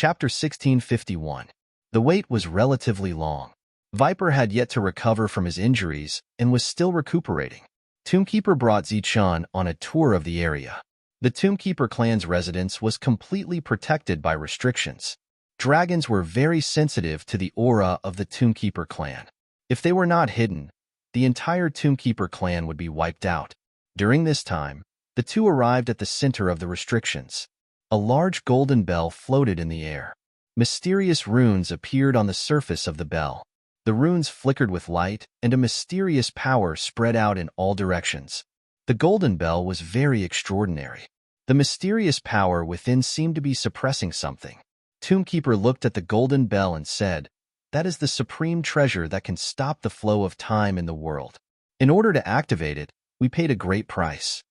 Chapter 1651. The wait was relatively long. Viper had yet to recover from his injuries and was still recuperating. Tombkeeper brought Zichun on a tour of the area. The Tombkeeper clan's residence was completely protected by restrictions. Dragons were very sensitive to the aura of the Tombkeeper clan. If they were not hidden, the entire Tombkeeper clan would be wiped out. During this time, the two arrived at the center of the restrictions. A large golden bell floated in the air. Mysterious runes appeared on the surface of the bell. The runes flickered with light, and a mysterious power spread out in all directions. The golden bell was very extraordinary. The mysterious power within seemed to be suppressing something. Tombkeeper looked at the golden bell and said, "That is the supreme treasure that can stop the flow of time in the world. In order to activate it, we paid a great price."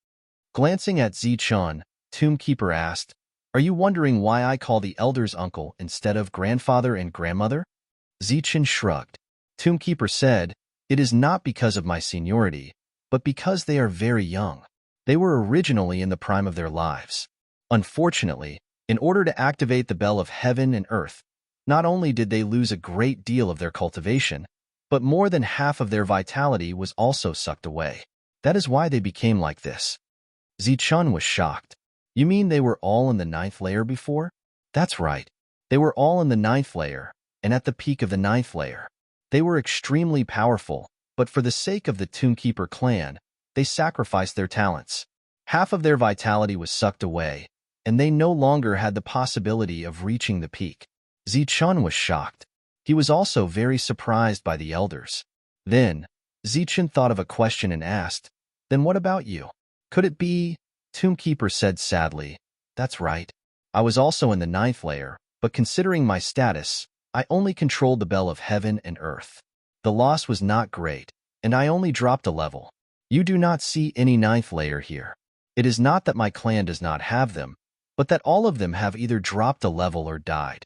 Glancing at Zichun, Tombkeeper asked, "Are you wondering why I call the elders uncle instead of grandfather and grandmother?" Zichun shrugged. Tombkeeper said, "It is not because of my seniority, but because they are very young. They were originally in the prime of their lives. Unfortunately, in order to activate the bell of heaven and earth, not only did they lose a great deal of their cultivation, but more than half of their vitality was also sucked away. That is why they became like this." Zichun was shocked. "You mean they were all in the 9th layer before?" "That's right. They were all in the 9th layer, and at the peak of the 9th layer. They were extremely powerful, but for the sake of the Tombkeeper clan, they sacrificed their talents. Half of their vitality was sucked away, and they no longer had the possibility of reaching the peak." Zichun was shocked. He was also very surprised by the elders. Then, Zichun thought of a question and asked, "Then what about you? Could it be?" Tombkeeper said sadly, "That's right. I was also in the 9th layer, but considering my status, I only controlled the bell of heaven and earth. The loss was not great, and I only dropped a level. You do not see any 9th layer here. It is not that my clan does not have them, but that all of them have either dropped a level or died."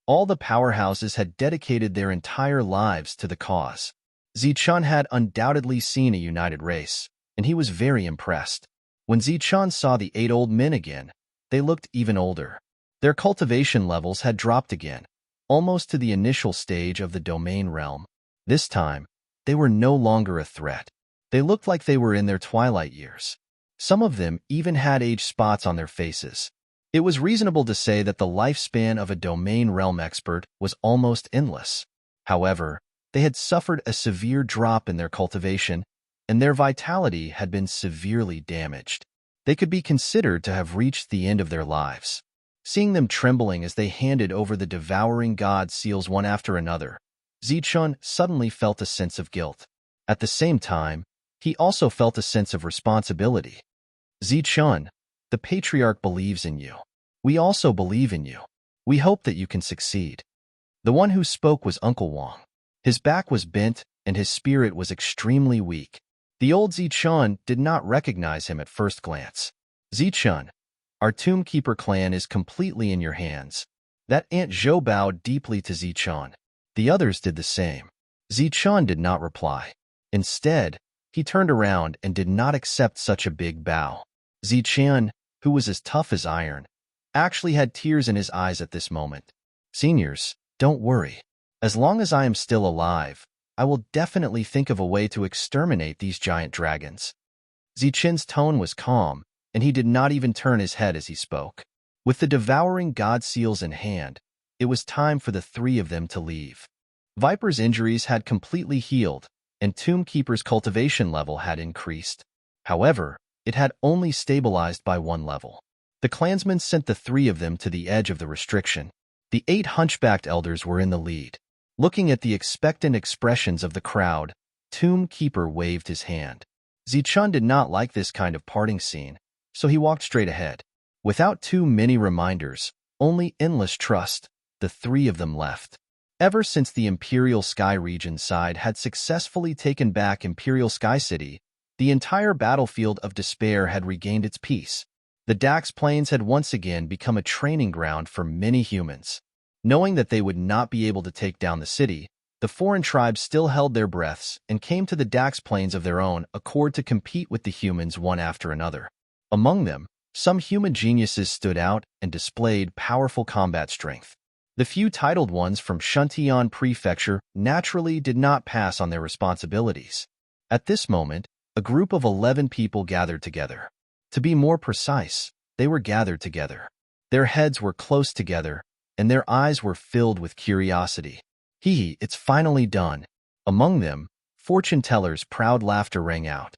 All the powerhouses had dedicated their entire lives to the cause. Zichun had undoubtedly seen a united race, and he was very impressed. When Zichun saw the 8 old men again, they looked even older. Their cultivation levels had dropped again, almost to the initial stage of the domain realm. This time, they were no longer a threat. They looked like they were in their twilight years. Some of them even had age spots on their faces. It was reasonable to say that the lifespan of a domain realm expert was almost endless. However, they had suffered a severe drop in their cultivation, and their vitality had been severely damaged. They could be considered to have reached the end of their lives. Seeing them trembling as they handed over the devouring god seals one after another, Zichun suddenly felt a sense of guilt. At the same time, he also felt a sense of responsibility. "Zichun, the patriarch believes in you. We also believe in you. We hope that you can succeed." The one who spoke was Uncle Wang. His back was bent, and his spirit was extremely weak. The old Zichun did not recognize him at first glance. "Zichun, our Tombkeeper clan is completely in your hands." That Aunt Zhou bowed deeply to Zichun. The others did the same. Zichun did not reply. Instead, he turned around and did not accept such a big bow. Zichun, who was as tough as iron, actually had tears in his eyes at this moment. "Seniors, don't worry. As long as I am still alive, I will definitely think of a way to exterminate these giant dragons." Zichun's tone was calm, and he did not even turn his head as he spoke. With the devouring god seals in hand, it was time for the 3 of them to leave. Viper's injuries had completely healed, and Tombkeeper's cultivation level had increased. However, it had only stabilized by 1 level. The clansmen sent the 3 of them to the edge of the restriction. The 8 hunchbacked elders were in the lead. Looking at the expectant expressions of the crowd, Tombkeeper waved his hand. Zichun did not like this kind of parting scene, so he walked straight ahead. Without too many reminders, only endless trust, the 3 of them left. Ever since the Imperial Sky region side had successfully taken back Imperial Sky City, the entire battlefield of despair had regained its peace. The Dax Plains had once again become a training ground for many humans. Knowing that they would not be able to take down the city, the foreign tribes still held their breaths and came to the Dax Plains of their own accord to compete with the humans one after another. Among them, some human geniuses stood out and displayed powerful combat strength. The few titled ones from Shuntian Prefecture naturally did not pass on their responsibilities. At this moment, a group of 11 people gathered together. To be more precise, they were gathered together. Their heads were close together, and their eyes were filled with curiosity. It's finally done. Among them, fortune teller's proud laughter rang out.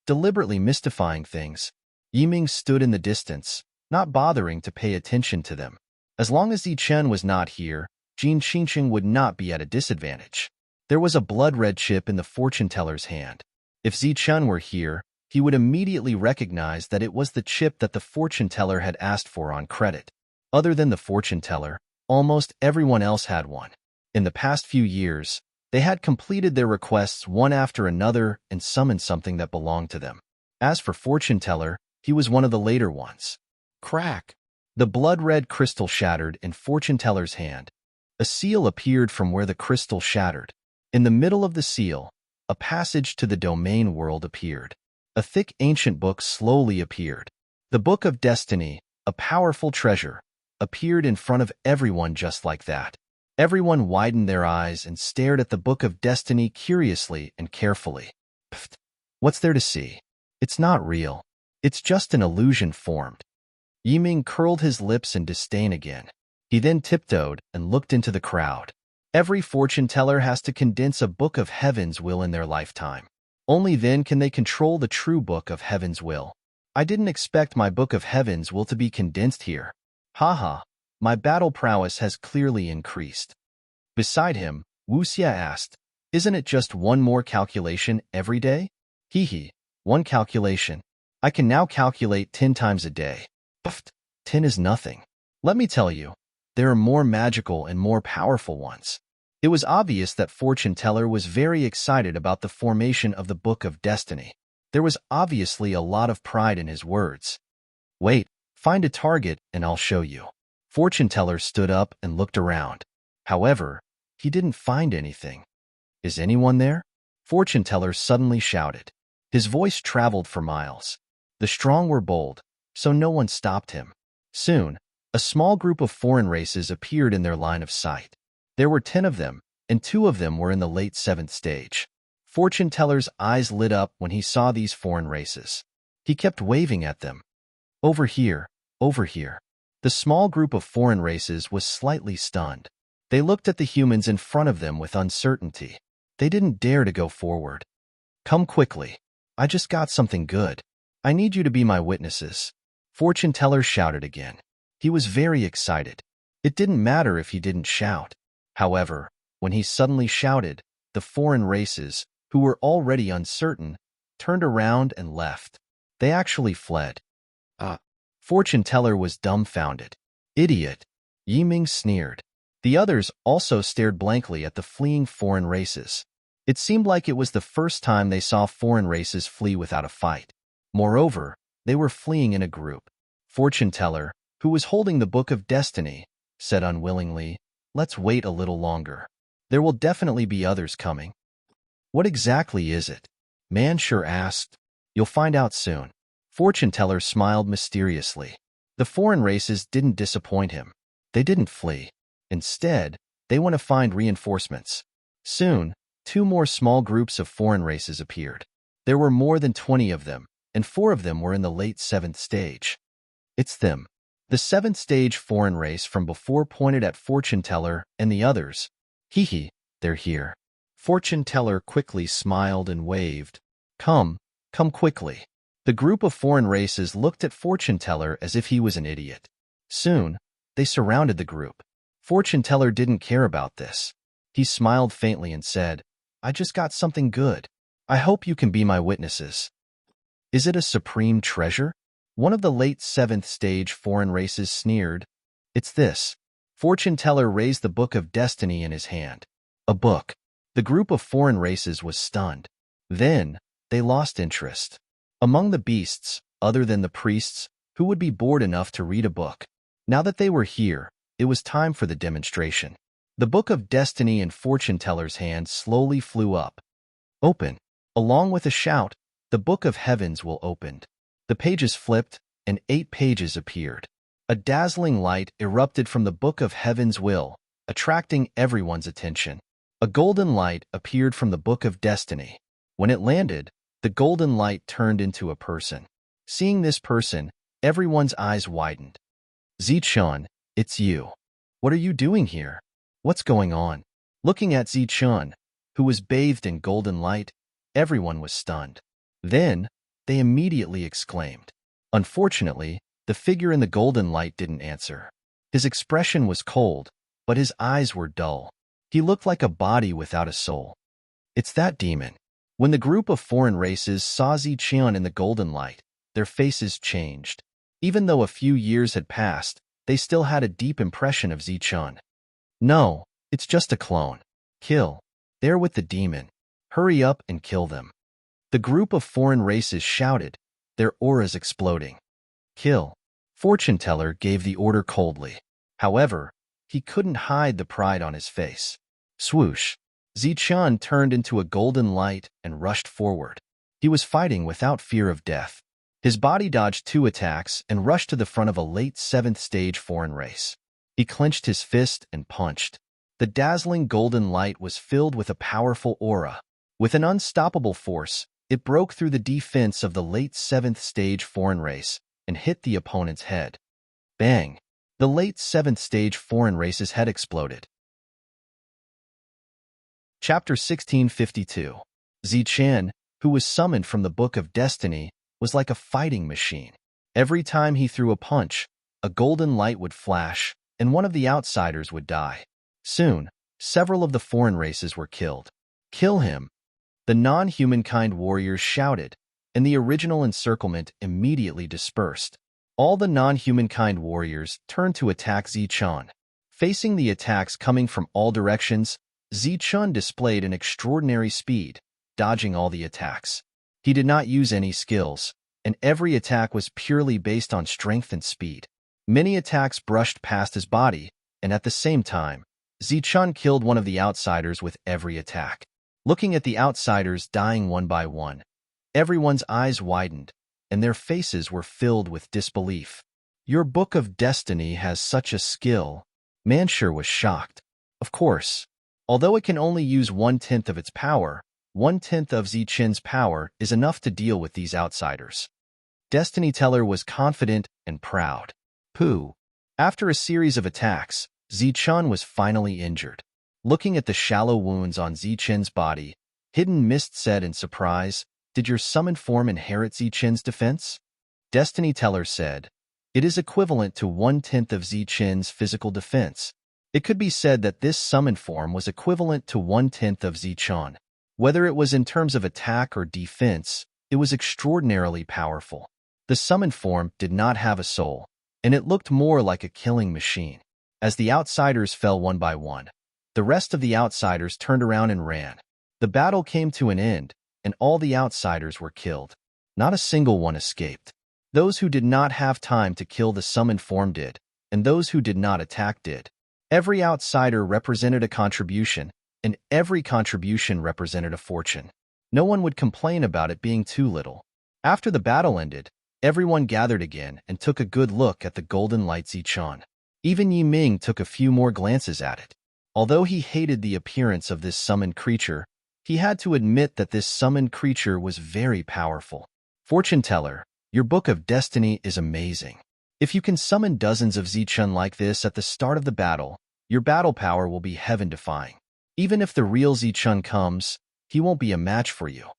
Deliberately mystifying things. Yiming stood in the distance, not bothering to pay attention to them. As long as Zichen was not here, Jin Qingqing would not be at a disadvantage. There was a blood-red chip in the fortune teller's hand. If Zichen were here, he would immediately recognize that it was the chip that the fortune teller had asked for on credit. Other than the fortune teller, almost everyone else had one. In the past few years, they had completed their requests one after another and summoned something that belonged to them. As for fortune teller, he was one of the later ones. Crack! The blood-red crystal shattered in fortune teller's hand. A seal appeared from where the crystal shattered. In the middle of the seal, a passage to the domain world appeared. A thick ancient book slowly appeared. The Book of Destiny, a powerful treasure, appeared in front of everyone just like that. Everyone widened their eyes and stared at the Book of Destiny curiously and carefully. Pfft! What's there to see? It's not real. It's just an illusion formed. Yiming curled his lips in disdain again. He then tiptoed and looked into the crowd. Every fortune teller has to condense a book of heaven's will in their lifetime. Only then can they control the true book of heaven's will. I didn't expect my book of heaven's will to be condensed here. Haha, my battle prowess has clearly increased. Beside him, Wuxia asked, isn't it just one more calculation every day? One calculation. I can now calculate 10 times a day. Pfft, 10 is nothing. Let me tell you, there are more magical and more powerful ones. It was obvious that fortune teller was very excited about the formation of the Book of Destiny. There was obviously a lot of pride in his words. Wait, find a target and I'll show you. Fortune teller stood up and looked around. However, he didn't find anything. Is anyone there? Fortune teller suddenly shouted. His voice traveled for miles. The strong were bold, so no one stopped him. Soon, a small group of foreign races appeared in their line of sight. There were 10 of them, and 2 of them were in the late 7th stage. Fortune teller's eyes lit up when he saw these foreign races. He kept waving at them. Over here, over here. The small group of foreign races was slightly stunned. They looked at the humans in front of them with uncertainty. They didn't dare to go forward. Come quickly. I just got something good. I need you to be my witnesses. Fortune teller shouted again. He was very excited. It didn't matter if he didn't shout. However, when he suddenly shouted, the foreign races, who were already uncertain, turned around and left. They actually fled. Fortune teller was dumbfounded. Idiot. Yiming sneered. The others also stared blankly at the fleeing foreign races. It seemed like it was the first time they saw foreign races flee without a fight. Moreover, they were fleeing in a group. Fortune teller, who was holding the Book of Destiny, said unwillingly, let's wait a little longer. There will definitely be others coming. What exactly is it? Man sure asked. You'll find out soon. Fortune teller smiled mysteriously. The foreign races didn't disappoint him. They didn't flee. Instead, they went to find reinforcements. Soon, 2 more small groups of foreign races appeared. There were more than 20 of them, and 4 of them were in the late 7th stage. It's them. The 7th stage foreign race from before pointed at fortune teller and the others. They're here. Fortune teller quickly smiled and waved. Come quickly. The group of foreign races looked at fortune teller as if he was an idiot. Soon, they surrounded the group. Fortune teller didn't care about this. He smiled faintly and said, I just got something good. I hope you can be my witnesses. Is it a supreme treasure? One of the late 7th stage foreign races sneered. It's this. Fortune teller raised the Book of Destiny in his hand. A book. The group of foreign races was stunned. Then, they lost interest. Among the beasts, other than the priests, who would be bored enough to read a book? Now that they were here, it was time for the demonstration. The Book of Destiny in fortune teller's hand slowly flew up. Open. Along with a shout, the Book of Heavens will opened. The pages flipped, and 8 pages appeared. A dazzling light erupted from the Book of Heaven's Will, attracting everyone's attention. A golden light appeared from the Book of Destiny. When it landed, the golden light turned into a person. Seeing this person, everyone's eyes widened. Zichun, it's you. What are you doing here? What's going on? Looking at Zichun, who was bathed in golden light, everyone was stunned. Then, they immediately exclaimed. Unfortunately, the figure in the golden light didn't answer. His expression was cold, but his eyes were dull. He looked like a body without a soul. It's that demon. When the group of foreign races saw Zichun in the golden light, their faces changed. Even though a few years had passed, they still had a deep impression of Zichun. No, it's just a clone. Kill. They're with the demon. Hurry up and kill them. The group of foreign races shouted, their auras exploding. Kill. Fortune teller gave the order coldly. However, he couldn't hide the pride on his face. Swoosh. Zichun turned into a golden light and rushed forward. He was fighting without fear of death. His body dodged 2 attacks and rushed to the front of a late 7th stage foreign race. He clenched his fist and punched. The dazzling golden light was filled with a powerful aura. With an unstoppable force, it broke through the defense of the late 7th stage foreign race and hit the opponent's head. Bang! The late 7th stage foreign race's head exploded. Chapter 1652. Zichun, who was summoned from the Book of Destiny, was like a fighting machine. Every time he threw a punch, a golden light would flash, and one of the outsiders would die. Soon, several of the foreign races were killed. Kill him! The non-humankind warriors shouted, and the original encirclement immediately dispersed. All the non-humankind warriors turned to attack Zichun. Facing the attacks coming from all directions, Zichun displayed an extraordinary speed, dodging all the attacks. He did not use any skills, and every attack was purely based on strength and speed. Many attacks brushed past his body, and at the same time, Zichun killed one of the outsiders with every attack. Looking at the outsiders dying one by one, everyone's eyes widened, and their faces were filled with disbelief. Your Book of Destiny has such a skill. Manshur was shocked. Of course, although it can only use 1/10 of its power, 1/10 of Zichun's power is enough to deal with these outsiders. Destiny Teller was confident and proud. Pooh. After a series of attacks, Zichun was finally injured. Looking at the shallow wounds on Zichun's body, Hidden Mist said in surprise, "Did your summoned form inherit Zichun's defense?" Destiny Teller said, "It is equivalent to 1/10 of Zichun's physical defense." It could be said that this summoned form was equivalent to 1/10 of Zichun. Whether it was in terms of attack or defense, it was extraordinarily powerful. The summoned form did not have a soul, and it looked more like a killing machine. As the outsiders fell one by one, the rest of the outsiders turned around and ran. The battle came to an end, and all the outsiders were killed. Not a single one escaped. Those who did not have time to kill the summoned form did, and those who did not attack did. Every outsider represented a contribution, and every contribution represented a fortune. No one would complain about it being too little. After the battle ended, everyone gathered again and took a good look at the golden light Zichun. Even Yi Ming took a few more glances at it. Although he hated the appearance of this summoned creature, he had to admit that this summoned creature was very powerful. Fortune Teller, your Book of Destiny is amazing. If you can summon dozens of Zichun like this at the start of the battle, your battle power will be heaven-defying. Even if the real Zichun comes, he won't be a match for you.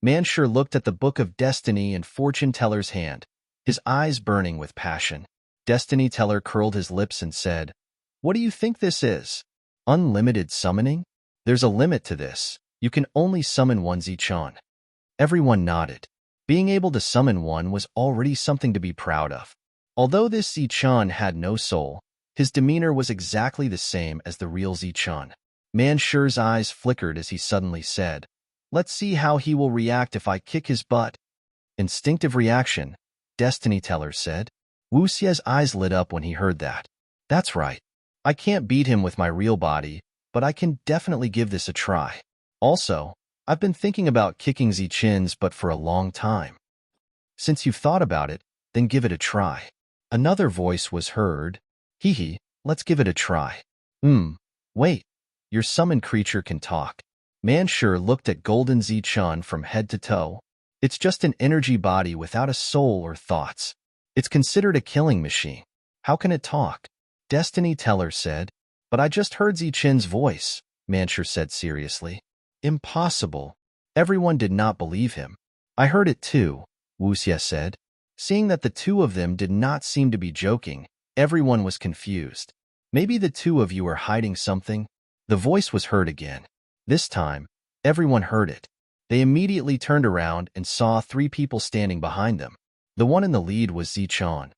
Manshur looked at the Book of Destiny in Fortune Teller's hand, his eyes burning with passion. Destiny Teller curled his lips and said, "What do you think this is? Unlimited summoning? There's a limit to this. You can only summon one Zichun." Everyone nodded. Being able to summon one was already something to be proud of. Although this Zichun had no soul, his demeanor was exactly the same as the real Zichun. Manshur's eyes flickered as he suddenly said, "Let's see how he will react if I kick his butt." Instinctive reaction, Destiny Teller said. Wu Xia's eyes lit up when he heard that. "That's right. I can't beat him with my real body, but I can definitely give this a try. Also, I've been thinking about kicking Zichun's butt for a long time." "Since you've thought about it, then give it a try." Another voice was heard. Hee hee, let's give it a try. Wait, your summoned creature can talk. Manshur looked at Golden Zichun from head to toe. It's just an energy body without a soul or thoughts. It's considered a killing machine. How can it talk? Destiny Teller said. But I just heard Zichun's voice, Manshur said seriously. Impossible. Everyone did not believe him. I heard it too, Wuxia said. Seeing that the two of them did not seem to be joking, everyone was confused. Maybe the two of you are hiding something? The voice was heard again. This time, everyone heard it. They immediately turned around and saw 3 people standing behind them. The one in the lead was Zichun.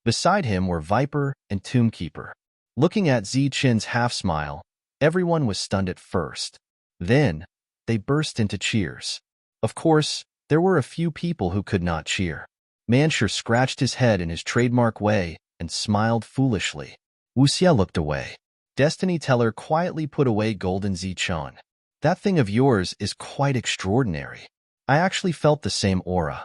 Beside him were Viper and Tombkeeper. Looking at Zichen's half-smile, everyone was stunned at first. Then, they burst into cheers. Of course, there were a few people who could not cheer. Manshur scratched his head in his trademark way and smiled foolishly. Wuxia looked away. Destiny Teller quietly put away Golden Zichun. That thing of yours is quite extraordinary. I actually felt the same aura.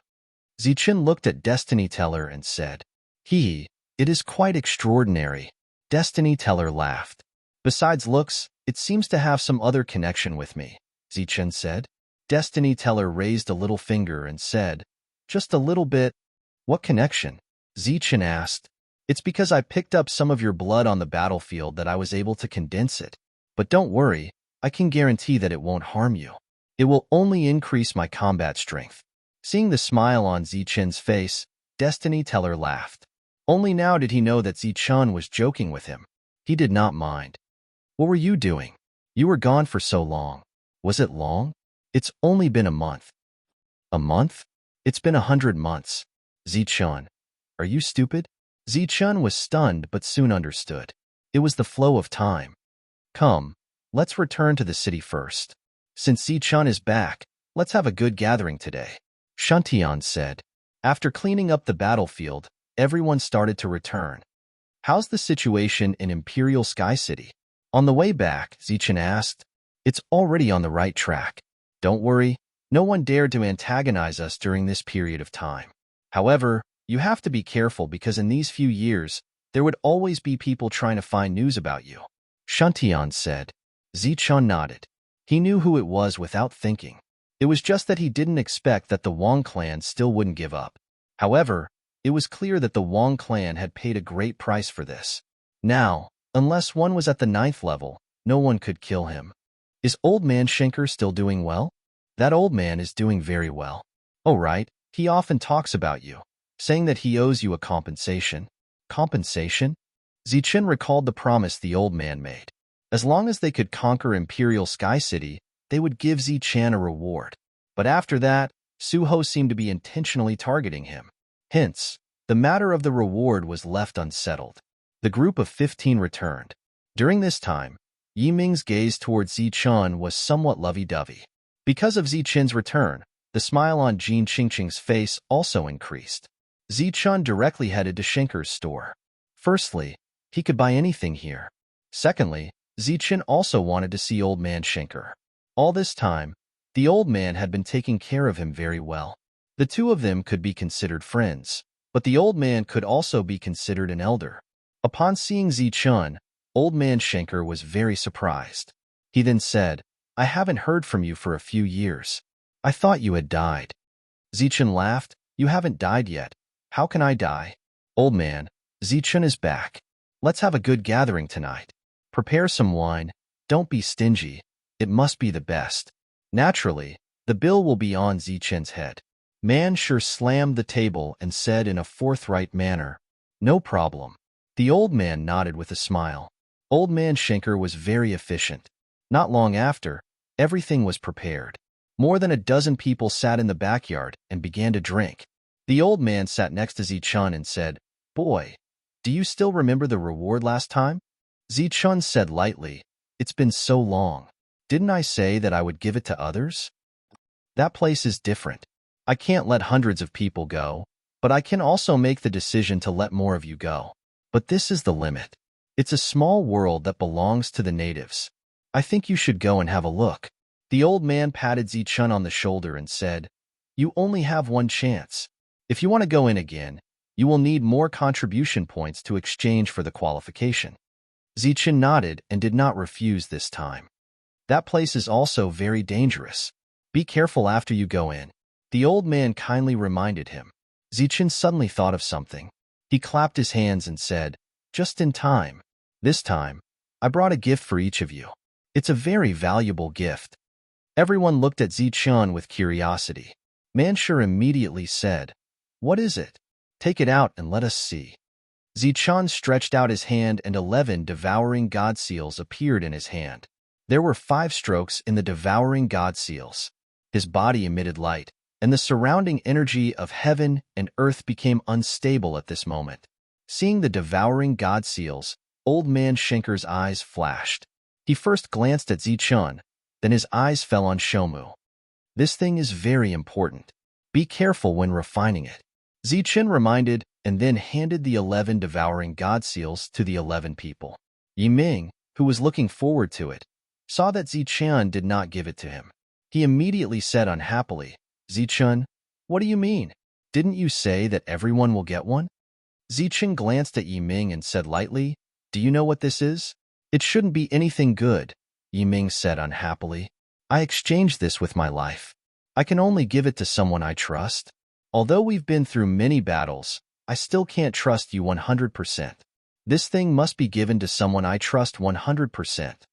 Zichun looked at Destiny Teller and said, it is quite extraordinary. Destiny Teller laughed. Besides looks, it seems to have some other connection with me, Zichun said. Destiny Teller raised a little finger and said, just a little bit. What connection? Zichun asked. It's because I picked up some of your blood on the battlefield that I was able to condense it. But don't worry, I can guarantee that it won't harm you. It will only increase my combat strength. Seeing the smile on Zichun's face, Destiny Teller laughed. Only now did he know that Zichun was joking with him. He did not mind. What were you doing? You were gone for so long. Was it long? It's only been a month. A month? It's been 100 months. Zichun, are you stupid? Zichun was stunned but soon understood. It was the flow of time. Come, let's return to the city first. Since Zichun is back, let's have a good gathering today, Shuntian said. After cleaning up the battlefield, everyone started to return. How's the situation in Imperial Sky City? On the way back, Zichun asked. It's already on the right track. Don't worry, no one dared to antagonize us during this period of time. However, you have to be careful because in these few years, there would always be people trying to find news about you, Shuntian said. Zichun nodded. He knew who it was without thinking. It was just that he didn't expect that the Wang clan still wouldn't give up. However, it was clear that the Wang clan had paid a great price for this. Now, unless one was at the 9th level, no one could kill him. Is Old Man Schenker still doing well? That old man is doing very well. Oh right, he often talks about you, saying that he owes you a compensation. Compensation? Zichun recalled the promise the old man made. As long as they could conquer Imperial Sky City, they would give Zichun a reward. But after that, Suho seemed to be intentionally targeting him. Hence, the matter of the reward was left unsettled. The group of 15 returned. During this time, Yiming's gaze towards Zichun was somewhat lovey-dovey. Because of Zichun's return, the smile on Jin Qingqing's face also increased. Zichun directly headed to Schenker's store. Firstly, he could buy anything here. Secondly, Zichun also wanted to see Old Man Schenker. All this time, the old man had been taking care of him very well. The two of them could be considered friends, but the old man could also be considered an elder. Upon seeing Zichun, Old Man Schenker was very surprised. He then said, I haven't heard from you for a few years. I thought you had died. Zichun laughed. You haven't died yet. How can I die? Old man, Zichun is back. Let's have a good gathering tonight. Prepare some wine. Don't be stingy. It must be the best. Naturally, the bill will be on Zichun's head. Manshur slammed the table and said in a forthright manner, No problem. The old man nodded with a smile. Old Man Schenker was very efficient. Not long after, everything was prepared. More than a dozen people sat in the backyard and began to drink. The old man sat next to Zichun and said, Boy, do you still remember the reward last time? Zichun said lightly, It's been so long. Didn't I say that I would give it to others? That place is different. I can't let hundreds of people go, but I can also make the decision to let more of you go. But this is the limit. It's a small world that belongs to the natives. I think you should go and have a look. The old man patted Zichun on the shoulder and said, You only have one chance. If you want to go in again, You will need more contribution points to exchange for the qualification. Zichen nodded and did not refuse this time. That place is also very dangerous. Be careful after you go in. The old man kindly reminded him. Zichen suddenly thought of something. He clapped his hands and said, "Just in time. This time, I brought a gift for each of you. It's a very valuable gift." Everyone looked at Zichen with curiosity. Manshur immediately said, "What is it? Take it out and let us see." Zichen stretched out his hand and 11 devouring god seals appeared in his hand. There were 5 strokes in the devouring god seals. His body emitted light, and the surrounding energy of heaven and earth became unstable at this moment. Seeing the devouring god seals, old man Schenker's eyes flashed. He first glanced at Zichen, then his eyes fell on Shomu. "This thing is very important. Be careful when refining it," Zichen reminded, and then handed the 11 devouring god seals to the 11 people. Yiming, who was looking forward to it, saw that Zichen did not give it to him. He immediately said unhappily, "Zichen, what do you mean? Didn't you say that everyone will get one?" Zichen glanced at Yiming and said lightly, "Do you know what this is?" "It shouldn't be anything good," Yiming said unhappily. "I exchanged this with my life. I can only give it to someone I trust. Although we've been through many battles, I still can't trust you 100%. This thing must be given to someone I trust 100%.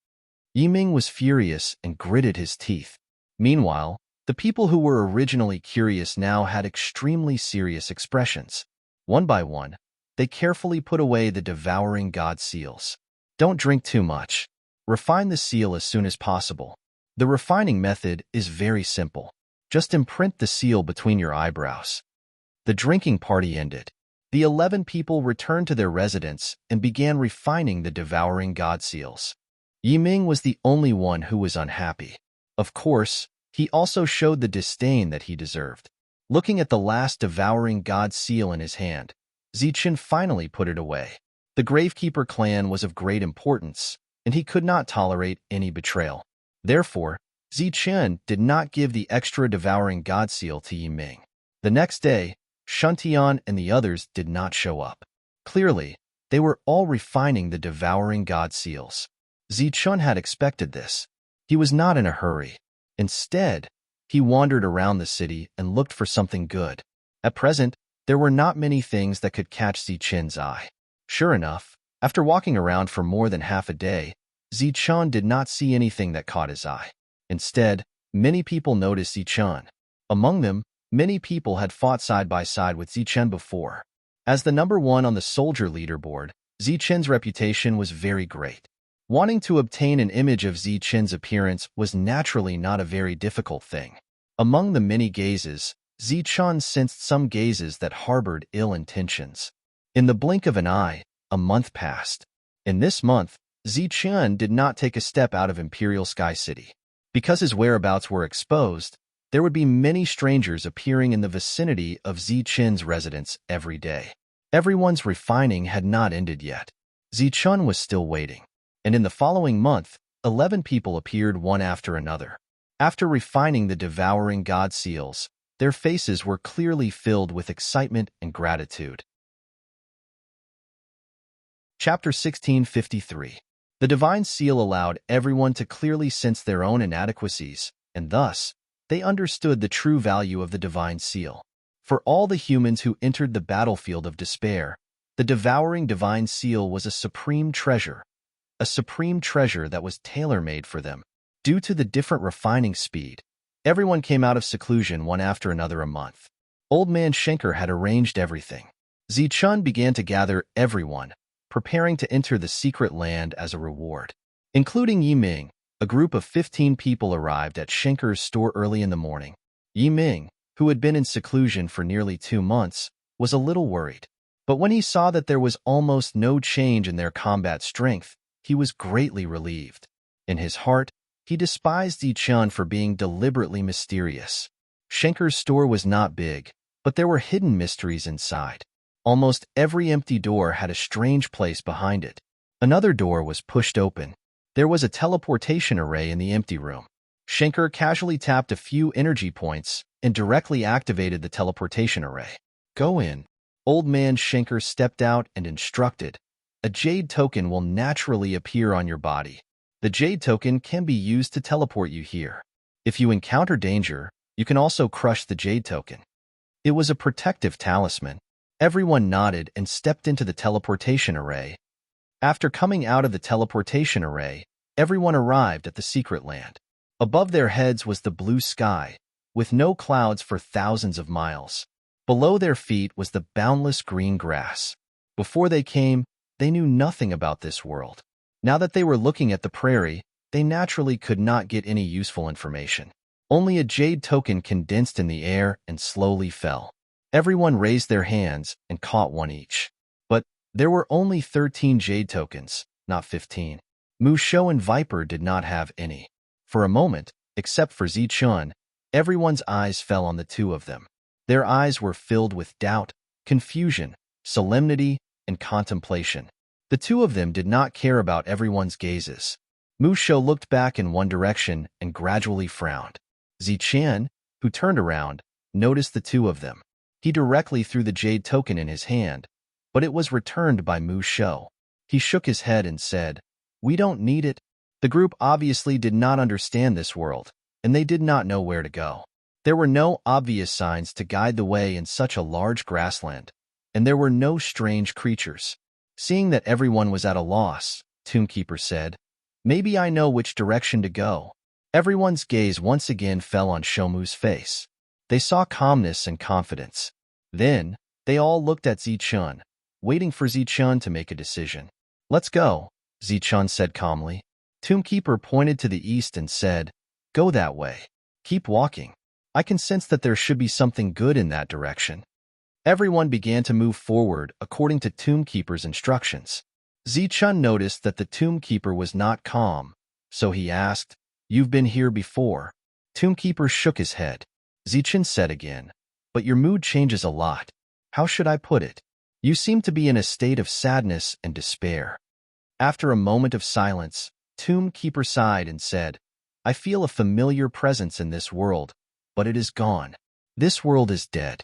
Yiming was furious and gritted his teeth. Meanwhile, the people who were originally curious now had extremely serious expressions. One by one, they carefully put away the devouring god seals. Don't drink too much. Refine the seal as soon as possible. The refining method is very simple. Just imprint the seal between your eyebrows. The drinking party ended. The 11 people returned to their residence and began refining the devouring god seals. Yiming was the only one who was unhappy. Of course, he also showed the disdain that he deserved. Looking at the last devouring god seal in his hand, Zichen finally put it away. The Gravekeeper clan was of great importance, and he could not tolerate any betrayal. Therefore, Zichen did not give the extra devouring god seal to Yiming. The next day, Shuntian and the others did not show up. Clearly, they were all refining the devouring god seals. Zichen had expected this. He was not in a hurry. Instead, he wandered around the city and looked for something good. At present, there were not many things that could catch Zichen's eye. Sure enough, after walking around for more than half a day, Zichen did not see anything that caught his eye. Instead, many people noticed Zichen. Among them, many people had fought side by side with Zichen before. As the number 1 on the soldier leaderboard, Zichen's reputation was very great. Wanting to obtain an image of Zichen's appearance was naturally not a very difficult thing. Among the many gazes, Zichen sensed some gazes that harbored ill intentions. In the blink of an eye, a month passed. In this month, Zichen did not take a step out of Imperial Sky City. Because his whereabouts were exposed, there would be many strangers appearing in the vicinity of Zichen's residence every day. Everyone's refining had not ended yet. Zichen was still waiting. And in the following month, 11 people appeared one after another. After refining the devouring god seals, their faces were clearly filled with excitement and gratitude. Chapter 1653. The divine seal allowed everyone to clearly sense their own inadequacies, and thus, they understood the true value of the divine seal. For all the humans who entered the battlefield of despair, the devouring divine seal was a supreme treasure that was tailor-made for them. Due to the different refining speed, everyone came out of seclusion one after another a month. Old man Schenker had arranged everything. Zichen began to gather everyone, preparing to enter the secret land as a reward. Including Yiming, a group of 15 people arrived at Schenker's store early in the morning. Yiming, who had been in seclusion for nearly 2 months, was a little worried. But when he saw that there was almost no change in their combat strength, he was greatly relieved. In his heart, he despised Zichen for being deliberately mysterious. Schenker's store was not big, but there were hidden mysteries inside. Almost every empty door had a strange place behind it. Another door was pushed open. There was a teleportation array in the empty room. Schenker casually tapped a few energy points and directly activated the teleportation array. "Go in." Old Man Schenker stepped out and instructed, "A jade token will naturally appear on your body. The jade token can be used to teleport you here. If you encounter danger, you can also crush the jade token." It was a protective talisman. Everyone nodded and stepped into the teleportation array. After coming out of the teleportation array, everyone arrived at the secret land. Above their heads was the blue sky, with no clouds for thousands of miles. Below their feet was the boundless green grass. Before they came, they knew nothing about this world. Now that they were looking at the prairie, they naturally could not get any useful information. Only a jade token condensed in the air and slowly fell. Everyone raised their hands and caught one each. But there were only 13 jade tokens, not 15. Musho and Viper did not have any. For a moment, except for Zichun, everyone's eyes fell on the two of them. Their eyes were filled with doubt, confusion, solemnity, and contemplation. The two of them did not care about everyone's gazes. Musho looked back in one direction and gradually frowned. Zichun, who turned around, noticed the two of them. He directly threw the jade token in his hand, but it was returned by Musho. He shook his head and said, "We don't need it." The group obviously did not understand this world, and they did not know where to go. There were no obvious signs to guide the way in such a large grassland, and there were no strange creatures. Seeing that everyone was at a loss, Tombkeeper said, "Maybe I know which direction to go." Everyone's gaze once again fell on Shomu's face. They saw calmness and confidence. Then, they all looked at Zichun, waiting for Zichun to make a decision. "Let's go," Zichun said calmly. Tombkeeper pointed to the east and said, "Go that way. Keep walking. I can sense that there should be something good in that direction." Everyone began to move forward according to Tombkeeper's instructions. Zichun noticed that the Tombkeeper was not calm, so he asked, "You've been here before?" Tombkeeper shook his head. Zichun said again, "But your mood changes a lot. How should I put it? You seem to be in a state of sadness and despair." After a moment of silence, Tombkeeper sighed and said, "I feel a familiar presence in this world, but it is gone. This world is dead."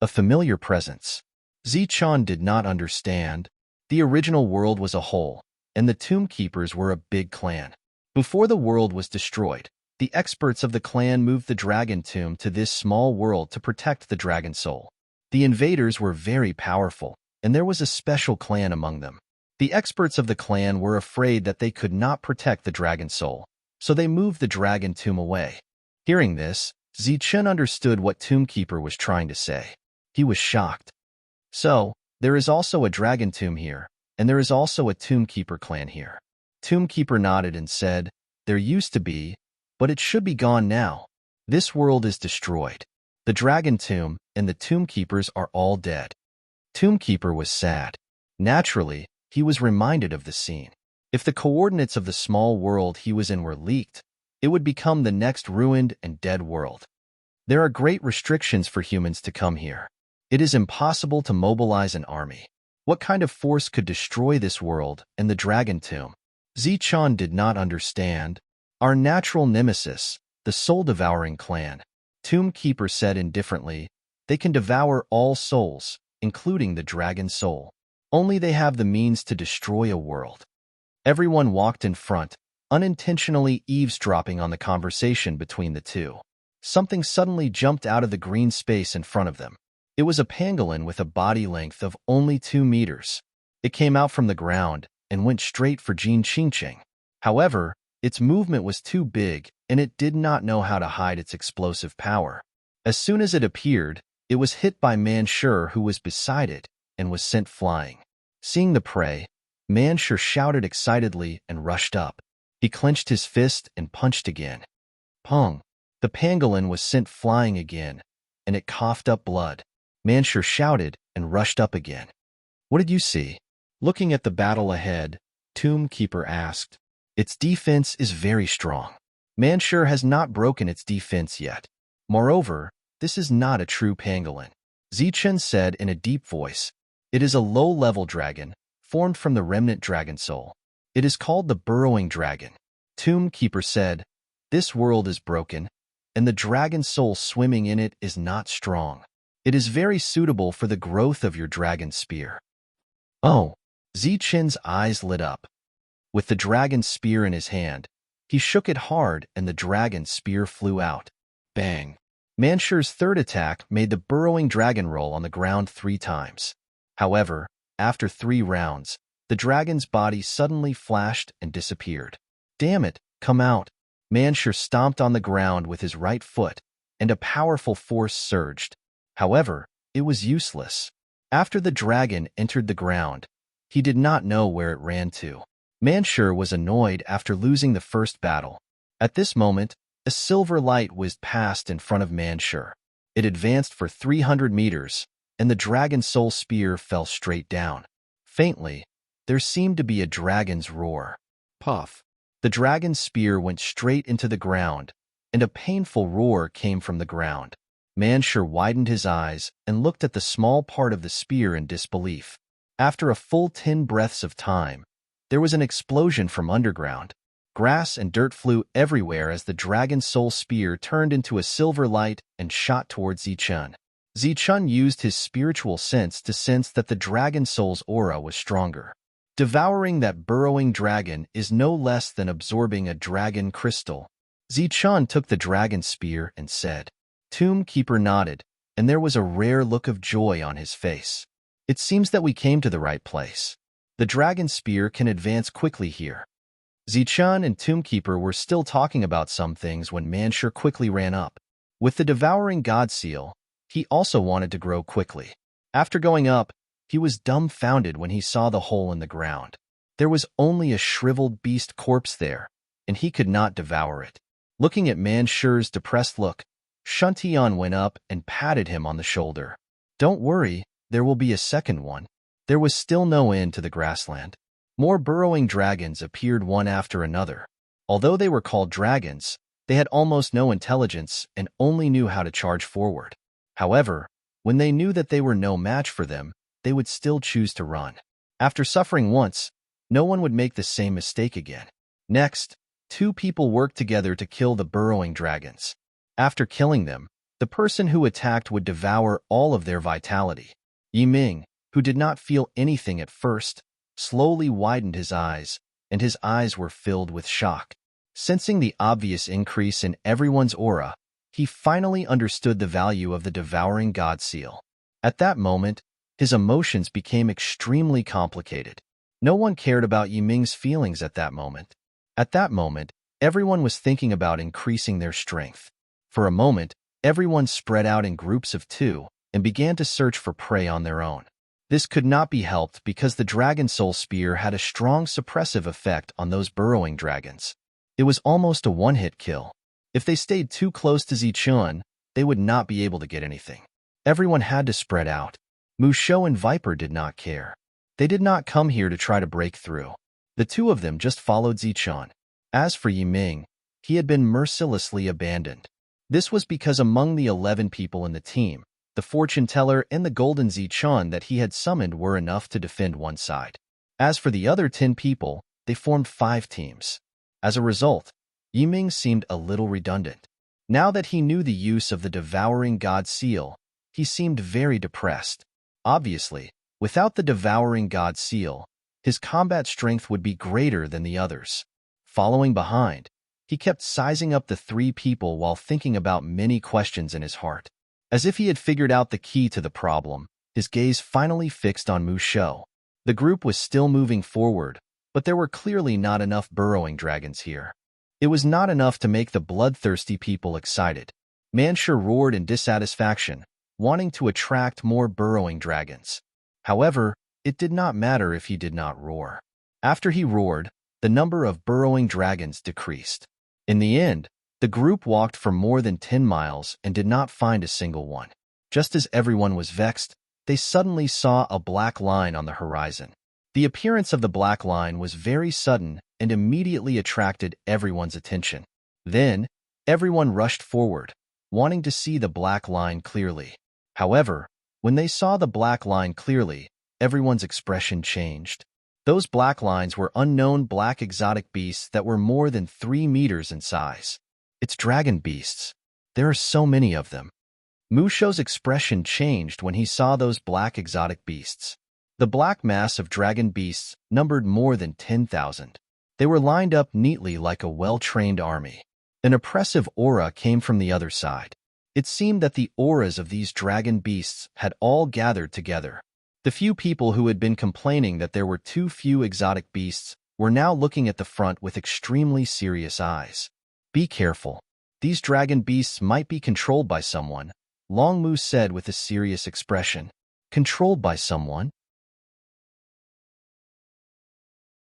A familiar presence. Zichun did not understand. The original world was a whole, and the Tombkeepers were a big clan. Before the world was destroyed, the experts of the clan moved the dragon tomb to this small world to protect the dragon soul. The invaders were very powerful, and there was a special clan among them. The experts of the clan were afraid that they could not protect the dragon soul, so they moved the dragon tomb away. Hearing this, Zichun understood what Tombkeeper was trying to say. He was shocked. "So, there is also a dragon tomb here, and there is also a Tombkeeper clan here." Tombkeeper nodded and said, "There used to be, but it should be gone now. This world is destroyed. The dragon tomb and the Tombkeepers are all dead." Tombkeeper was sad. Naturally, he was reminded of the scene. If the coordinates of the small world he was in were leaked, it would become the next ruined and dead world. There are great restrictions for humans to come here. It is impossible to mobilize an army. What kind of force could destroy this world and the dragon tomb? Zichun did not understand. "Our natural nemesis, the soul-devouring clan," Tombkeeper said indifferently. "They can devour all souls, including the dragon soul. Only they have the means to destroy a world." Everyone walked in front, unintentionally eavesdropping on the conversation between the two. Something suddenly jumped out of the green space in front of them. It was a pangolin with a body length of only 2 meters. It came out from the ground and went straight for Jin Qingqing. However, its movement was too big, and it did not know how to hide its explosive power. As soon as it appeared, it was hit by Manshur, who was beside it, and was sent flying. Seeing the prey, Manshur shouted excitedly and rushed up. He clenched his fist and punched again. Pong! The pangolin was sent flying again, and it coughed up blood. Manshur shouted and rushed up again. "What did you see?" Looking at the battle ahead, Tombkeeper asked. "Its defense is very strong. Manshur has not broken its defense yet. Moreover, this is not a true pangolin," Zichun said in a deep voice. "It is a low-level dragon, formed from the remnant dragon soul. It is called the burrowing dragon." Tombkeeper said, "This world is broken, and the dragon soul swimming in it is not strong. It is very suitable for the growth of your dragon spear. Oh, Zichen's eyes lit up. With the dragon spear in his hand, he shook it hard and the dragon spear flew out. Bang! Mansher's third attack made the burrowing dragon roll on the ground 3 times. However, after 3 rounds, the dragon's body suddenly flashed and disappeared. Damn it, come out! Mansher stomped on the ground with his right foot, and a powerful force surged. However, it was useless. After the dragon entered the ground, he did not know where it ran to. Mansher was annoyed after losing the first battle. At this moment, a silver light whizzed past in front of Mansher. It advanced for 300 meters, and the dragon soul spear fell straight down. Faintly, there seemed to be a dragon's roar. Puff! The dragon's spear went straight into the ground, and a painful roar came from the ground. Mansher widened his eyes and looked at the small part of the spear in disbelief. After a full 10 breaths of time, there was an explosion from underground. Grass and dirt flew everywhere as the dragon soul spear turned into a silver light and shot towards Zichun. Zichun used his spiritual sense to sense that the dragon soul's aura was stronger. Devouring that burrowing dragon is no less than absorbing a dragon crystal. Zichun took the dragon spear and said. Tomb Keeper nodded, and there was a rare look of joy on his face. It seems that we came to the right place. The dragon spear can advance quickly here. Zichun and Tomb Keeper were still talking about some things when Mansher quickly ran up. With the devouring god seal, he also wanted to grow quickly. After going up, he was dumbfounded when he saw the hole in the ground. There was only a shriveled beast corpse there, and he could not devour it. Looking at Mansher's depressed look, Shuntian went up and patted him on the shoulder. Don't worry, there will be a second one. There was still no end to the grassland. More burrowing dragons appeared one after another. Although they were called dragons, they had almost no intelligence and only knew how to charge forward. However, when they knew that they were no match for them, they would still choose to run. After suffering once, no one would make the same mistake again. Next, 2 people worked together to kill the burrowing dragons. After killing them, the person who attacked would devour all of their vitality. Yiming, who did not feel anything at first, slowly widened his eyes, and his eyes were filled with shock. Sensing the obvious increase in everyone's aura, he finally understood the value of the devouring god seal. At that moment, his emotions became extremely complicated. No one cared about Yiming's feelings at that moment. At that moment, everyone was thinking about increasing their strength. For a moment, everyone spread out in groups of 2 and began to search for prey on their own. This could not be helped because the Dragon Soul Spear had a strong suppressive effect on those burrowing dragons. It was almost a one-hit kill. If they stayed too close to Zichun, they would not be able to get anything. Everyone had to spread out. Musho and Viper did not care. They did not come here to try to break through. The 2 of them just followed Zichun. As for Yiming, he had been mercilessly abandoned. This was because among the 11 people in the team, the fortune teller and the golden Zichun that he had summoned were enough to defend one side. As for the other 10 people, they formed 5 teams. As a result, Yiming seemed a little redundant. Now that he knew the use of the devouring god seal, he seemed very depressed. Obviously, without the devouring god seal, his combat strength would be greater than the others. Following behind, he kept sizing up the 3 people while thinking about many questions in his heart. As if he had figured out the key to the problem, his gaze finally fixed on Musho. The group was still moving forward, but there were clearly not enough burrowing dragons here. It was not enough to make the bloodthirsty people excited. Mansher roared in dissatisfaction, wanting to attract more burrowing dragons. However, it did not matter if he did not roar. After he roared, the number of burrowing dragons decreased. In the end, the group walked for more than 10 miles and did not find a single one. Just as everyone was vexed, they suddenly saw a black line on the horizon. The appearance of the black line was very sudden and immediately attracted everyone's attention. Then, everyone rushed forward, wanting to see the black line clearly. However, when they saw the black line clearly, everyone's expression changed. Those black lines were unknown black exotic beasts that were more than 3 meters in size. It's dragon beasts. There are so many of them. Musho's expression changed when he saw those black exotic beasts. The black mass of dragon beasts numbered more than 10,000. They were lined up neatly like a well-trained army. An oppressive aura came from the other side. It seemed that the auras of these dragon beasts had all gathered together. The few people who had been complaining that there were too few exotic beasts were now looking at the front with extremely serious eyes. Be careful. These dragon beasts might be controlled by someone, Long Mu said with a serious expression. Controlled by someone?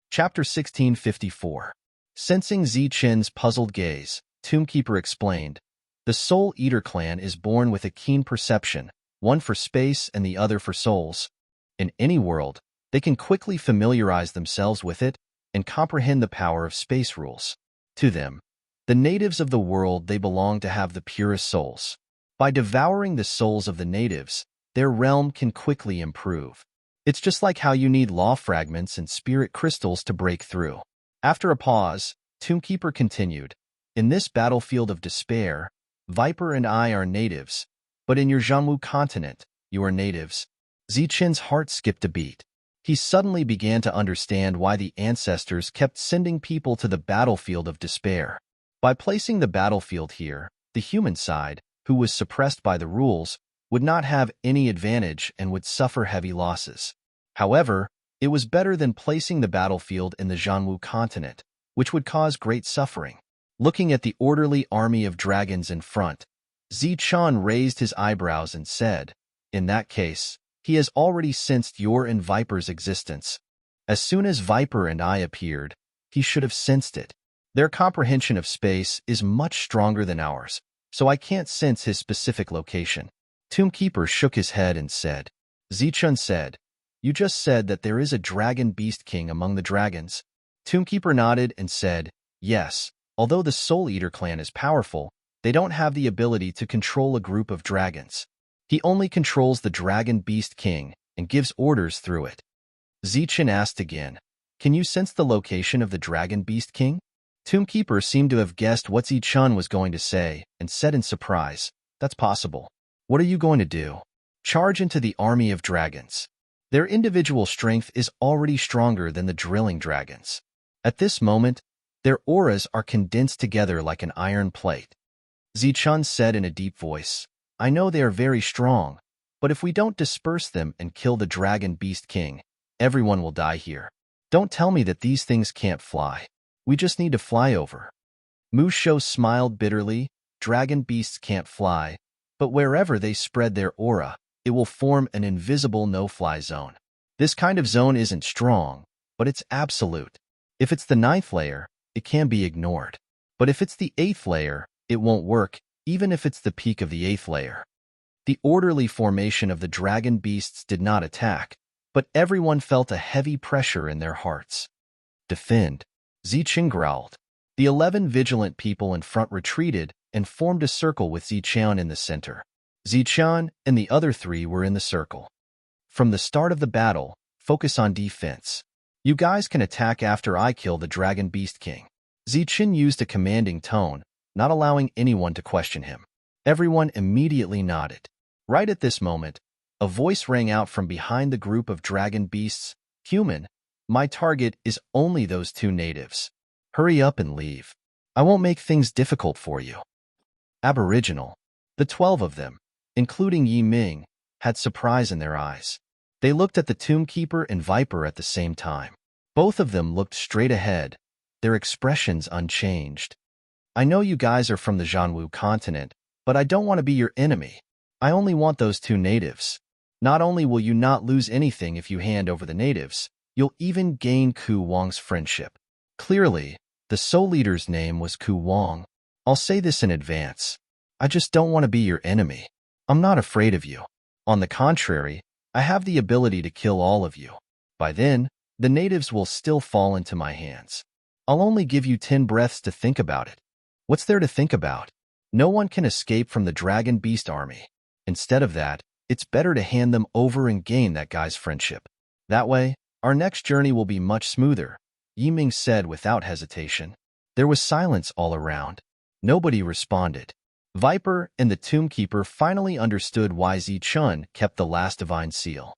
Chapter 1654. Sensing Zichen's puzzled gaze, Tombkeeper explained, the Soul Eater clan is born with a keen perception, one for space and the other for souls. In any world, they can quickly familiarize themselves with it and comprehend the power of space rules. To them, the natives of the world they belong to have the purest souls. By devouring the souls of the natives, their realm can quickly improve. It's just like how you need law fragments and spirit crystals to break through. After a pause, Tombkeeper continued, in this battlefield of despair, Viper and I are natives, but in your Zhanwu continent, you are natives. Zichen's heart skipped a beat. He suddenly began to understand why the ancestors kept sending people to the battlefield of despair. By placing the battlefield here, the human side, who was suppressed by the rules, would not have any advantage and would suffer heavy losses. However, it was better than placing the battlefield in the Zhanwu continent, which would cause great suffering. Looking at the orderly army of dragons in front, Zichen raised his eyebrows and said, in that case, he has already sensed your and Viper's existence. As soon as Viper and I appeared, he should have sensed it. Their comprehension of space is much stronger than ours, so I can't sense his specific location. Tombkeeper shook his head and said, Zichen said, you just said that there is a dragon beast king among the dragons. Tombkeeper nodded and said, yes, although the Soul Eater clan is powerful, they don't have the ability to control a group of dragons. He only controls the dragon beast king and gives orders through it. Zichen asked again, can you sense the location of the dragon beast king? Tombkeeper seemed to have guessed what Zichen was going to say and said in surprise, that's possible. What are you going to do? Charge into the army of dragons. Their individual strength is already stronger than the drilling dragons. At this moment, their auras are condensed together like an iron plate. Zichen said in a deep voice, I know they are very strong, but if we don't disperse them and kill the dragon beast king, everyone will die here. Don't tell me that these things can't fly. We just need to fly over. Musho smiled bitterly. Dragon beasts can't fly, but wherever they spread their aura, it will form an invisible no-fly zone. This kind of zone isn't strong, but it's absolute. If it's the 9th layer, it can be ignored. But if it's the 8th layer, it won't work, even if it's the peak of the 8th layer. The orderly formation of the dragon beasts did not attack, but everyone felt a heavy pressure in their hearts. Defend. Zichen growled. The 11 vigilant people in front retreated and formed a circle with Zichen in the center. Zichen and the other 3 were in the circle. From the start of the battle, focus on defense. You guys can attack after I kill the Dragon Beast King. Zichen used a commanding tone, not allowing anyone to question him. Everyone immediately nodded. Right at this moment, a voice rang out from behind the group of dragon beasts. Human, my target is only those 2 natives. Hurry up and leave. I won't make things difficult for you. Aboriginal. The 12 of them, including Yi Ming, had surprise in their eyes. They looked at the Tombkeeper and Viper at the same time. Both of them looked straight ahead, their expressions unchanged. I know you guys are from the Zhanwu continent, but I don't want to be your enemy. I only want those 2 natives. Not only will you not lose anything if you hand over the natives, you'll even gain Ku Wang's friendship. Clearly, the Soul Leader's name was Ku Wang. I'll say this in advance. I just don't want to be your enemy. I'm not afraid of you. On the contrary, I have the ability to kill all of you. By then, the natives will still fall into my hands. I'll only give you 10 breaths to think about it. What's there to think about? No one can escape from the Dragon Beast army. Instead of that, it's better to hand them over and gain that guy's friendship. That way, our next journey will be much smoother, Yi Ming said without hesitation. There was silence all around. Nobody responded. Viper and the Tomb Keeper finally understood why Zichun kept the last divine seal.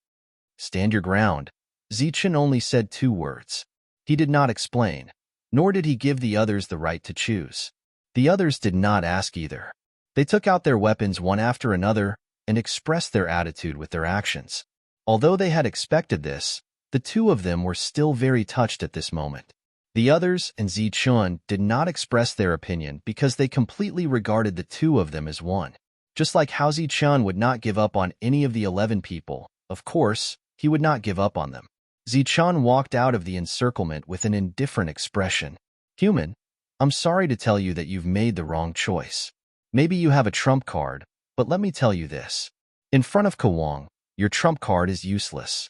Stand your ground. Zichun only said 2 words. He did not explain, nor did he give the others the right to choose. The others did not ask either. They took out their weapons one after another and expressed their attitude with their actions. Although they had expected this, the 2 of them were still very touched at this moment. The others and Zichun did not express their opinion because they completely regarded the 2 of them as one. Just like how Zichun would not give up on any of the 11 people, of course, he would not give up on them. Zichun walked out of the encirclement with an indifferent expression. Human, I'm sorry to tell you that you've made the wrong choice. Maybe you have a trump card, but let me tell you this. In front of Kawang, your trump card is useless.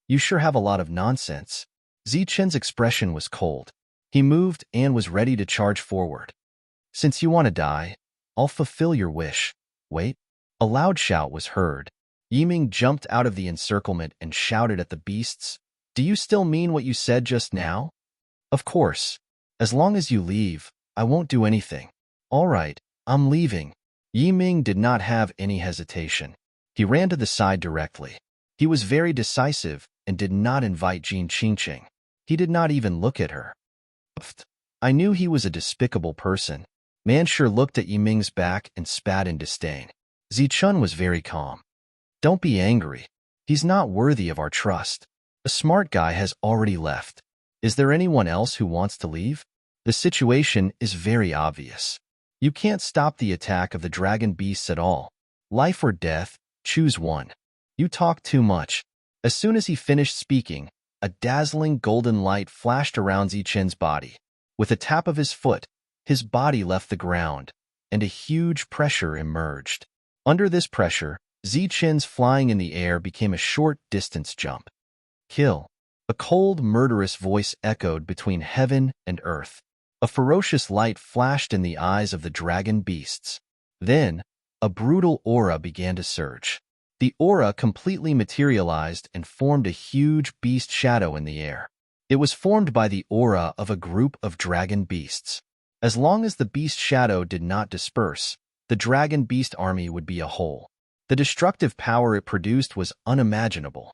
You sure have a lot of nonsense. Zichun's expression was cold. He moved and was ready to charge forward. Since you want to die, I'll fulfill your wish. Wait. A loud shout was heard. Yiming jumped out of the encirclement and shouted at the beasts. Do you still mean what you said just now? Of course. As long as you leave, I won't do anything. All right, I'm leaving. Yiming did not have any hesitation. He ran to the side directly. He was very decisive and did not invite Jean Qingqing. He did not even look at her. I knew he was a despicable person. Man sure looked at Yiming's back and spat in disdain. Zichun was very calm. Don't be angry. He's not worthy of our trust. A smart guy has already left. Is there anyone else who wants to leave? The situation is very obvious. You can't stop the attack of the dragon beasts at all. Life or death, choose one. You talk too much. As soon as he finished speaking, a dazzling golden light flashed around Zichun's body. With a tap of his foot, his body left the ground, and a huge pressure emerged. Under this pressure, Zichun's flying in the air became a short distance jump. Kill. A cold, murderous voice echoed between heaven and earth. A ferocious light flashed in the eyes of the dragon beasts. Then, a brutal aura began to surge. The aura completely materialized and formed a huge beast shadow in the air. It was formed by the aura of a group of dragon beasts. As long as the beast shadow did not disperse, the dragon beast army would be a whole. The destructive power it produced was unimaginable.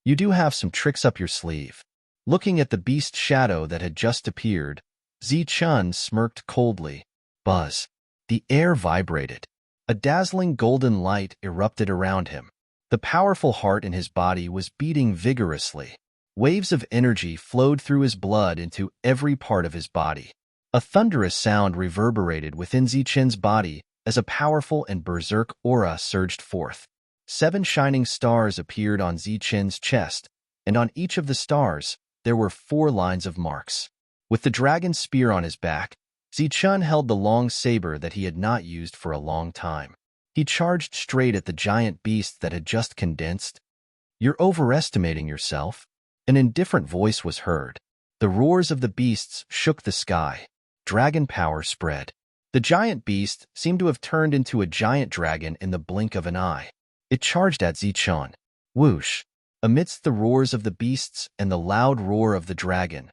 You do have some tricks up your sleeve. Looking at the beast shadow that had just appeared, Zichun smirked coldly. Buzz. The air vibrated. A dazzling golden light erupted around him. The powerful heart in his body was beating vigorously. Waves of energy flowed through his blood into every part of his body. A thunderous sound reverberated within Zichun's body as a powerful and berserk aura surged forth. 7 shining stars appeared on Zichun's chest, and on each of the stars, there were 4 lines of marks. With the dragon spear on his back, Zichun held the long saber that he had not used for a long time. He charged straight at the giant beast that had just condensed. You're overestimating yourself. An indifferent voice was heard. The roars of the beasts shook the sky. Dragon power spread. The giant beast seemed to have turned into a giant dragon in the blink of an eye. It charged at Zichun. Whoosh! Amidst the roars of the beasts and the loud roar of the dragon,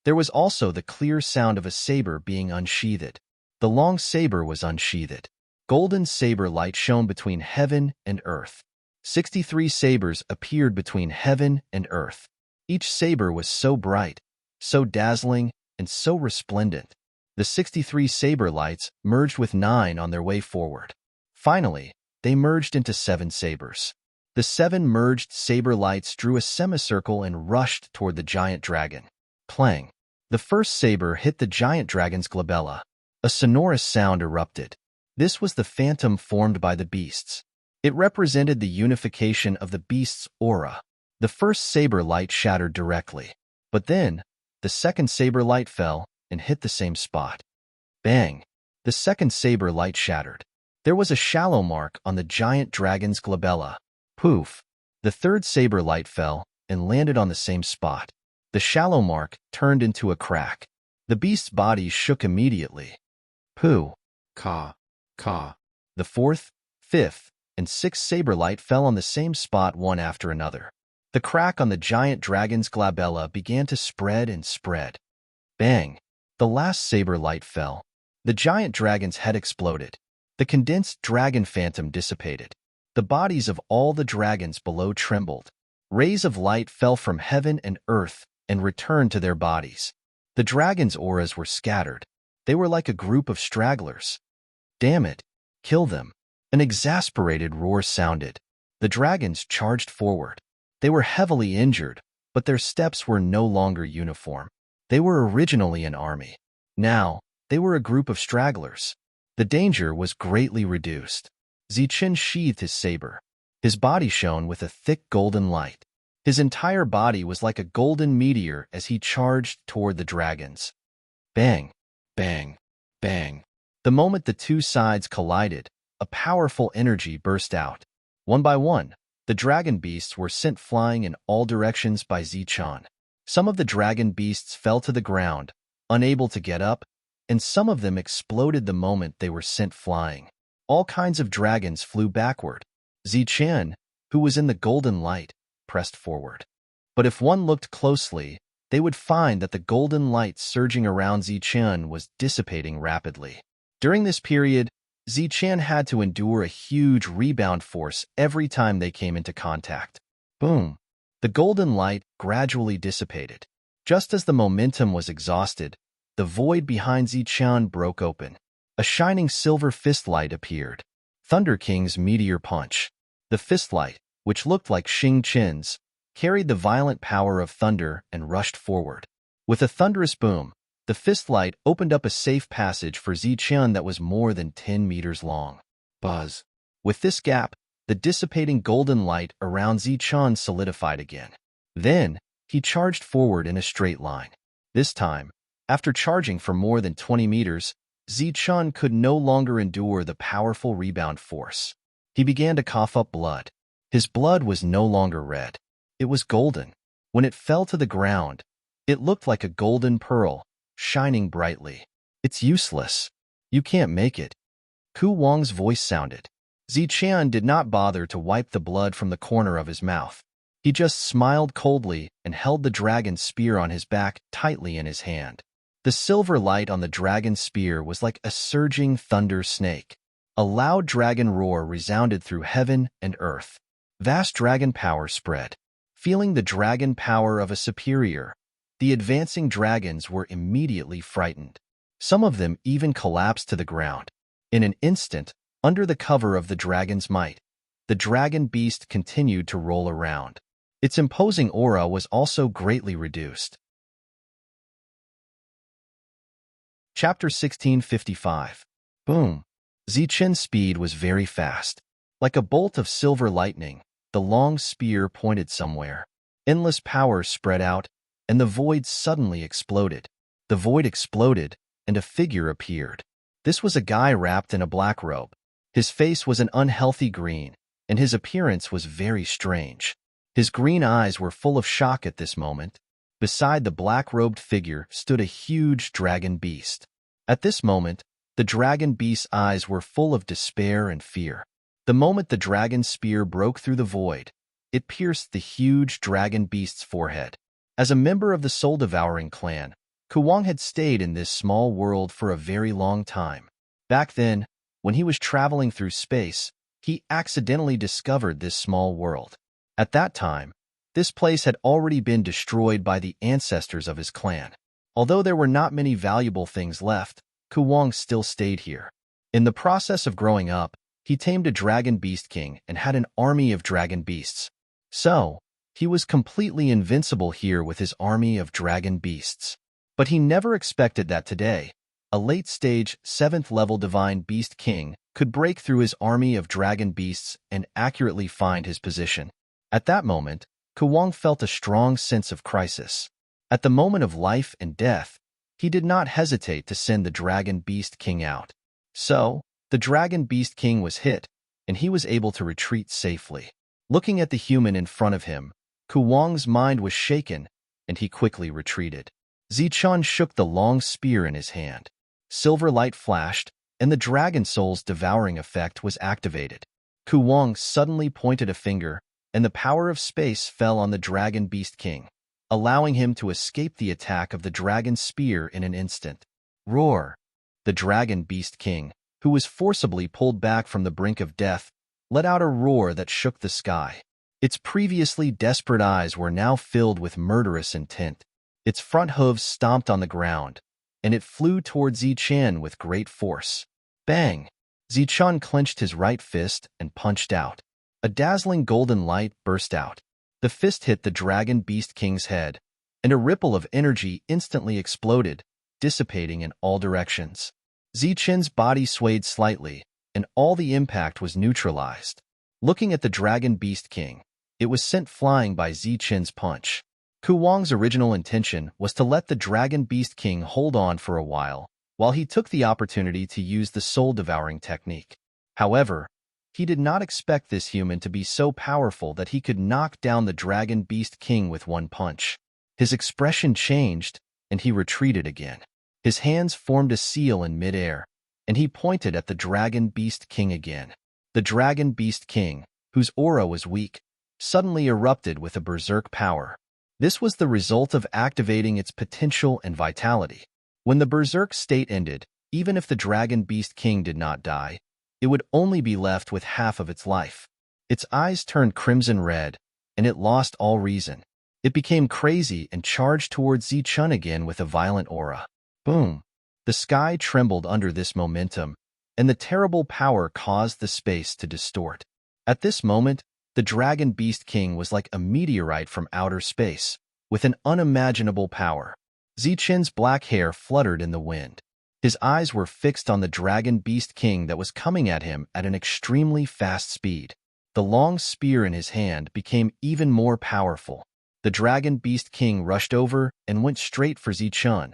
there was also the clear sound of a saber being unsheathed. The long saber was unsheathed. Golden saber light shone between heaven and earth. 63 sabers appeared between heaven and earth. Each saber was so bright, so dazzling, and so resplendent. The 63 saber lights merged with 9 on their way forward. Finally, they merged into 7 sabers. The 7 merged saber lights drew a semicircle and rushed toward the giant dragon. Clang. The first saber hit the giant dragon's glabella. A sonorous sound erupted. This was the phantom formed by the beasts. It represented the unification of the beast's aura. The first saber light shattered directly. But then, the second saber light fell and hit the same spot. Bang! The second saber light shattered. There was a shallow mark on the giant dragon's glabella. Poof! The third saber light fell and landed on the same spot. The shallow mark turned into a crack. The beast's body shook immediately. Pooh! Caw! Caw! The fourth, fifth, and sixth saber light fell on the same spot one after another. The crack on the giant dragon's glabella began to spread and spread. Bang! The last saber light fell. The giant dragon's head exploded. The condensed dragon phantom dissipated. The bodies of all the dragons below trembled. Rays of light fell from heaven and earth and returned to their bodies. The dragons' auras were scattered. They were like a group of stragglers. Damn it! Kill them! An exasperated roar sounded. The dragons charged forward. They were heavily injured, but their steps were no longer uniform. They were originally an army. Now, they were a group of stragglers. The danger was greatly reduced. Zichen sheathed his saber. His body shone with a thick golden light. His entire body was like a golden meteor as he charged toward the dragons. Bang! Bang! Bang! The moment the two sides collided, a powerful energy burst out. One by one, the dragon beasts were sent flying in all directions by Zichen. Some of the dragon beasts fell to the ground, unable to get up, and some of them exploded the moment they were sent flying. All kinds of dragons flew backward. Zichen, who was in the golden light, pressed forward. But if one looked closely, they would find that the golden light surging around Zichen was dissipating rapidly. During this period, Zichen had to endure a huge rebound force every time they came into contact. Boom! The golden light gradually dissipated. Just as the momentum was exhausted, the void behind Zichen broke open. A shining silver fistlight appeared. Thunder King's meteor punch. The fistlight, which looked like Xing Qin's, carried the violent power of thunder and rushed forward. With a thunderous boom, the fistlight opened up a safe passage for Zichen that was more than 10 meters long. Buzz. With this gap, the dissipating golden light around Zichen solidified again. Then, he charged forward in a straight line. This time, after charging for more than 20 meters, Zichen could no longer endure the powerful rebound force. He began to cough up blood. His blood was no longer red. It was golden. When it fell to the ground, it looked like a golden pearl, shining brightly. It's useless. You can't make it. Ku Wang's voice sounded. Zichen did not bother to wipe the blood from the corner of his mouth. He just smiled coldly and held the dragon's spear on his back tightly in his hand. The silver light on the dragon's spear was like a surging thunder snake. A loud dragon roar resounded through heaven and earth. Vast dragon power spread. Feeling the dragon power of a superior, the advancing dragons were immediately frightened. Some of them even collapsed to the ground. In an instant, under the cover of the dragon's might, the dragon beast continued to roll around. Its imposing aura was also greatly reduced. Chapter 1655. Boom. Zichen's speed was very fast. Like a bolt of silver lightning, the long spear pointed somewhere. Endless power spread out, and the void suddenly exploded. The void exploded, and a figure appeared. This was a guy wrapped in a black robe. His face was an unhealthy green, and his appearance was very strange. His green eyes were full of shock at this moment. Beside the black-robed figure stood a huge dragon beast. At this moment, the dragon beast's eyes were full of despair and fear. The moment the dragon spear broke through the void, it pierced the huge dragon beast's forehead. As a member of the soul-devouring clan, Ku Wang had stayed in this small world for a very long time. Back then, when he was traveling through space, he accidentally discovered this small world. At that time, this place had already been destroyed by the ancestors of his clan. Although there were not many valuable things left, Ku Wang still stayed here. In the process of growing up, he tamed a dragon beast king and had an army of dragon beasts. So, he was completely invincible here with his army of dragon beasts. But he never expected that today, a late-stage, 7th-level divine beast king could break through his army of dragon beasts and accurately find his position. At that moment, Ku Wang felt a strong sense of crisis. At the moment of life and death, he did not hesitate to send the Dragon Beast King out. So, the Dragon Beast King was hit, and he was able to retreat safely. Looking at the human in front of him, Ku Wang's mind was shaken, and he quickly retreated. Zichen shook the long spear in his hand. Silver light flashed, and the Dragon Soul's devouring effect was activated. Ku Wang suddenly pointed a finger, and the power of space fell on the Dragon Beast King, allowing him to escape the attack of the dragon spear in an instant. Roar! The Dragon Beast King, who was forcibly pulled back from the brink of death, let out a roar that shook the sky. Its previously desperate eyes were now filled with murderous intent. Its front hooves stomped on the ground, and it flew toward Zichen with great force. Bang! Zichen clenched his right fist and punched out. A dazzling golden light burst out. The fist hit the Dragon Beast King's head, and a ripple of energy instantly exploded, dissipating in all directions. Zichen's body swayed slightly, and all the impact was neutralized. Looking at the Dragon Beast King, it was sent flying by Zichen's punch. Ku Wang's original intention was to let the Dragon Beast King hold on for a while he took the opportunity to use the soul-devouring technique. However, he did not expect this human to be so powerful that he could knock down the Dragon Beast King with one punch. His expression changed, and he retreated again. His hands formed a seal in midair, and he pointed at the Dragon Beast King again. The Dragon Beast King, whose aura was weak, suddenly erupted with a berserk power. This was the result of activating its potential and vitality. When the berserk state ended, even if the Dragon Beast King did not die, it would only be left with half of its life. Its eyes turned crimson red, and it lost all reason. It became crazy and charged towards Zichen again with a violent aura. Boom! The sky trembled under this momentum, and the terrible power caused the space to distort. At this moment, the Dragon Beast King was like a meteorite from outer space, with an unimaginable power. Zichen's black hair fluttered in the wind. His eyes were fixed on the Dragon Beast King that was coming at him at an extremely fast speed. The long spear in his hand became even more powerful. The Dragon Beast King rushed over and went straight for Zichen,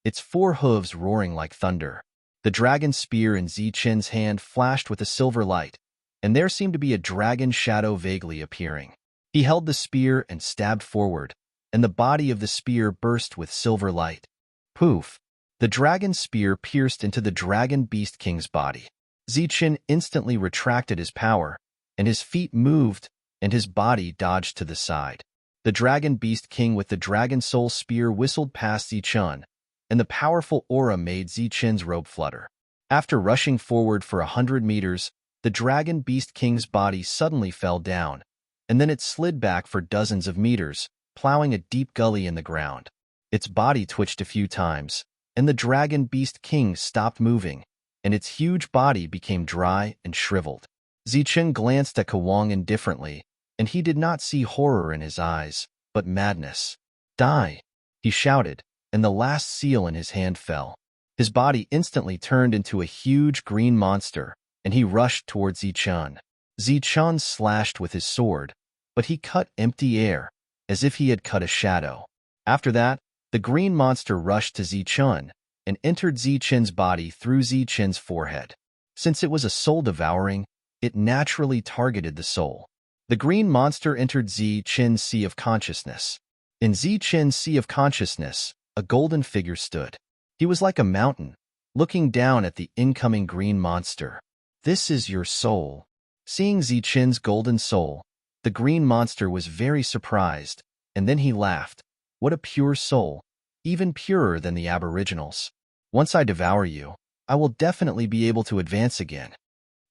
its 4 hooves roaring like thunder. The dragon spear in Zichen's hand flashed with a silver light, and there seemed to be a dragon shadow vaguely appearing. He held the spear and stabbed forward, and the body of the spear burst with silver light. Poof! The dragon spear pierced into the Dragon Beast King's body. Zichen instantly retracted his power, and his feet moved, and his body dodged to the side. The Dragon Beast King with the Dragon Soul Spear whistled past Zichen, and the powerful aura made Zichen's robe flutter. After rushing forward for 100 meters, the Dragon Beast King's body suddenly fell down, and then it slid back for dozens of meters, plowing a deep gully in the ground. Its body twitched a few times, and the Dragon Beast King stopped moving, and its huge body became dry and shriveled. Zichen glanced at Ku Wang indifferently, and he did not see horror in his eyes, but madness. "Die!" he shouted, and the last seal in his hand fell. His body instantly turned into a huge green monster, and he rushed towards Zichen. Zichen slashed with his sword, but he cut empty air, as if he had cut a shadow. After that, the green monster rushed to Zichen and entered Zichen's body through Zichen's forehead. Since it was a soul-devouring, it naturally targeted the soul. The green monster entered Zichen's sea of consciousness. In Zichen's sea of consciousness, a golden figure stood. He was like a mountain, looking down at the incoming green monster. "This is your soul." Seeing Zichen's golden soul, the green monster was very surprised, and then he laughed. "What a pure soul, even purer than the aboriginals. Once I devour you, I will definitely be able to advance again."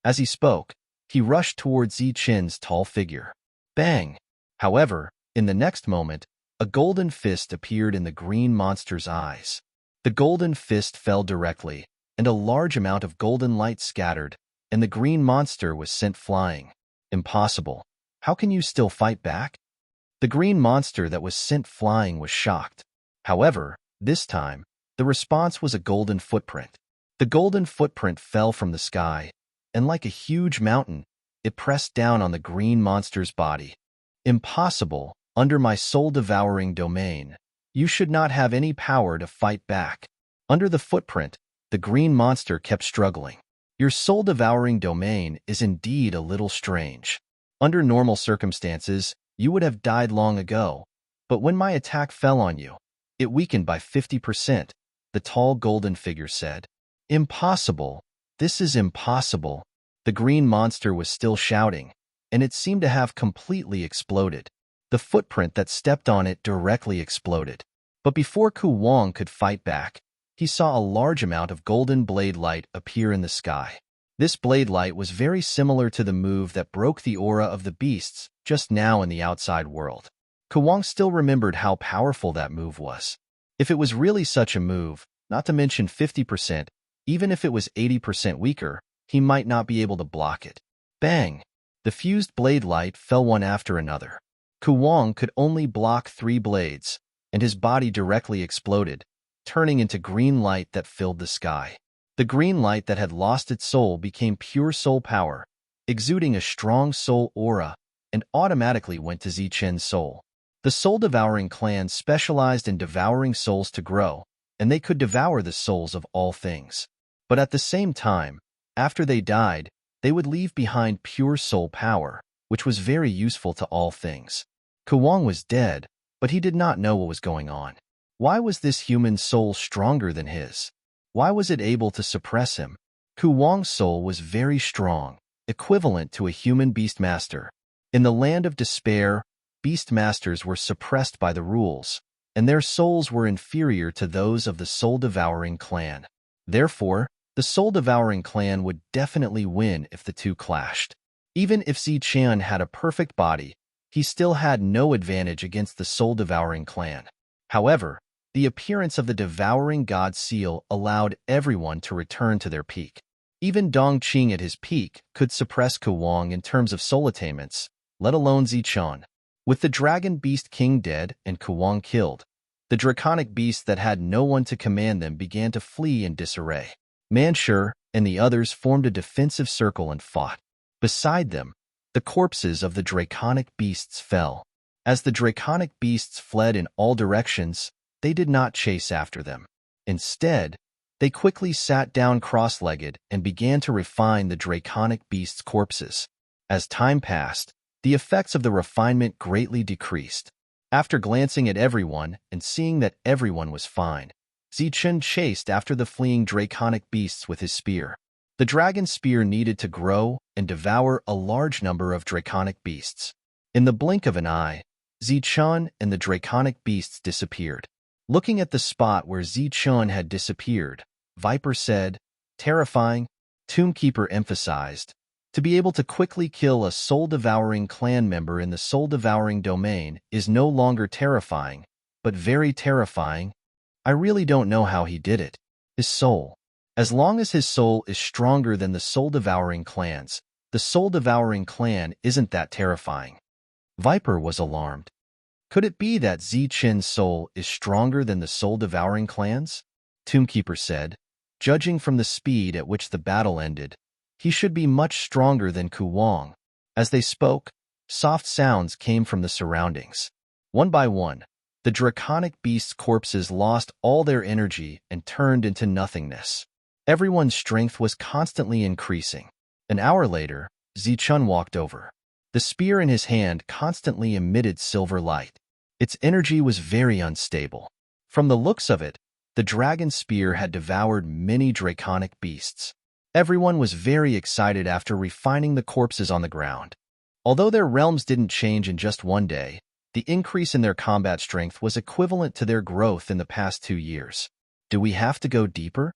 As he spoke, he rushed towards Zichen's tall figure. Bang! However, in the next moment, a golden fist appeared in the green monster's eyes. The golden fist fell directly, and a large amount of golden light scattered, and the green monster was sent flying. "Impossible. How can you still fight back?" The green monster that was sent flying was shocked. However, this time, the response was a golden footprint. The golden footprint fell from the sky, and like a huge mountain, it pressed down on the green monster's body. "Impossible. Under my soul-devouring domain, you should not have any power to fight back." Under the footprint, the green monster kept struggling. "Your soul-devouring domain is indeed a little strange. Under normal circumstances, you would have died long ago, but when my attack fell on you, it weakened by 50%, the tall golden figure said. "Impossible. This is impossible." The green monster was still shouting, and it seemed to have completely exploded. The footprint that stepped on it directly exploded. But before Ku Wang could fight back, he saw a large amount of golden blade light appear in the sky. This blade light was very similar to the move that broke the aura of the beasts just now in the outside world. Kuwang still remembered how powerful that move was. If it was really such a move, not to mention 50%, even if it was 80% weaker, he might not be able to block it. Bang! The fused blade light fell one after another. Kuwang could only block 3 blades, and his body directly exploded, turning into green light that filled the sky. The green light that had lost its soul became pure soul power, exuding a strong soul aura, and automatically went to Zichen's soul. The soul-devouring clan specialized in devouring souls to grow, and they could devour the souls of all things. But at the same time, after they died, they would leave behind pure soul power, which was very useful to all things. Kuwang was dead, but he did not know what was going on. Why was this human soul stronger than his? Why was it able to suppress him? Kuwang's soul was very strong, equivalent to a human beastmaster. In the land of despair, beastmasters were suppressed by the rules, and their souls were inferior to those of the soul-devouring clan. Therefore, the soul-devouring clan would definitely win if the two clashed. Even if Zichen had a perfect body, he still had no advantage against the soul-devouring clan. However, the appearance of the devouring god seal allowed everyone to return to their peak. Even Dongqing at his peak could suppress Kuwang in terms of soul attainments, let alone Zichen. With the dragon beast king dead and Kuwang killed, the draconic beasts that had no one to command them began to flee in disarray. Manshur and the others formed a defensive circle and fought. Beside them, the corpses of the draconic beasts fell. As the draconic beasts fled in all directions, they did not chase after them. Instead, they quickly sat down cross-legged and began to refine the draconic beasts' corpses. As time passed, the effects of the refinement greatly decreased. After glancing at everyone and seeing that everyone was fine, Zichen chased after the fleeing draconic beasts with his spear. The dragon spear needed to grow and devour a large number of draconic beasts. In the blink of an eye, Zichen and the draconic beasts disappeared. Looking at the spot where Zichen had disappeared, Viper said, "Terrifying," Tombkeeper emphasized. To be able to quickly kill a soul-devouring clan member in the soul-devouring domain is no longer terrifying, but very terrifying. I really don't know how he did it. His soul. As long as his soul is stronger than the soul-devouring clans, the soul-devouring clan isn't that terrifying. Viper was alarmed. Could it be that Zichen's soul is stronger than the soul-devouring clans? Tombkeeper said, judging from the speed at which the battle ended, he should be much stronger than Kuwang. As they spoke, soft sounds came from the surroundings. One by one, the draconic beasts' corpses lost all their energy and turned into nothingness. Everyone's strength was constantly increasing. An hour later, Zichen walked over. The spear in his hand constantly emitted silver light. Its energy was very unstable. From the looks of it, the dragon spear had devoured many draconic beasts. Everyone was very excited after refining the corpses on the ground. Although their realms didn't change in just one day, the increase in their combat strength was equivalent to their growth in the past 2 years. Do we have to go deeper?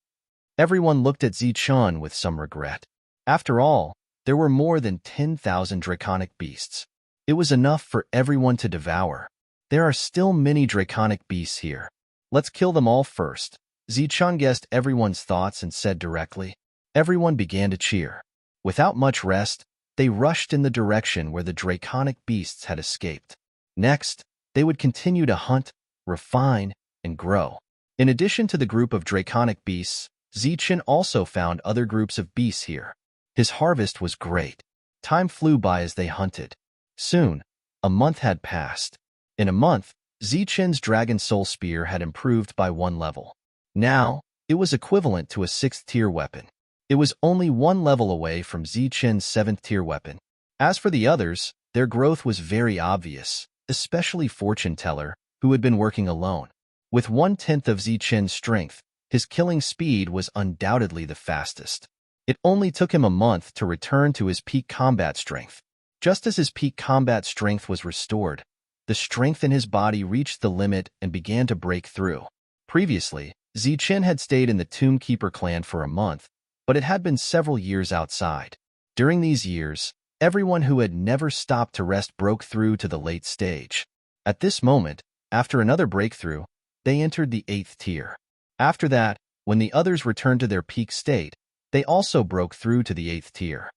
Everyone looked at Zichen with some regret. After all, there were more than 10,000 draconic beasts. It was enough for everyone to devour. There are still many draconic beasts here. Let's kill them all first. Zichen guessed everyone's thoughts and said directly. Everyone began to cheer. Without much rest, they rushed in the direction where the draconic beasts had escaped. Next, they would continue to hunt, refine, and grow. In addition to the group of draconic beasts, Zichen also found other groups of beasts here. His harvest was great. Time flew by as they hunted. Soon, a month had passed. In a month, Zichen's Dragon Soul Spear had improved by 1 level. Now, it was equivalent to a 6th-tier weapon. It was only 1 level away from Zichen's 7th-tier weapon. As for the others, their growth was very obvious, especially Fortune Teller, who had been working alone. With 1/10 of Zichen's strength, his killing speed was undoubtedly the fastest. It only took him a month to return to his peak combat strength. Just as his peak combat strength was restored, the strength in his body reached the limit and began to break through. Previously, Zichen had stayed in the Tomb Keeper clan for a month, but it had been several years outside. During these years, everyone who had never stopped to rest broke through to the late stage. At this moment, after another breakthrough, they entered the 8th tier. After that, when the others returned to their peak state, they also broke through to the 8th tier.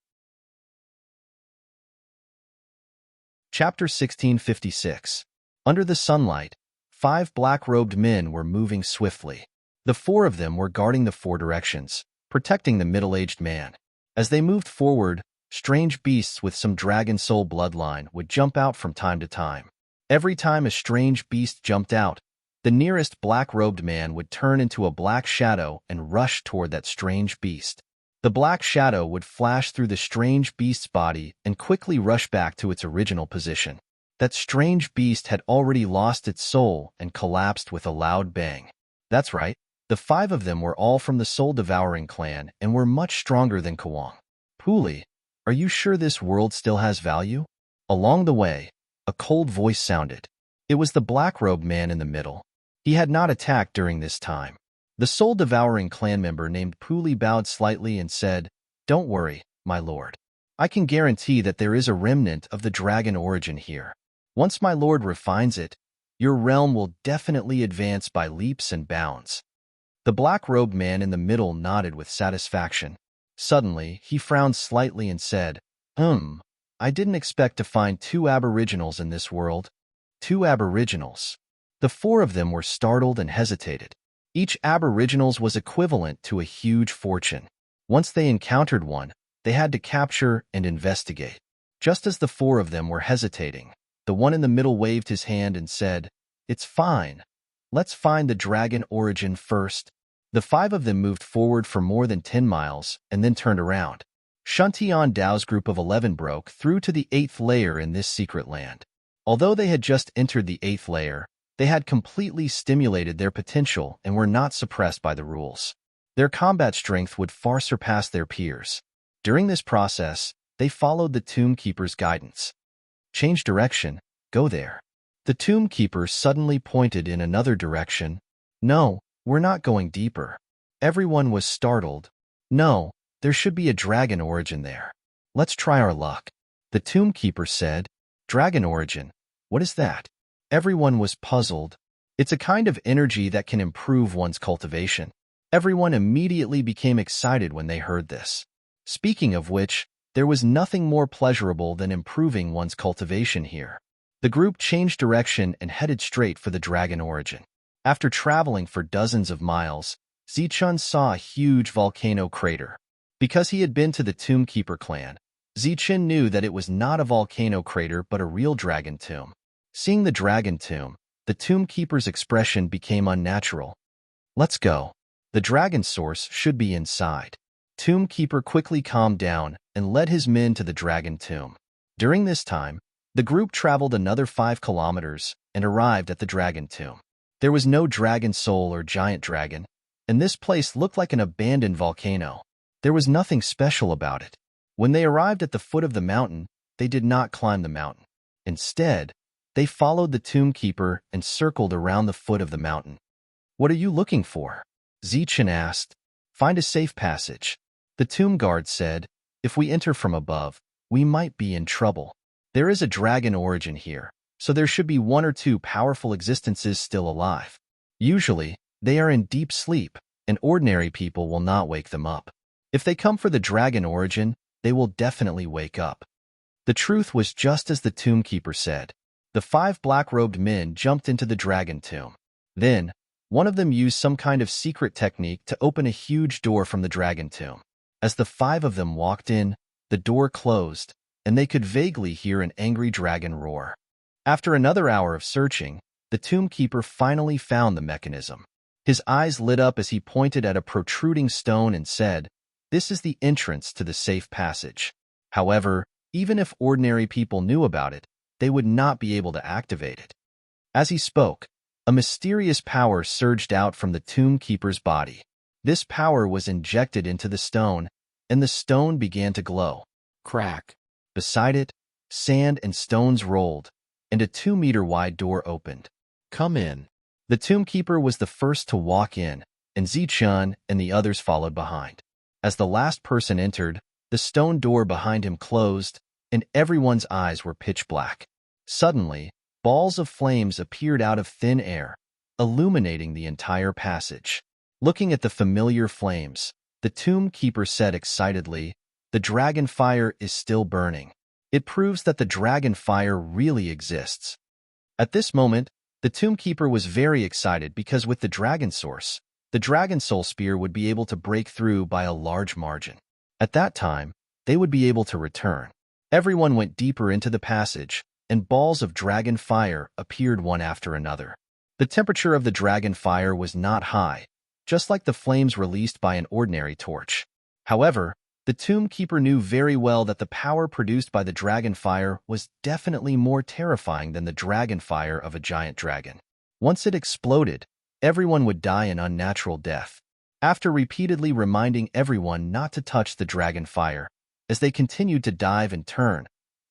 Chapter 1656. Under the sunlight, 5 black-robed men were moving swiftly. The 4 of them were guarding the 4 directions, protecting the middle-aged man. As they moved forward, strange beasts with some dragon soul bloodline would jump out from time to time. Every time a strange beast jumped out, the nearest black-robed man would turn into a black shadow and rush toward that strange beast. The black shadow would flash through the strange beast's body and quickly rush back to its original position. That strange beast had already lost its soul and collapsed with a loud bang. That's right, the 5 of them were all from the soul-devouring clan and were much stronger than Kwang. Puli, are you sure this world still has value? Along the way, a cold voice sounded. It was the black-robed man in the middle. He had not attacked during this time. The soul-devouring clan member named Puli bowed slightly and said, "Don't worry, my lord. I can guarantee that there is a remnant of the dragon origin here. Once my lord refines it, your realm will definitely advance by leaps and bounds." The black-robed man in the middle nodded with satisfaction. Suddenly, he frowned slightly and said, I didn't expect to find 2 aboriginals in this world." 2 aboriginals. The 4 of them were startled and hesitated. Each aboriginals was equivalent to a huge fortune. Once they encountered one, they had to capture and investigate. Just as the 4 of them were hesitating, the one in the middle waved his hand and said, "It's fine. Let's find the dragon origin first." The 5 of them moved forward for more than 10 miles and then turned around. Shuntian Dao's group of 11 broke through to the 8th layer in this secret land. Although they had just entered the 8th layer, they had completely stimulated their potential and were not suppressed by the rules. Their combat strength would far surpass their peers. During this process, they followed the Tomb Keeper's guidance. "Change direction, go there." The Tomb Keeper suddenly pointed in another direction. "No, we're not going deeper." Everyone was startled. "No, there should be a dragon origin there. Let's try our luck." The Tomb Keeper said, "Dragon origin? What is that?" Everyone was puzzled. "It's a kind of energy that can improve one's cultivation." Everyone immediately became excited when they heard this. Speaking of which, there was nothing more pleasurable than improving one's cultivation here. The group changed direction and headed straight for the dragon origin. After traveling for dozens of miles, Zichun saw a huge volcano crater. Because he had been to the Tomb Keeper clan, Zichen knew that it was not a volcano crater but a real dragon tomb. Seeing the dragon tomb, the Tomb Keeper's expression became unnatural. "Let's go. The dragon source should be inside." Tomb Keeper quickly calmed down and led his men to the dragon tomb. During this time, the group traveled another 5 kilometers and arrived at the dragon tomb. There was no dragon soul or giant dragon, and this place looked like an abandoned volcano. There was nothing special about it. When they arrived at the foot of the mountain, they did not climb the mountain. Instead, they followed the Tomb Keeper and circled around the foot of the mountain. "What are you looking for?" Zichen asked. "Find a safe passage." The tomb guard said, "If we enter from above, we might be in trouble. There is a dragon origin here, so there should be 1 or 2 powerful existences still alive. Usually, they are in deep sleep, and ordinary people will not wake them up. If they come for the dragon origin, they will definitely wake up." The truth was just as the Tomb Keeper said. The 5 black-robed men jumped into the dragon tomb. Then, one of them used some kind of secret technique to open a huge door from the dragon tomb. As the 5 of them walked in, the door closed, and they could vaguely hear an angry dragon roar. After another hour of searching, the Tomb Keeper finally found the mechanism. His eyes lit up as he pointed at a protruding stone and said, "This is the entrance to the safe passage." However, even if ordinary people knew about it, they would not be able to activate it. As he spoke, a mysterious power surged out from the Tomb Keeper's body. This power was injected into the stone, and the stone began to glow. Crack. Beside it, sand and stones rolled, and a 2-meter wide door opened. "Come in." The Tomb Keeper was the first to walk in, and Zichun and the others followed behind. As the last person entered, the stone door behind him closed, and everyone's eyes were pitch black. Suddenly, balls of flames appeared out of thin air, illuminating the entire passage. Looking at the familiar flames, the tomb keeper said excitedly, "The dragon fire is still burning. It proves that the dragon fire really exists." At this moment, the tomb keeper was very excited because with the dragon source, the dragon soul spear would be able to break through by a large margin. At that time, they would be able to return. Everyone went deeper into the passage, and balls of dragon fire appeared one after another. The temperature of the dragon fire was not high, just like the flames released by an ordinary torch. However, the tomb keeper knew very well that the power produced by the dragon fire was definitely more terrifying than the dragon fire of a giant dragon. Once it exploded, everyone would die an unnatural death. After repeatedly reminding everyone not to touch the dragon fire, as they continued to dive and turn,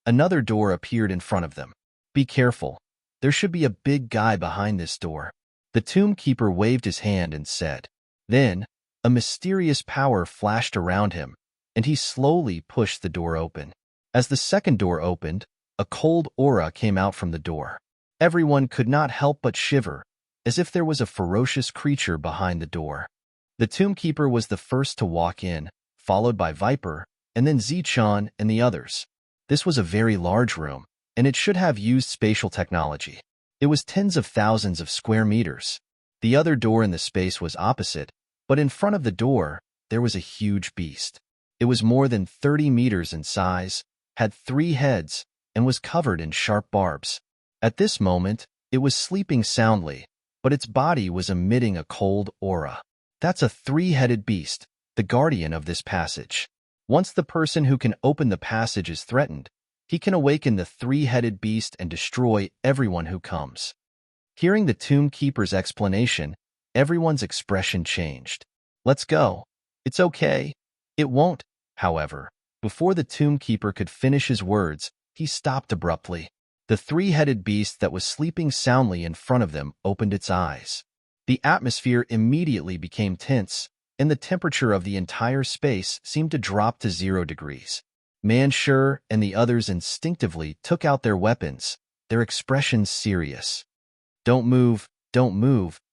another door appeared in front of them. "Be careful. There should be a big guy behind this door." The tomb keeper waved his hand and said. Then, a mysterious power flashed around him, and he slowly pushed the door open. As the second door opened, a cold aura came out from the door. Everyone could not help but shiver, as if there was a ferocious creature behind the door. The tomb keeper was the first to walk in, followed by Viper, and then Zichun and the others. This was a very large room, and it should have used spatial technology. It was tens of thousands of square meters. The other door in the space was opposite, but in front of the door, there was a huge beast. It was more than 30 meters in size, had 3 heads, and was covered in sharp barbs. At this moment, it was sleeping soundly, but its body was emitting a cold aura. That's a 3-headed beast, the guardian of this passage. Once the person who can open the passage is threatened, he can awaken the 3-headed beast and destroy everyone who comes. Hearing the tomb keeper's explanation, everyone's expression changed. "Let's go. It's okay." "It won't," however. Before the tomb keeper could finish his words, he stopped abruptly. The 3-headed beast that was sleeping soundly in front of them opened its eyes. The atmosphere immediately became tense, and the temperature of the entire space seemed to drop to 0 degrees. Manshur and the others instinctively took out their weapons, their expressions serious. Don't move,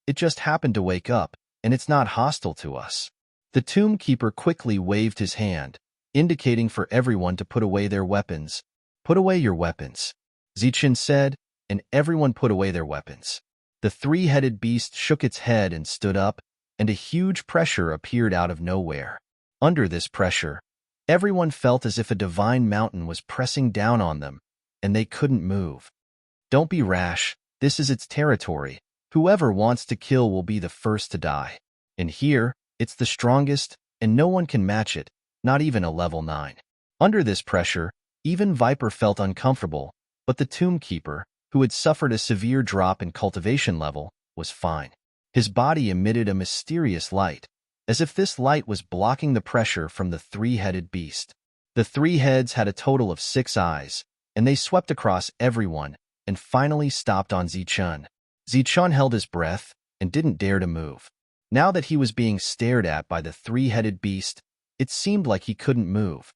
it just happened to wake up, and it's not hostile to us." The tomb keeper quickly waved his hand, indicating for everyone to put away their weapons. "Put away your weapons," Zichun said, and everyone put away their weapons. The 3-headed beast shook its head and stood up, and a huge pressure appeared out of nowhere. Under this pressure, everyone felt as if a divine mountain was pressing down on them, and they couldn't move. "Don't be rash, this is its territory. Whoever wants to kill will be the first to die. And here, it's the strongest, and no one can match it, not even a level 9. Under this pressure, even Viper felt uncomfortable, but the tomb keeper, who had suffered a severe drop in cultivation level, was fine. His body emitted a mysterious light, as if this light was blocking the pressure from the 3-headed beast. The 3 heads had a total of 6 eyes, and they swept across everyone and finally stopped on Zichun. Zichun held his breath and didn't dare to move. Now that he was being stared at by the 3-headed beast, it seemed like he couldn't move.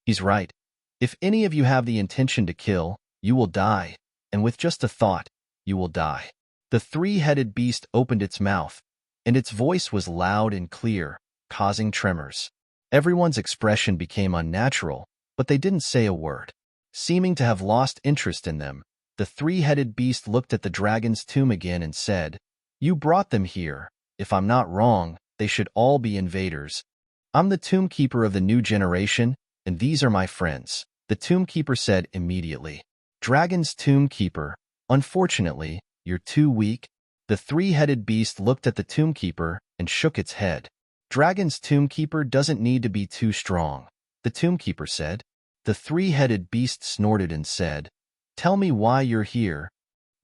"He's right. If any of you have the intention to kill, you will die, and with just a thought, you will die." The 3-headed beast opened its mouth, and its voice was loud and clear, causing tremors. Everyone's expression became unnatural, but they didn't say a word. Seeming to have lost interest in them, the 3-headed beast looked at the dragon's tomb again and said, "You brought them here. If I'm not wrong, they should all be invaders. I'm the tomb keeper of the new generation, and these are my friends," the tomb keeper said immediately. "Dragon's tomb keeper, unfortunately, you're too weak." The 3-headed beast looked at the tomb keeper and shook its head. "Dragon's tomb keeper doesn't need to be too strong," the tomb keeper said. The 3-headed beast snorted and said, "Tell me why you're here."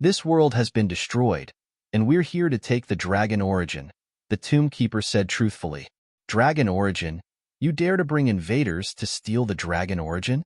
"This world has been destroyed, and we're here to take the dragon origin," the tomb keeper said truthfully. "Dragon origin? You dare to bring invaders to steal the dragon origin?"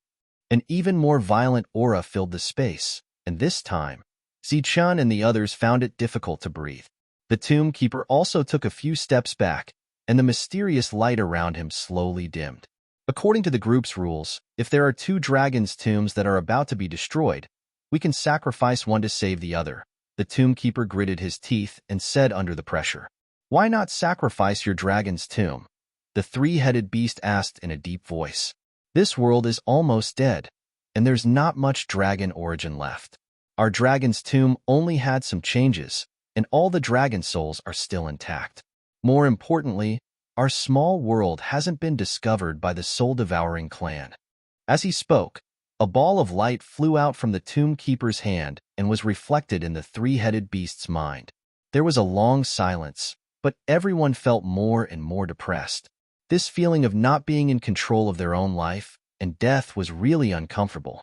An even more violent aura filled the space, and this time, Zichun and the others found it difficult to breathe. The tomb keeper also took a few steps back, and the mysterious light around him slowly dimmed. According to the group's rules, if there are two dragons' tombs that are about to be destroyed, we can sacrifice one to save the other. The tomb keeper gritted his teeth and said under the pressure, "Why not sacrifice your dragon's tomb?" The three-headed beast asked in a deep voice. "This world is almost dead, and there's not much dragon origin left. Our dragon's tomb only had some changes, and all the dragon souls are still intact. More importantly, our small world hasn't been discovered by the soul-devouring clan." As he spoke, a ball of light flew out from the tomb keeper's hand and was reflected in the three-headed beast's mind. There was a long silence, but everyone felt more and more depressed. This feeling of not being in control of their own life and death was really uncomfortable.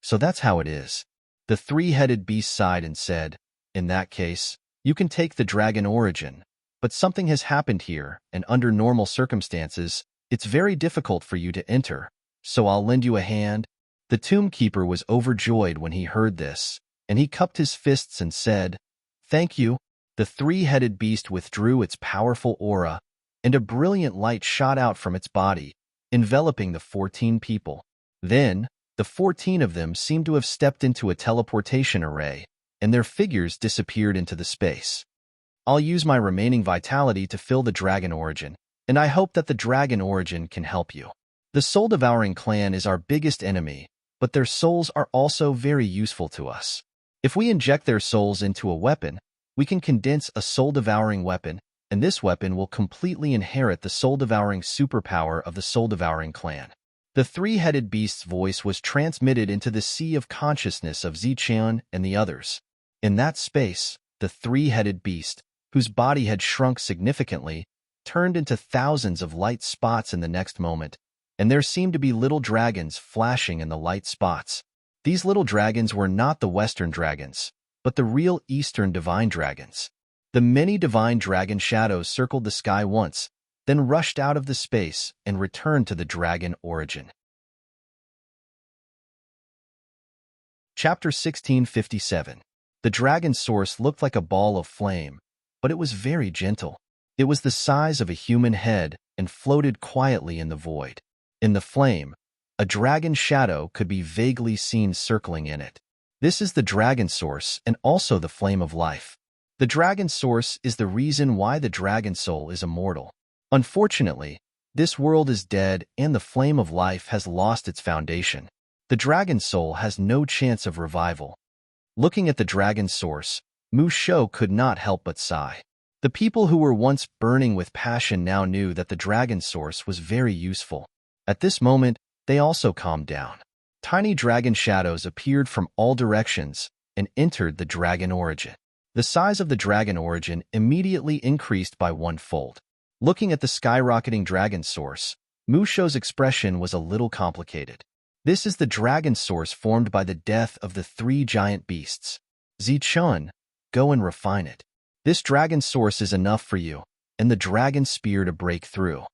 "So that's how it is." The three-headed beast sighed and said, "In that case, you can take the dragon origin. But something has happened here, and under normal circumstances, it's very difficult for you to enter, so I'll lend you a hand." The tomb keeper was overjoyed when he heard this, and he cupped his fists and said, "Thank you." The three-headed beast withdrew its powerful aura, and a brilliant light shot out from its body, enveloping the 14 people. Then, the 14 of them seemed to have stepped into a teleportation array, and their figures disappeared into the space. "I'll use my remaining vitality to fill the dragon origin, and I hope that the dragon origin can help you. The soul-devouring clan is our biggest enemy, but their souls are also very useful to us. If we inject their souls into a weapon, we can condense a soul-devouring weapon, and this weapon will completely inherit the soul-devouring superpower of the soul-devouring clan." The three-headed beast's voice was transmitted into the sea of consciousness of Zichun and the others. In that space, the three-headed beast, whose body had shrunk significantly, turned into thousands of light spots in the next moment, and there seemed to be little dragons flashing in the light spots. These little dragons were not the Western dragons, but the real Eastern divine dragons. The many divine dragon shadows circled the sky once, then rushed out of the space and returned to the dragon origin. Chapter 1657. The dragon source looked like a ball of flame, but it was very gentle. It was the size of a human head and floated quietly in the void. In the flame, a dragon shadow could be vaguely seen circling in it. This is the dragon source and also the flame of life. The dragon source is the reason why the dragon soul is immortal. Unfortunately, this world is dead and the flame of life has lost its foundation. The dragon soul has no chance of revival. Looking at the dragon source, Musho could not help but sigh. The people who were once burning with passion now knew that the dragon source was very useful. At this moment, they also calmed down. Tiny dragon shadows appeared from all directions and entered the dragon origin. The size of the dragon origin immediately increased by 1-fold. Looking at the skyrocketing dragon source, Musho's expression was a little complicated. This is the dragon source formed by the death of the 3 giant beasts. Zichun, go and refine it. This dragon source is enough for you, and the dragon spear to break through.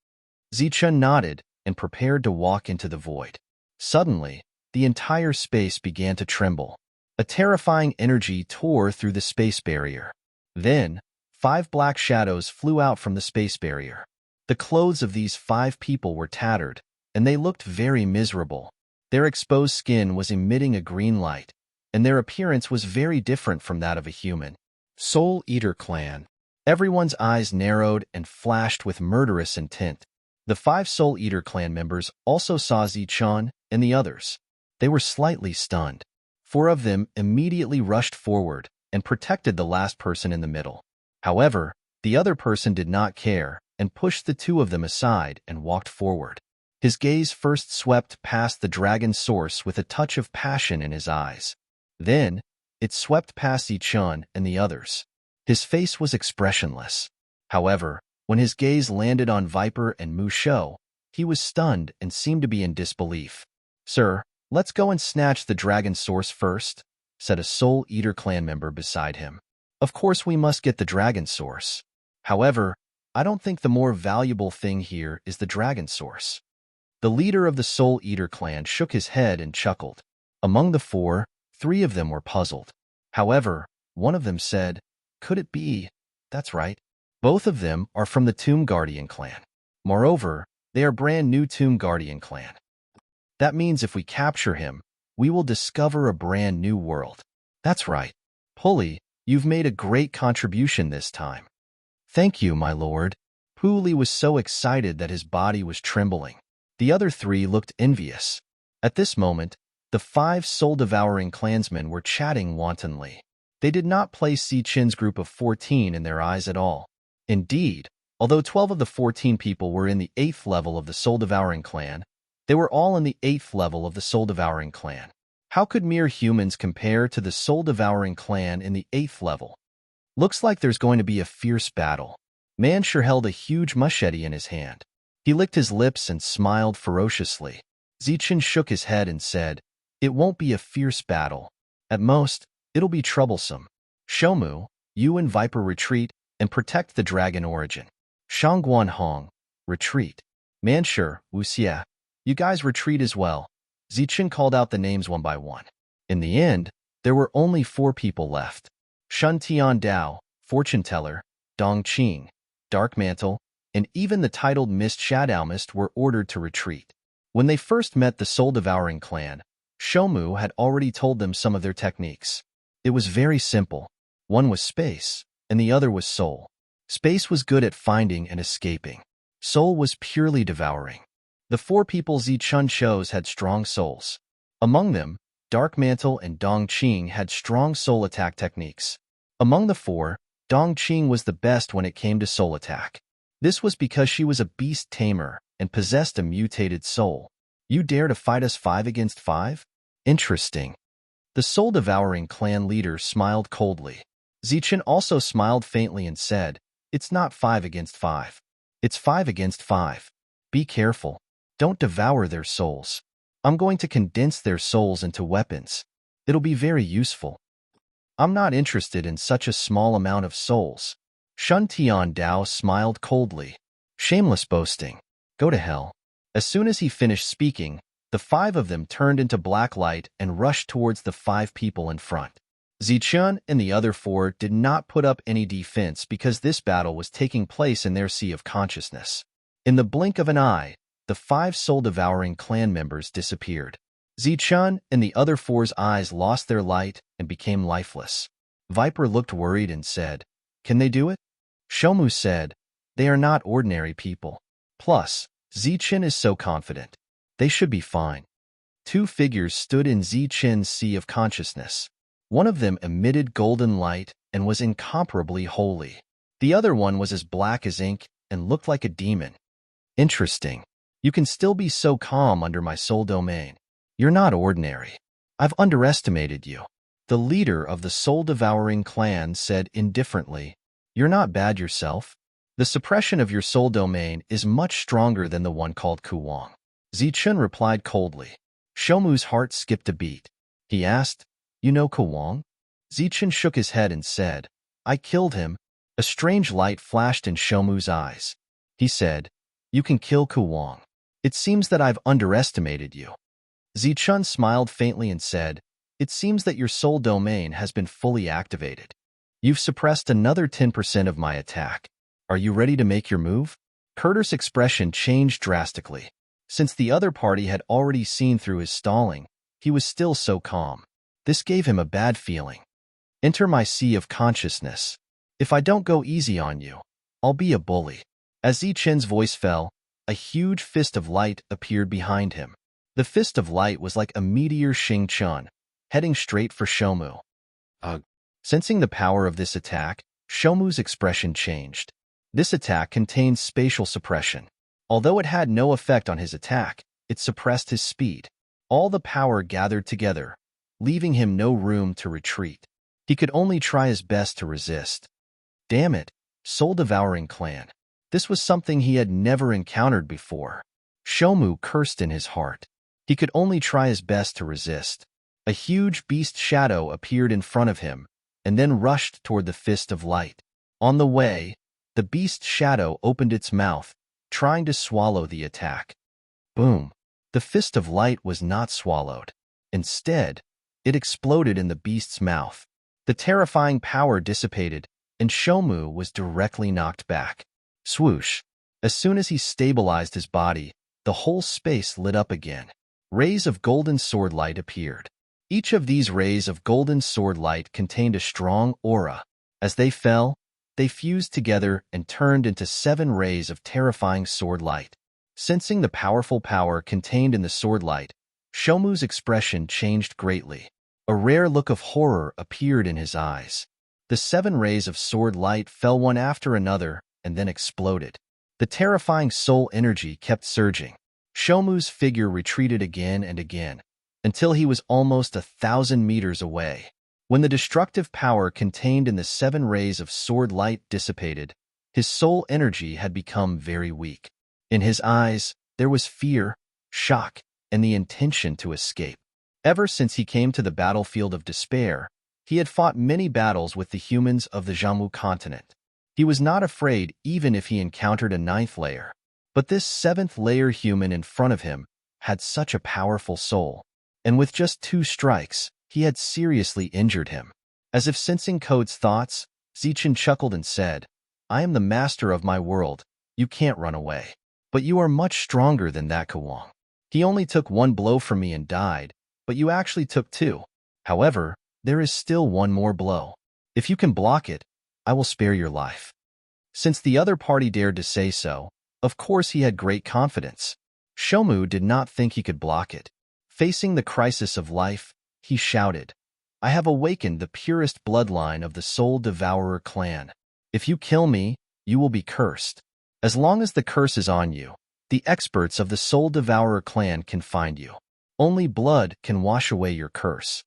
Zichun nodded and prepared to walk into the void. Suddenly, the entire space began to tremble. A terrifying energy tore through the space barrier. Then, 5 black shadows flew out from the space barrier. The clothes of these 5 people were tattered, and they looked very miserable. Their exposed skin was emitting a green light, and their appearance was very different from that of a human. Soul Eater Clan. Everyone's eyes narrowed and flashed with murderous intent. The 5 Soul Eater clan members also saw Zichun and the others. They were slightly stunned. 4 of them immediately rushed forward and protected the last person in the middle. However, the other person did not care and pushed the 2 of them aside and walked forward. His gaze first swept past the dragon source with a touch of passion in his eyes. Then, it swept past Zichun and the others. His face was expressionless. However, when his gaze landed on Viper and Musho, he was stunned and seemed to be in disbelief. "Sir, let's go and snatch the dragon source first," said a Soul Eater clan member beside him. "Of course we must get the dragon source. However, I don't think the more valuable thing here is the dragon source." The leader of the Soul Eater clan shook his head and chuckled. Among the 4, 3 of them were puzzled. However, one of them said, "Could it be That's right. Both of them are from the Tomb Guardian clan. Moreover, they are brand new Tomb Guardian clan. That means if we capture him, we will discover a brand new world. That's right. Pulley, you've made a great contribution this time. Thank you, my lord. Pulley was so excited that his body was trembling. The other three looked envious. At this moment, the 5 soul-devouring clansmen were chatting wantonly. They did not place Zichen's group of 14 in their eyes at all. Indeed, although 12 of the 14 people were in the 8th level of the soul-devouring clan, they were all in the 8th level of the soul-devouring clan. How could mere humans compare to the soul-devouring clan in the 8th level? Looks like there's going to be a fierce battle. Man sure held a huge machete in his hand. He licked his lips and smiled ferociously. Zichen shook his head and said, "It won't be a fierce battle. At most, it'll be troublesome. Shomu, you and Viper retreat and protect the dragon origin. Shangguan Hong, retreat. Manshur, Wuxia, you guys retreat as well." Zichen called out the names one by one. In the end, there were only 4 people left. Shun Tian Dao, Fortune Teller, Dong Qing, Dark Mantle, and even the titled Mist Shadowmist were ordered to retreat. When they first met the soul-devouring clan, Shomu had already told them some of their techniques. It was very simple. One was space, and the other was soul. Space was good at finding and escaping. Soul was purely devouring. The 4 people Zichun chose had strong souls. Among them, Dark Mantle and Dong Qing had strong soul attack techniques. Among the 4, Dong Qing was the best when it came to soul attack. This was because she was a beast tamer and possessed a mutated soul. You dare to fight us 5 against 5? Interesting. The soul-devouring clan leader smiled coldly. Zichen also smiled faintly and said, "It's not 5 against 5. It's 5 against 5. Be careful. Don't devour their souls. I'm going to condense their souls into weapons. It'll be very useful. I'm not interested in such a small amount of souls." Shun Tian Dao smiled coldly. Shameless boasting. Go to hell. As soon as he finished speaking, the 5 of them turned into black light and rushed towards the 5 people in front. Zichun and the other 4 did not put up any defense because this battle was taking place in their sea of consciousness. In the blink of an eye, the 5 soul-devouring clan members disappeared. Zichun and the other 4's eyes lost their light and became lifeless. Viper looked worried and said, "Can they do it?" Shomu said, "They are not ordinary people. Plus, Zichen is so confident. They should be fine." 2 figures stood in Zichen's sea of consciousness. One of them emitted golden light and was incomparably holy. The other one was as black as ink and looked like a demon. Interesting. You can still be so calm under my soul domain. You're not ordinary. I've underestimated you. The leader of the soul-devouring clan said indifferently, "You're not bad yourself. The suppression of your soul domain is much stronger than the one called Kuwang." Zichun replied coldly. Shomu's heart skipped a beat. He asked, "You know Kuwang?" Zichun shook his head and said, "I killed him." A strange light flashed in Shomu's eyes. He said, "You can kill Kuwang. It seems that I've underestimated you." Zichun smiled faintly and said, "It seems that your soul domain has been fully activated. You've suppressed another 10% of my attack. Are you ready to make your move?" Curtis' expression changed drastically. Since the other party had already seen through his stalling, he was still so calm. This gave him a bad feeling. "Enter my sea of consciousness. If I don't go easy on you, I'll be a bully." As Zichen's voice fell, a huge fist of light appeared behind him. The fist of light was like a meteor Xing Chun, heading straight for Shomu. Ugh. Sensing the power of this attack, Shomu's expression changed. This attack contained spatial suppression. Although it had no effect on his attack, it suppressed his speed. All the power gathered together, leaving him no room to retreat. He could only try his best to resist. Damn it, soul-devouring clan. This was something he had never encountered before. Shomu cursed in his heart. He could only try his best to resist. A huge beast shadow appeared in front of him, and then rushed toward the fist of light. On the way, the beast shadow opened its mouth, trying to swallow the attack. Boom! The fist of light was not swallowed. Instead, it exploded in the beast's mouth. The terrifying power dissipated, and Shomu was directly knocked back. Swoosh! As soon as he stabilized his body, the whole space lit up again. Rays of golden sword light appeared. Each of these rays of golden sword light contained a strong aura. As they fell, they fused together and turned into 7 rays of terrifying sword light. Sensing the powerful power contained in the sword light, Shomu's expression changed greatly. A rare look of horror appeared in his eyes. The 7 rays of sword light fell one after another and then exploded. The terrifying soul energy kept surging. Shomu's figure retreated again and again, until he was almost 1,000 meters away. When the destructive power contained in the 7 rays of sword light dissipated, his soul energy had become very weak. In his eyes, there was fear, shock, and the intention to escape. Ever since he came to the battlefield of despair, he had fought many battles with the humans of the Jammu continent. He was not afraid even if he encountered a 9th layer. But this 7th layer human in front of him had such a powerful soul, and with just 2 strikes, he had seriously injured him. As if sensing Code's thoughts, Zichen chuckled and said, "I am the master of my world. You can't run away. But you are much stronger than that Kawang. He only took 1 blow from me and died, but you actually took 2. However, there is still 1 more blow. If you can block it, I will spare your life." Since the other party dared to say so, of course he had great confidence. Shomu did not think he could block it. Facing the crisis of life, he shouted, "I have awakened the purest bloodline of the Soul Devourer clan. If you kill me, you will be cursed. As long as the curse is on you, the experts of the Soul Devourer clan can find you. Only blood can wash away your curse."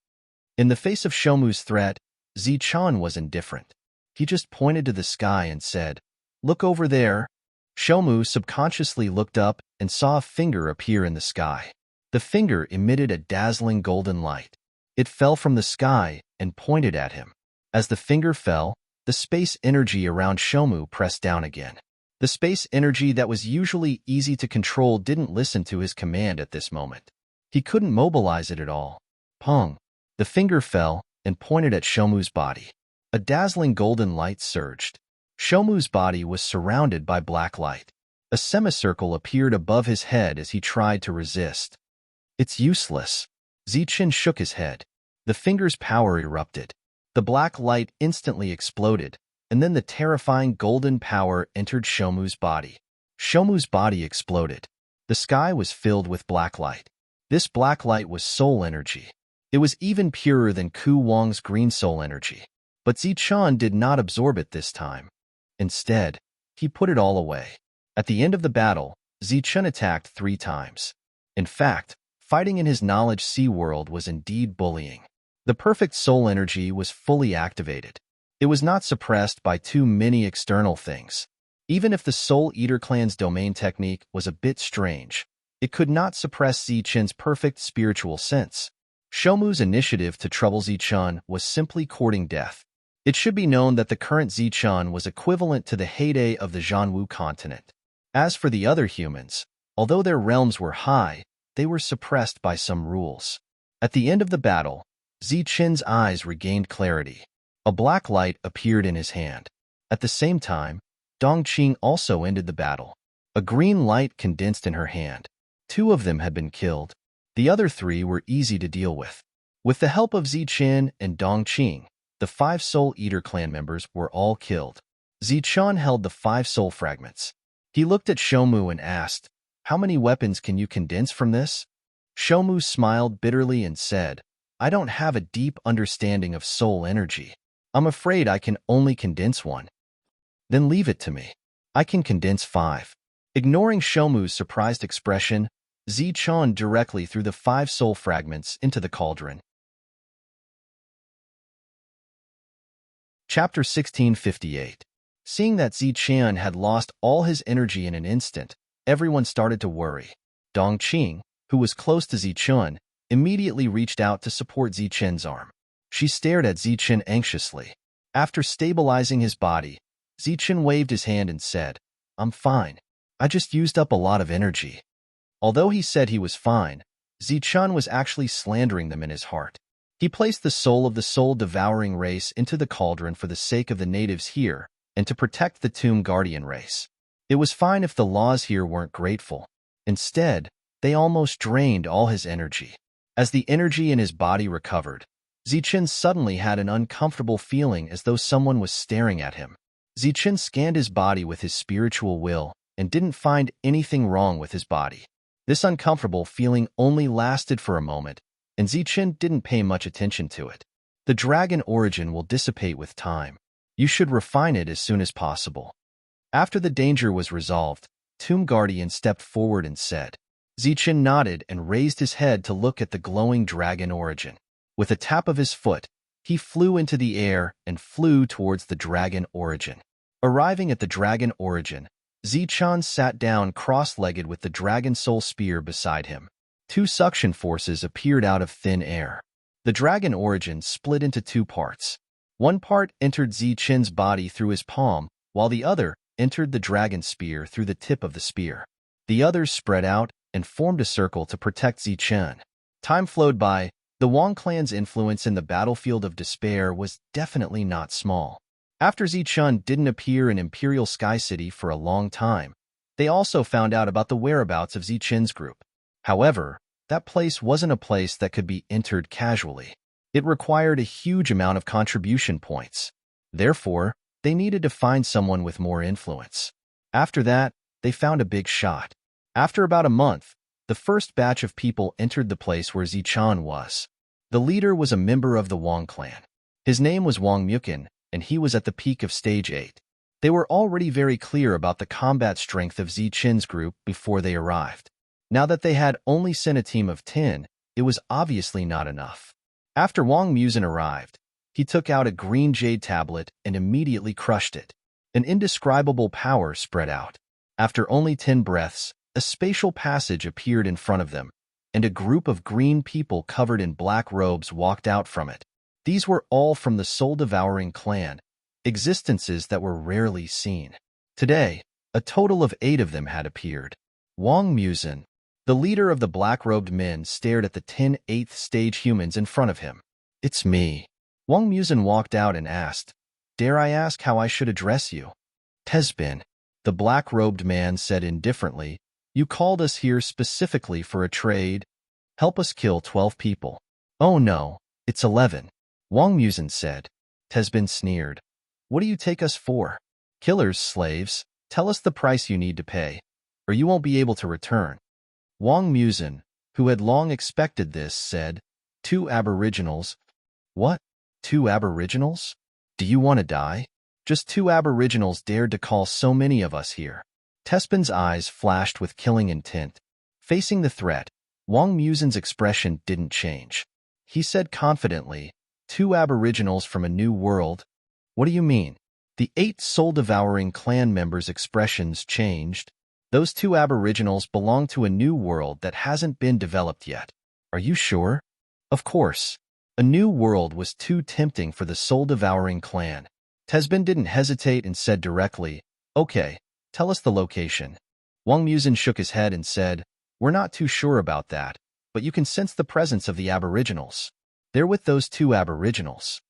In the face of Shomu's threat, Zichen was indifferent. He just pointed to the sky and said, "Look over there." Shomu subconsciously looked up and saw a finger appear in the sky. The finger emitted a dazzling golden light. It fell from the sky and pointed at him. As the finger fell, the space energy around Shomu pressed down again. The space energy that was usually easy to control didn't listen to his command at this moment. He couldn't mobilize it at all. Pong! The finger fell and pointed at Shomu's body. A dazzling golden light surged. Shomu's body was surrounded by black light. A semicircle appeared above his head as he tried to resist. "It's useless." Zichen shook his head. The finger's power erupted. The black light instantly exploded, and then the terrifying golden power entered Shomu's body. Shomu's body exploded. The sky was filled with black light. This black light was soul energy. It was even purer than Ku Wang's green soul energy. But Zichen did not absorb it this time. Instead, he put it all away. At the end of the battle, Zichen attacked 3 times. In fact, fighting in his knowledge sea world was indeed bullying. The perfect soul energy was fully activated. It was not suppressed by too many external things. Even if the Soul Eater clan's domain technique was a bit strange, it could not suppress Zichen's perfect spiritual sense. Shomu's initiative to trouble Zichen was simply courting death. It should be known that the current Zichen was equivalent to the heyday of the Zhanwu continent. As for the other humans, although their realms were high, they were suppressed by some rules. At the end of the battle, Zichen's eyes regained clarity. A black light appeared in his hand. At the same time, Dongqing also ended the battle. A green light condensed in her hand. 2 of them had been killed. The other 3 were easy to deal with. With the help of Zichen and Dongqing, the 5 Soul Eater clan members were all killed. Zichen held the 5 soul fragments. He looked at Shomu and asked, "How many weapons can you condense from this?" Shomu smiled bitterly and said, "I don't have a deep understanding of soul energy. I'm afraid I can only condense 1. Then leave it to me. I can condense 5. Ignoring Shomu's surprised expression, Zichen directly threw the 5 soul fragments into the cauldron. Chapter 1658. Seeing that Zichen had lost all his energy in an instant, everyone started to worry. Dongqing, who was close to Zichen, immediately reached out to support Zichen's arm. She stared at Zichen anxiously. After stabilizing his body, Zichen waved his hand and said, "I'm fine. I just used up a lot of energy." Although he said he was fine, Zichen was actually slandering them in his heart. He placed the soul of the soul-devouring race into the cauldron for the sake of the natives here and to protect the tomb guardian race. It was fine if the laws here weren't grateful. Instead, they almost drained all his energy. As the energy in his body recovered, Zichen suddenly had an uncomfortable feeling as though someone was staring at him. Zichen scanned his body with his spiritual will and didn't find anything wrong with his body. This uncomfortable feeling only lasted for a moment, and Zichen didn't pay much attention to it. The dragon origin will dissipate with time. You should refine it as soon as possible. After the danger was resolved, Tomb Guardian stepped forward and said. Zichen nodded and raised his head to look at the glowing dragon origin. With a tap of his foot, he flew into the air and flew towards the dragon origin. Arriving at the dragon origin, Zichen sat down cross-legged with the dragon soul spear beside him. Two suction forces appeared out of thin air. The dragon origin split into two parts. One part entered Zichen's body through his palm, while the other entered the dragon spear through the tip of the spear. The others spread out and formed a circle to protect Zichen. Time flowed by. The Wang clan's influence in the battlefield of despair was definitely not small. After Zichen didn't appear in Imperial Sky City for a long time, they also found out about the whereabouts of Zichen's group. However, that place wasn't a place that could be entered casually. It required a huge amount of contribution points. Therefore, they needed to find someone with more influence. After that, they found a big shot. After about a month, the first batch of people entered the place where Zichen was. The leader was a member of the Wang clan. His name was Wang Mukin, and he was at the peak of Stage 8. They were already very clear about the combat strength of Zichen's group before they arrived. Now that they had only sent a team of 10, it was obviously not enough. After Wang Musin arrived, he took out a green jade tablet and immediately crushed it. An indescribable power spread out. After only 10 breaths, a spatial passage appeared in front of them, and a group of green people covered in black robes walked out from it. These were all from the soul-devouring clan, existences that were rarely seen. Today, a total of 8 of them had appeared. Wang Musin, the leader of the black-robed men, stared at the 10 8th stage humans in front of him. "It's me." Wang Musin walked out and asked, "Dare I ask how I should address you?" "Tesbin," the black-robed man said indifferently. "You called us here specifically for a trade. Help us kill 12 people." "Oh no, it's 11. Wang Musin said. Tesbin sneered. "What do you take us for? Killers, slaves? Tell us the price you need to pay, or you won't be able to return." Wang Musin, who had long expected this, said, "2 aboriginals." "What? 2 aboriginals? Do you want to die?" "Just 2 aboriginals dared to call so many of us here." Tespin's eyes flashed with killing intent. Facing the threat, Wang Musin's expression didn't change. He said confidently, "2 aboriginals from a new world? What do you mean?" The 8 soul-devouring clan members' expressions changed. "Those 2 aboriginals belong to a new world that hasn't been developed yet." "Are you sure?" "Of course." A new world was too tempting for the soul-devouring clan. Tesbin didn't hesitate and said directly, "Okay, tell us the location." Wang Musin shook his head and said, "We're not too sure about that, but you can sense the presence of the aboriginals. They're with those 2 aboriginals."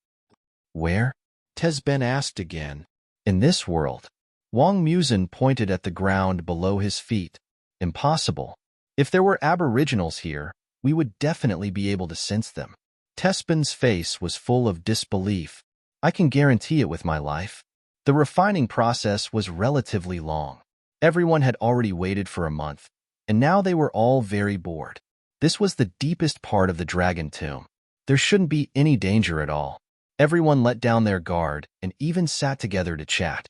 "Where?" Tesbin asked again. "In this world." Wang Musin pointed at the ground below his feet. "Impossible. If there were aboriginals here, we would definitely be able to sense them." Tesbin's face was full of disbelief. "I can guarantee it with my life." The refining process was relatively long. Everyone had already waited for a month, and now they were all very bored. This was the deepest part of the dragon tomb. There shouldn't be any danger at all. Everyone let down their guard and even sat together to chat.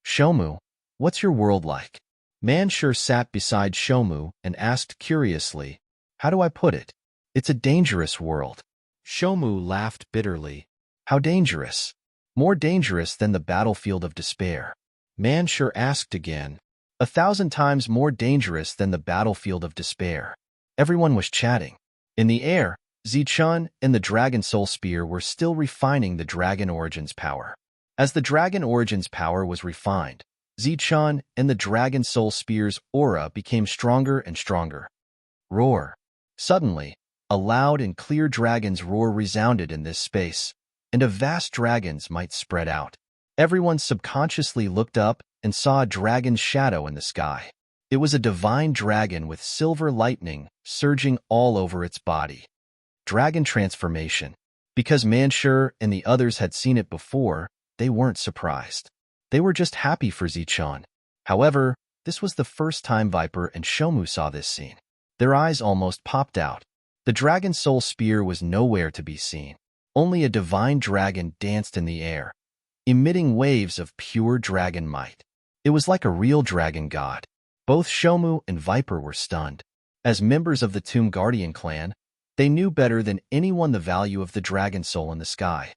"Shomu, what's your world like?" Manshur sat beside Shomu and asked curiously, "How do I put it?" "It's a dangerous world." Shomu laughed bitterly. "How dangerous?" "More dangerous than the battlefield of despair." Manshur asked again. 1,000 times more dangerous than the battlefield of despair. Everyone was chatting. In the air, Zichen and the Dragon Soul Spear were still refining the Dragon Origins power. As the Dragon Origins power was refined, Zichen and the Dragon Soul Spear's aura became stronger and stronger. Roar! Suddenly, A loud and clear dragon's roar resounded in this space, and a vast dragon's might spread out. Everyone subconsciously looked up and saw a dragon's shadow in the sky. It was a divine dragon with silver lightning surging all over its body. Dragon transformation. Because Manshur and the others had seen it before, they weren't surprised. They were just happy for Zichun. However, this was the first time Viper and Shomu saw this scene. Their eyes almost popped out. The dragon soul spear was nowhere to be seen. Only a divine dragon danced in the air, emitting waves of pure dragon might. It was like a real dragon god. Both Shomu and Viper were stunned. As members of the Tomb Guardian clan, they knew better than anyone the value of the dragon soul in the sky.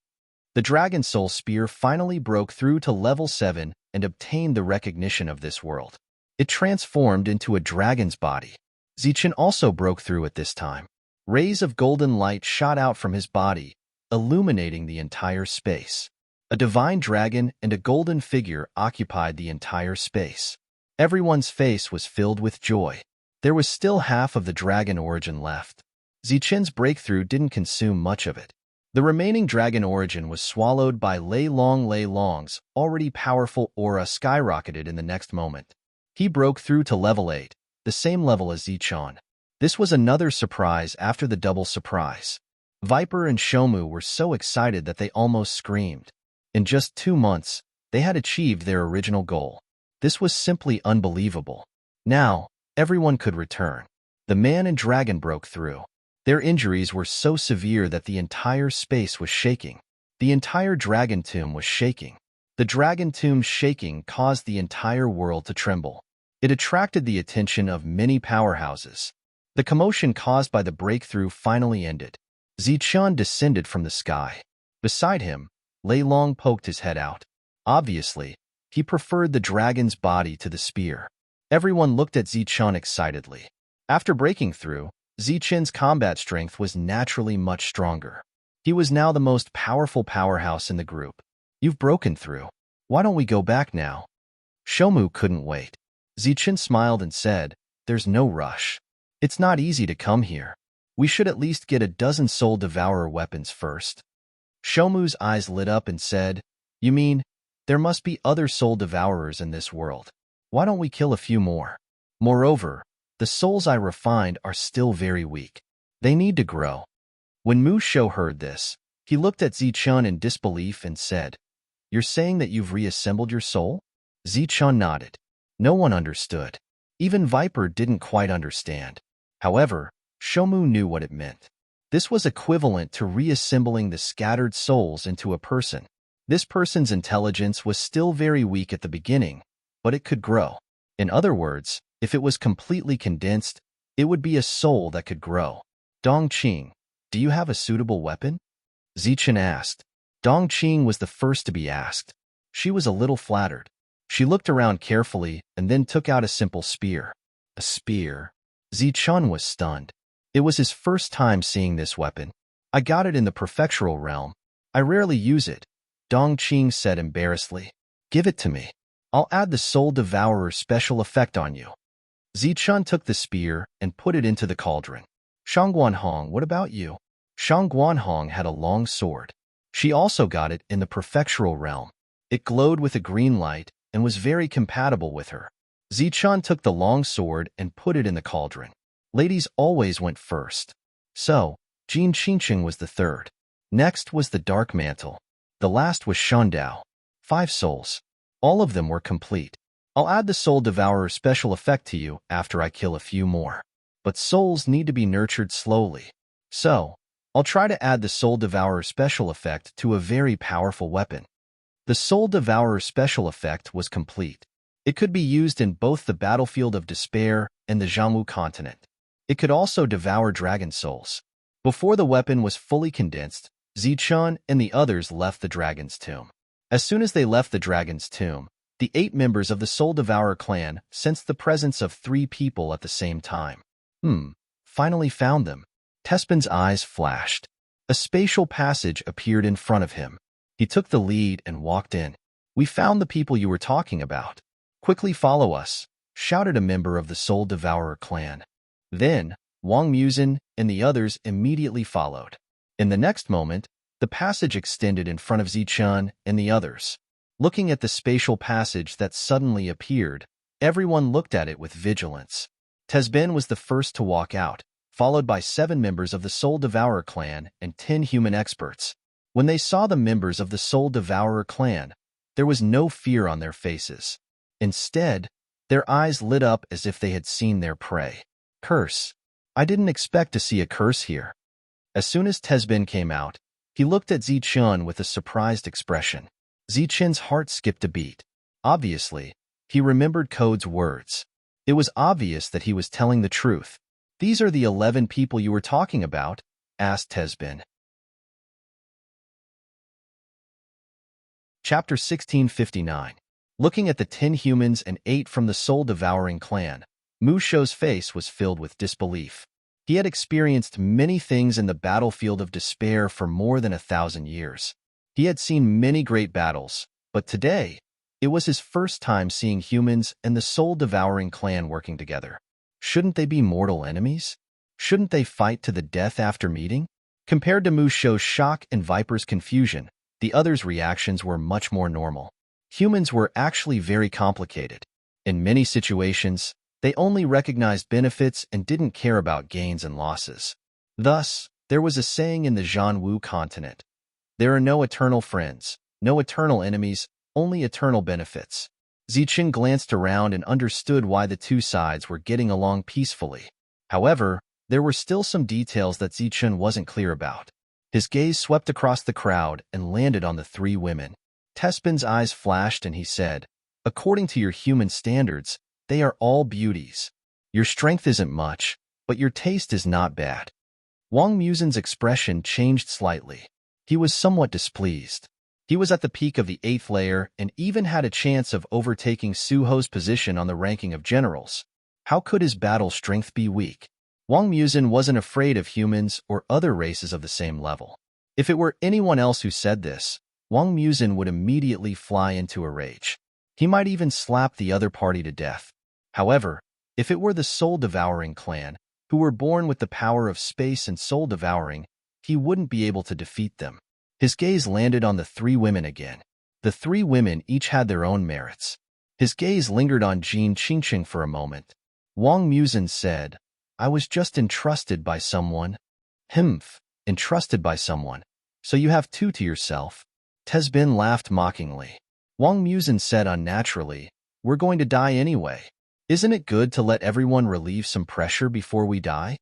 The dragon soul spear finally broke through to level 7 and obtained the recognition of this world. It transformed into a dragon's body. Zichun also broke through at this time. Rays of golden light shot out from his body, illuminating the entire space. A divine dragon and a golden figure occupied the entire space. Everyone's face was filled with joy. There was still half of the dragon origin left. Zichun's breakthrough didn't consume much of it. The remaining dragon origin was swallowed by Lei Long's already powerful aura skyrocketed in the next moment. He broke through to level 8, the same level as Zichun. This was another surprise after the double surprise. Viper and Shomu were so excited that they almost screamed. In just 2 months, they had achieved their original goal. This was simply unbelievable. Now, everyone could return. The man and dragon broke through. Their injuries were so severe that the entire space was shaking. The entire dragon tomb was shaking. The dragon tomb's shaking caused the entire world to tremble. It attracted the attention of many powerhouses. The commotion caused by the breakthrough finally ended. Zichun descended from the sky. Beside him, Lei Long poked his head out. Obviously, he preferred the dragon's body to the spear. Everyone looked at Zichun excitedly. After breaking through, Zichun's combat strength was naturally much stronger. He was now the most powerful powerhouse in the group. You've broken through. Why don't we go back now? Shomu couldn't wait. Zichun smiled and said, "There's no rush. It's not easy to come here. We should at least get a dozen soul devourer weapons first." Shomu's eyes lit up and said, "You mean, there must be other soul devourers in this world? Why don't we kill a few more? Moreover, the souls I refined are still very weak. They need to grow." When Musho heard this, he looked at Zichun in disbelief and said, "You're saying that you've reassembled your soul?" Zichun nodded. No one understood. Even Viper didn't quite understand. However, Shomu knew what it meant. This was equivalent to reassembling the scattered souls into a person. This person's intelligence was still very weak at the beginning, but it could grow. In other words, if it was completely condensed, it would be a soul that could grow. Dongqing, do you have a suitable weapon? Zichun asked. Dongqing was the first to be asked. She was a little flattered. She looked around carefully and then took out a simple spear. A spear? Zichun was stunned. It was his first time seeing this weapon. "I got it in the prefectural realm. I rarely use it," Dongqing said embarrassedly. "Give it to me. I'll add the Soul Devourer special effect on you." Zichun took the spear and put it into the cauldron. "Shangguanhong, what about you?" Shangguanhong had a long sword. She also got it in the prefectural realm. It glowed with a green light and was very compatible with her. Zichun took the long sword and put it in the cauldron. Ladies always went first. So, Jin Qingqing was the third. Next was the Dark Mantle. The last was Shundao. 5 souls. All of them were complete. I'll add the Soul Devourer special effect to you after I kill a few more. But souls need to be nurtured slowly. So, I'll try to add the Soul Devourer special effect to a very powerful weapon. The Soul Devourer special effect was complete. It could be used in both the Battlefield of Despair and the Jammu continent. It could also devour dragon souls. Before the weapon was fully condensed, Zichun and the others left the dragon's tomb. As soon as they left the dragon's tomb, the 8 members of the Soul Devourer clan sensed the presence of 3 people at the same time. Finally found them. Tespin's eyes flashed. A spatial passage appeared in front of him. He took the lead and walked in. "We found the people you were talking about. Quickly follow us," shouted a member of the Soul Devourer clan. Then, Wang Muzin and the others immediately followed. In the next moment, the passage extended in front of Zichun and the others. Looking at the spatial passage that suddenly appeared, everyone looked at it with vigilance. Tezben was the first to walk out, followed by 7 members of the Soul Devourer clan and 10 human experts. When they saw the members of the Soul Devourer clan, there was no fear on their faces. Instead, their eyes lit up as if they had seen their prey. Curse. I didn't expect to see a curse here. As soon as Tezben came out, he looked at Zichun with a surprised expression. Zichun's heart skipped a beat. Obviously, he remembered Code's words. It was obvious that he was telling the truth. "These are the 11 people you were talking about?" asked Tezben. Chapter 1659. Looking at the 10 humans and 8 from the soul-devouring clan, Mu Shou's face was filled with disbelief. He had experienced many things in the battlefield of despair for more than 1,000 years. He had seen many great battles, but today, it was his first time seeing humans and the soul-devouring clan working together. Shouldn't they be mortal enemies? Shouldn't they fight to the death after meeting? Compared to Mu Shou's shock and Viper's confusion, the others' reactions were much more normal. Humans were actually very complicated. In many situations, they only recognized benefits and didn't care about gains and losses. Thus, there was a saying in the Zhanwu continent: "There are no eternal friends, no eternal enemies, only eternal benefits." Zichun glanced around and understood why the two sides were getting along peacefully. However, there were still some details that Zichun wasn't clear about. His gaze swept across the crowd and landed on the 3 women. Tezben's eyes flashed and he said, "According to your human standards, they are all beauties. Your strength isn't much, but your taste is not bad." Wang Muzin's expression changed slightly. He was somewhat displeased. He was at the peak of the 8th layer and even had a chance of overtaking Su Ho's position on the ranking of generals. How could his battle strength be weak? Wang Muzin wasn't afraid of humans or other races of the same level. If it were anyone else who said this, Wang Muzin would immediately fly into a rage. He might even slap the other party to death. However, if it were the soul-devouring clan, who were born with the power of space and soul-devouring, he wouldn't be able to defeat them. His gaze landed on the 3 women again. The 3 women each had their own merits. His gaze lingered on Jin Qingqing for a moment. Wang Muzin said, "I was just entrusted by someone." "Humph, entrusted by someone. So you have 2 to yourself." Tezben laughed mockingly. Wang Muzin said unnaturally, "We're going to die anyway. Isn't it good to let everyone relieve some pressure before we die?"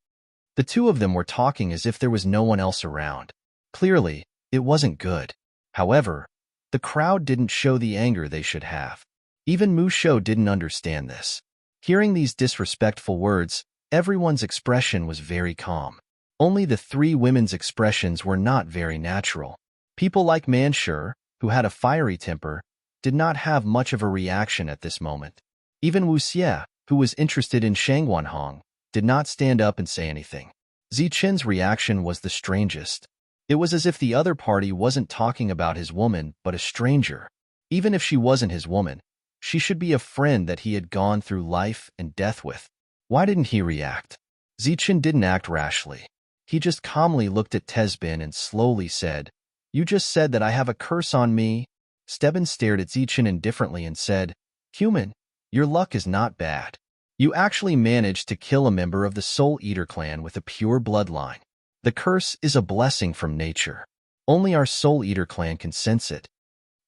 The 2 of them were talking as if there was no one else around. Clearly, it wasn't good. However, the crowd didn't show the anger they should have. Even Mu Shou didn't understand this. Hearing these disrespectful words, everyone's expression was very calm. Only the 3 women's expressions were not very natural. People like Manshur, who had a fiery temper, did not have much of a reaction at this moment. Even Wu Xie, who was interested in Shangguanhong, did not stand up and say anything. Zichun's reaction was the strangest. It was as if the other party wasn't talking about his woman but a stranger. Even if she wasn't his woman, she should be a friend that he had gone through life and death with. Why didn't he react? Zichun didn't act rashly. He just calmly looked at Tezben and slowly said, "You just said that I have a curse on me." Tezben stared at Zichun indifferently and said, "Human, your luck is not bad. You actually managed to kill a member of the Soul Eater clan with a pure bloodline. The curse is a blessing from nature. Only our Soul Eater clan can sense it."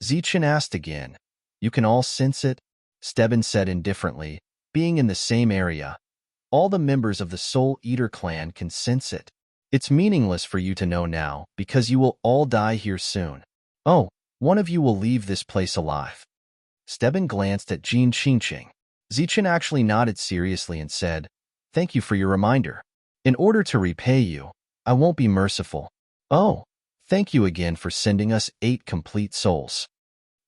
Zichun asked again, "You can all sense it?" Tezben said indifferently, "Being in the same area, all the members of the Soul Eater clan can sense it. It's meaningless for you to know now because you will all die here soon. Oh, one of you will leave this place alive." Tezben glanced at Jin Qingqing. Zichun actually nodded seriously and said, "Thank you for your reminder. In order to repay you, I won't be merciful." "Oh, thank you again for sending us 8 complete souls."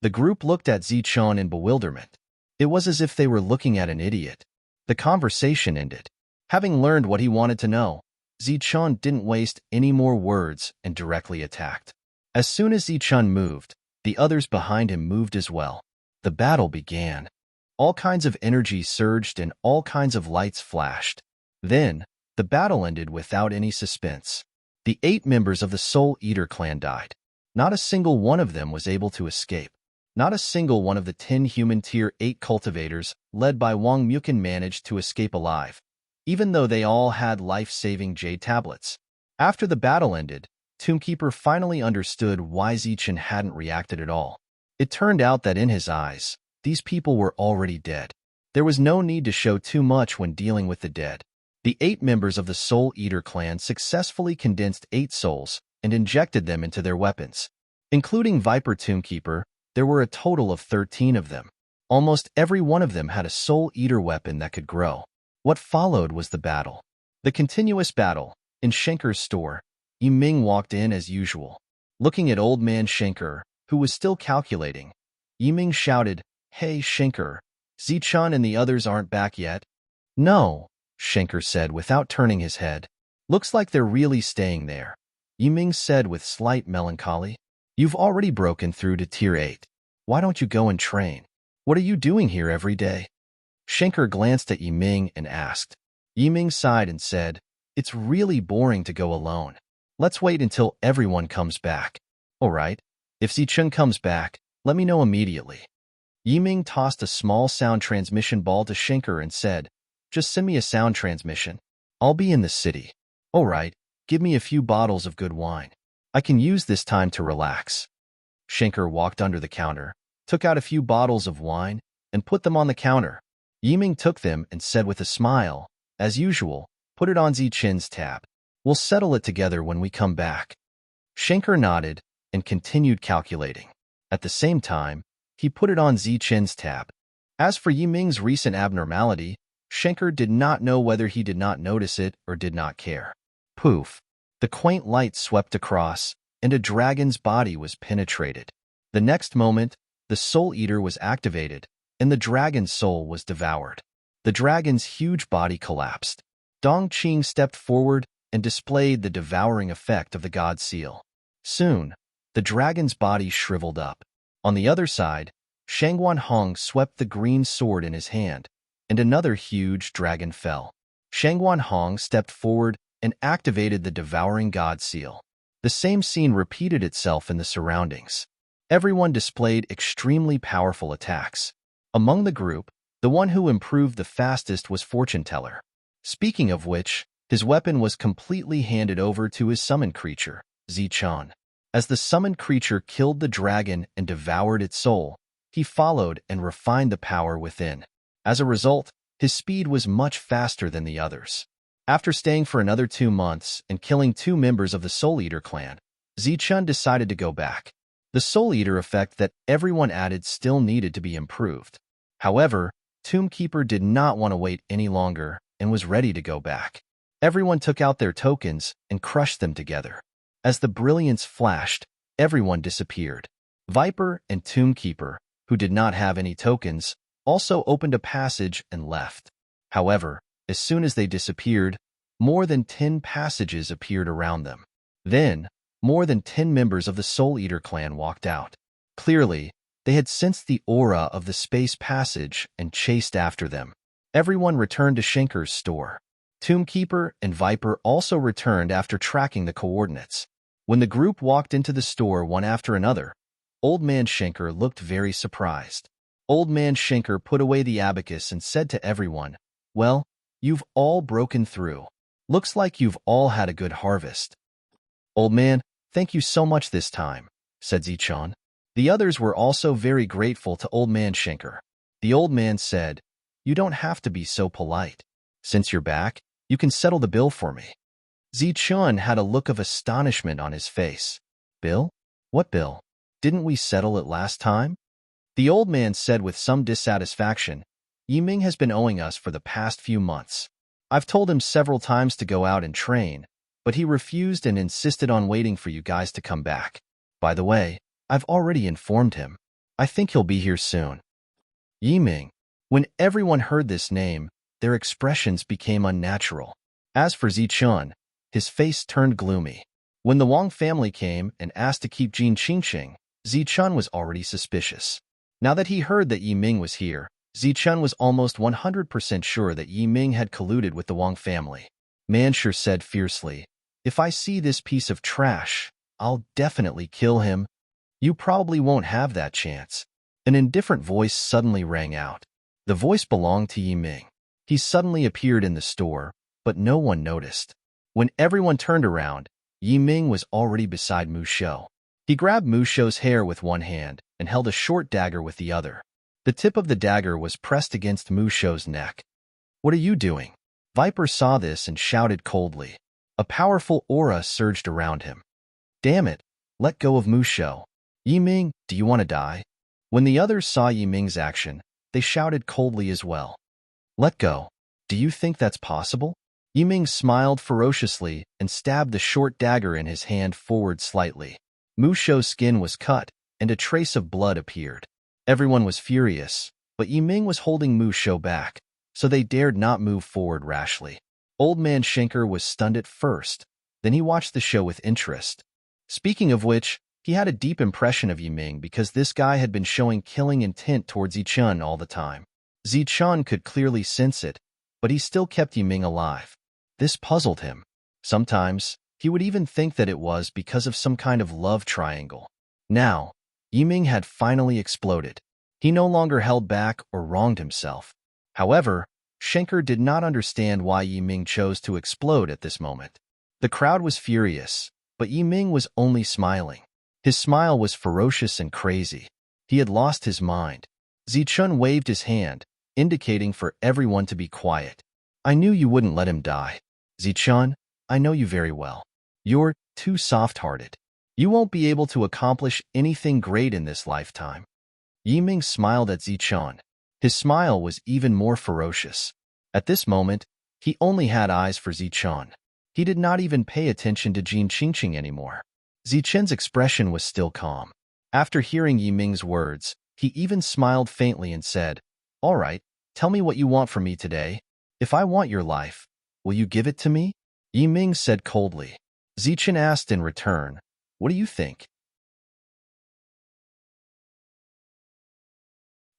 The group looked at Zichun in bewilderment. It was as if they were looking at an idiot. The conversation ended. Having learned what he wanted to know, Zichun didn't waste any more words and directly attacked. As soon as Zichun moved, the others behind him moved as well. The battle began. All kinds of energy surged and all kinds of lights flashed. Then, The battle ended without any suspense. The 8 members of the Soul Eater clan died. Not a single one of them was able to escape. Not a single one of the 10 human Tier 8 cultivators, led by Wang Mukin, managed to escape alive, even though they all had life-saving jade tablets. After the battle ended, Tombkeeper finally understood why Zichen hadn't reacted at all. It turned out that in his eyes, these people were already dead. There was no need to show too much when dealing with the dead. The 8 members of the Soul Eater clan successfully condensed 8 souls and injected them into their weapons. Including Viper Tombkeeper, there were a total of 13 of them. Almost every one of them had a Soul Eater weapon that could grow. What followed was the battle. The continuous battle. In Shenker's store, Yiming walked in as usual. Looking at old man Shenker, who was still calculating, Yiming shouted, "Hey, Shenker, Zichen and the others aren't back yet?" "No," Shenker said without turning his head. "Looks like they're really staying there," Yiming said with slight melancholy. "You've already broken through to Tier 8. Why don't you go and train? What are you doing here every day?" Shenker glanced at Yiming and asked. Yiming sighed and said, "It's really boring to go alone. Let's wait until everyone comes back." "All right. If Zichen comes back, let me know immediately." Yiming tossed a small sound transmission ball to Shenker and said, "Just send me a sound transmission. I'll be in the city." "All right. Give me a few bottles of good wine. I can use this time to relax." Shenker walked under the counter, took out a few bottles of wine, and put them on the counter. Yiming took them and said with a smile, "As usual, put it on Zichen's tab. We'll settle it together when we come back." Shenker nodded and continued calculating. At the same time, he put it on Zichen's tab. As for Yiming's recent abnormality, Shenker did not know whether he did not notice it or did not care. Poof! The quaint light swept across, and a dragon's body was penetrated. The next moment, the Soul Eater was activated, and the dragon's soul was devoured. The dragon's huge body collapsed. Dong Qing stepped forward and displayed the devouring effect of the God Seal. Soon, the dragon's body shriveled up. On the other side, Shangguan Hong swept the green sword in his hand, and another huge dragon fell. Shangguan Hong stepped forward and activated the devouring God Seal. The same scene repeated itself in the surroundings. Everyone displayed extremely powerful attacks. Among the group, the one who improved the fastest was Fortune Teller. Speaking of which, his weapon was completely handed over to his summoned creature, Zichen. As the summoned creature killed the dragon and devoured its soul, he followed and refined the power within. As a result, his speed was much faster than the others. After staying for another 2 months and killing 2 members of the Soul Eater clan, Zichen decided to go back. The Soul Eater effect that everyone added still needed to be improved. However, Tombkeeper did not want to wait any longer and was ready to go back. Everyone took out their tokens and crushed them together. As the brilliance flashed, everyone disappeared. Viper and Tombkeeper, who did not have any tokens, also opened a passage and left. However, as soon as they disappeared, more than 10 passages appeared around them. Then, more than 10 members of the Soul Eater clan walked out. Clearly, they had sensed the aura of the space passage and chased after them. Everyone returned to Shenker's store. Tombkeeper and Viper also returned after tracking the coordinates. When the group walked into the store one after another, Old Man Shenker looked very surprised. Old Man Shenker put away the abacus and said to everyone, "Well, you've all broken through. Looks like you've all had a good harvest." "Old man, thank you so much this time," said Zichen. The others were also very grateful to Old Man Shenker. The old man said, "You don't have to be so polite. Since you're back, you can settle the bill for me." Zichen had a look of astonishment on his face. "Bill? What bill? Didn't we settle it last time?" The old man said with some dissatisfaction, "Yiming has been owing us for the past few months. I've told him several times to go out and train, but he refused and insisted on waiting for you guys to come back. By the way, I've already informed him. I think he'll be here soon." Yiming. When everyone heard this name, their expressions became unnatural. As for Zichen, his face turned gloomy. When the Wang family came and asked to keep Jin Qingqing, Zichen was already suspicious. Now that he heard that Yiming was here, Zichen was almost 100% sure that Yiming had colluded with the Wang family. Manshur said fiercely. If I see this piece of trash, I'll definitely kill him. You probably won't have that chance. An indifferent voice suddenly rang out. The voice belonged to Yiming. He suddenly appeared in the store, but no one noticed. When everyone turned around, Yiming was already beside Mu Shou. He grabbed Mu Shou's hair with one hand and held a short dagger with the other. The tip of the dagger was pressed against Mu Shou's neck. What are you doing? Viper saw this and shouted coldly. A powerful aura surged around him. Damn it, let go of Mu Shou. Yiming, do you want to die? When the others saw Yiming's action, they shouted coldly as well. Let go. Do you think that's possible? Yiming smiled ferociously and stabbed the short dagger in his hand forward slightly. Mu Shou's skin was cut, and a trace of blood appeared. Everyone was furious, but Yiming was holding Mu Shou back, so they dared not move forward rashly. Old Man Schenker was stunned at first, then he watched the show with interest. Speaking of which, he had a deep impression of Yiming because this guy had been showing killing intent towards Zichun all the time. Zichun could clearly sense it, but he still kept Yiming alive. This puzzled him. Sometimes, he would even think that it was because of some kind of love triangle. Now, Yiming had finally exploded. He no longer held back or wronged himself. However, Schenker did not understand why Yiming chose to explode at this moment. The crowd was furious, but Yiming was only smiling. His smile was ferocious and crazy. He had lost his mind. Zichun waved his hand, indicating for everyone to be quiet. I knew you wouldn't let him die. Zichun, I know you very well. You're too soft-hearted. You won't be able to accomplish anything great in this lifetime. Yiming smiled at Zichun. His smile was even more ferocious. At this moment, he only had eyes for Zichun. He did not even pay attention to Jin Qingqing anymore. Zichun's expression was still calm. After hearing Yiming's words, he even smiled faintly and said, All right, tell me what you want from me today. If I want your life, will you give it to me? Yiming said coldly. Zichun asked in return, What do you think?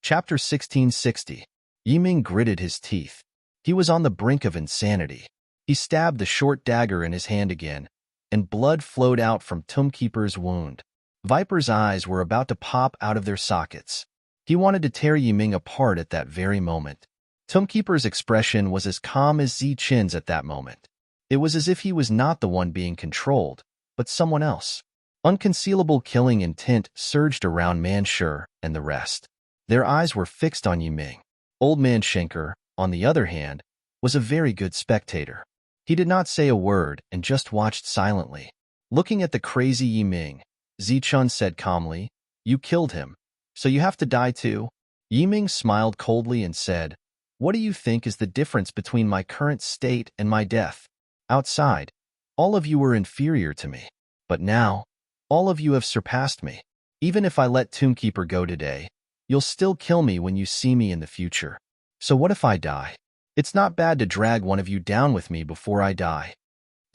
Chapter 1660. Yiming gritted his teeth. He was on the brink of insanity. He stabbed the short dagger in his hand again, and blood flowed out from Tomekeeper's wound. Viper's eyes were about to pop out of their sockets. He wanted to tear Yiming apart at that very moment. Tomekeeper's expression was as calm as Zichun's at that moment. It was as if he was not the one being controlled, but someone else. Unconcealable killing intent surged around Manshur and the rest. Their eyes were fixed on Yiming. Old Man Schenker, on the other hand, was a very good spectator. He did not say a word and just watched silently. Looking at the crazy Yiming, Zichun said calmly, You killed him, so you have to die too. Yiming smiled coldly and said, What do you think is the difference between my current state and my death? Outside, all of you were inferior to me. But now, all of you have surpassed me. Even if I let Tomekeeper go today, you'll still kill me when you see me in the future. So what if I die? It's not bad to drag one of you down with me before I die.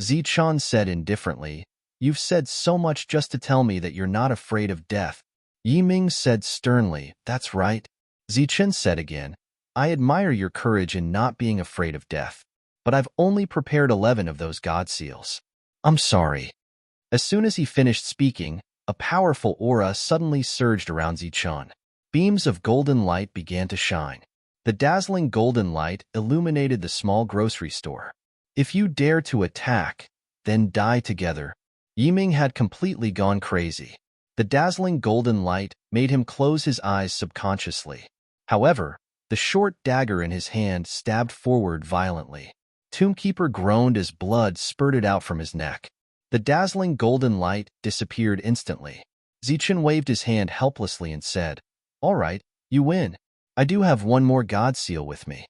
Zichun said indifferently, You've said so much just to tell me that you're not afraid of death. Yiming said sternly, That's right. Zichun said again, I admire your courage in not being afraid of death, but I've only prepared 11 of those god seals. I'm sorry. As soon as he finished speaking, a powerful aura suddenly surged around Zichun. Beams of golden light began to shine. The dazzling golden light illuminated the small grocery store. If you dare to attack, then die together. Yiming had completely gone crazy. The dazzling golden light made him close his eyes subconsciously. However, the short dagger in his hand stabbed forward violently. Tomekeeper groaned as blood spurted out from his neck. The dazzling golden light disappeared instantly. Zichun waved his hand helplessly and said, All right, you win. I do have one more god seal with me.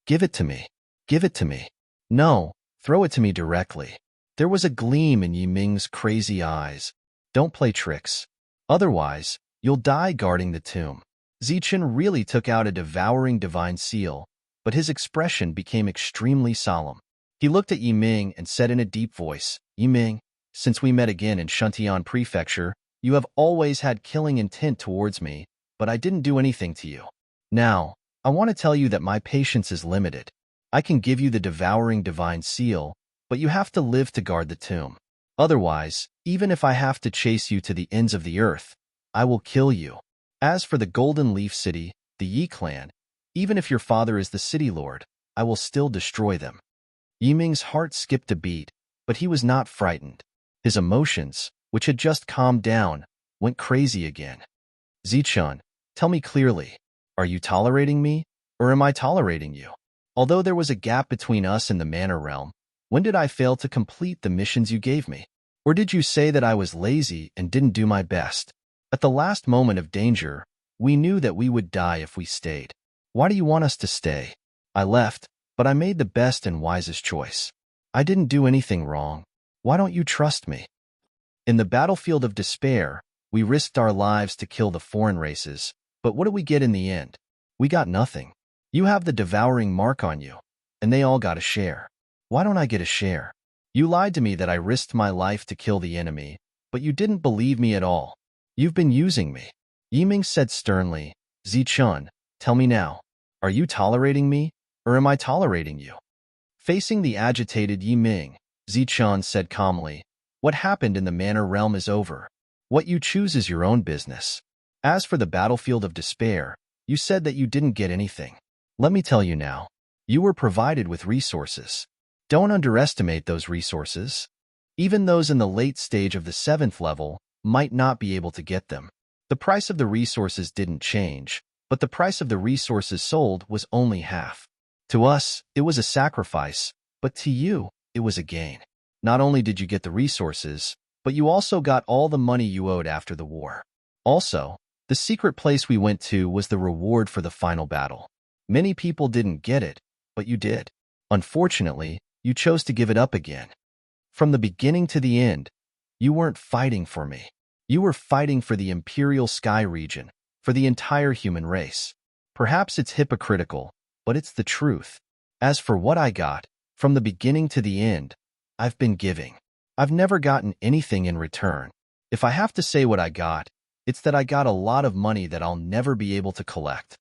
Give it to me. Give it to me. No, throw it to me directly. There was a gleam in Yiming's crazy eyes. Don't play tricks. Otherwise, you'll die guarding the tomb. Zichun really took out a devouring divine seal, but his expression became extremely solemn. He looked at Yiming and said in a deep voice, Yiming, since we met again in Shuntian Prefecture, you have always had killing intent towards me, but I didn't do anything to you. Now, I want to tell you that my patience is limited. I can give you the devouring divine seal, but you have to live to guard the tomb. Otherwise, even if I have to chase you to the ends of the earth, I will kill you. As for the Golden Leaf City, the Yi clan, even if your father is the city lord, I will still destroy them. Yiming's heart skipped a beat, but he was not frightened. His emotions, which had just calmed down, went crazy again. Zichun, tell me clearly, are you tolerating me, or am I tolerating you? Although there was a gap between us and the Manor Realm, when did I fail to complete the missions you gave me? Or did you say that I was lazy and didn't do my best? At the last moment of danger, we knew that we would die if we stayed. Why do you want us to stay? I left, but I made the best and wisest choice. I didn't do anything wrong. Why don't you trust me? In the battlefield of despair, we risked our lives to kill the foreign races, but what did we get in the end? We got nothing. You have the devouring mark on you, and they all got a share. Why don't I get a share? You lied to me that I risked my life to kill the enemy, but you didn't believe me at all. You've been using me. Yiming said sternly, Zichun, tell me now, are you tolerating me, or am I tolerating you? Facing the agitated Yiming, Zichun said calmly, what happened in the Manor Realm is over. What you choose is your own business. As for the battlefield of despair, you said that you didn't get anything. Let me tell you now, you were provided with resources. Don't underestimate those resources. Even those in the late stage of the 7th level might not be able to get them. The price of the resources didn't change, but the price of the resources sold was only half. To us, it was a sacrifice, but to you, it was a gain. Not only did you get the resources, but you also got all the money you owed after the war. Also, the secret place we went to was the reward for the final battle. Many people didn't get it, but you did. Unfortunately, you chose to give it up again. From the beginning to the end, you weren't fighting for me. You were fighting for the Imperial Sky region, for the entire human race. Perhaps it's hypocritical, but it's the truth. As for what I got, from the beginning to the end, I've been giving. I've never gotten anything in return. If I have to say what I got, it's that I got a lot of money that I'll never be able to collect.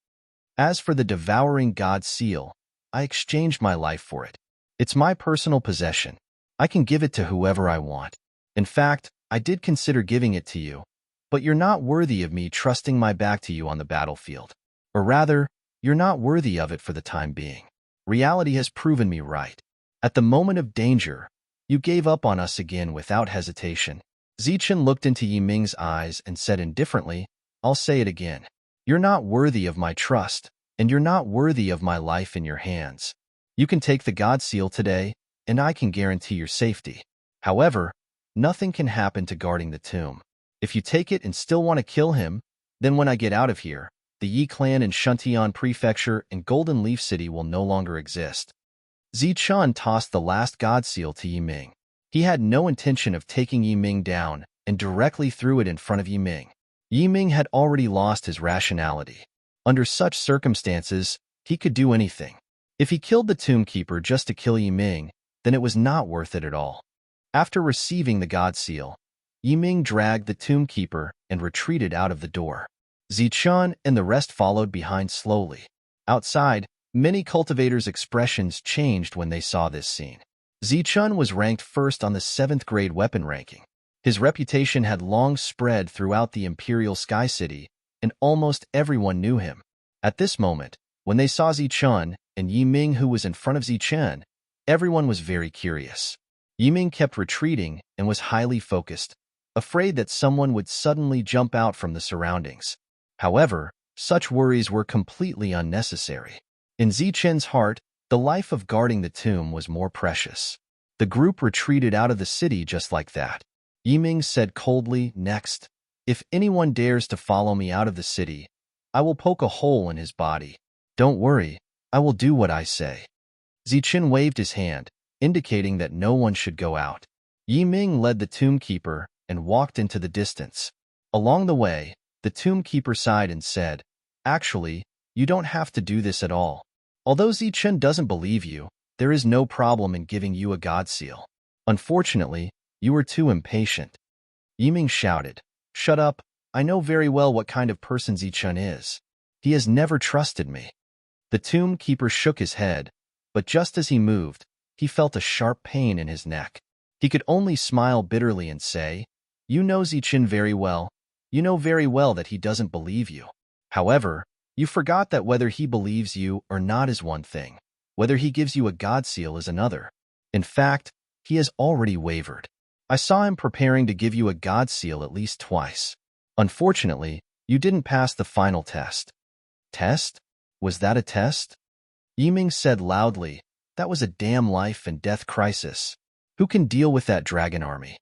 As for the devouring God seal, I exchanged my life for it. It's my personal possession. I can give it to whoever I want. In fact, I did consider giving it to you, but you're not worthy of me trusting my back to you on the battlefield. Or rather, you're not worthy of it for the time being. Reality has proven me right. At the moment of danger, you gave up on us again without hesitation. Zichun looked into Yiming's eyes and said indifferently, I'll say it again. You're not worthy of my trust, and you're not worthy of my life in your hands. You can take the God Seal today, and I can guarantee your safety. However, nothing can happen to guarding the tomb. If you take it and still want to kill him, then when I get out of here, the Yi clan in Shuntian Prefecture and Golden Leaf City will no longer exist. Zichun tossed the last God Seal to Yiming. He had no intention of taking Yiming down and directly threw it in front of Yiming. Yiming had already lost his rationality. Under such circumstances, he could do anything. If he killed the Tomb Keeper just to kill Yiming, then it was not worth it at all. After receiving the God Seal, Yiming dragged the Tomb Keeper and retreated out of the door. Zichun and the rest followed behind slowly. Outside, many cultivators' expressions changed when they saw this scene. Zichun was ranked first on the 7th grade weapon ranking. His reputation had long spread throughout the Imperial Sky City, and almost everyone knew him. At this moment, when they saw Zichun and Yiming who was in front of Zichun, everyone was very curious. Yiming kept retreating and was highly focused, afraid that someone would suddenly jump out from the surroundings. However, such worries were completely unnecessary. In Zichun's heart, the life of guarding the tomb was more precious. The group retreated out of the city just like that. Yiming said coldly, next, if anyone dares to follow me out of the city, I will poke a hole in his body. Don't worry, I will do what I say. Zichun waved his hand, indicating that no one should go out. Yiming led the Tomb Keeper and walked into the distance. Along the way, the Tomb Keeper sighed and said, actually, you don't have to do this at all. Although Zichun doesn't believe you, there is no problem in giving you a God Seal. Unfortunately, you are too impatient. Yiming shouted, shut up, I know very well what kind of person Zichun is. He has never trusted me. The Tomb Keeper shook his head, But just as he moved, he felt a sharp pain in his neck. He could only smile bitterly and say, "You know Zichen very well. You know very well that he doesn't believe you. However, you forgot that whether he believes you or not is one thing. Whether he gives you a god seal is another. In fact, he has already wavered. I saw him preparing to give you a god seal at least twice. Unfortunately, you didn't pass the final test." "Test? Was that a test?" Yiming said loudly. "That was a damn life and death crisis. Who can deal with that dragon army?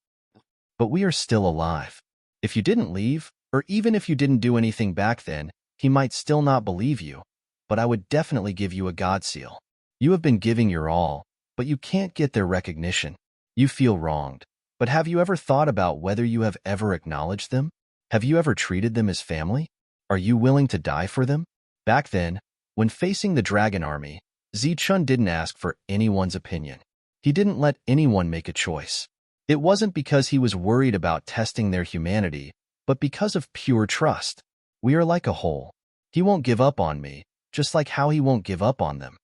But we are still alive. If you didn't leave, or even if you didn't do anything back then, he might still not believe you, but I would definitely give you a god seal. You have been giving your all, but you can't get their recognition. You feel wronged. But have you ever thought about whether you have ever acknowledged them? Have you ever treated them as family? Are you willing to die for them?" Back then, when facing the dragon army, Zichun didn't ask for anyone's opinion. He didn't let anyone make a choice. It wasn't because he was worried about testing their humanity, but because of pure trust. "We are like a whole. He won't give up on me, just like how he won't give up on them."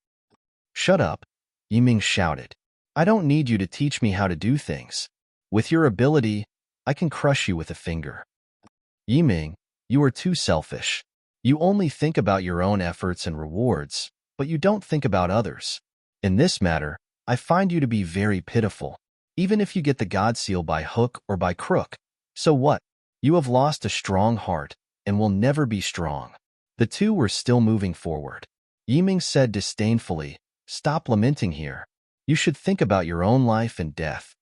"Shut up," Yiming shouted. "I don't need you to teach me how to do things. With your ability, I can crush you with a finger." "Yiming, you are too selfish. You only think about your own efforts and rewards, but you don't think about others. In this matter, I find you to be very pitiful. Even if you get the god seal by hook or by crook, so what? You have lost a strong heart and will never be strong." The two were still moving forward. Yiming said disdainfully, "Stop lamenting here. You should think about your own life and death."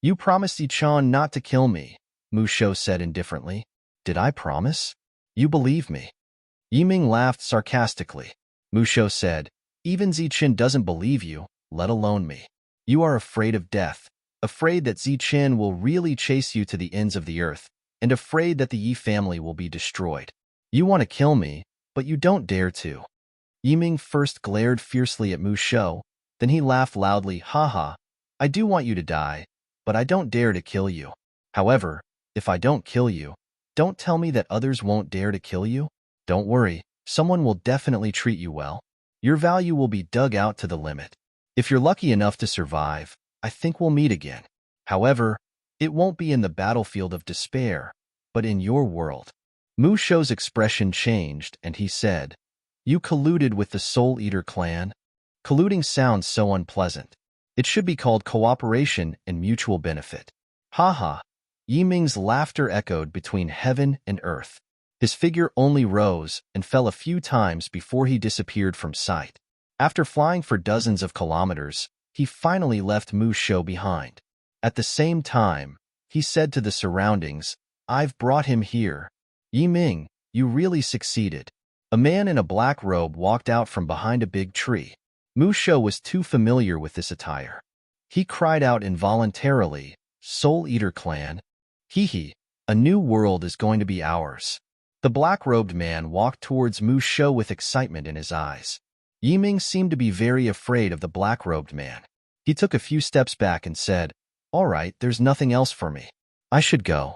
"You promised Yichan not to kill me," Musho said indifferently. "Did I promise? You believe me." Yiming laughed sarcastically. Musho said, "Even Zichen doesn't believe you, let alone me. You are afraid of death, afraid that Zichen will really chase you to the ends of the earth, and afraid that the Yi family will be destroyed. You want to kill me, but you don't dare to." Yiming first glared fiercely at Musho, then he laughed loudly, "Haha, I do want you to die, but I don't dare to kill you. However, if I don't kill you, don't tell me that others won't dare to kill you. Don't worry, someone will definitely treat you well. Your value will be dug out to the limit. If you're lucky enough to survive, I think we'll meet again. However, it won't be in the battlefield of despair, but in your world." Musho's expression changed, and he said, "You colluded with the Soul Eater clan? Colluding sounds so unpleasant. It should be called cooperation and mutual benefit." "Haha." Yiming's laughter echoed between heaven and earth. His figure only rose and fell a few times before he disappeared from sight. After flying for dozens of kilometers, he finally left Musho behind. At the same time, he said to the surroundings, "I've brought him here. Yiming, you really succeeded." A man in a black robe walked out from behind a big tree. Musho was too familiar with this attire. He cried out involuntarily, "Soul Eater clan? Hee, a new world is going to be ours." The black-robed man walked towards Musho with excitement in his eyes. Yiming seemed to be very afraid of the black-robed man. He took a few steps back and said, "All right, there's nothing else for me. I should go."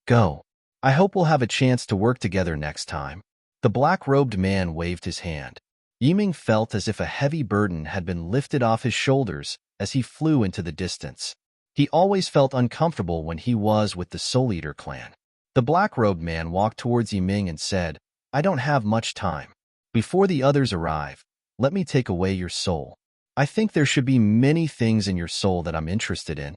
"Go. I hope we'll have a chance to work together next time." The black-robed man waved his hand. Yiming felt as if a heavy burden had been lifted off his shoulders as he flew into the distance. He always felt uncomfortable when he was with the Soul Eater clan. The black-robed man walked towards Yiming and said, "I don't have much time. Before the others arrive, let me take away your soul. I think there should be many things in your soul that I'm interested in."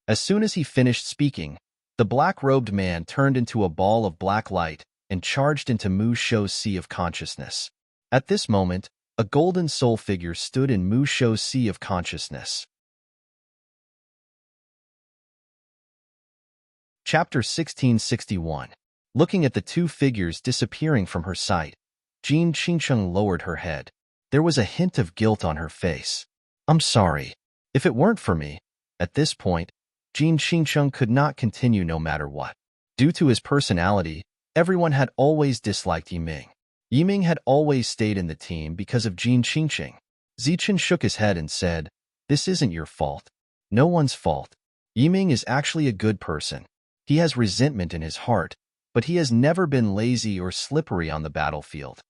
As soon as he finished speaking, the black-robed man turned into a ball of black light and charged into Musho's sea of consciousness. At this moment, a golden soul figure stood in Musho's sea of consciousness. Chapter 1661. Looking at the two figures disappearing from her sight, Jean Qingcheng lowered her head. There was a hint of guilt on her face. "I'm sorry. If it weren't for me..." At this point, Jean Qingcheng could not continue no matter what. Due to his personality, everyone had always disliked Yiming. Yiming had always stayed in the team because of Jean Qingcheng. Zichen shook his head and said, "This isn't your fault. No one's fault. Yiming is actually a good person. He has resentment in his heart, but he has never been lazy or slippery on the battlefield.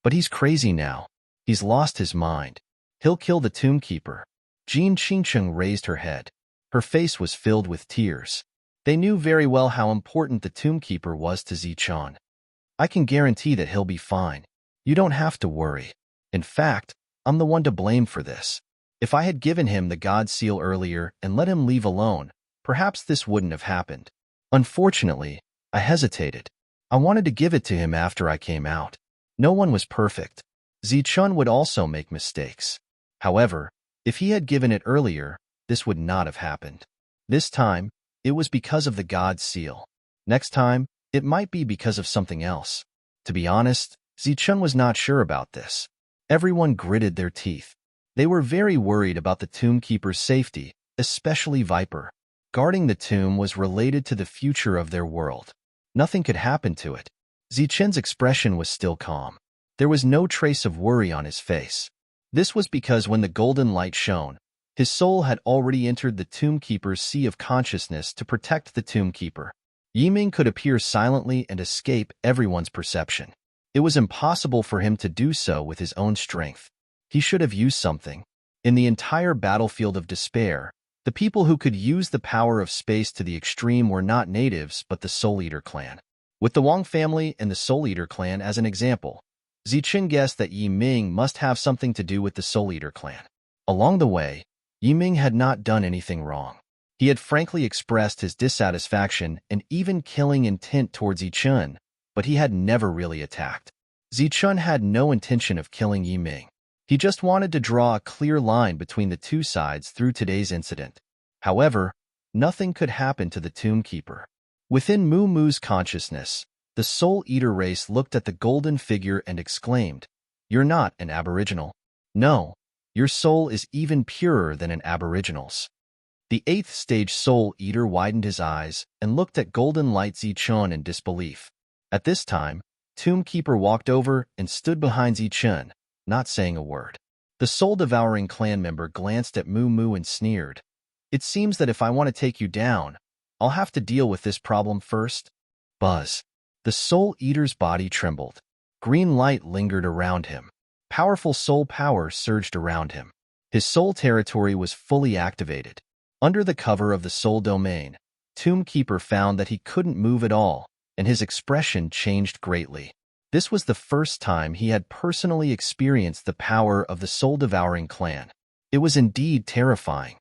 But he's crazy now. He's lost his mind. He'll kill the Tomb Keeper. Jean Qingcheng raised her head. Her face was filled with tears. They knew very well how important the Tomb Keeper was to Zichun. I can guarantee that he'll be fine. You don't have to worry. In fact, I'm the one to blame for this. If I had given him the God Seal earlier and let him leave alone, perhaps this wouldn't have happened. Unfortunately, I hesitated. I wanted to give it to him after I came out. No one was perfect. Zichun would also make mistakes. However, if he had given it earlier, this would not have happened. This time, it was because of the God Seal. Next time, it might be because of something else. To be honest, Zichun was not sure about this. Everyone gritted their teeth. They were very worried about the Tomb Keeper's safety, especially Viper. Guarding the tomb was related to the future of their world. Nothing could happen to it. Zichun's expression was still calm. There was no trace of worry on his face. This was because when the golden light shone, his soul had already entered the Tomb Keeper's sea of consciousness to protect the Tomb Keeper. Yiming could appear silently and escape everyone's perception. It was impossible for him to do so with his own strength. He should have used something. In the entire battlefield of despair, the people who could use the power of space to the extreme were not natives but the Soul Eater clan. With the Wang family and the Soul Eater clan as an example, Zichun guessed that Yiming must have something to do with the Soul Eater clan. Along the way, Yiming had not done anything wrong. He had frankly expressed his dissatisfaction and even killing intent towards Zichun, but he had never really attacked. Zichun had no intention of killing Yiming. He just wanted to draw a clear line between the two sides through today's incident. However, nothing could happen to the Tomb Keeper. Within Mu Mu's consciousness, the Soul Eater race looked at the golden figure and exclaimed, "You're not an Aboriginal. No, your soul is even purer than an Aboriginal's." The 8th stage Soul Eater widened his eyes and looked at Golden Light Zichun in disbelief. At this time, Tomb Keeper walked over and stood behind Zichun, not saying a word. The soul-devouring clan member glanced at Mu Mu and sneered. "It seems that if I want to take you down, I'll have to deal with this problem first." Buzz. The Soul Eater's body trembled. Green light lingered around him. Powerful soul power surged around him. His soul territory was fully activated. Under the cover of the soul domain, Tomb Keeper found that he couldn't move at all, and his expression changed greatly. This was the first time he had personally experienced the power of the soul-devouring clan. It was indeed terrifying.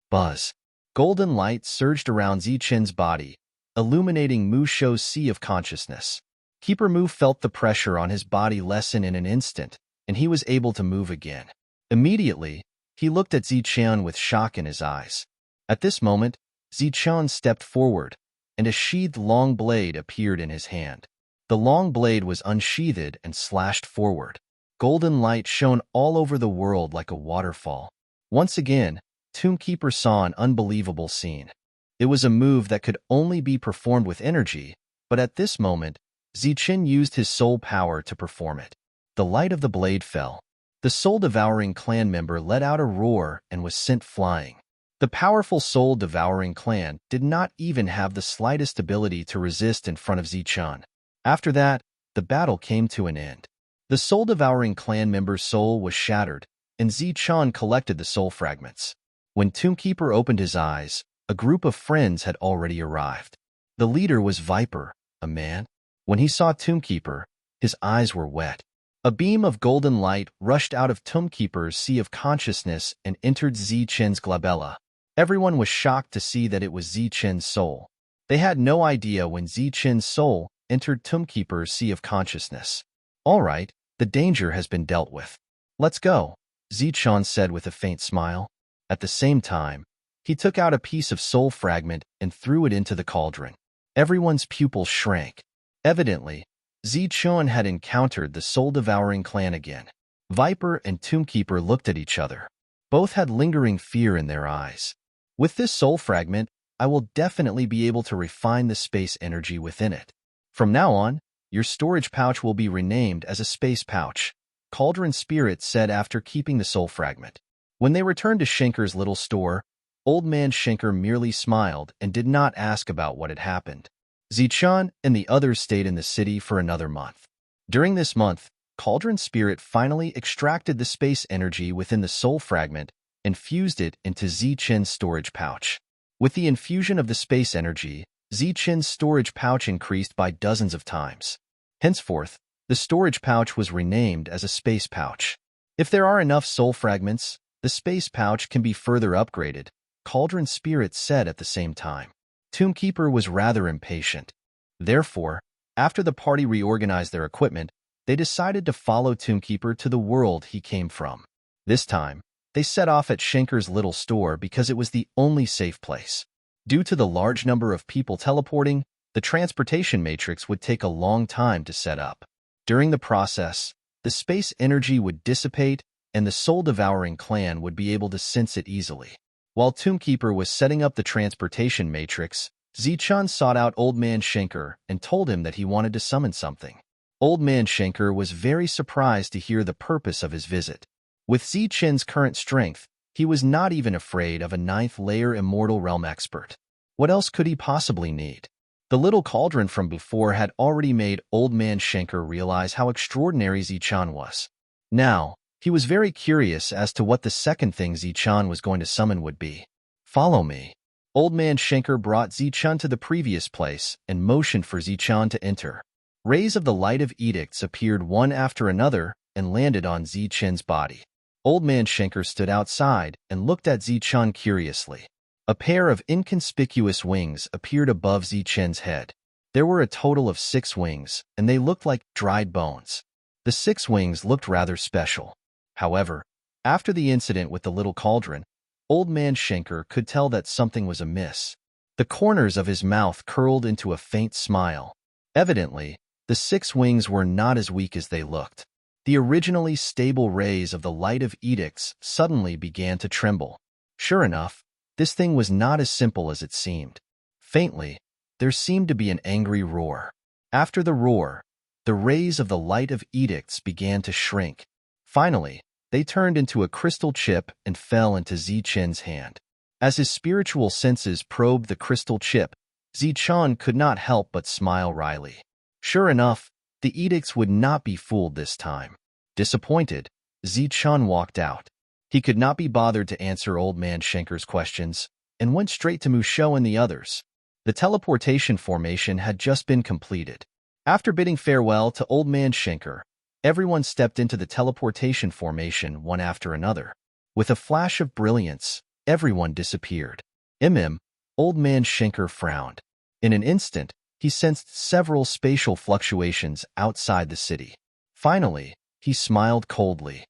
Buzz. Golden light surged around Zichun's body, illuminating Mu Shou's sea of consciousness. Keeper Mu felt the pressure on his body lessen in an instant, and he was able to move again. Immediately, he looked at Zichun with shock in his eyes. At this moment, Zichun stepped forward, and a sheathed long blade appeared in his hand. The long blade was unsheathed and slashed forward. Golden light shone all over the world like a waterfall. Once again, Tomb Keeper saw an unbelievable scene. It was a move that could only be performed with energy, but at this moment, Zichun used his soul power to perform it. The light of the blade fell. The soul-devouring clan member let out a roar and was sent flying. The powerful soul-devouring clan did not even have the slightest ability to resist in front of Zichun. After that, the battle came to an end. The soul-devouring clan member's soul was shattered, and Zichun collected the soul fragments. When Tomb Keeper opened his eyes, a group of friends had already arrived. The leader was Viper, a man. When he saw Tomb Keeper, his eyes were wet. A beam of golden light rushed out of Tomb Keeper's sea of consciousness and entered Zichun's glabella. Everyone was shocked to see that it was Zichun's soul. They had no idea when Zichun's soul entered Tomb Keeper's sea of consciousness. "All right, the danger has been dealt with. Let's go," Zichun said with a faint smile. At the same time, he took out a piece of soul fragment and threw it into the cauldron. Everyone's pupils shrank. Evidently, Zichun had encountered the soul-devouring clan again. Viper and Tomb Keeper looked at each other. Both had lingering fear in their eyes. With this soul fragment, I will definitely be able to refine the space energy within it. From now on, your storage pouch will be renamed as a space pouch, Cauldron Spirit said after keeping the soul fragment. When they returned to Schenker's little store, Old Man Schenker merely smiled and did not ask about what had happened. Zichun and the others stayed in the city for another month. During this month, Cauldron Spirit finally extracted the space energy within the soul fragment and fused it into Zichen's storage pouch. With the infusion of the space energy, Zichen's storage pouch increased by dozens of times. Henceforth, the storage pouch was renamed as a space pouch. If there are enough soul fragments, the space pouch can be further upgraded, Cauldron Spirit said at the same time. Tombkeeper was rather impatient. Therefore, after the party reorganized their equipment, they decided to follow Tombkeeper to the world he came from. This time, they set off at Schenker's little store because it was the only safe place. Due to the large number of people teleporting, the transportation matrix would take a long time to set up. During the process, the space energy would dissipate and the soul-devouring clan would be able to sense it easily. While Tombkeeper was setting up the transportation matrix, Zichun sought out Old Man Schenker and told him that he wanted to summon something. Old Man Schenker was very surprised to hear the purpose of his visit. With Zichen's current strength, he was not even afraid of a 9th-layer Immortal Realm expert. What else could he possibly need? The little cauldron from before had already made Old Man Schenker realize how extraordinary Zichun was. Now, he was very curious as to what the second thing Zichun was going to summon would be. Follow me. Old Man Schenker brought Zichun to the previous place and motioned for Zichun to enter. Rays of the Light of Edicts appeared one after another and landed on Zichen's body. Old Man Schenker stood outside and looked at Zichun curiously. A pair of inconspicuous wings appeared above Zichen's head. There were a total of 6 wings, and they looked like dried bones. The 6 wings looked rather special. However, after the incident with the little cauldron, Old Man Schenker could tell that something was amiss. The corners of his mouth curled into a faint smile. Evidently, the 6 wings were not as weak as they looked. The originally stable rays of the Light of Edicts suddenly began to tremble. Sure enough, this thing was not as simple as it seemed. Faintly, there seemed to be an angry roar. After the roar, the rays of the Light of Edicts began to shrink. Finally, they turned into a crystal chip and fell into Zichen's hand. As his spiritual senses probed the crystal chip, Zichun could not help but smile wryly. Sure enough, the edicts would not be fooled this time. Disappointed, Zichun walked out. He could not be bothered to answer Old Man Schenker's questions and went straight to Musho and the others. The teleportation formation had just been completed. After bidding farewell to Old Man Schenker, everyone stepped into the teleportation formation one after another. With a flash of brilliance, everyone disappeared. Old Man Schenker frowned. In an instant, he sensed several spatial fluctuations outside the city. Finally, he smiled coldly.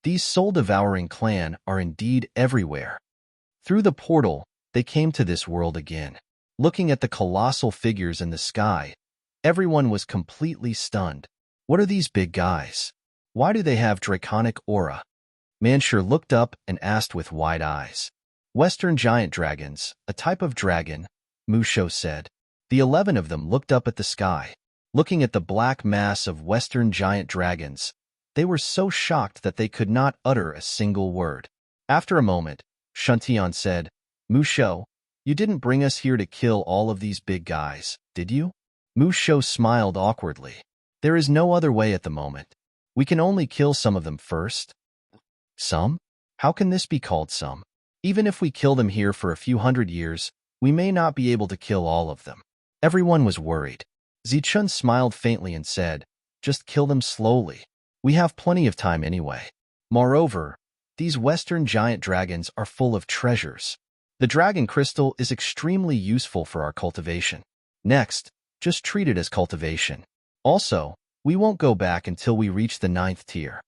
These soul-devouring clan are indeed everywhere. Through the portal, they came to this world again. Looking at the colossal figures in the sky, everyone was completely stunned. What are these big guys? Why do they have draconic aura? Manshur looked up and asked with wide eyes. Western giant dragons, a type of dragon, Musho said. The 11 of them looked up at the sky. Looking at the black mass of Western giant dragons, they were so shocked that they could not utter a single word. After a moment, Shuntian said, Musho, you didn't bring us here to kill all of these big guys, did you? Musho smiled awkwardly. There is no other way at the moment. We can only kill some of them first. Some? How can this be called some? Even if we kill them here for a few hundred years, we may not be able to kill all of them. Everyone was worried. Zichun smiled faintly and said, just kill them slowly. We have plenty of time anyway. Moreover, these Western giant dragons are full of treasures. The dragon crystal is extremely useful for our cultivation. Next, just treat it as cultivation. Also, we won't go back until we reach the 9th tier.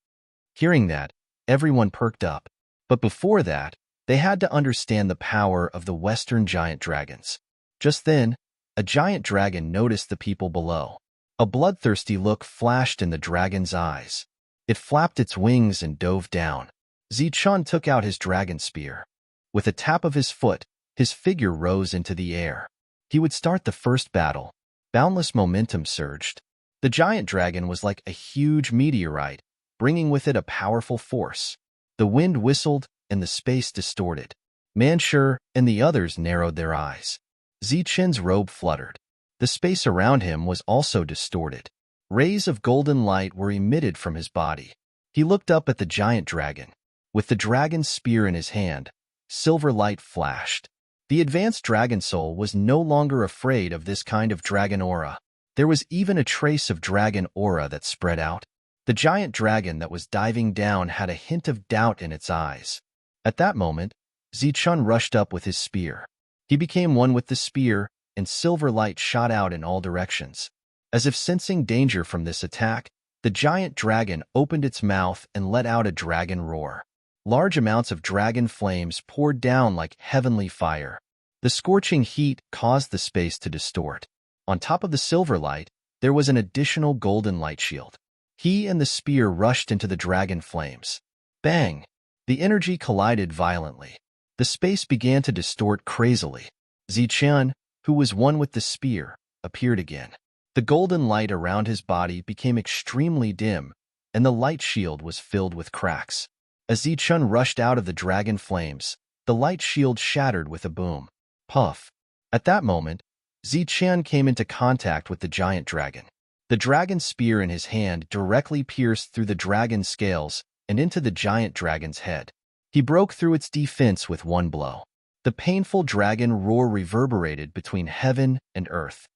Hearing that, everyone perked up. But before that, they had to understand the power of the Western giant dragons. Just then, a giant dragon noticed the people below. A bloodthirsty look flashed in the dragon's eyes. It flapped its wings and dove down. Zichun took out his dragon spear. With a tap of his foot, his figure rose into the air. He would start the first battle. Boundless momentum surged. The giant dragon was like a huge meteorite, bringing with it a powerful force. The wind whistled and the space distorted. Manshur and the others narrowed their eyes. Zichen's robe fluttered. The space around him was also distorted. Rays of golden light were emitted from his body. He looked up at the giant dragon. With the dragon's spear in his hand, silver light flashed. The advanced dragon soul was no longer afraid of this kind of dragon aura. There was even a trace of dragon aura that spread out. The giant dragon that was diving down had a hint of doubt in its eyes. At that moment, Zichun rushed up with his spear. He became one with the spear, and silver light shot out in all directions. As if sensing danger from this attack, the giant dragon opened its mouth and let out a dragon roar. Large amounts of dragon flames poured down like heavenly fire. The scorching heat caused the space to distort. On top of the silver light, there was an additional golden light shield. He and the spear rushed into the dragon flames. Bang! The energy collided violently. The space began to distort crazily. Zichun, who was one with the spear, appeared again. The golden light around his body became extremely dim, and the light shield was filled with cracks. As Zichun rushed out of the dragon flames, the light shield shattered with a boom. Puff! At that moment, Zichun came into contact with the giant dragon. The dragon spear in his hand directly pierced through the dragon's scales and into the giant dragon's head. He broke through its defense with one blow. The painful dragon roar reverberated between heaven and earth.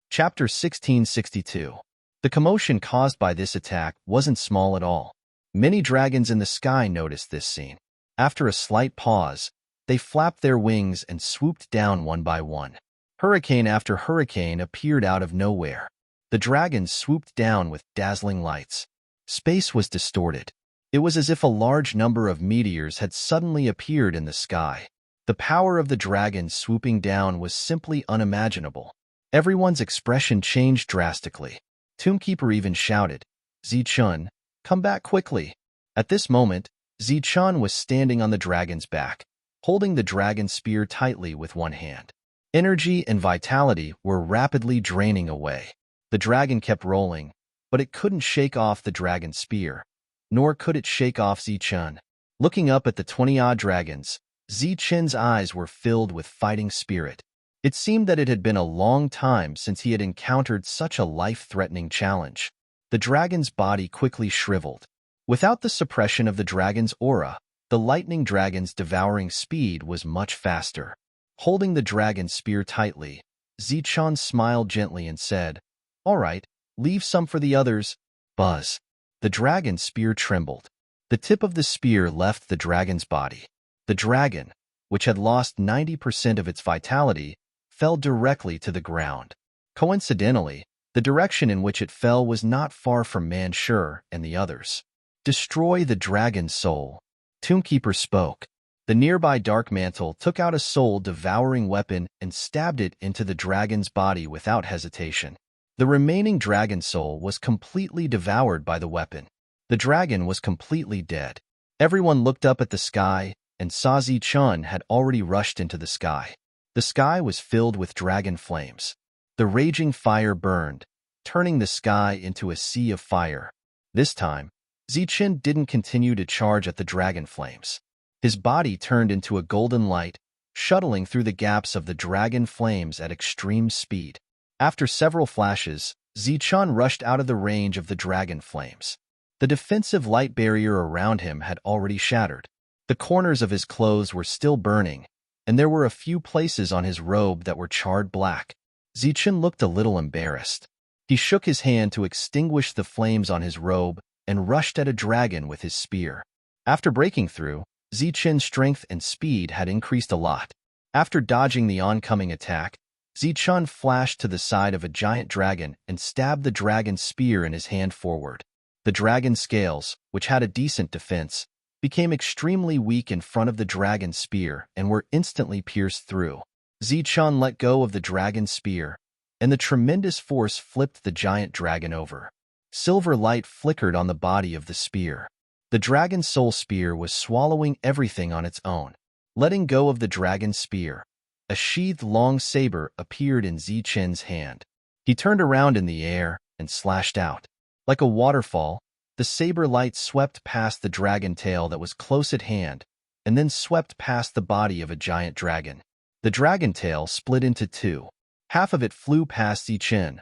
Chapter 1662. The commotion caused by this attack wasn't small at all. Many dragons in the sky noticed this scene. After a slight pause, they flapped their wings and swooped down one by one. Hurricane after hurricane appeared out of nowhere. The dragons swooped down with dazzling lights. Space was distorted. It was as if a large number of meteors had suddenly appeared in the sky. The power of the dragons swooping down was simply unimaginable. Everyone's expression changed drastically. Tombkeeper even shouted, "Zichun, come back quickly." At this moment, Zichun was standing on the dragon's back, holding the dragon spear tightly with one hand. Energy and vitality were rapidly draining away. The dragon kept rolling, but it couldn't shake off the dragon's spear, nor could it shake off Zichun. Looking up at the 20-odd dragons, Zichun's eyes were filled with fighting spirit. It seemed that it had been a long time since he had encountered such a life-threatening challenge. The dragon's body quickly shriveled. Without the suppression of the dragon's aura, the lightning dragon's devouring speed was much faster. Holding the dragon's spear tightly, Zichun smiled gently and said, "All right, leave some for the others." Buzz. The dragon's spear trembled. The tip of the spear left the dragon's body. The dragon, which had lost 90% of its vitality, fell directly to the ground. Coincidentally, the direction in which it fell was not far from Manshur and the others. "Destroy the dragon's soul." Tombkeeper spoke. The nearby dark mantle took out a soul-devouring weapon and stabbed it into the dragon's body without hesitation. The remaining dragon soul was completely devoured by the weapon. The dragon was completely dead. Everyone looked up at the sky and saw Zichun had already rushed into the sky. The sky was filled with dragon flames. The raging fire burned, turning the sky into a sea of fire. This time, Zichun didn't continue to charge at the dragon flames. His body turned into a golden light, shuttling through the gaps of the dragon flames at extreme speed. After several flashes, Zichun rushed out of the range of the dragon flames. The defensive light barrier around him had already shattered. The corners of his clothes were still burning, and there were a few places on his robe that were charred black. Zichun looked a little embarrassed. He shook his hand to extinguish the flames on his robe and rushed at a dragon with his spear. After breaking through, Zichun's strength and speed had increased a lot. After dodging the oncoming attack, Zichun flashed to the side of a giant dragon and stabbed the dragon's spear in his hand forward. The dragon's scales, which had a decent defense, became extremely weak in front of the dragon's spear and were instantly pierced through. Zichun let go of the dragon's spear, and the tremendous force flipped the giant dragon over. Silver light flickered on the body of the spear. The dragon's soul spear was swallowing everything on its own. Letting go of the dragon's spear, a sheathed long saber appeared in Zichun's hand. He turned around in the air and slashed out. Like a waterfall, the saber light swept past the dragon tail that was close at hand, and then swept past the body of a giant dragon. The dragon tail split into two. Half of it flew past Zichen,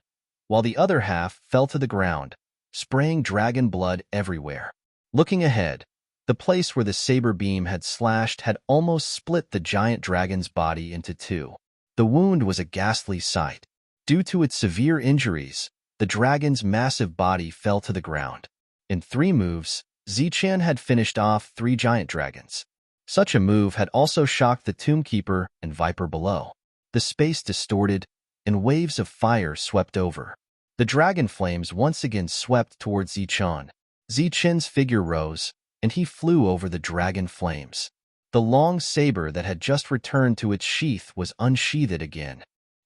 while the other half fell to the ground, spraying dragon blood everywhere. Looking ahead, the place where the saber beam had slashed had almost split the giant dragon's body into two. The wound was a ghastly sight. Due to its severe injuries, the dragon's massive body fell to the ground. In 3 moves, Zichen had finished off 3 giant dragons. Such a move had also shocked the Tombkeeper and Viper below. The space distorted, and waves of fire swept over. The dragon flames once again swept towards Zichen. Zichen's figure rose, and he flew over the dragon flames. The long saber that had just returned to its sheath was unsheathed again.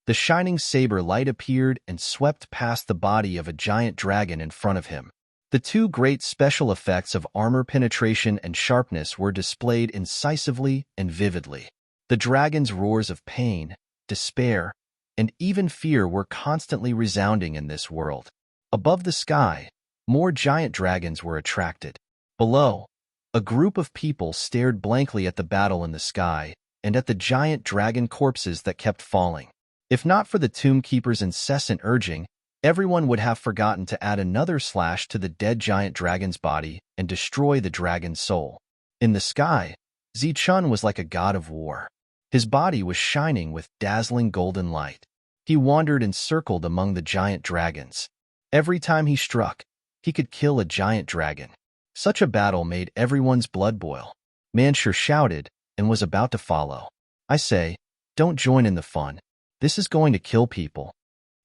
The shining saber light appeared and swept past the body of a giant dragon in front of him. The 2 great special effects of armor penetration and sharpness were displayed incisively and vividly. The dragon's roars of pain, despair, and even fear were constantly resounding in this world. Above the sky, more giant dragons were attracted. Below, a group of people stared blankly at the battle in the sky and at the giant dragon corpses that kept falling. If not for the Tombkeeper's incessant urging, everyone would have forgotten to add another slash to the dead giant dragon's body and destroy the dragon's soul. In the sky, Zichen was like a god of war. His body was shining with dazzling golden light. He wandered and circled among the giant dragons. Every time he struck, he could kill a giant dragon. Such a battle made everyone's blood boil. Manshur shouted and was about to follow. "I say, don't join in the fun. This is going to kill people."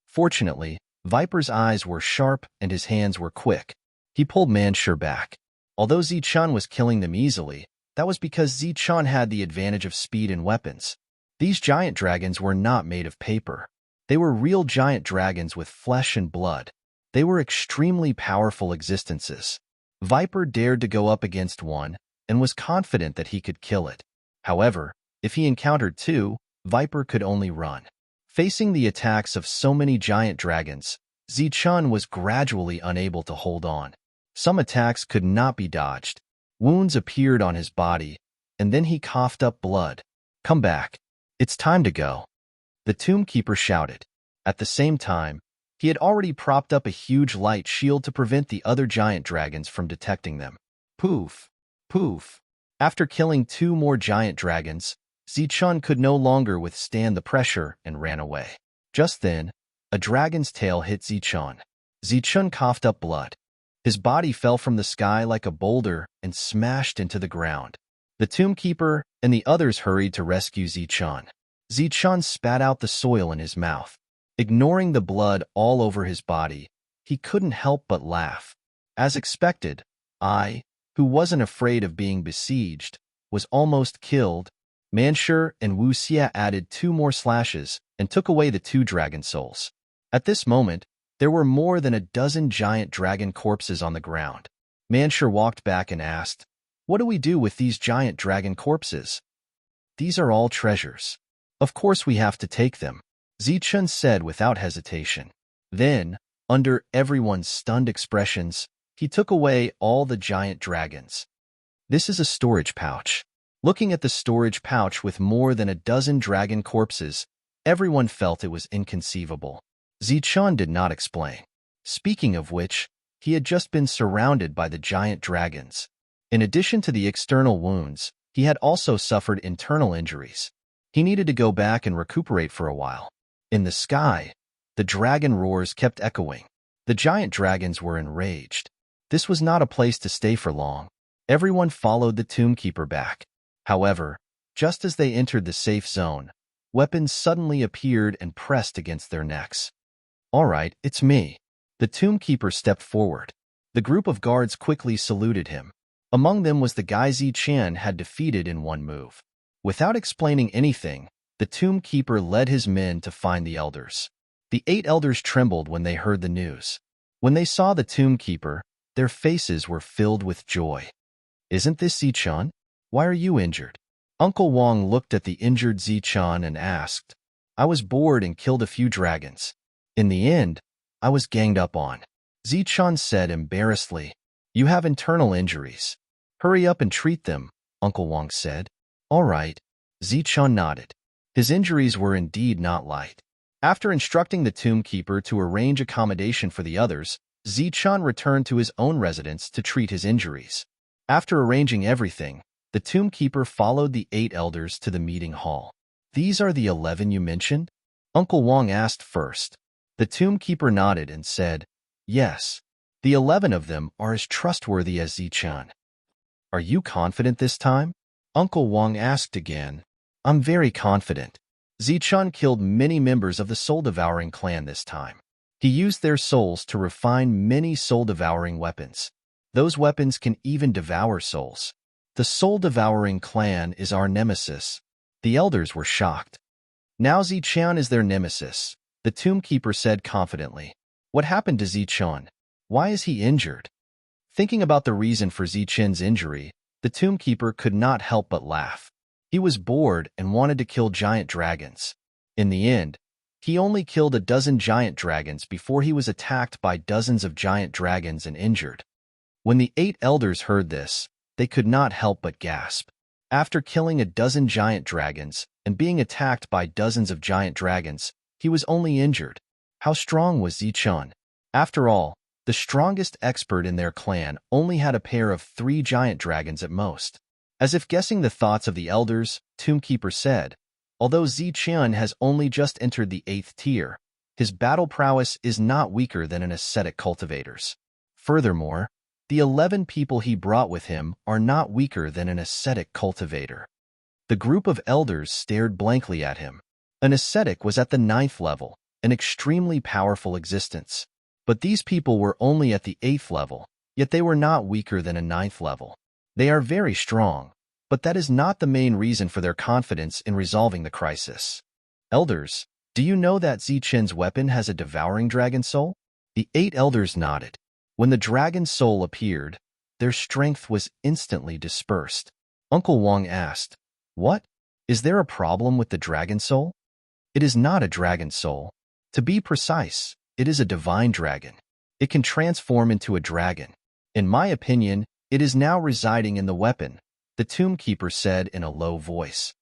Fortunately, Viper's eyes were sharp and his hands were quick. He pulled Manshur back. Although Zichen was killing them easily, that was because Zichen had the advantage of speed and weapons. These giant dragons were not made of paper. They were real giant dragons with flesh and blood. They were extremely powerful existences. Viper dared to go up against one and was confident that he could kill it. However, if he encountered 2, Viper could only run. Facing the attacks of so many giant dragons, Zichen was gradually unable to hold on. Some attacks could not be dodged. Wounds appeared on his body, and then he coughed up blood. "Come back. It's time to go," the Tombkeeper shouted. At the same time, he had already propped up a huge light shield to prevent the other giant dragons from detecting them. Poof! Poof! After killing 2 more giant dragons, Zichen could no longer withstand the pressure and ran away. Just then, a dragon's tail hit Zichen. Zichen coughed up blood. His body fell from the sky like a boulder and smashed into the ground. The Tombkeeper and the others hurried to rescue Zichen. Zichen spat out the soil in his mouth. Ignoring the blood all over his body, he couldn't help but laugh. As expected, I, who wasn't afraid of being besieged, was almost killed. Manshur and Wuxia added 2 more slashes and took away the 2 dragon souls. At this moment, there were more than a dozen giant dragon corpses on the ground. Manshur walked back and asked, "What do we do with these giant dragon corpses?" "These are all treasures. Of course we have to take them," Zichen said without hesitation. Then, under everyone's stunned expressions, he took away all the giant dragons. "This is a storage pouch." Looking at the storage pouch with more than a dozen dragon corpses, everyone felt it was inconceivable. Zichen did not explain. Speaking of which, he had just been surrounded by the giant dragons. In addition to the external wounds, he had also suffered internal injuries. He needed to go back and recuperate for a while. In the sky, the dragon roars kept echoing. The giant dragons were enraged. This was not a place to stay for long. Everyone followed the Tombkeeper back. However, just as they entered the safe zone, weapons suddenly appeared and pressed against their necks. "All right, it's me." The Tombkeeper stepped forward. The group of guards quickly saluted him. Among them was the guy Zichen had defeated in one move. Without explaining anything, the Tombkeeper led his men to find the elders. The 8 elders trembled when they heard the news. When they saw the Tombkeeper, their faces were filled with joy. "Isn't this Zichen? Why are you injured?" Uncle Wang looked at the injured Zichen and asked, "I was bored and killed a few dragons. In the end, I was ganged up on." Zichen said embarrassedly, "You have internal injuries. Hurry up and treat them," Uncle Wang said. "All right." Zichen nodded. His injuries were indeed not light. After instructing the tomb keeper to arrange accommodation for the others, Zichun returned to his own residence to treat his injuries. After arranging everything, the tomb keeper followed the 8 elders to the meeting hall. "These are the 11 you mentioned?" Uncle Wang asked first. The tomb keeper nodded and said, "Yes. The 11 of them are as trustworthy as Zichun." "Are you confident this time?" Uncle Wang asked again. "I'm very confident. Zichun killed many members of the soul-devouring clan this time. He used their souls to refine many soul-devouring weapons. Those weapons can even devour souls. The soul-devouring clan is our nemesis." The elders were shocked. "Now Zichun is their nemesis," the tomb keeper said confidently. "What happened to Zichun? Why is he injured?" Thinking about the reason for Zichun's injury, the tomb keeper could not help but laugh. He was bored and wanted to kill giant dragons. In the end, he only killed a dozen giant dragons before he was attacked by dozens of giant dragons and injured. When the 8 elders heard this, they could not help but gasp. After killing a dozen giant dragons and being attacked by dozens of giant dragons, he was only injured. How strong was Zichun? After all, the strongest expert in their clan only had a pair of 3 giant dragons at most. As if guessing the thoughts of the elders, Tomb Keeper said, "Although Zichun has only just entered the 8th tier, his battle prowess is not weaker than an ascetic cultivator's. Furthermore, the 11 people he brought with him are not weaker than an ascetic cultivator." The group of elders stared blankly at him. An ascetic was at the 9th level, an extremely powerful existence. But these people were only at the 8th level, yet they were not weaker than a 9th level. They are very strong, but that is not the main reason for their confidence in resolving the crisis. "Elders, do you know that Zichun's weapon has a devouring dragon soul?" The 8 elders nodded. When the dragon soul appeared, their strength was instantly dispersed. Uncle Wang asked, "What? Is there a problem with the dragon soul?" "It is not a dragon soul. To be precise, it is a divine dragon. It can transform into a dragon. In my opinion, it is now residing in the weapon," the tomb keeper said in a low voice.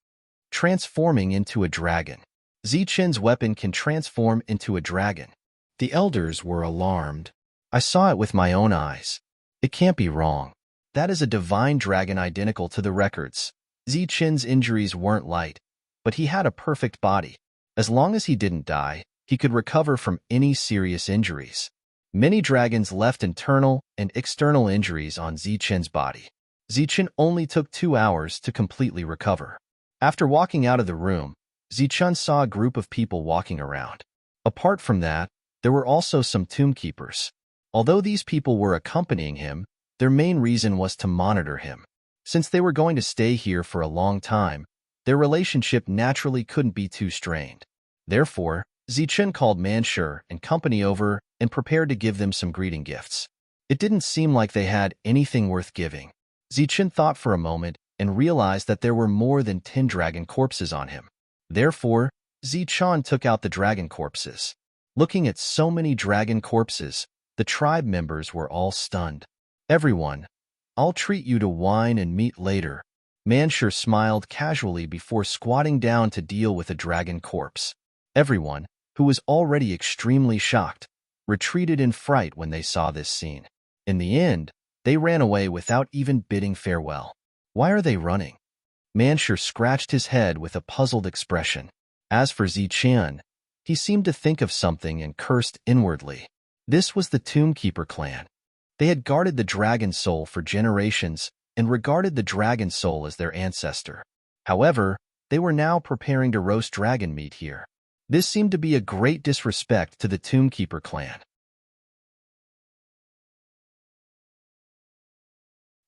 Transforming into a dragon. Zichun's weapon can transform into a dragon. The elders were alarmed. "I saw it with my own eyes. It can't be wrong. That is a divine dragon identical to the records." Zichun's injuries weren't light, but he had a perfect body. As long as he didn't die, he could recover from any serious injuries. Many dragons left internal and external injuries on Zichun's body. Zichun only took 2 hours to completely recover. After walking out of the room, Zichun saw a group of people walking around. Apart from that, there were also some tomb keepers. Although these people were accompanying him, their main reason was to monitor him. Since they were going to stay here for a long time, their relationship naturally couldn't be too strained. Therefore, Zichun called Manshur and company over and prepared to give them some greeting gifts. It didn't seem like they had anything worth giving. Zichun thought for a moment and realized that there were more than 10 dragon corpses on him. Therefore, Zichun took out the dragon corpses. Looking at so many dragon corpses, the tribe members were all stunned. "Everyone, I'll treat you to wine and meat later." Manshur smiled casually before squatting down to deal with a dragon corpse. Everyone, who was already extremely shocked, retreated in fright when they saw this scene. In the end, they ran away without even bidding farewell. Why are they running? Manshur scratched his head with a puzzled expression. As for Zichun, he seemed to think of something and cursed inwardly. This was the Tomb Keeper clan. They had guarded the dragon soul for generations and regarded the dragon soul as their ancestor. However, they were now preparing to roast dragon meat here. This seemed to be a great disrespect to the Tomb Keeper clan.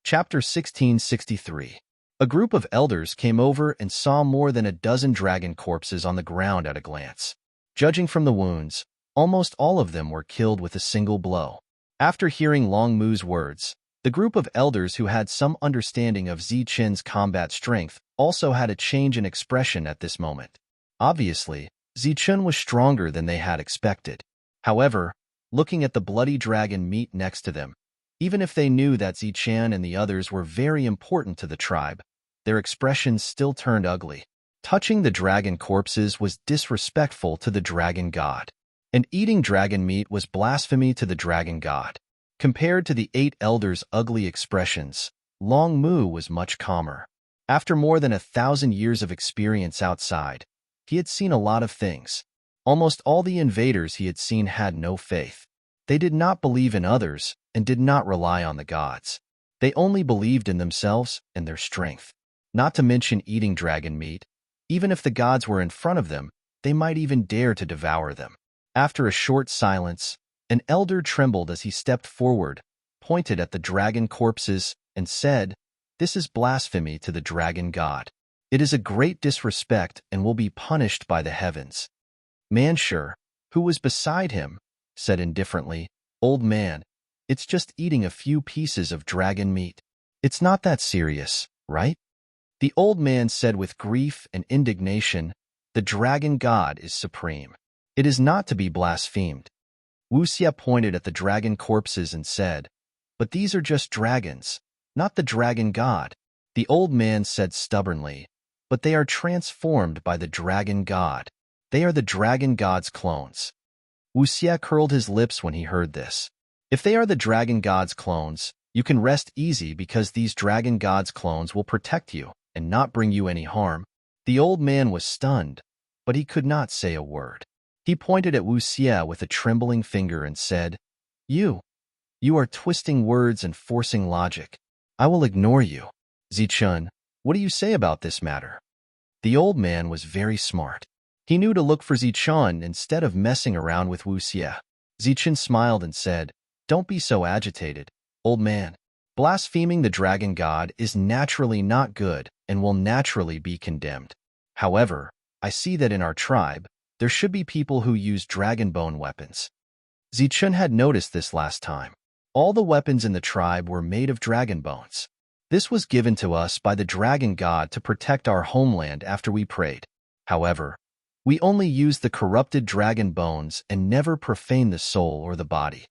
Chapter 1663. A group of elders came over and saw more than a dozen dragon corpses on the ground at a glance. Judging from the wounds, almost all of them were killed with a single blow. After hearing Long Mu's words, the group of elders who had some understanding of Zichun's combat strength also had a change in expression at this moment. Obviously, Zichun was stronger than they had expected. However, looking at the bloody dragon meat next to them, even if they knew that Zichun and the others were very important to the tribe, their expressions still turned ugly. Touching the dragon corpses was disrespectful to the dragon god, and eating dragon meat was blasphemy to the dragon god. Compared to the 8 elders' ugly expressions, Long Mu was much calmer. After more than 1,000 years of experience outside, he had seen a lot of things. Almost all the invaders he had seen had no faith. They did not believe in others and did not rely on the gods. They only believed in themselves and their strength. Not to mention eating dragon meat. Even if the gods were in front of them, they might even dare to devour them. After a short silence, an elder trembled as he stepped forward, pointed at the dragon corpses, and said, "This is blasphemy to the dragon god. It is a great disrespect and will be punished by the heavens." Manshur, who was beside him, said indifferently, "Old man, it's just eating a few pieces of dragon meat. It's not that serious, right?" The old man said with grief and indignation, "The dragon god is supreme. It is not to be blasphemed." Wuxia pointed at the dragon corpses and said, "But these are just dragons, not the dragon god." The old man said stubbornly, "But they are transformed by the dragon god. They are the dragon god's clones." Wuxia curled his lips when he heard this. "If they are the dragon god's clones, you can rest easy because these dragon god's clones will protect you and not bring you any harm." The old man was stunned, but he could not say a word. He pointed at Wuxia with a trembling finger and said, You are twisting words and forcing logic. I will ignore you." "Zichun, what do you say about this matter?" The old man was very smart. He knew to look for Zichun instead of messing around with Wuxia. Zichun smiled and said, "Don't be so agitated, old man. Blaspheming the dragon god is naturally not good and will naturally be condemned. However, I see that in our tribe, there should be people who use dragon bone weapons." Zichun had noticed this last time. All the weapons in the tribe were made of dragon bones. This was given to us by the dragon god to protect our homeland after we prayed. However, we only used the corrupted dragon bones and never profaned the soul or the body.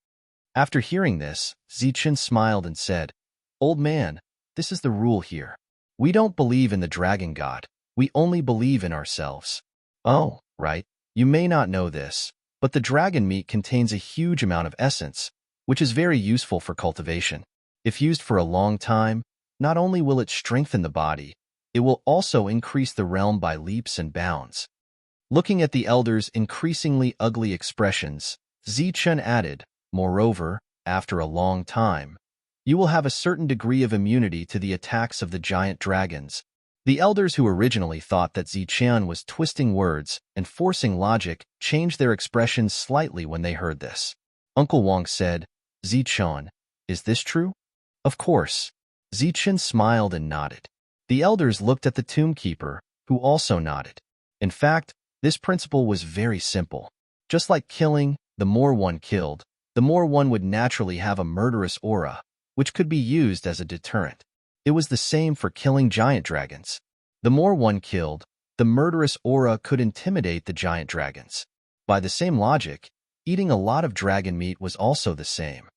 After hearing this, Zichun smiled and said, "Old man, this is the rule here. We don't believe in the dragon god. We only believe in ourselves." "Oh, right. You may not know this, but the dragon meat contains a huge amount of essence, which is very useful for cultivation. If used for a long time, not only will it strengthen the body, it will also increase the realm by leaps and bounds." Looking at the elders' increasingly ugly expressions, Zichun added, "Moreover, after a long time, you will have a certain degree of immunity to the attacks of the giant dragons." The elders who originally thought that Zichun was twisting words and forcing logic changed their expressions slightly when they heard this. Uncle Wang said, "Zichun, is this true?" "Of course." Zichun smiled and nodded. The elders looked at the tombkeeper, who also nodded. In fact, this principle was very simple. Just like killing, the more one killed, the more one would naturally have a murderous aura, which could be used as a deterrent. It was the same for killing giant dragons. The more one killed, the murderous aura could intimidate the giant dragons. By the same logic, eating a lot of dragon meat was also the same.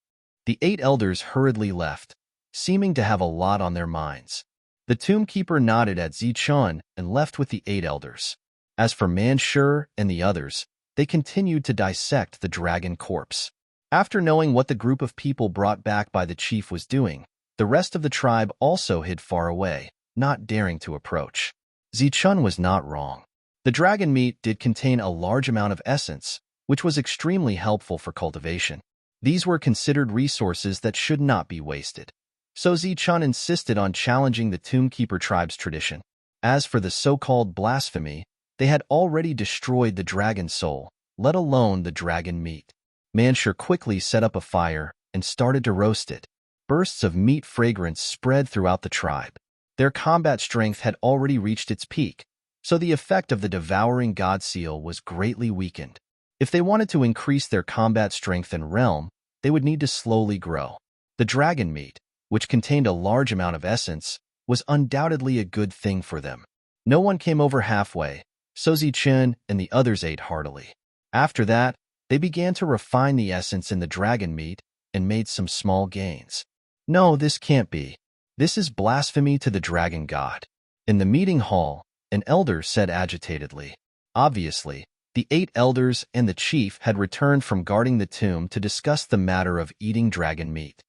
The 8 elders hurriedly left, seeming to have a lot on their minds. The tombkeeper nodded at Zichun and left with the 8 elders. As for Manshur and the others, they continued to dissect the dragon corpse. After knowing what the group of people brought back by the chief was doing, the rest of the tribe also hid far away, not daring to approach. Zichun was not wrong. The dragon meat did contain a large amount of essence, which was extremely helpful for cultivation. These were considered resources that should not be wasted. So Zichun insisted on challenging the Tombkeeper tribe's tradition. As for the so-called blasphemy, they had already destroyed the dragon soul, let alone the dragon meat. Manshur quickly set up a fire and started to roast it. Bursts of meat fragrance spread throughout the tribe. Their combat strength had already reached its peak, so the effect of the devouring god seal was greatly weakened. If they wanted to increase their combat strength and realm, they would need to slowly grow. The dragon meat, which contained a large amount of essence, was undoubtedly a good thing for them. No one came over halfway, so Zichun and the others ate heartily. After that, they began to refine the essence in the dragon meat and made some small gains. "No, this can't be. This is blasphemy to the dragon god." In the meeting hall, an elder said agitatedly. Obviously, the 8 elders and the chief had returned from guarding the tomb to discuss the matter of eating dragon meat.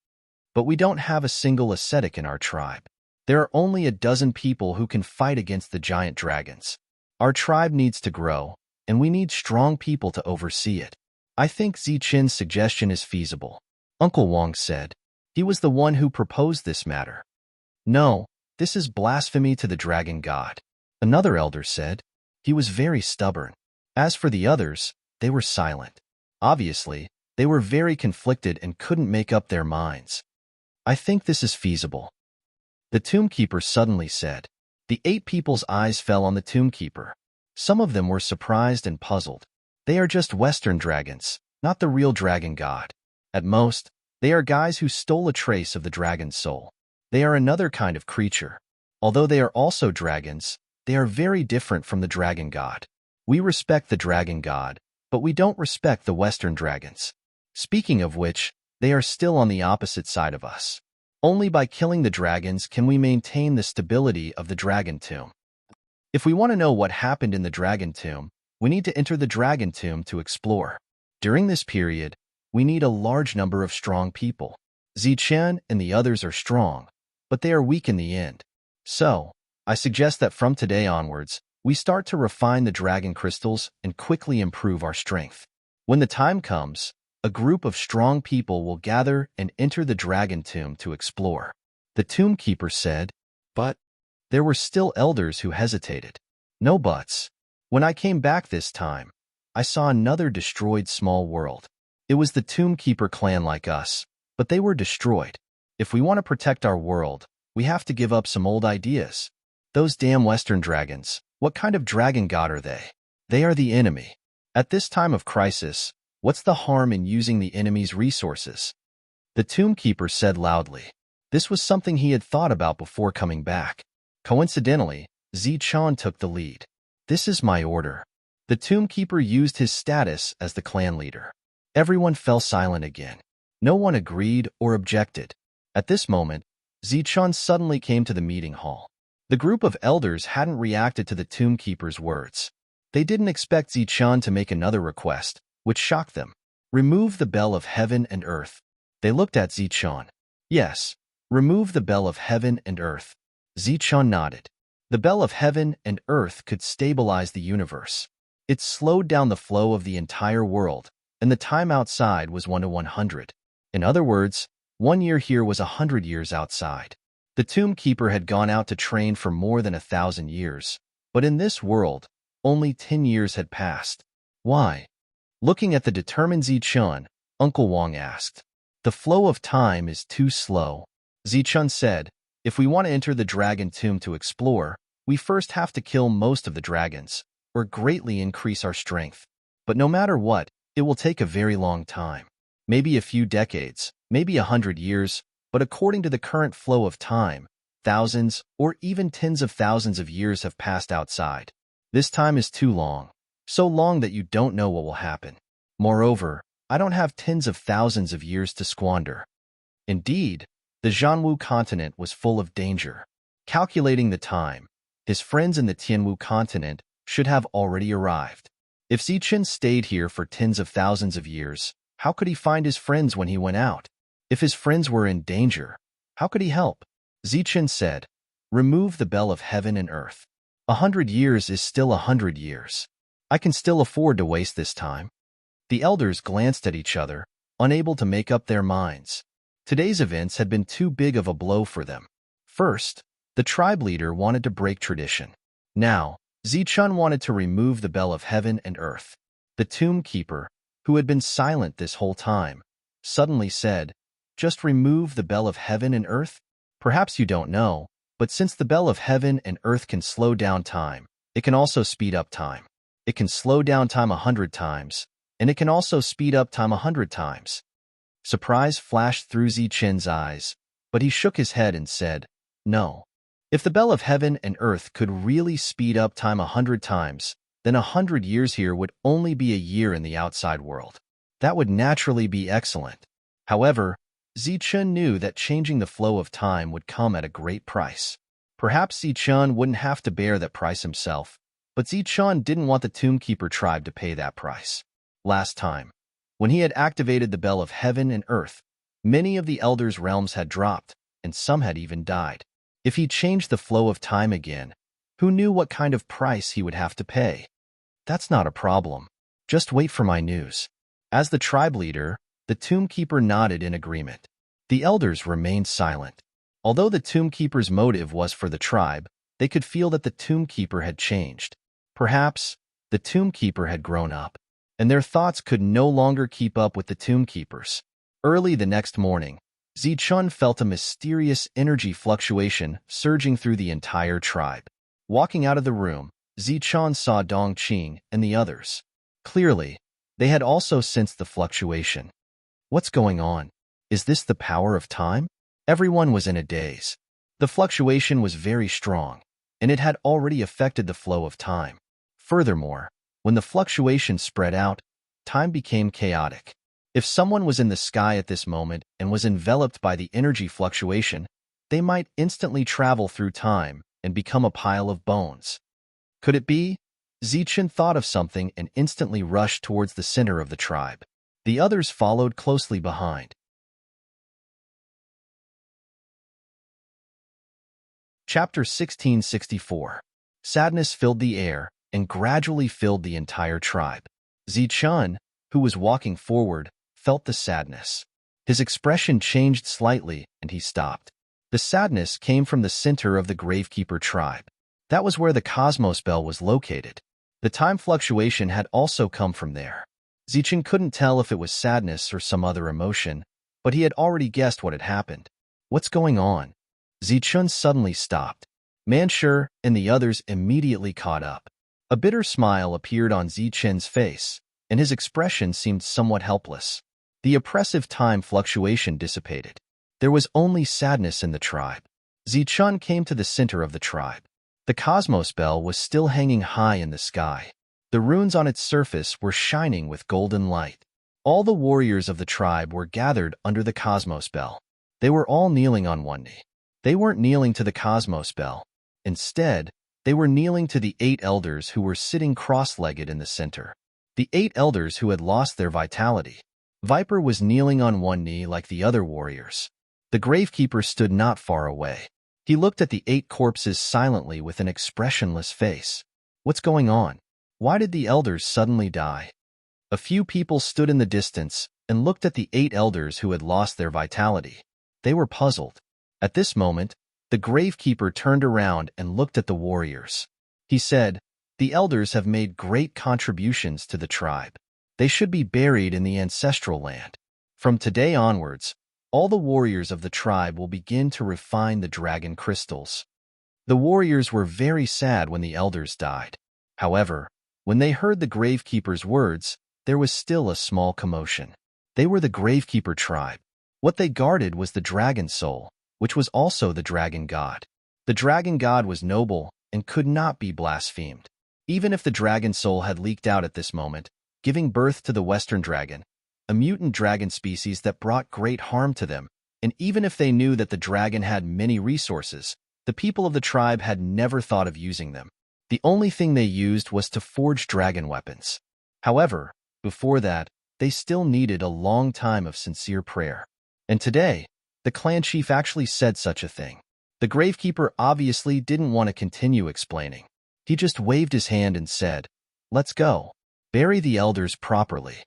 But we don't have a single ascetic in our tribe. There are only a dozen people who can fight against the giant dragons. Our tribe needs to grow, and we need strong people to oversee it. I think Zichen's suggestion is feasible, Uncle Wang said. He was the one who proposed this matter. No, this is blasphemy to the dragon god, another elder said. He was very stubborn. As for the others, they were silent. Obviously, they were very conflicted and couldn't make up their minds. I think this is feasible, the tombkeeper suddenly said. The 8 people's eyes fell on the tombkeeper. Some of them were surprised and puzzled. They are just Western dragons, not the real dragon god. At most, they are guys who stole a trace of the dragon's soul. They are another kind of creature. Although they are also dragons, they are very different from the dragon god. We respect the dragon god, but we don't respect the Western dragons. Speaking of which, they are still on the opposite side of us. Only by killing the dragons can we maintain the stability of the dragon tomb. If we want to know what happened in the dragon tomb, we need to enter the dragon tomb to explore. During this period, we need a large number of strong people. Zichen and the others are strong, but they are weak in the end. So, I suggest that from today onwards, we start to refine the dragon crystals and quickly improve our strength. When the time comes, a group of strong people will gather and enter the dragon tomb to explore. The tombkeeper said, but there were still elders who hesitated. No buts. When I came back this time, I saw another destroyed small world. It was the tombkeeper clan like us, but they were destroyed. If we want to protect our world, we have to give up some old ideas. Those damn Western dragons, what kind of dragon god are they? They are the enemy. At this time of crisis, what's the harm in using the enemy's resources? The tombkeeper said loudly. This was something he had thought about before coming back. Coincidentally, Zichen took the lead. This is my order. The tombkeeper used his status as the clan leader. Everyone fell silent again. No one agreed or objected. At this moment, Zichen suddenly came to the meeting hall. The group of elders hadn't reacted to the tombkeeper's words. They didn't expect Zichen to make another request, which shocked them. Remove the bell of heaven and earth. They looked at Zichen. Yes, remove the bell of heaven and earth. Zichen nodded. The bell of heaven and earth could stabilize the universe. It slowed down the flow of the entire world, and the time outside was 1 to 100. In other words, 1 year here was 100 years outside. The tombkeeper had gone out to train for more than 1,000 years, but in this world, only 10 years had passed. Why? Looking at the determined Zichen, Uncle Wang asked. The flow of time is too slow. Zichen said, if we want to enter the dragon tomb to explore, we first have to kill most of the dragons, or greatly increase our strength. But no matter what, it will take a very long time. Maybe a few decades, maybe 100 years, but according to the current flow of time, thousands or even tens of thousands of years have passed outside. This time is too long, so long that you don't know what will happen. Moreover, I don't have tens of thousands of years to squander. Indeed, the Zhanwu continent was full of danger. Calculating the time, his friends in the Tianwu continent should have already arrived. If Zichen stayed here for tens of thousands of years, how could he find his friends when he went out? If his friends were in danger, how could he help? Zichen said, remove the bell of heaven and earth. 100 years is still 100 years. I can still afford to waste this time. The elders glanced at each other, unable to make up their minds. Today's events had been too big of a blow for them. First, the tribe leader wanted to break tradition. Now, Zichen wanted to remove the bell of heaven and earth. The tombkeeper, who had been silent this whole time, suddenly said, just remove the bell of heaven and earth? Perhaps you don't know, but since the bell of heaven and earth can slow down time, it can also speed up time. It can slow down time 100 times, and it can also speed up time 100 times. Surprise flashed through Zichen's eyes, but he shook his head and said, no. If the bell of heaven and earth could really speed up time 100 times, then 100 years here would only be a year in the outside world. That would naturally be excellent. However, Zichen knew that changing the flow of time would come at a great price. Perhaps Zichun wouldn't have to bear that price himself, but Zichun didn't want the Tombkeeper tribe to pay that price. Last time, when he had activated the Bell of Heaven and Earth, many of the Elders' realms had dropped, and some had even died. If he changed the flow of time again, who knew what kind of price he would have to pay? That's not a problem. Just wait for my news. As the tribe leader, the Tombkeeper nodded in agreement. The Elders remained silent. Although the Tombkeeper's motive was for the tribe, they could feel that the Tombkeeper had changed. Perhaps the Tombkeeper had grown up, and their thoughts could no longer keep up with the Tombkeeper's. Early the next morning, Zichun felt a mysterious energy fluctuation surging through the entire tribe. Walking out of the room, Zichun saw Dongqing and the others. Clearly, they had also sensed the fluctuation. What's going on? Is this the power of time? Everyone was in a daze. The fluctuation was very strong, and it had already affected the flow of time. Furthermore, when the fluctuation spread out, time became chaotic. If someone was in the sky at this moment and was enveloped by the energy fluctuation, they might instantly travel through time and become a pile of bones. Could it be? Zichun thought of something and instantly rushed towards the center of the tribe. The others followed closely behind. Chapter 1664. Sadness filled the air and gradually filled the entire tribe. Zichun, who was walking forward, felt the sadness. His expression changed slightly, and he stopped. The sadness came from the center of the Gravekeeper tribe. That was where the Cosmos Bell was located. The time fluctuation had also come from there. Zichun couldn't tell if it was sadness or some other emotion, but he had already guessed what had happened. What's going on? Zichun suddenly stopped. Manshur and the others immediately caught up. A bitter smile appeared on Zichun's face, and his expression seemed somewhat helpless. The oppressive time fluctuation dissipated. There was only sadness in the tribe. Zichun came to the center of the tribe. The Cosmos Bell was still hanging high in the sky. The runes on its surface were shining with golden light. All the warriors of the tribe were gathered under the Cosmos Bell. They were all kneeling on one knee. They weren't kneeling to the Cosmos Bell. Instead, they were kneeling to the 8 elders who were sitting cross-legged in the center. The 8 elders who had lost their vitality. Viper was kneeling on one knee like the other warriors. The Gravekeeper stood not far away. He looked at the 8 corpses silently with an expressionless face. What's going on? Why did the elders suddenly die? A few people stood in the distance and looked at the 8 elders who had lost their vitality. They were puzzled. At this moment, the Gravekeeper turned around and looked at the warriors. He said, "The elders have made great contributions to the tribe. They should be buried in the ancestral land. From today onwards, all the warriors of the tribe will begin to refine the dragon crystals." The warriors were very sad when the elders died. However, when they heard the Gravekeeper's words, there was still a small commotion. They were the Gravekeeper tribe. What they guarded was the dragon soul, which was also the dragon god. The dragon god was noble and could not be blasphemed. Even if the dragon soul had leaked out at this moment, giving birth to the Western dragon, a mutant dragon species that brought great harm to them, and even if they knew that the dragon had many resources, the people of the tribe had never thought of using them. The only thing they used was to forge dragon weapons. However, before that, they still needed a long time of sincere prayer. And today, the clan chief actually said such a thing. The Gravekeeper obviously didn't want to continue explaining. He just waved his hand and said, "Let's go. Bury the elders properly."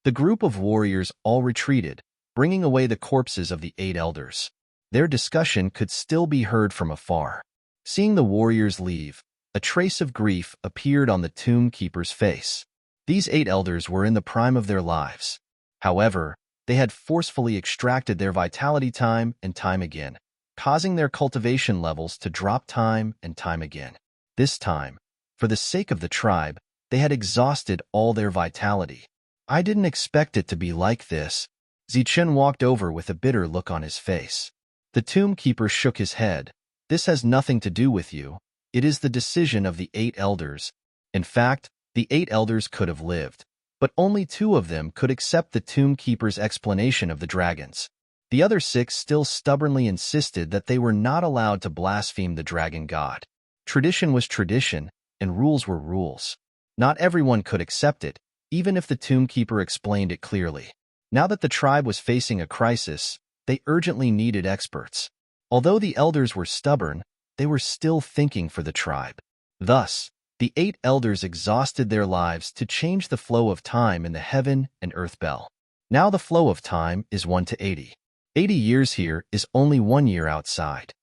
The group of warriors all retreated, bringing away the corpses of the 8 elders. Their discussion could still be heard from afar. Seeing the warriors leave, a trace of grief appeared on the Tombkeeper's face. These 8 elders were in the prime of their lives. However, they had forcefully extracted their vitality time and time again, causing their cultivation levels to drop time and time again. This time, for the sake of the tribe, they had exhausted all their vitality. "I didn't expect it to be like this." Zichun walked over with a bitter look on his face. The Tombkeeper shook his head. "This has nothing to do with you. It is the decision of the 8 elders. In fact, the 8 elders could have lived, but only 2 of them could accept the Tombkeeper's explanation of the dragons. The other 6 still stubbornly insisted that they were not allowed to blaspheme the dragon god. Tradition was tradition, and rules were rules. Not everyone could accept it, even if the tomb keeper explained it clearly. Now that the tribe was facing a crisis, they urgently needed experts. Although the elders were stubborn, they were still thinking for the tribe. Thus, the 8 elders exhausted their lives to change the flow of time in the heaven and earth bell. Now the flow of time is 1 to 80. 80 years here is only 1 year outside.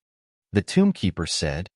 The tomb keeper said.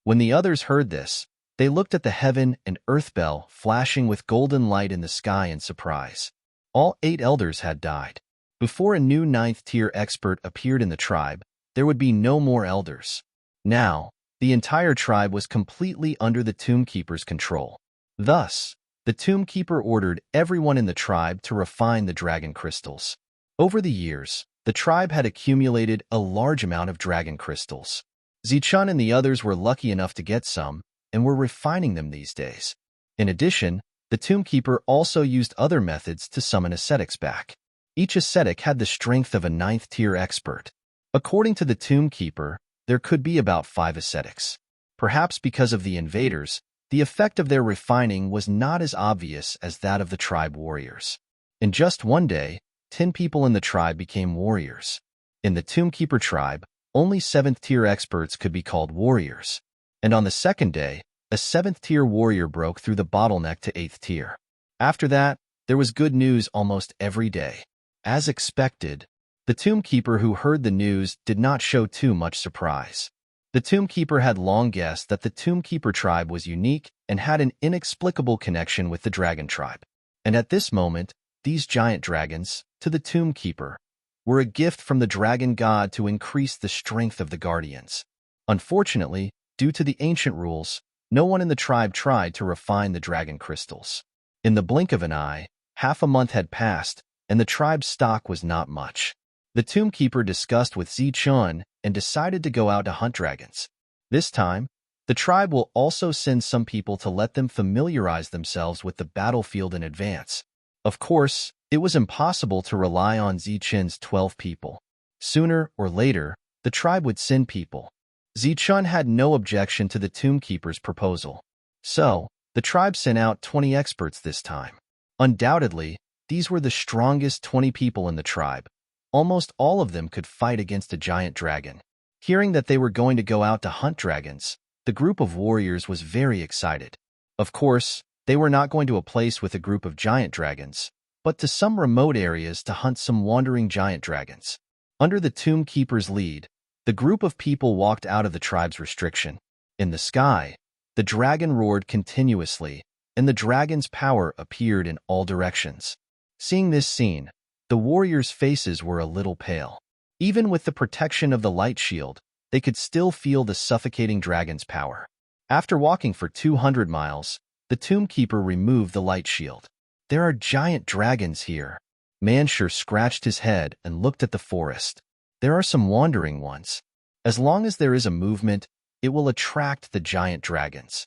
When the others heard this, they looked at the heaven and earth bell flashing with golden light in the sky in surprise. All 8 elders had died. Before a new 9th-tier expert appeared in the tribe, there would be no more elders. Now, the entire tribe was completely under the tomb keeper's control. Thus, the tomb keeper ordered everyone in the tribe to refine the dragon crystals. Over the years, the tribe had accumulated a large amount of dragon crystals. Zichun and the others were lucky enough to get some, and were refining them these days. In addition, the tomb keeper also used other methods to summon ascetics back. Each ascetic had the strength of a 9th-tier expert. According to the tomb keeper, there could be about 5 ascetics. Perhaps because of the invaders, the effect of their refining was not as obvious as that of the tribe warriors. In just one day, 10 people in the tribe became warriors. In the tomb keeper tribe, only 7th-tier experts could be called warriors. And on the second day, a 7th-tier warrior broke through the bottleneck to 8th tier. After that, there was good news almost every day. As expected, the tomb keeper who heard the news did not show too much surprise. The tomb keeper had long guessed that the tomb keeper tribe was unique and had an inexplicable connection with the dragon tribe. And at this moment, these giant dragons, to the tomb keeper, were a gift from the dragon god to increase the strength of the guardians. Unfortunately, due to the ancient rules, no one in the tribe tried to refine the dragon crystals. In the blink of an eye, half a month had passed, and the tribe's stock was not much. The tomb keeper discussed with Zichun and decided to go out to hunt dragons. This time, the tribe will also send some people to let them familiarize themselves with the battlefield in advance. Of course, it was impossible to rely on Zichun's 12 people. Sooner or later, the tribe would send people. Zichun had no objection to the tomb keeper's proposal. So, the tribe sent out 20 experts this time. Undoubtedly, these were the strongest 20 people in the tribe. Almost all of them could fight against a giant dragon. Hearing that they were going to go out to hunt dragons, the group of warriors was very excited. Of course, they were not going to a place with a group of giant dragons, but to some remote areas to hunt some wandering giant dragons. Under the tomb keeper's lead, the group of people walked out of the tribe's restriction. In the sky, the dragon roared continuously, and the dragon's power appeared in all directions. Seeing this scene, the warriors' faces were a little pale. Even with the protection of the light shield, they could still feel the suffocating dragon's power. After walking for 200 miles, the tomb keeper removed the light shield. There are giant dragons here. Manshur scratched his head and looked at the forest. There are some wandering ones. As long as there is a movement, it will attract the giant dragons.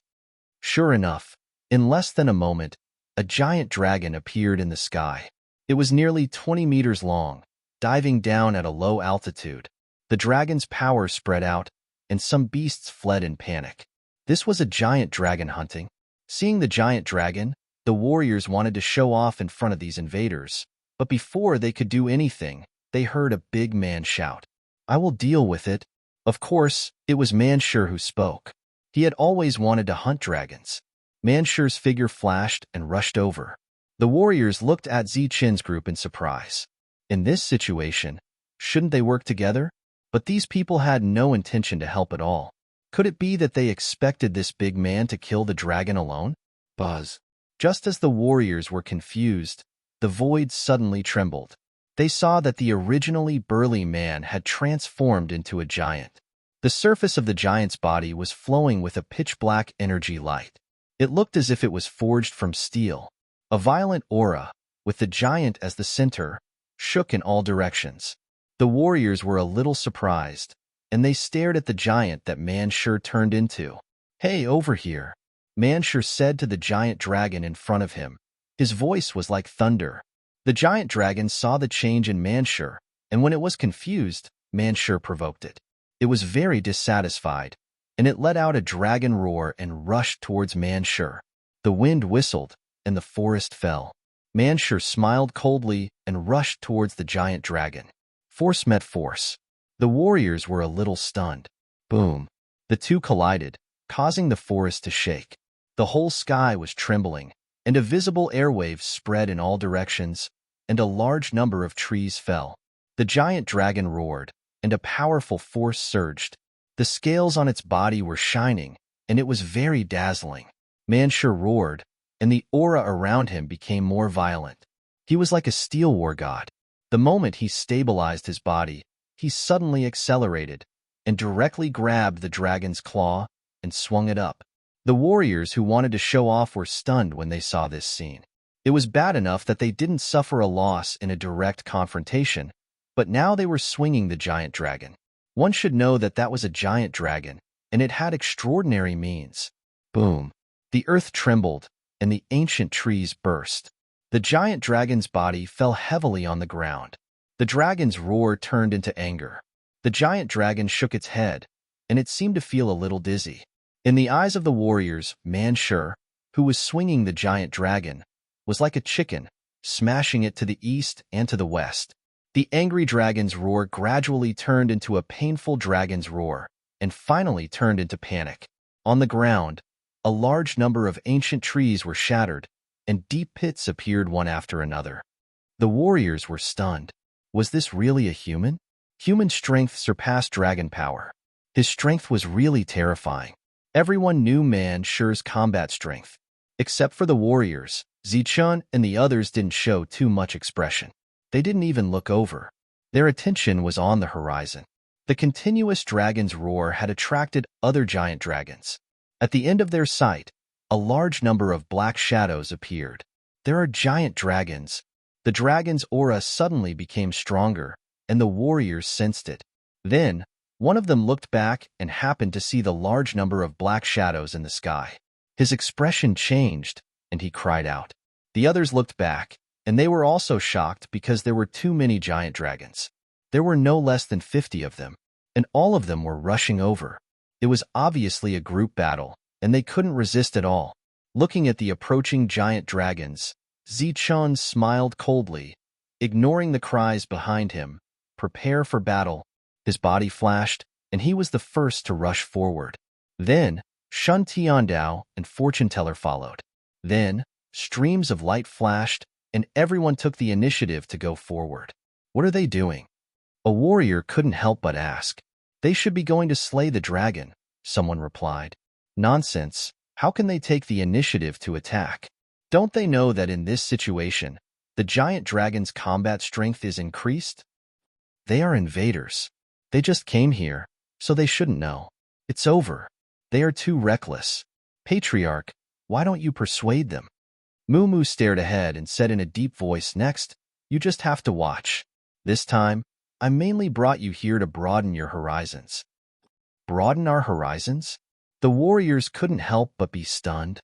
Sure enough, in less than a moment, a giant dragon appeared in the sky. It was nearly 20 meters long, diving down at a low altitude. The dragon's power spread out, and some beasts fled in panic. This was a giant dragon hunting. Seeing the giant dragon, the warriors wanted to show off in front of these invaders. But before they could do anything, they heard a big man shout, "I will deal with it." Of course, it was Manshur who spoke. He had always wanted to hunt dragons. Manshur's figure flashed and rushed over. The warriors looked at Zichun's group in surprise. In this situation, shouldn't they work together? But these people had no intention to help at all. Could it be that they expected this big man to kill the dragon alone? Buzz. Just as the warriors were confused, the void suddenly trembled. They saw that the originally burly man had transformed into a giant. The surface of the giant's body was flowing with a pitch-black energy light. It looked as if it was forged from steel. A violent aura, with the giant as the center, shook in all directions. The warriors were a little surprised, and they stared at the giant that Manshur turned into. "Hey, over here," Manshur said to the giant dragon in front of him. His voice was like thunder. The giant dragon saw the change in Manshur, and when it was confused, Manshur provoked it. It was very dissatisfied, and it let out a dragon roar and rushed towards Manshur. The wind whistled, and the forest fell. Manshur smiled coldly and rushed towards the giant dragon. Force met force. The warriors were a little stunned. Boom! The two collided, causing the forest to shake. The whole sky was trembling, and a visible airwave spread in all directions, and a large number of trees fell. The giant dragon roared, and a powerful force surged. The scales on its body were shining, and it was very dazzling. Manshur roared, and the aura around him became more violent. He was like a steel war god. The moment he stabilized his body, he suddenly accelerated and directly grabbed the dragon's claw and swung it up. The warriors who wanted to show off were stunned when they saw this scene. It was bad enough that they didn't suffer a loss in a direct confrontation, but now they were swinging the giant dragon. One should know that that was a giant dragon, and it had extraordinary means. Boom! The earth trembled, and the ancient trees burst. The giant dragon's body fell heavily on the ground. The dragon's roar turned into anger. The giant dragon shook its head, and it seemed to feel a little dizzy. In the eyes of the warriors, Manshur, who was swinging the giant dragon, was like a chicken, smashing it to the east and to the west. The angry dragon's roar gradually turned into a painful dragon's roar, and finally turned into panic. On the ground, a large number of ancient trees were shattered, and deep pits appeared one after another. The warriors were stunned. Was this really a human? Human strength surpassed dragon power. His strength was really terrifying. Everyone knew Manshur's combat strength. Except for the warriors, Zichun and the others didn't show too much expression. They didn't even look over. Their attention was on the horizon. The continuous dragon's roar had attracted other giant dragons. At the end of their sight, a large number of black shadows appeared. There are giant dragons. The dragon's aura suddenly became stronger, and the warriors sensed it. Then, one of them looked back and happened to see the large number of black shadows in the sky. His expression changed, and he cried out. The others looked back, and they were also shocked because there were too many giant dragons. There were no less than 50 of them, and all of them were rushing over. It was obviously a group battle, and they couldn't resist at all. Looking at the approaching giant dragons, Zichun smiled coldly, ignoring the cries behind him. Prepare for battle. His body flashed, and he was the first to rush forward. Then, Shun Tiandao and Fortune Teller followed. Then, streams of light flashed, and everyone took the initiative to go forward. What are they doing? A warrior couldn't help but ask. They should be going to slay the dragon, someone replied. Nonsense. How can they take the initiative to attack? Don't they know that in this situation, the giant dragon's combat strength is increased? They are invaders. They just came here, so they shouldn't know. It's over. They are too reckless. Patriarch, why don't you persuade them? Moo stared ahead and said in a deep voice, next, you just have to watch. This time, I mainly brought you here to broaden your horizons. Broaden our horizons? The warriors couldn't help but be stunned.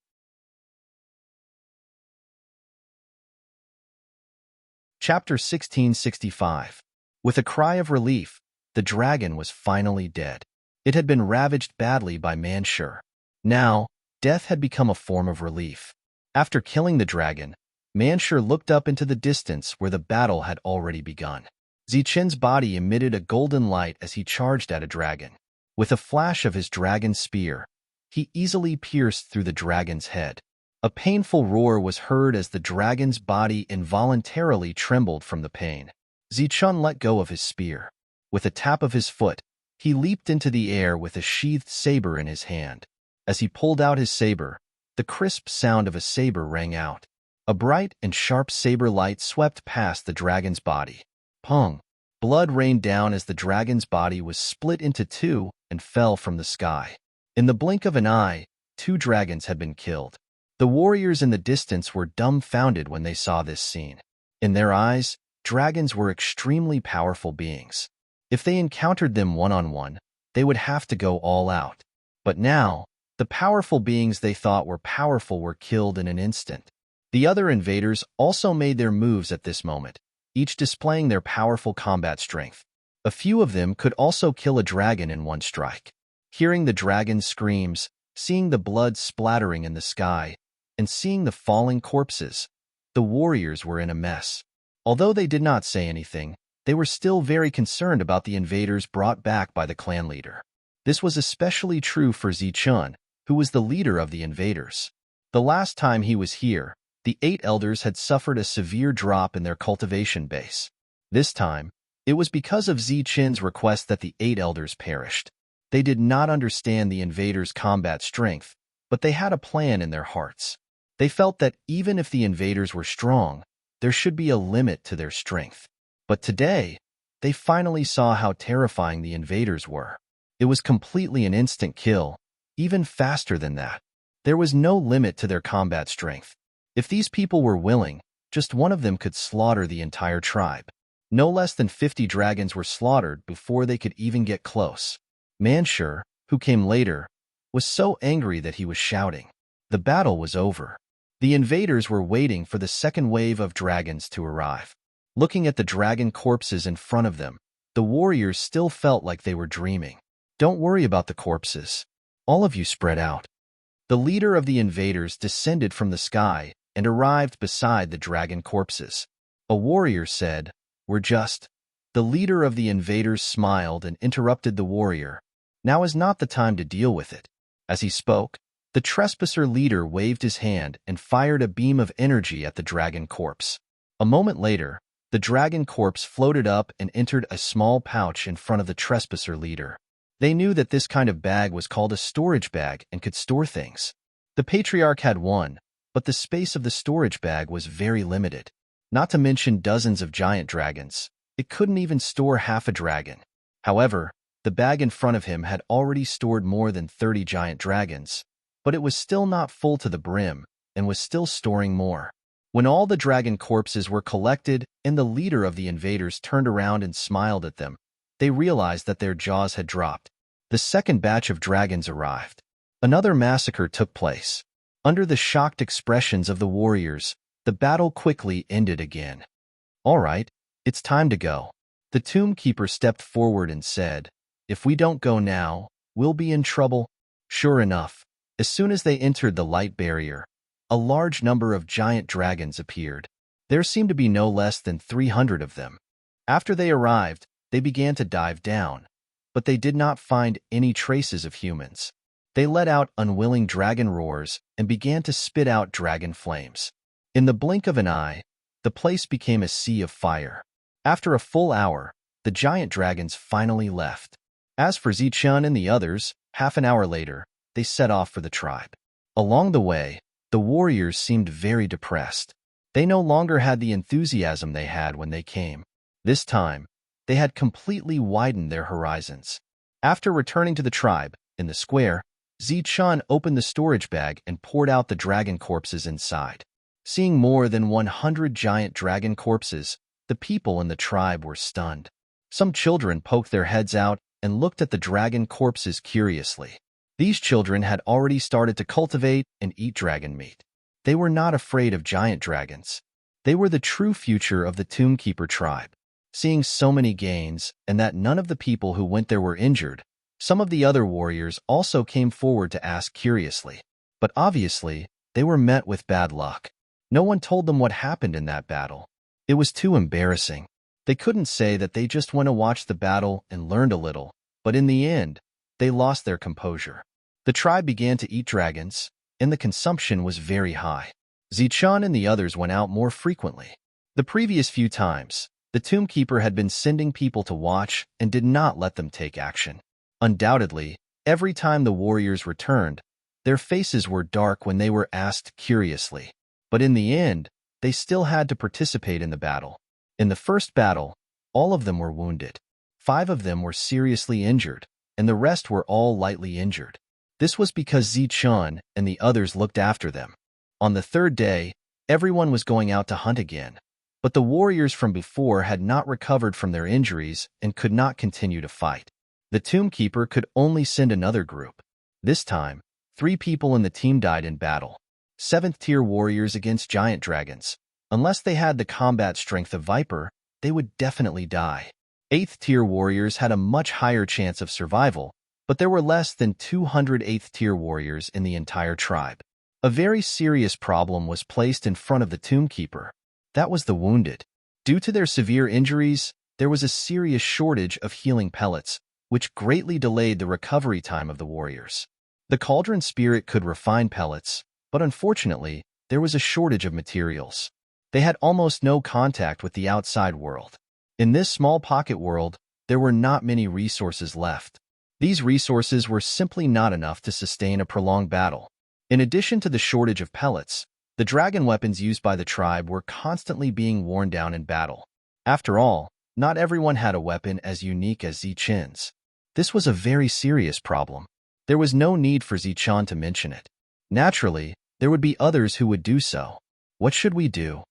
Chapter 1665. With a cry of relief, the dragon was finally dead. It had been ravaged badly by Manshur. Now, death had become a form of relief. After killing the dragon, Manshur looked up into the distance where the battle had already begun. Zichun's body emitted a golden light as he charged at a dragon. With a flash of his dragon spear, he easily pierced through the dragon's head. A painful roar was heard as the dragon's body involuntarily trembled from the pain. Zichun let go of his spear. With a tap of his foot, he leaped into the air with a sheathed saber in his hand. As he pulled out his saber, the crisp sound of a saber rang out. A bright and sharp saber light swept past the dragon's body. Pong! Blood rained down as the dragon's body was split into two and fell from the sky. In the blink of an eye, 2 dragons had been killed. The warriors in the distance were dumbfounded when they saw this scene. In their eyes, dragons were extremely powerful beings. If they encountered them one-on-one, they would have to go all out. But now, the powerful beings they thought were powerful were killed in an instant. The other invaders also made their moves at this moment, each displaying their powerful combat strength. A few of them could also kill a dragon in one strike. Hearing the dragon's screams, seeing the blood splattering in the sky, and seeing the falling corpses, the warriors were in a mess. Although they did not say anything, they were still very concerned about the invaders brought back by the clan leader. This was especially true for Zichun, who was the leader of the invaders. The last time he was here, the 8 elders had suffered a severe drop in their cultivation base. This time, it was because of Zichun's request that the 8 elders perished. They did not understand the invaders' combat strength, but they had a plan in their hearts. They felt that even if the invaders were strong, there should be a limit to their strength. But today, they finally saw how terrifying the invaders were. It was completely an instant kill, even faster than that. There was no limit to their combat strength. If these people were willing, just one of them could slaughter the entire tribe. No less than 50 dragons were slaughtered before they could even get close. Manshur, who came later, was so angry that he was shouting. The battle was over. The invaders were waiting for the second wave of dragons to arrive. Looking at the dragon corpses in front of them, the warriors still felt like they were dreaming. Don't worry about the corpses. All of you spread out. The leader of the invaders descended from the sky and arrived beside the dragon corpses. A warrior said, "We're just." The leader of the invaders smiled and interrupted the warrior. Now is not the time to deal with it. As he spoke, the trespasser leader waved his hand and fired a beam of energy at the dragon corpse. A moment later, the dragon corpse floated up and entered a small pouch in front of the trespasser leader. They knew that this kind of bag was called a storage bag and could store things. The patriarch had one, but the space of the storage bag was very limited. Not to mention dozens of giant dragons. It couldn't even store half a dragon. However, the bag in front of him had already stored more than 30 giant dragons, but it was still not full to the brim and was still storing more. When all the dragon corpses were collected and the leader of the invaders turned around and smiled at them, they realized that their jaws had dropped. The second batch of dragons arrived. Another massacre took place. Under the shocked expressions of the warriors, the battle quickly ended again. "All right, it's time to go." The tomb keeper stepped forward and said, "If we don't go now, we'll be in trouble." Sure enough, as soon as they entered the light barrier, a large number of giant dragons appeared. There seemed to be no less than 300 of them. After they arrived, they began to dive down, but they did not find any traces of humans. They let out unwilling dragon roars and began to spit out dragon flames. In the blink of an eye, the place became a sea of fire. After a full hour, the giant dragons finally left. As for Zichun and the others, half an hour later, they set off for the tribe. Along the way, the warriors seemed very depressed. They no longer had the enthusiasm they had when they came. This time, they had completely widened their horizons. After returning to the tribe, in the square, Zichun opened the storage bag and poured out the dragon corpses inside. Seeing more than 100 giant dragon corpses, the people in the tribe were stunned. Some children poked their heads out and looked at the dragon corpses curiously. These children had already started to cultivate and eat dragon meat. They were not afraid of giant dragons. They were the true future of the Tombkeeper tribe. Seeing so many gains and that none of the people who went there were injured, some of the other warriors also came forward to ask curiously. But obviously, they were met with bad luck. No one told them what happened in that battle. It was too embarrassing. They couldn't say that they just went to watch the battle and learned a little, but in the end, they lost their composure. The tribe began to eat dragons, and the consumption was very high. Zichun and the others went out more frequently. The previous few times, the Tombkeeper had been sending people to watch and did not let them take action. Undoubtedly, every time the warriors returned, their faces were dark when they were asked curiously. But in the end, they still had to participate in the battle. In the first battle, all of them were wounded. 5 of them were seriously injured, and the rest were all lightly injured. This was because Zichun and the others looked after them. On the third day, everyone was going out to hunt again, but the warriors from before had not recovered from their injuries and could not continue to fight. The Tombkeeper could only send another group. This time, 3 people in the team died in battle. 7th-tier warriors against giant dragons. Unless they had the combat strength of Viper, they would definitely die. 8th-tier warriors had a much higher chance of survival, but there were less than 200 8th-tier warriors in the entire tribe. A very serious problem was placed in front of the Tomb Keeper. That was the wounded. Due to their severe injuries, there was a serious shortage of healing pellets, which greatly delayed the recovery time of the warriors. The Cauldron Spirit could refine pellets, but unfortunately, there was a shortage of materials. They had almost no contact with the outside world. In this small pocket world, there were not many resources left. These resources were simply not enough to sustain a prolonged battle. In addition to the shortage of pellets, the dragon weapons used by the tribe were constantly being worn down in battle. After all, not everyone had a weapon as unique as Zichen's. This was a very serious problem. There was no need for Zichen to mention it. Naturally, there would be others who would do so. What should we do?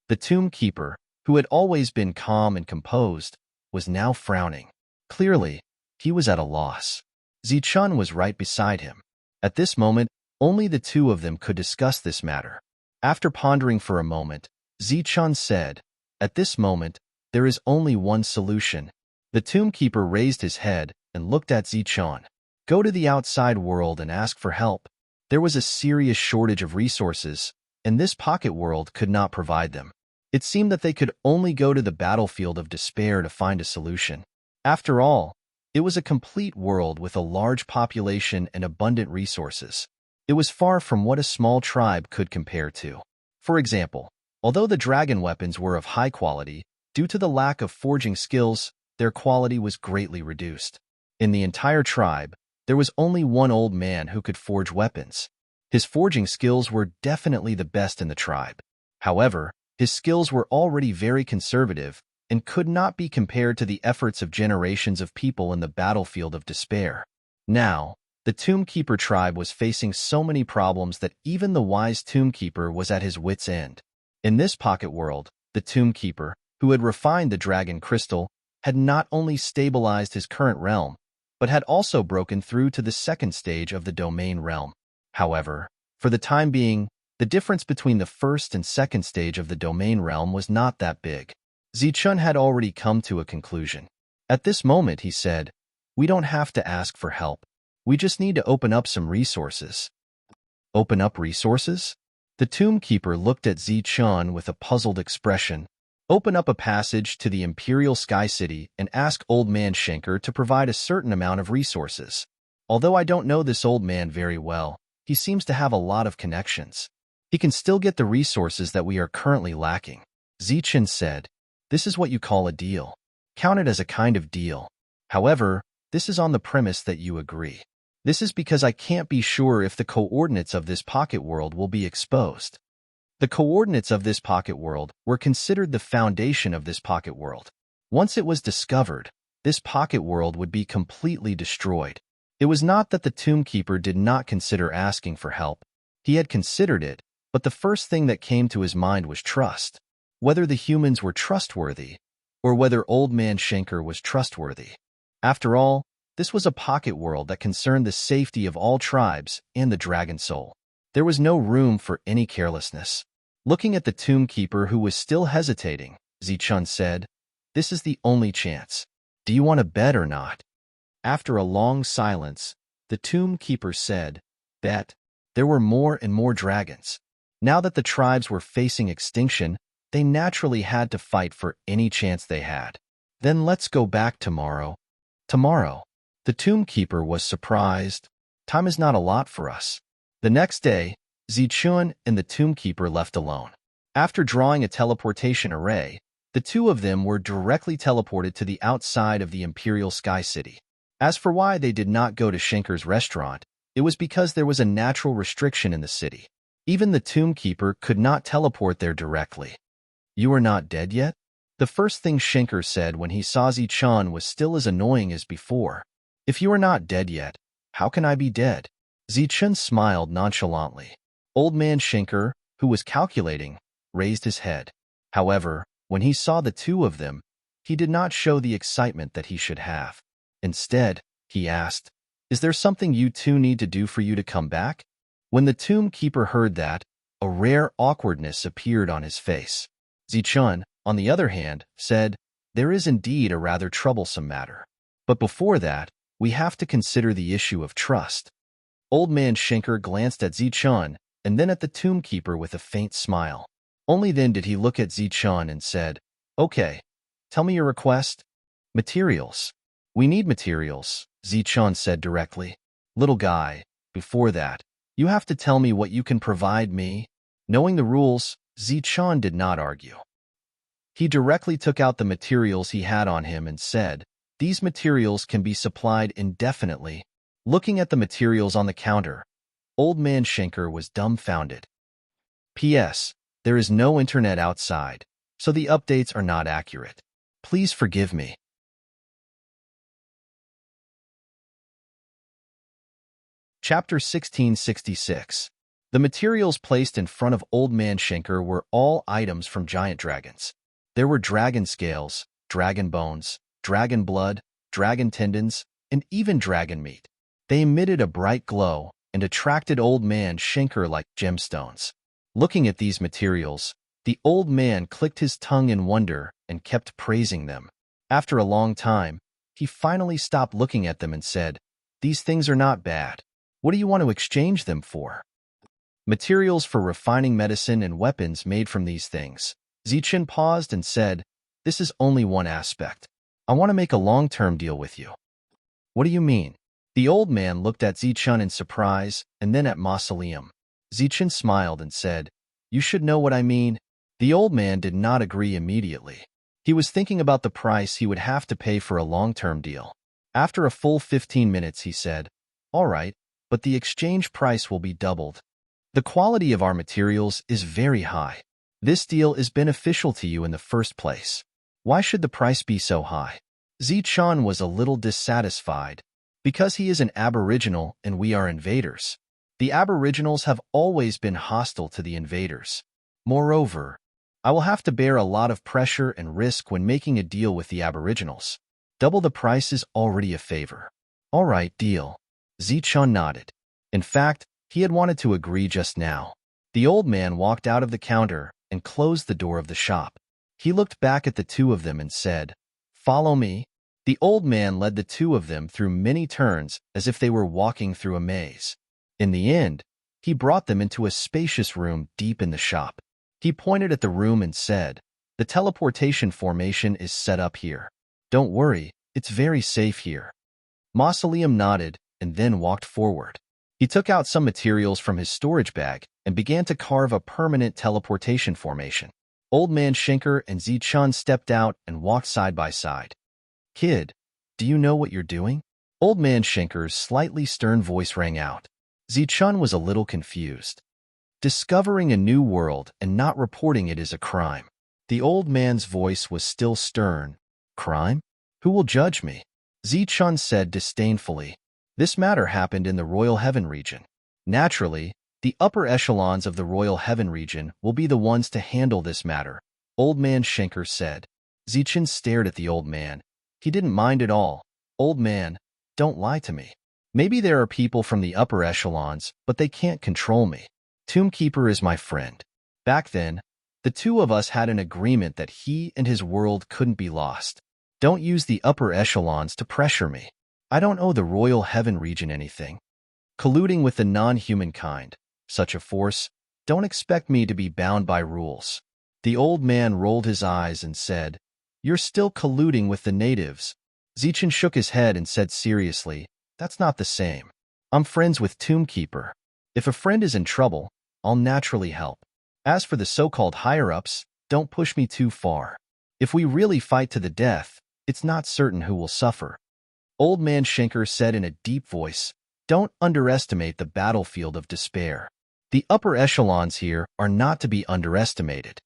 The Tomb Keeper, who had always been calm and composed, was now frowning. Clearly, he was at a loss. Zichen was right beside him. At this moment, only the two of them could discuss this matter. After pondering for a moment, Zichen said, "At this moment, there is only one solution." The Tomb Keeper raised his head and looked at Zichen. Go to the outside world and ask for help. There was a serious shortage of resources, and this pocket world could not provide them. It seemed that they could only go to the battlefield of despair to find a solution. After all, it was a complete world with a large population and abundant resources. It was far from what a small tribe could compare to. For example, although the dragon weapons were of high quality, due to the lack of forging skills, their quality was greatly reduced. In the entire tribe, there was only one old man who could forge weapons. His forging skills were definitely the best in the tribe. However, his skills were already very conservative and could not be compared to the efforts of generations of people in the battlefield of despair. Now, the Tomb Keeper tribe was facing so many problems that even the wise Tomb Keeper was at his wits' end. In this pocket world, the Tomb Keeper, who had refined the dragon crystal, had not only stabilized his current realm, but had also broken through to the second stage of the domain realm. However, for the time being, the difference between the first and second stage of the domain realm was not that big. Zichen had already come to a conclusion. At this moment, he said, "We don't have to ask for help. We just need to open up some resources." Open up resources? The Tomb Keeper looked at Zichen with a puzzled expression. Open up a passage to the Imperial Sky City and ask Old Man Schenker to provide a certain amount of resources. Although I don't know this old man very well, he seems to have a lot of connections. He can still get the resources that we are currently lacking. Zichen said, "This is what you call a deal. Count it as a kind of deal. However, this is on the premise that you agree. This is because I can't be sure if the coordinates of this pocket world will be exposed." The coordinates of this pocket world were considered the foundation of this pocket world. Once it was discovered, this pocket world would be completely destroyed. It was not that the Tomb Keeper did not consider asking for help. He had considered it, but the first thing that came to his mind was trust. Whether the humans were trustworthy, or whether Old Man Schenker was trustworthy. After all, this was a pocket world that concerned the safety of all tribes and the dragon soul. There was no room for any carelessness. Looking at the Tomb Keeper, who was still hesitating, Zichen said, "This is the only chance. Do you want to bet or not?" After a long silence, the Tomb Keeper said, "Bet." There were more and more dragons. Now that the tribes were facing extinction, they naturally had to fight for any chance they had. "Then let's go back tomorrow." Tomorrow? The Tomb Keeper was surprised. Time is not a lot for us. The next day, Zichen and the Tomb Keeper left alone. After drawing a teleportation array, the two of them were directly teleported to the outside of the Imperial Sky City. As for why they did not go to Schenker's restaurant, it was because there was a natural restriction in the city. Even the Tomb Keeper could not teleport there directly. "You are not dead yet?" The first thing Schenker said when he saw Zichen was still as annoying as before. "If you are not dead yet, how can I be dead?" Zichen smiled nonchalantly. Old Man Schenker, who was calculating, raised his head. However, when he saw the two of them, he did not show the excitement that he should have. Instead, he asked, "Is there something you two need to do for you to come back?" When the Tomb Keeper heard that, a rare awkwardness appeared on his face. Zichen, on the other hand, said, there is indeed a rather troublesome matter. But before that, we have to consider the issue of trust. Old man Schenker glanced at Zichun and then at the tomb keeper with a faint smile. Only then did he look at Zichun and said, "Okay, tell me your request." "Materials. We need materials," Zichun said directly. "Little guy, before that, you have to tell me what you can provide me." Knowing the rules, Zichun did not argue. He directly took out the materials he had on him and said, "These materials can be supplied indefinitely." Looking at the materials on the counter, Old man Schenker was dumbfounded. P.S. There is no internet outside, so the updates are not accurate. Please forgive me. Chapter 1666. The materials placed in front of Old man Schenker were all items from giant dragons. There were dragon scales, dragon bones, dragon blood, dragon tendons, and even dragon meat. They emitted a bright glow and attracted Old man Schenker like gemstones. Looking at these materials, the old man clicked his tongue in wonder and kept praising them. After a long time, he finally stopped looking at them and said, "These things are not bad. What do you want to exchange them for?" "Materials for refining medicine and weapons made from these things." Zichun paused and said, "This is only one aspect. I want to make a long-term deal with you." "What do you mean?" The old man looked at Zichun in surprise and then at Mausoleum. Zichun smiled and said, "You should know what I mean." The old man did not agree immediately. He was thinking about the price he would have to pay for a long-term deal. After a full 15 minutes, he said, "All right, but the exchange price will be doubled. The quality of our materials is very high. This deal is beneficial to you in the first place. Why should the price be so high?" Zichun was a little dissatisfied. "Because he is an aboriginal and we are invaders. The aboriginals have always been hostile to the invaders. Moreover, I will have to bear a lot of pressure and risk when making a deal with the aboriginals. Double the price is already a favor." "All right, deal." Zichun nodded. In fact, he had wanted to agree just now. The old man walked out of the counter and closed the door of the shop. He looked back at the two of them and said, "Follow me." The old man led the two of them through many turns as if they were walking through a maze. In the end, he brought them into a spacious room deep in the shop. He pointed at the room and said, "The teleportation formation is set up here. Don't worry, it's very safe here." Mausoleum nodded and then walked forward. He took out some materials from his storage bag and began to carve a permanent teleportation formation. Old man Schenker and Zichun stepped out and walked side by side. "Kid, do you know what you're doing?" Old man Schenker's slightly stern voice rang out. Zichun was a little confused. Discovering a new world and not reporting it is a crime. The old man's voice was still stern. "Crime? Who will judge me?" Zichun said disdainfully. "This matter happened in the Royal Heaven region. Naturally, the upper echelons of the Royal Heaven region will be the ones to handle this matter," Old man Schenker said. Zichun stared at the old man. He didn't mind at all. "Old man, don't lie to me. Maybe there are people from the upper echelons, but they can't control me. Tombkeeper is my friend. Back then, the two of us had an agreement that he and his world couldn't be lost. Don't use the upper echelons to pressure me. I don't owe the Royal Heaven region anything. Colluding with the non-human kind, such a force, don't expect me to be bound by rules." The old man rolled his eyes and said, "You're still colluding with the natives." Zichun shook his head and said seriously, "That's not the same. I'm friends with Tombkeeper. If a friend is in trouble, I'll naturally help. As for the so-called higher-ups, don't push me too far. If we really fight to the death, it's not certain who will suffer." Old man Schenker said in a deep voice, "Don't underestimate the battlefield of despair. The upper echelons here are not to be underestimated."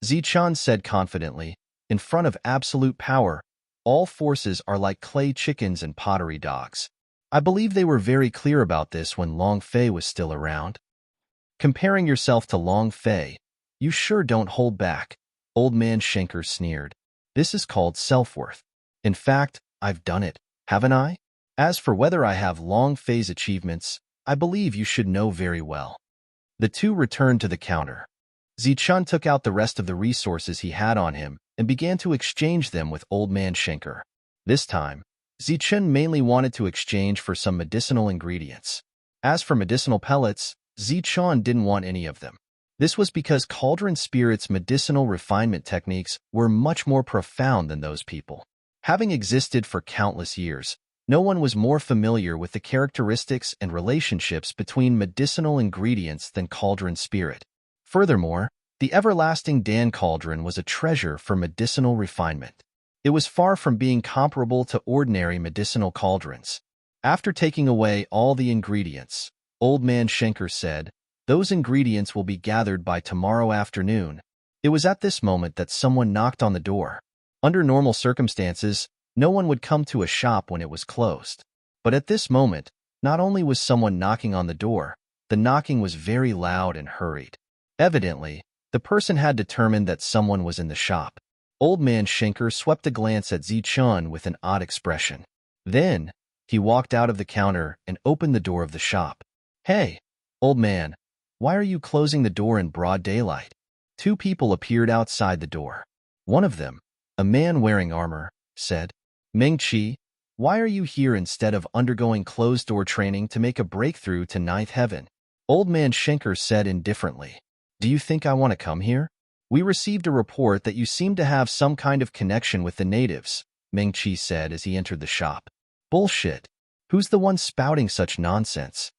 Zichun said confidently, "In front of absolute power, all forces are like clay chickens and pottery dogs. I believe they were very clear about this when Long Fei was still around. Comparing yourself to Long Fei, you sure don't hold back." Old man Schenker sneered. "This is called self-worth. In fact, I've done it, haven't I? As for whether I have Long Fei's achievements, I believe you should know very well." The two returned to the counter. Zichun took out the rest of the resources he had on him and began to exchange them with Old Man Schenker. This time, Zichen mainly wanted to exchange for some medicinal ingredients. As for medicinal pellets, Zichen didn't want any of them. This was because Cauldron Spirit's medicinal refinement techniques were much more profound than those people. Having existed for countless years, no one was more familiar with the characteristics and relationships between medicinal ingredients than Cauldron Spirit. Furthermore, the everlasting Dan Cauldron was a treasure for medicinal refinement. It was far from being comparable to ordinary medicinal cauldrons. After taking away all the ingredients, Old Man Schenker said, "Those ingredients will be gathered by tomorrow afternoon." It was at this moment that someone knocked on the door. Under normal circumstances, no one would come to a shop when it was closed. But at this moment, not only was someone knocking on the door, the knocking was very loud and hurried. Evidently, the person had determined that someone was in the shop. Old Man Schenker swept a glance at Zichen with an odd expression. Then, he walked out of the counter and opened the door of the shop. "Hey, old man, why are you closing the door in broad daylight?" Two people appeared outside the door. One of them, a man wearing armor, said, "Meng-Chi, why are you here instead of undergoing closed-door training to make a breakthrough to ninth heaven?" Old Man Schenker said indifferently, "Do you think I want to come here? We received a report that you seem to have some kind of connection with the natives," Meng-Chi said as he entered the shop. "Bullshit. Who's the one spouting such nonsense?"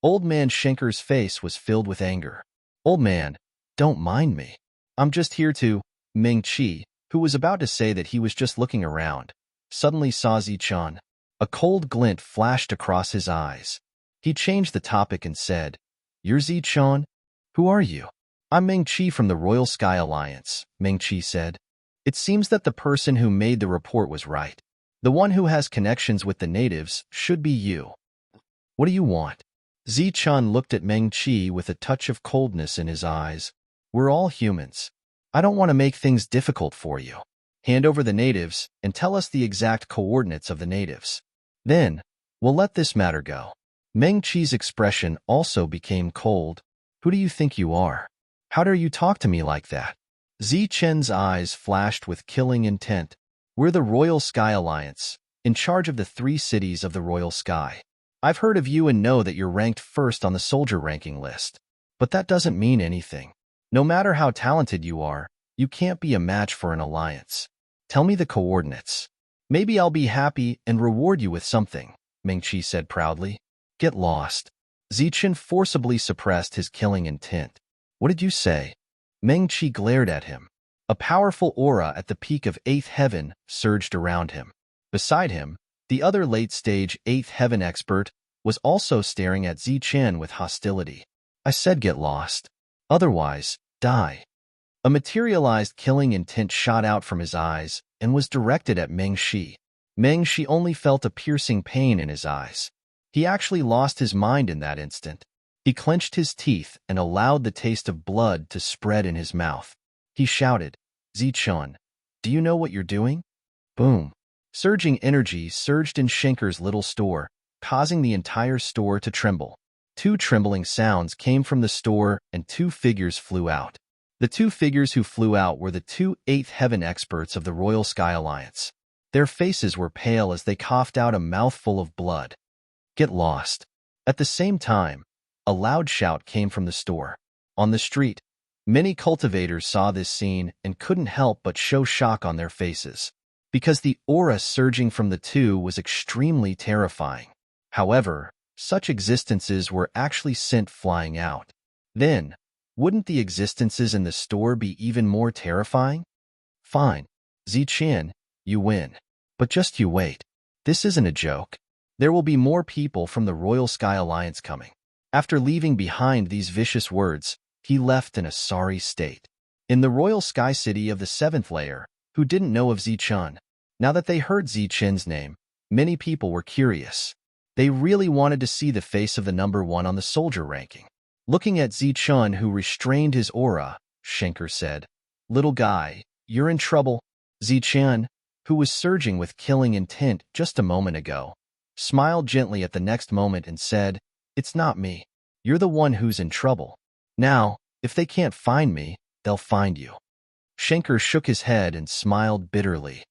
Old Man Schenker's face was filled with anger. "Old man, don't mind me. I'm just here to—" Meng-Chi, who was about to say that he was just looking around, suddenly saw Zichen. A cold glint flashed across his eyes. He changed the topic and said, "You're Zichen? Who are you?" "I'm Meng-Chi from the Royal Sky Alliance," Meng-Chi said. "It seems that the person who made the report was right. The one who has connections with the natives should be you. What do you want?" Zichen looked at Meng-Chi with a touch of coldness in his eyes. "We're all humans. I don't want to make things difficult for you. Hand over the natives and tell us the exact coordinates of the natives. Then, we'll let this matter go." Meng-Chi's expression also became cold. "Who do you think you are? How dare you talk to me like that?" Zichen's eyes flashed with killing intent. "We're the Royal Sky Alliance, in charge of the 3 cities of the Royal Sky. I've heard of you and know that you're ranked first on the soldier ranking list. But that doesn't mean anything. No matter how talented you are, you can't be a match for an alliance. Tell me the coordinates. Maybe I'll be happy and reward you with something," Meng-Chi said proudly. "Get lost." Zichen forcibly suppressed his killing intent. "What did you say?" Meng-Chi glared at him. A powerful aura at the peak of 8th heaven surged around him. Beside him, the other late-stage 8th heaven expert was also staring at Zichen with hostility. "I said get lost. Otherwise, die." A materialized killing intent shot out from his eyes and was directed at Meng-Chi. Meng-Chi only felt a piercing pain in his eyes. He actually lost his mind in that instant. He clenched his teeth and allowed the taste of blood to spread in his mouth. He shouted, "Zichen, do you know what you're doing?" Boom. Surging energy surged in Schenker's little store, causing the entire store to tremble. 2 trembling sounds came from the store and 2 figures flew out. The 2 figures who flew out were the 2 8th heaven experts of the Royal Sky Alliance. Their faces were pale as they coughed out a mouthful of blood. "Get lost." At the same time, a loud shout came from the store. On the street, many cultivators saw this scene and couldn't help but show shock on their faces, because the aura surging from the 2 was extremely terrifying. However, such existences were actually sent flying out. Then, wouldn't the existences in the store be even more terrifying? Fine. Zichen, you win. But just you wait. This isn't a joke. There will be more people from the Royal Sky Alliance coming. After leaving behind these vicious words, he left in a sorry state. In the Royal Sky City of the 7th layer, who didn't know of Zichen. Now that they heard Zichen's name, many people were curious. They really wanted to see the face of the number 1 on the soldier ranking. Looking at Zichen, who restrained his aura, Schenker said, "Little guy, you're in trouble." Zichen, who was surging with killing intent just a moment ago, smiled gently at the next moment and said, "It's not me. You're the one who's in trouble. Now, if they can't find me, they'll find you." Schenker shook his head and smiled bitterly.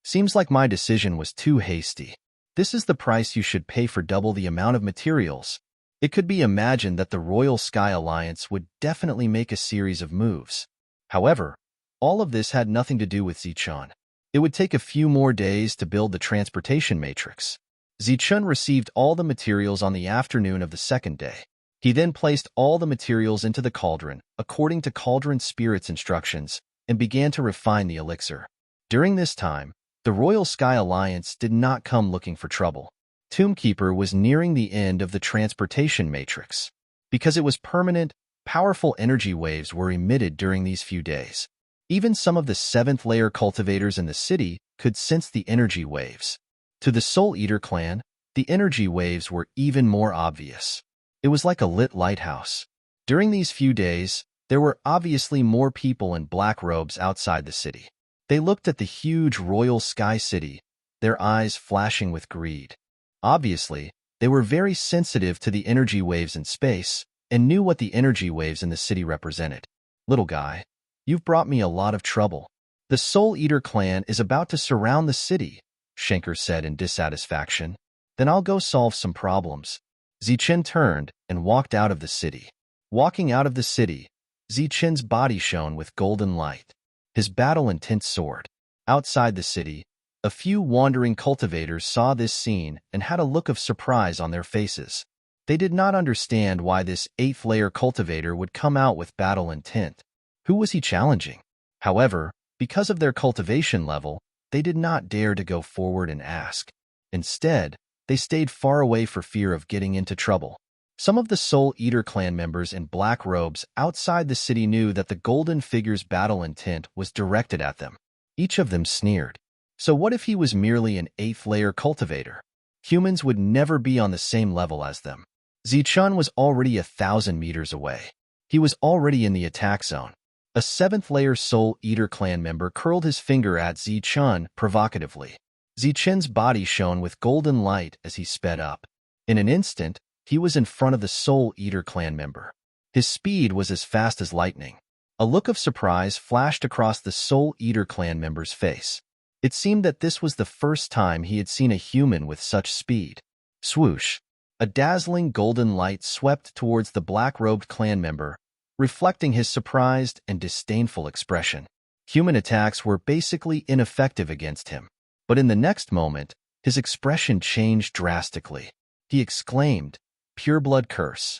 Seems like my decision was too hasty. This is the price you should pay for double the amount of materials. It could be imagined that the Royal Sky Alliance would definitely make a series of moves. However, all of this had nothing to do with Zichun. It would take a few more days to build the transportation matrix. Zichun received all the materials on the afternoon of the second day. He then placed all the materials into the cauldron, according to Cauldron Spirit's instructions, and began to refine the elixir. During this time, the Royal Sky Alliance did not come looking for trouble. Tombkeeper was nearing the end of the transportation matrix. Because it was permanent, powerful energy waves were emitted during these few days. Even some of the 7th-layer cultivators in the city could sense the energy waves. To the Soul Eater clan, the energy waves were even more obvious. It was like a lit lighthouse. During these few days, there were obviously more people in black robes outside the city. They looked at the huge royal sky city, their eyes flashing with greed. Obviously, they were very sensitive to the energy waves in space and knew what the energy waves in the city represented. Little guy, you've brought me a lot of trouble. The Soul Eater clan is about to surround the city, Schenker said in dissatisfaction. Then I'll go solve some problems. Zichun turned and walked out of the city. Walking out of the city, Zichun's body shone with golden light. His battle-intent soared. Outside the city, a few wandering cultivators saw this scene and had a look of surprise on their faces. They did not understand why this 8th-layer cultivator would come out with battle intent. Who was he challenging? However, because of their cultivation level, they did not dare to go forward and ask. Instead, they stayed far away for fear of getting into trouble. Some of the Soul Eater clan members in black robes outside the city knew that the golden figure's battle intent was directed at them. Each of them sneered. So what if he was merely an 8th-layer cultivator? Humans would never be on the same level as them. Zichun was already 1,000 meters away. He was already in the attack zone. A 7th-layer Soul Eater clan member curled his finger at Zichun provocatively. Zichun's body shone with golden light as he sped up. In an instant, he was in front of the Soul Eater clan member. His speed was as fast as lightning. A look of surprise flashed across the Soul Eater clan member's face. It seemed that this was the first time he had seen a human with such speed. Swoosh! A dazzling golden light swept towards the black-robed clan member, reflecting his surprised and disdainful expression. Human attacks were basically ineffective against him. But in the next moment, his expression changed drastically. He exclaimed, "Pureblood curse."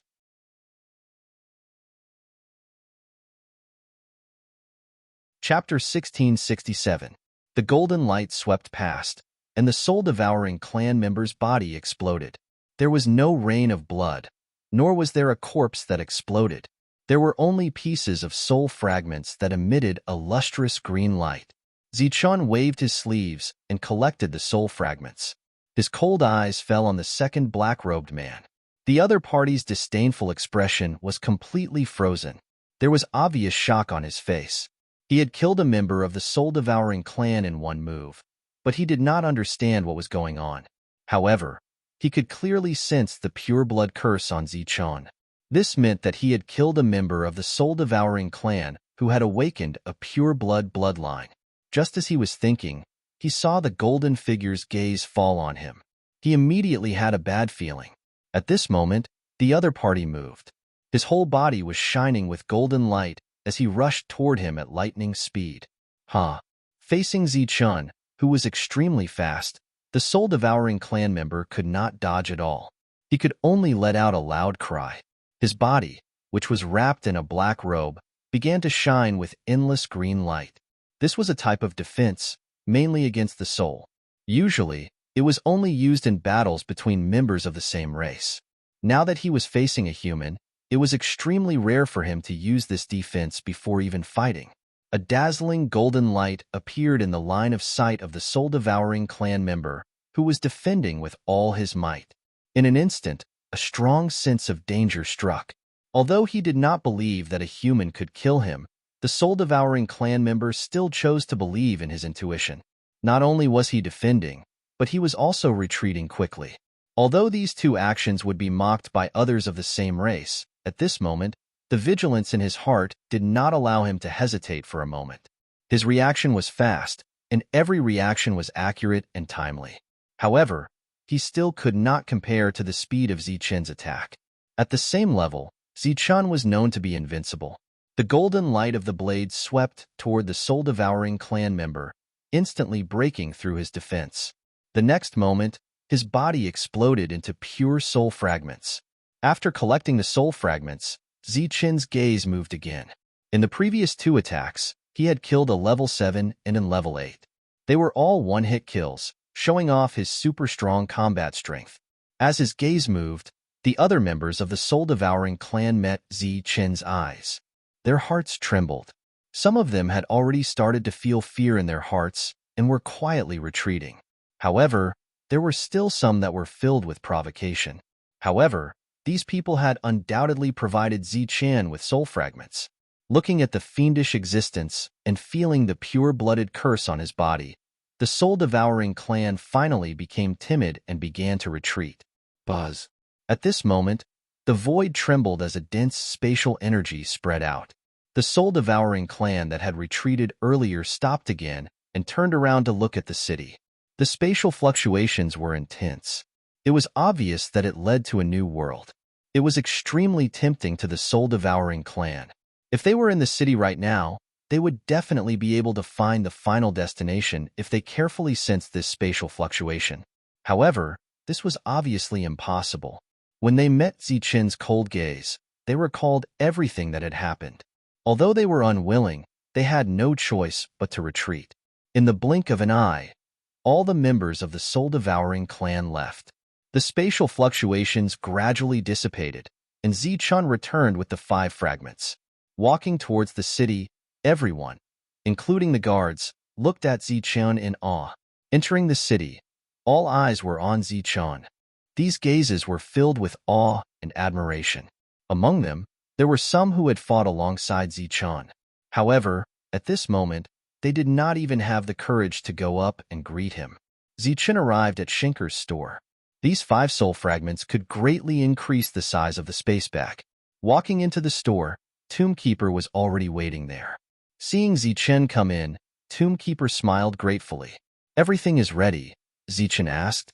Chapter 1667. The golden light swept past, and the soul-devouring clan member's body exploded. There was no rain of blood, nor was there a corpse that exploded. There were only pieces of soul fragments that emitted a lustrous green light. Zichun waved his sleeves and collected the soul fragments. His cold eyes fell on the second black-robed man. The other party's disdainful expression was completely frozen. There was obvious shock on his face. He had killed a member of the soul-devouring clan in one move, but he did not understand what was going on. However, he could clearly sense the pure-blood curse on Zichun. This meant that he had killed a member of the soul-devouring clan who had awakened a pure-blood bloodline. Just as he was thinking, he saw the golden figure's gaze fall on him. He immediately had a bad feeling. At this moment, the other party moved. His whole body was shining with golden light as he rushed toward him at lightning speed. Facing Zichun, who was extremely fast, the soul-devouring clan member could not dodge at all. He could only let out a loud cry. His body, which was wrapped in a black robe, began to shine with endless green light. This was a type of defense, mainly against the soul. Usually, it was only used in battles between members of the same race. Now that he was facing a human, it was extremely rare for him to use this defense before even fighting. A dazzling golden light appeared in the line of sight of the soul-devouring clan member, who was defending with all his might. In an instant, a strong sense of danger struck. Although he did not believe that a human could kill him, the soul-devouring clan member still chose to believe in his intuition. Not only was he defending, but he was also retreating quickly. Although these two actions would be mocked by others of the same race, at this moment, the vigilance in his heart did not allow him to hesitate for a moment. His reaction was fast, and every reaction was accurate and timely. However, he still could not compare to the speed of Zichen's attack. At the same level, Zichen was known to be invincible. The golden light of the blade swept toward the soul-devouring clan member, instantly breaking through his defense. The next moment, his body exploded into pure soul fragments. After collecting the soul fragments, Zichen's gaze moved again. In the previous 2 attacks, he had killed a level 7 and a level 8. They were all one-hit kills, showing off his super strong combat strength. As his gaze moved, the other members of the soul-devouring clan met Zichen's eyes. Their hearts trembled. Some of them had already started to feel fear in their hearts and were quietly retreating. However, there were still some that were filled with provocation. However, these people had undoubtedly provided Zichen with soul fragments. Looking at the fiendish existence and feeling the pure-blooded curse on his body, the soul-devouring clan finally became timid and began to retreat. Buzz. At this moment, the void trembled as a dense spatial energy spread out. The soul-devouring clan that had retreated earlier stopped again and turned around to look at the city. The spatial fluctuations were intense. It was obvious that it led to a new world. It was extremely tempting to the soul-devouring clan. If they were in the city right now, they would definitely be able to find the final destination if they carefully sensed this spatial fluctuation. However, this was obviously impossible. When they met Zichen's cold gaze, they recalled everything that had happened. Although they were unwilling, they had no choice but to retreat. In the blink of an eye, all the members of the soul-devouring clan left. The spatial fluctuations gradually dissipated, and Zichen returned with the 5 fragments. Walking towards the city, everyone, including the guards, looked at Zichen in awe. Entering the city, all eyes were on Zichen. These gazes were filled with awe and admiration. Among them, there were some who had fought alongside Zichen. However, at this moment, they did not even have the courage to go up and greet him. Zichen arrived at Schenker's store. These 5 soul fragments could greatly increase the size of the space bag. Walking into the store, Tombkeeper was already waiting there. Seeing Zichen come in, Tombkeeper smiled gratefully. "Everything is ready," Zichen asked.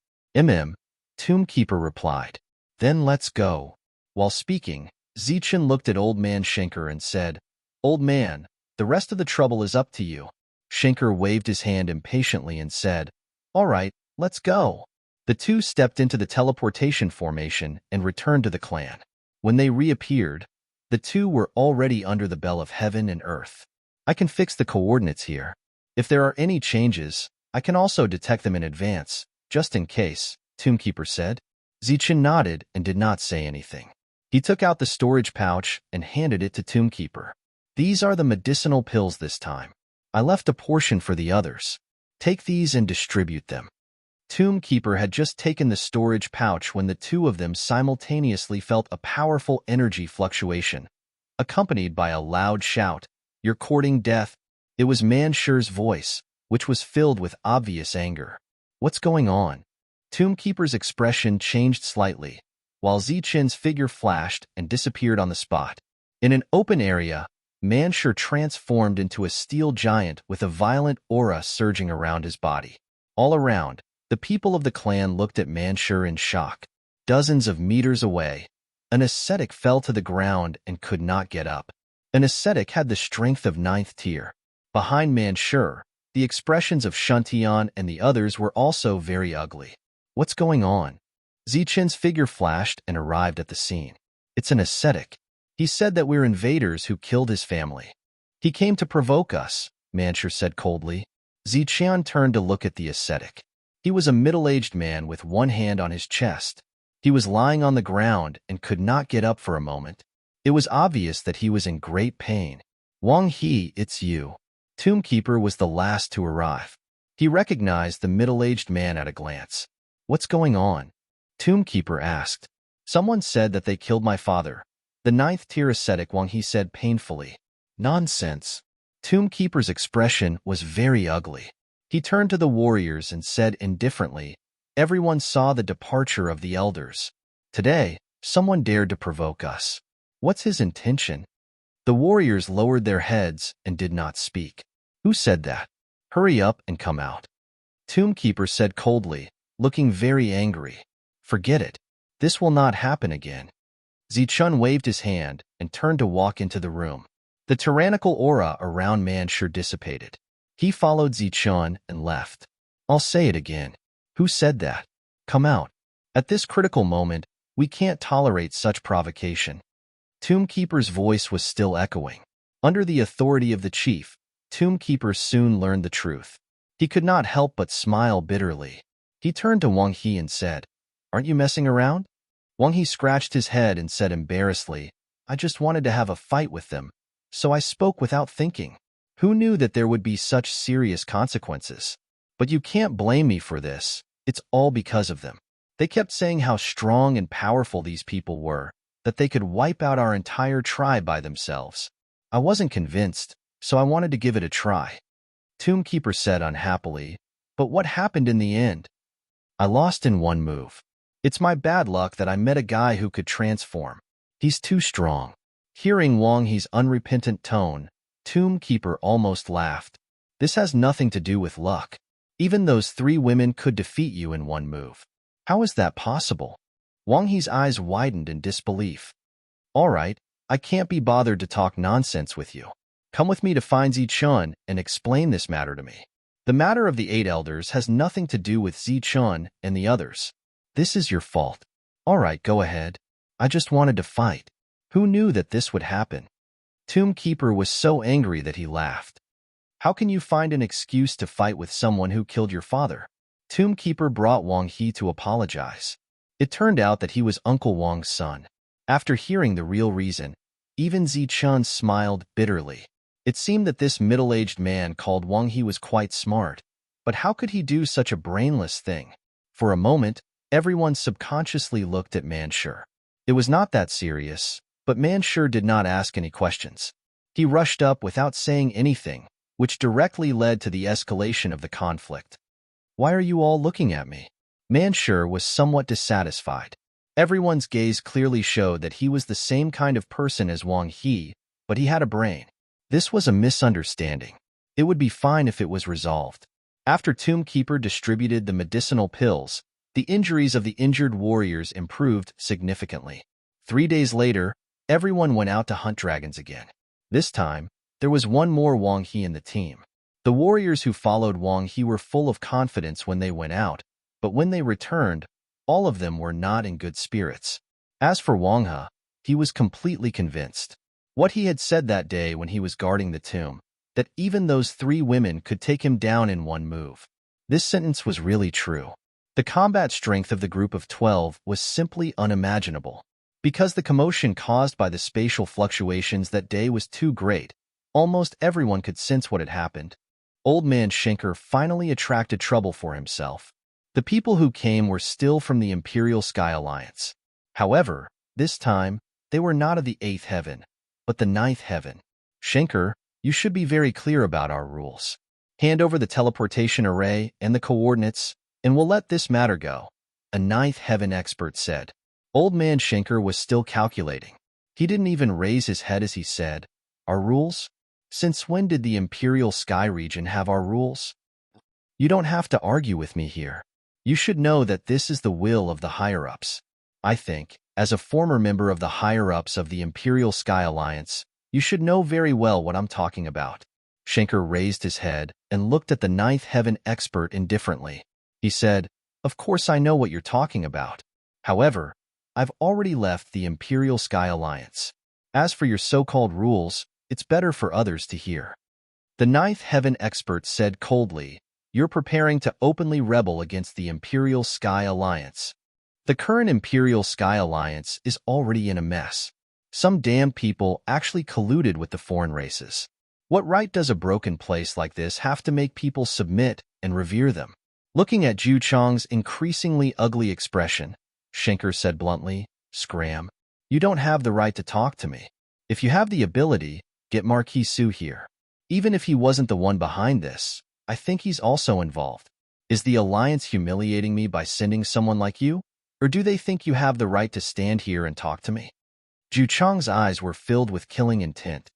Tombkeeper replied. "Then let's go." While speaking, Zichen looked at Old Man Schenker and said, "Old man, the rest of the trouble is up to you." Schenker waved his hand impatiently and said, "All right, let's go." The two stepped into the teleportation formation and returned to the clan. When they reappeared, the two were already under the bell of heaven and earth. "I can fix the coordinates here. If there are any changes, I can also detect them in advance, just in case," Tombkeeper said. Zichen nodded and did not say anything. He took out the storage pouch and handed it to Tombkeeper. "These are the medicinal pills this time. I left a portion for the others. Take these and distribute them." Tombkeeper had just taken the storage pouch when the two of them simultaneously felt a powerful energy fluctuation, accompanied by a loud shout, "You're courting death." It was Mansher's voice, which was filled with obvious anger. "What's going on?" Tombkeeper's expression changed slightly, while Zichen's figure flashed and disappeared on the spot. In an open area, Mansher transformed into a steel giant with a violent aura surging around his body. All around, the people of the clan looked at Mansher in shock. Dozens of meters away, an ascetic fell to the ground and could not get up. An ascetic had the strength of 9th tier. Behind Mansher, the expressions of Shuntian and the others were also very ugly. "What's going on?" Zichen's figure flashed and arrived at the scene. "It's an ascetic. He said that we're invaders who killed his family. He came to provoke us," Mansher said coldly. Zichen turned to look at the ascetic. He was a middle-aged man with one hand on his chest. He was lying on the ground and could not get up for a moment. It was obvious that he was in great pain. "Wang He, it's you." Tombkeeper was the last to arrive. He recognized the middle-aged man at a glance. "What's going on?" Tombkeeper asked. "Someone said that they killed my father." The 9th tier ascetic Wang He said painfully. "Nonsense." Tombkeeper's expression was very ugly. He turned to the warriors and said indifferently, "Everyone saw the departure of the elders. Today, someone dared to provoke us. What's his intention?" The warriors lowered their heads and did not speak. Who said that? Hurry up and come out. Tombkeeper said coldly, looking very angry. Forget it. This will not happen again. Zichun waved his hand and turned to walk into the room. The tyrannical aura around Manshur dissipated. He followed Zichun and left. I'll say it again. Who said that? Come out. At this critical moment, we can't tolerate such provocation. Tombkeeper's voice was still echoing. Under the authority of the chief, Tombkeeper soon learned the truth. He could not help but smile bitterly. He turned to Wang He and said, Aren't you messing around? Wang He scratched his head and said embarrassedly, I just wanted to have a fight with them, so I spoke without thinking. Who knew that there would be such serious consequences? But you can't blame me for this. It's all because of them. They kept saying how strong and powerful these people were, that they could wipe out our entire tribe by themselves. I wasn't convinced, so I wanted to give it a try. Tombkeeper said unhappily, but what happened in the end? I lost in one move. It's my bad luck that I met a guy who could transform. He's too strong. Hearing Wang He's unrepentant tone, Tombkeeper almost laughed. This has nothing to do with luck. Even those 3 women could defeat you in one move. How is that possible? Wang He's eyes widened in disbelief. All right, I can't be bothered to talk nonsense with you. Come with me to find Zichun and explain this matter to me. The matter of the 8 elders has nothing to do with Zichun and the others. This is your fault. All right, go ahead. I just wanted to fight. Who knew that this would happen? Tombkeeper was so angry that he laughed. How can you find an excuse to fight with someone who killed your father? Tombkeeper brought Wang He to apologize. It turned out that he was Uncle Wang's son. After hearing the real reason, even Zichun smiled bitterly. It seemed that this middle-aged man called Wang He was quite smart, but how could he do such a brainless thing? For a moment, everyone subconsciously looked at Manshur. It was not that serious, but Manshur did not ask any questions. He rushed up without saying anything, which directly led to the escalation of the conflict. Why are you all looking at me? Manshur was somewhat dissatisfied. Everyone's gaze clearly showed that he was the same kind of person as Wang He, but he had a brain. This was a misunderstanding. It would be fine if it was resolved. After Tombkeeper distributed the medicinal pills, the injuries of the injured warriors improved significantly. 3 days later, everyone went out to hunt dragons again. This time, there was one more Wang He in the team. The warriors who followed Wang He were full of confidence when they went out, but when they returned, all of them were not in good spirits. As for Wang He, he was completely convinced. What he had said that day when he was guarding the tomb, that even those 3 women could take him down in one move. This sentence was really true. The combat strength of the group of 12 was simply unimaginable. Because the commotion caused by the spatial fluctuations that day was too great, almost everyone could sense what had happened. Old Man Schenker finally attracted trouble for himself. The people who came were still from the Imperial Sky Alliance. However, this time, they were not of the 8th heaven, but the 9th heaven. Schenker, you should be very clear about our rules. Hand over the teleportation array and the coordinates, and we'll let this matter go, a 9th heaven expert said. Old Man Schenker was still calculating. He didn't even raise his head as he said, Our rules? Since when did the Imperial Sky region have our rules? You don't have to argue with me here. You should know that this is the will of the higher-ups. I think, as a former member of the higher-ups of the Imperial Sky Alliance, you should know very well what I'm talking about. Schenker raised his head and looked at the 9th heaven expert indifferently. He said, Of course I know what you're talking about. However, I've already left the Imperial Sky Alliance. As for your so-called rules, it's better for others to hear. The 9th heaven expert said coldly, You're preparing to openly rebel against the Imperial Sky Alliance. The current Imperial Sky Alliance is already in a mess. Some damn people actually colluded with the foreign races. What right does a broken place like this have to make people submit and revere them? Looking at Zhu Chang's increasingly ugly expression, Schenker said bluntly, Scram, you don't have the right to talk to me. If you have the ability, get Marquis Su here. Even if he wasn't the one behind this, I think he's also involved. Is the Alliance humiliating me by sending someone like you? Or do they think you have the right to stand here and talk to me? Zhu Chang's eyes were filled with killing intent.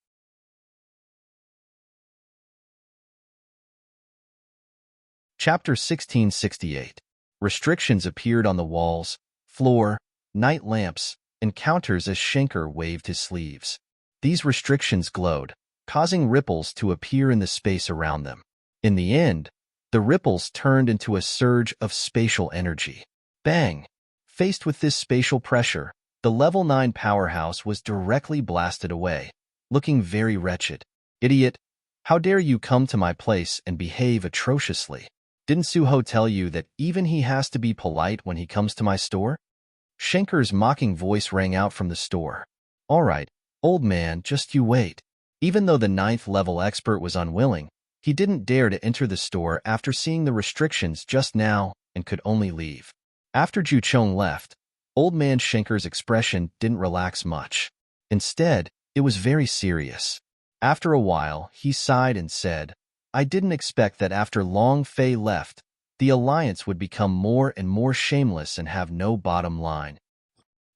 Chapter 1668. Restrictions appeared on the walls, floor, night lamps, and counters as Schenker waved his sleeves. These restrictions glowed, causing ripples to appear in the space around them. In the end, the ripples turned into a surge of spatial energy. Bang! Faced with this spatial pressure, the level 9 powerhouse was directly blasted away, looking very wretched. Idiot! How dare you come to my place and behave atrociously? Didn't Suho tell you that even he has to be polite when he comes to my store? Schenker's mocking voice rang out from the store. All right, old man, just you wait. Even though the 9th level expert was unwilling, he didn't dare to enter the store after seeing the restrictions just now and could only leave. After Juchong left, old man Schenker's expression didn't relax much. Instead, it was very serious. After a while, he sighed and said, I didn't expect that after Long Fei left, the alliance would become more and more shameless and have no bottom line.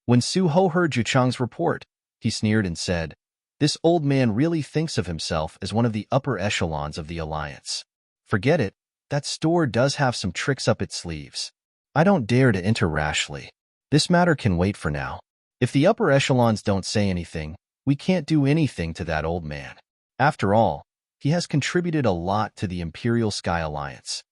When Su Ho heard Juchong's report, he sneered and said, This old man really thinks of himself as one of the upper echelons of the alliance. Forget it, that store does have some tricks up its sleeves. I don't dare to enter rashly. This matter can wait for now. If the upper echelons don't say anything, we can't do anything to that old man. After all, he has contributed a lot to the Imperial Sky Alliance.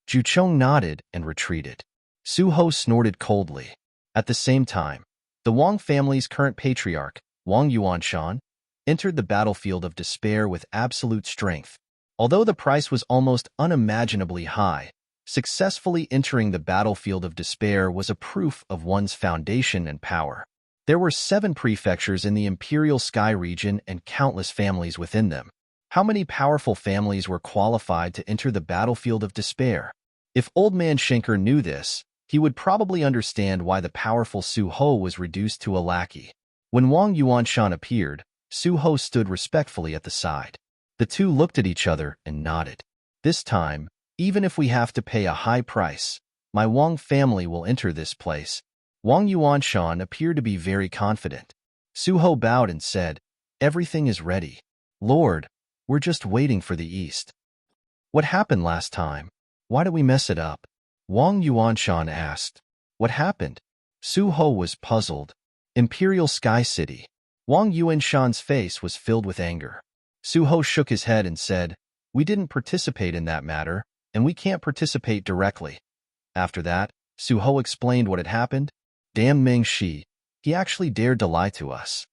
Juchong nodded and retreated. Su Ho snorted coldly. At the same time, the Wang family's current patriarch, Wang Yuanshan, entered the battlefield of despair with absolute strength. Although the price was almost unimaginably high, successfully entering the battlefield of despair was a proof of one's foundation and power. There were 7 prefectures in the Imperial Sky region and countless families within them. How many powerful families were qualified to enter the battlefield of despair? If Old Man Schenker knew this, he would probably understand why the powerful Su Ho was reduced to a lackey. When Wang Yuanshan appeared, Su Ho stood respectfully at the side. The two looked at each other and nodded. This time, even if we have to pay a high price, my Wang family will enter this place. Wang Yuanshan appeared to be very confident. Su Ho bowed and said, Everything is ready. Lord, we're just waiting for the east. What happened last time? Why did we mess it up? Wang Yuanshan asked. What happened? Su Ho was puzzled. Imperial Sky City. Wang Yuanshan's face was filled with anger. Su Ho shook his head and said, We didn't participate in that matter, and we can't participate directly. After that, Su Ho explained what had happened. Damn Meng Shi, he actually dared to lie to us.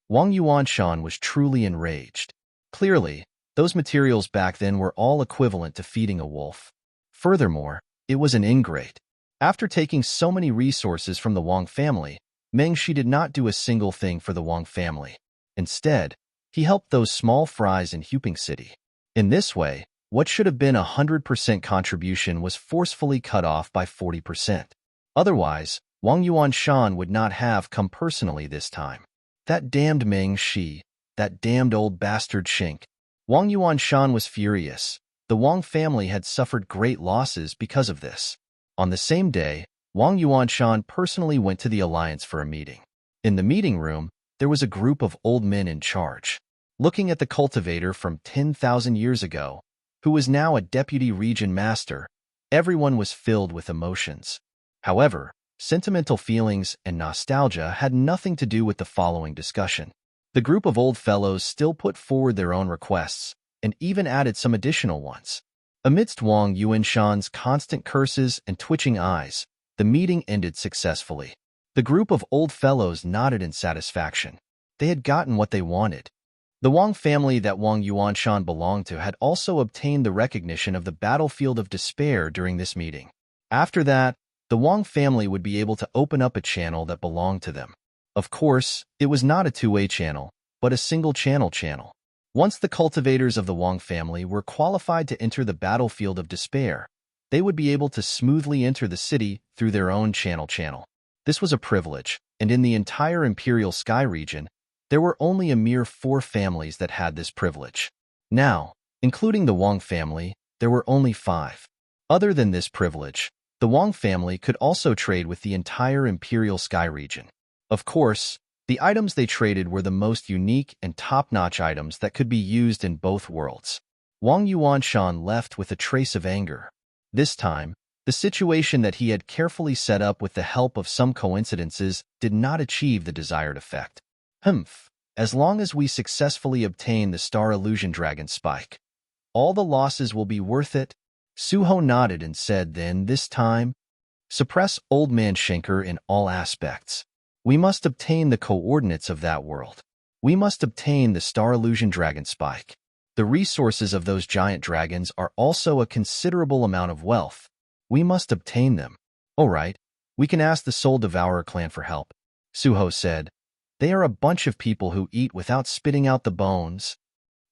Wang Yuanshan was truly enraged. Clearly, those materials back then were all equivalent to feeding a wolf. Furthermore, it was an ingrate. After taking so many resources from the Wang family, Meng Shi did not do a single thing for the Wang family. Instead, he helped those small fries in Huping City. In this way, what should have been a 100% contribution was forcefully cut off by 40%. Otherwise, Wang Yuanshan would not have come personally this time. That damned Meng Shi, that damned old bastard Shink. Wang Yuanshan was furious. The Wang family had suffered great losses because of this. On the same day, Wang Yuanshan personally went to the Alliance for a meeting. In the meeting room, there was a group of old men in charge. Looking at the cultivator from 10,000 years ago, who was now a deputy region master, everyone was filled with emotions. However, sentimental feelings and nostalgia had nothing to do with the following discussion. The group of old fellows still put forward their own requests, and even added some additional ones. Amidst Wang Yuanshan's constant curses and twitching eyes, the meeting ended successfully. The group of old fellows nodded in satisfaction. They had gotten what they wanted. The Wang family that Wang Yuanshan belonged to had also obtained the recognition of the battlefield of despair during this meeting. After that, the Wang family would be able to open up a channel that belonged to them. Of course, it was not a two-way channel, but a single-channel channel. Once the cultivators of the Wang family were qualified to enter the battlefield of despair, they would be able to smoothly enter the city through their own channel. This was a privilege, and in the entire Imperial Sky region, there were only a mere 4 families that had this privilege. Now, including the Wang family, there were only 5. Other than this privilege, the Wang family could also trade with the entire Imperial Sky region. Of course, the items they traded were the most unique and top-notch items that could be used in both worlds. Wang Yuanshan left with a trace of anger. This time, the situation that he had carefully set up with the help of some coincidences did not achieve the desired effect. Humph. As long as we successfully obtain the Star Illusion Dragon Spike, all the losses will be worth it. Suho nodded and said, then this time, suppress Old Man Shenker in all aspects. We must obtain the coordinates of that world. We must obtain the Star Illusion Dragon Spike. The resources of those giant dragons are also a considerable amount of wealth. We must obtain them. All right, we can ask the Soul Devourer clan for help, Suho said. They are a bunch of people who eat without spitting out the bones.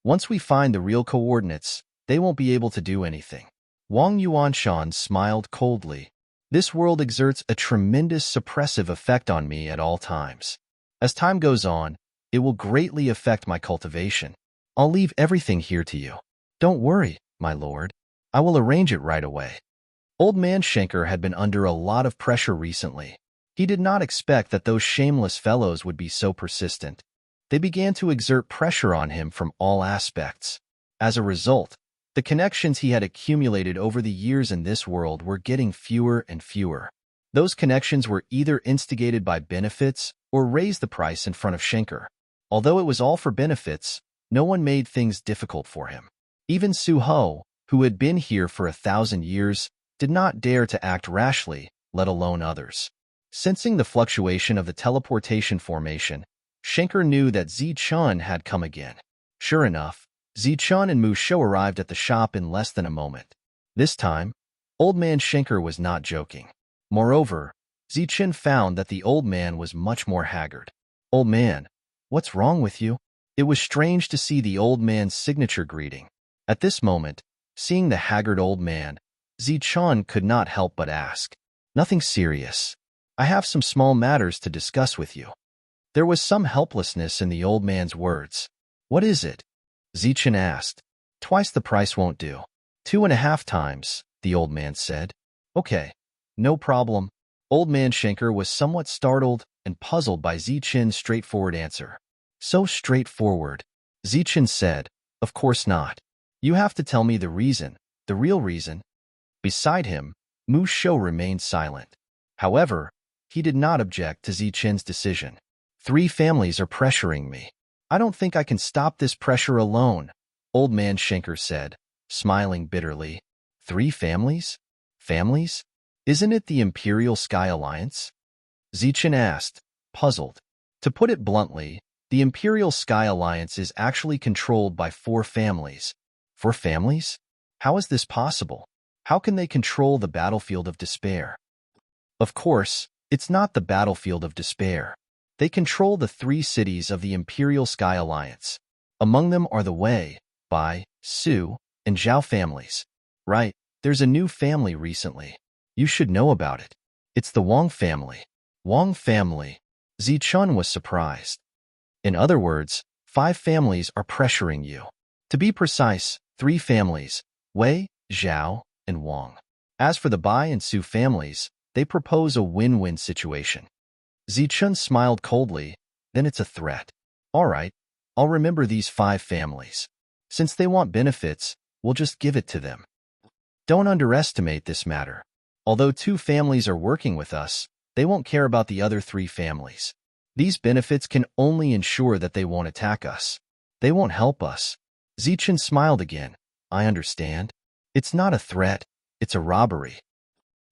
Once we find the real coordinates, they won't be able to do anything. Wang Yuanshan smiled coldly. This world exerts a tremendous suppressive effect on me at all times. As time goes on, it will greatly affect my cultivation. I'll leave everything here to you. Don't worry, my lord. I will arrange it right away. Old Man Shenker had been under a lot of pressure recently. He did not expect that those shameless fellows would be so persistent. They began to exert pressure on him from all aspects. As a result, the connections he had accumulated over the years in this world were getting fewer and fewer. Those connections were either instigated by benefits or raised the price in front of Shenker. Although it was all for benefits, no one made things difficult for him. Even Suho, who had been here for 1,000 years, did not dare to act rashly, let alone others. Sensing the fluctuation of the teleportation formation, Shenker knew that Zichun had come again. Sure enough, Zichun and Musho arrived at the shop in less than a moment. This time, Old Man Shenker was not joking. Moreover, Zichun found that the old man was much more haggard. Old man, what's wrong with you? It was strange to see the old man's signature greeting. At this moment, seeing the haggard old man, Zichun could not help but ask, nothing serious. I have some small matters to discuss with you. There was some helplessness in the old man's words. What is it? Zichun asked. Twice the price won't do. 2.5 times, the old man said. Okay, no problem. Old Man Shenker was somewhat startled and puzzled by Zichun's straightforward answer. So straightforward. Zichun said, of course not. You have to tell me the reason, the real reason. Beside him, Musho remained silent. However, he did not object to Zichun's decision. 3 families are pressuring me. I don't think I can stop this pressure alone, Old Man Shenker said, smiling bitterly. 3 families? Families? Isn't it the Imperial Sky Alliance? Zichun asked, puzzled. To put it bluntly, the Imperial Sky Alliance is actually controlled by 4 families. 4 families? How is this possible? How can they control the battlefield of despair? Of course, it's not the battlefield of despair. They control the 3 cities of the Imperial Sky Alliance. Among them are the Wei, Bai, Su, and Zhao families. Right, there's a new family recently. You should know about it. It's the Wang family. Wang family. Zichun was surprised. In other words, 5 families are pressuring you. To be precise, 3 families, Wei, Zhao, and Wang. As for the Bai and Su families, they propose a win-win situation. Zichun smiled coldly, then it's a threat. All right, I'll remember these 5 families. Since they want benefits, we'll just give it to them. Don't underestimate this matter. Although 2 families are working with us, they won't care about the other 3 families. These benefits can only ensure that they won't attack us. They won't help us. Zichun smiled again. I understand. It's not a threat, it's a robbery.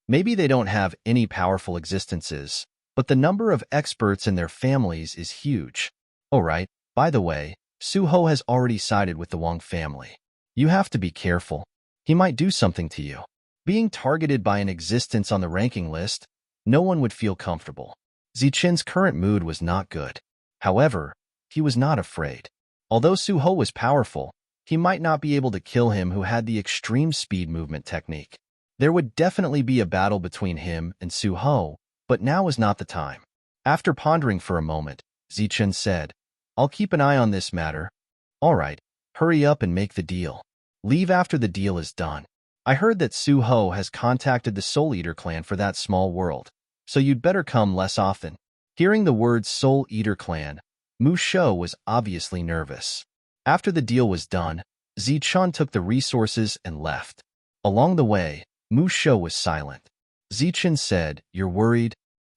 Maybe they don't have any powerful existences, but the number of experts in their families is huge. All right, by the way, Suho has already sided with the Wang family. You have to be careful. He might do something to you. Being targeted by an existence on the ranking list, no one would feel comfortable. Zichun's current mood was not good. However, he was not afraid. Although Suho was powerful, he might not be able to kill him who had the extreme speed movement technique. There would definitely be a battle between him and Suho, but now is not the time. After pondering for a moment, Zichun said, I'll keep an eye on this matter. All right, hurry up and make the deal. Leave after the deal is done. I heard that Suho has contacted the Soul Eater clan for that small world, so you'd better come less often. Hearing the words Soul Eater clan, Musho was obviously nervous. After the deal was done, Zichun took the resources and left. Along the way, Mu Shou was silent. Zichen said, "You're worried?"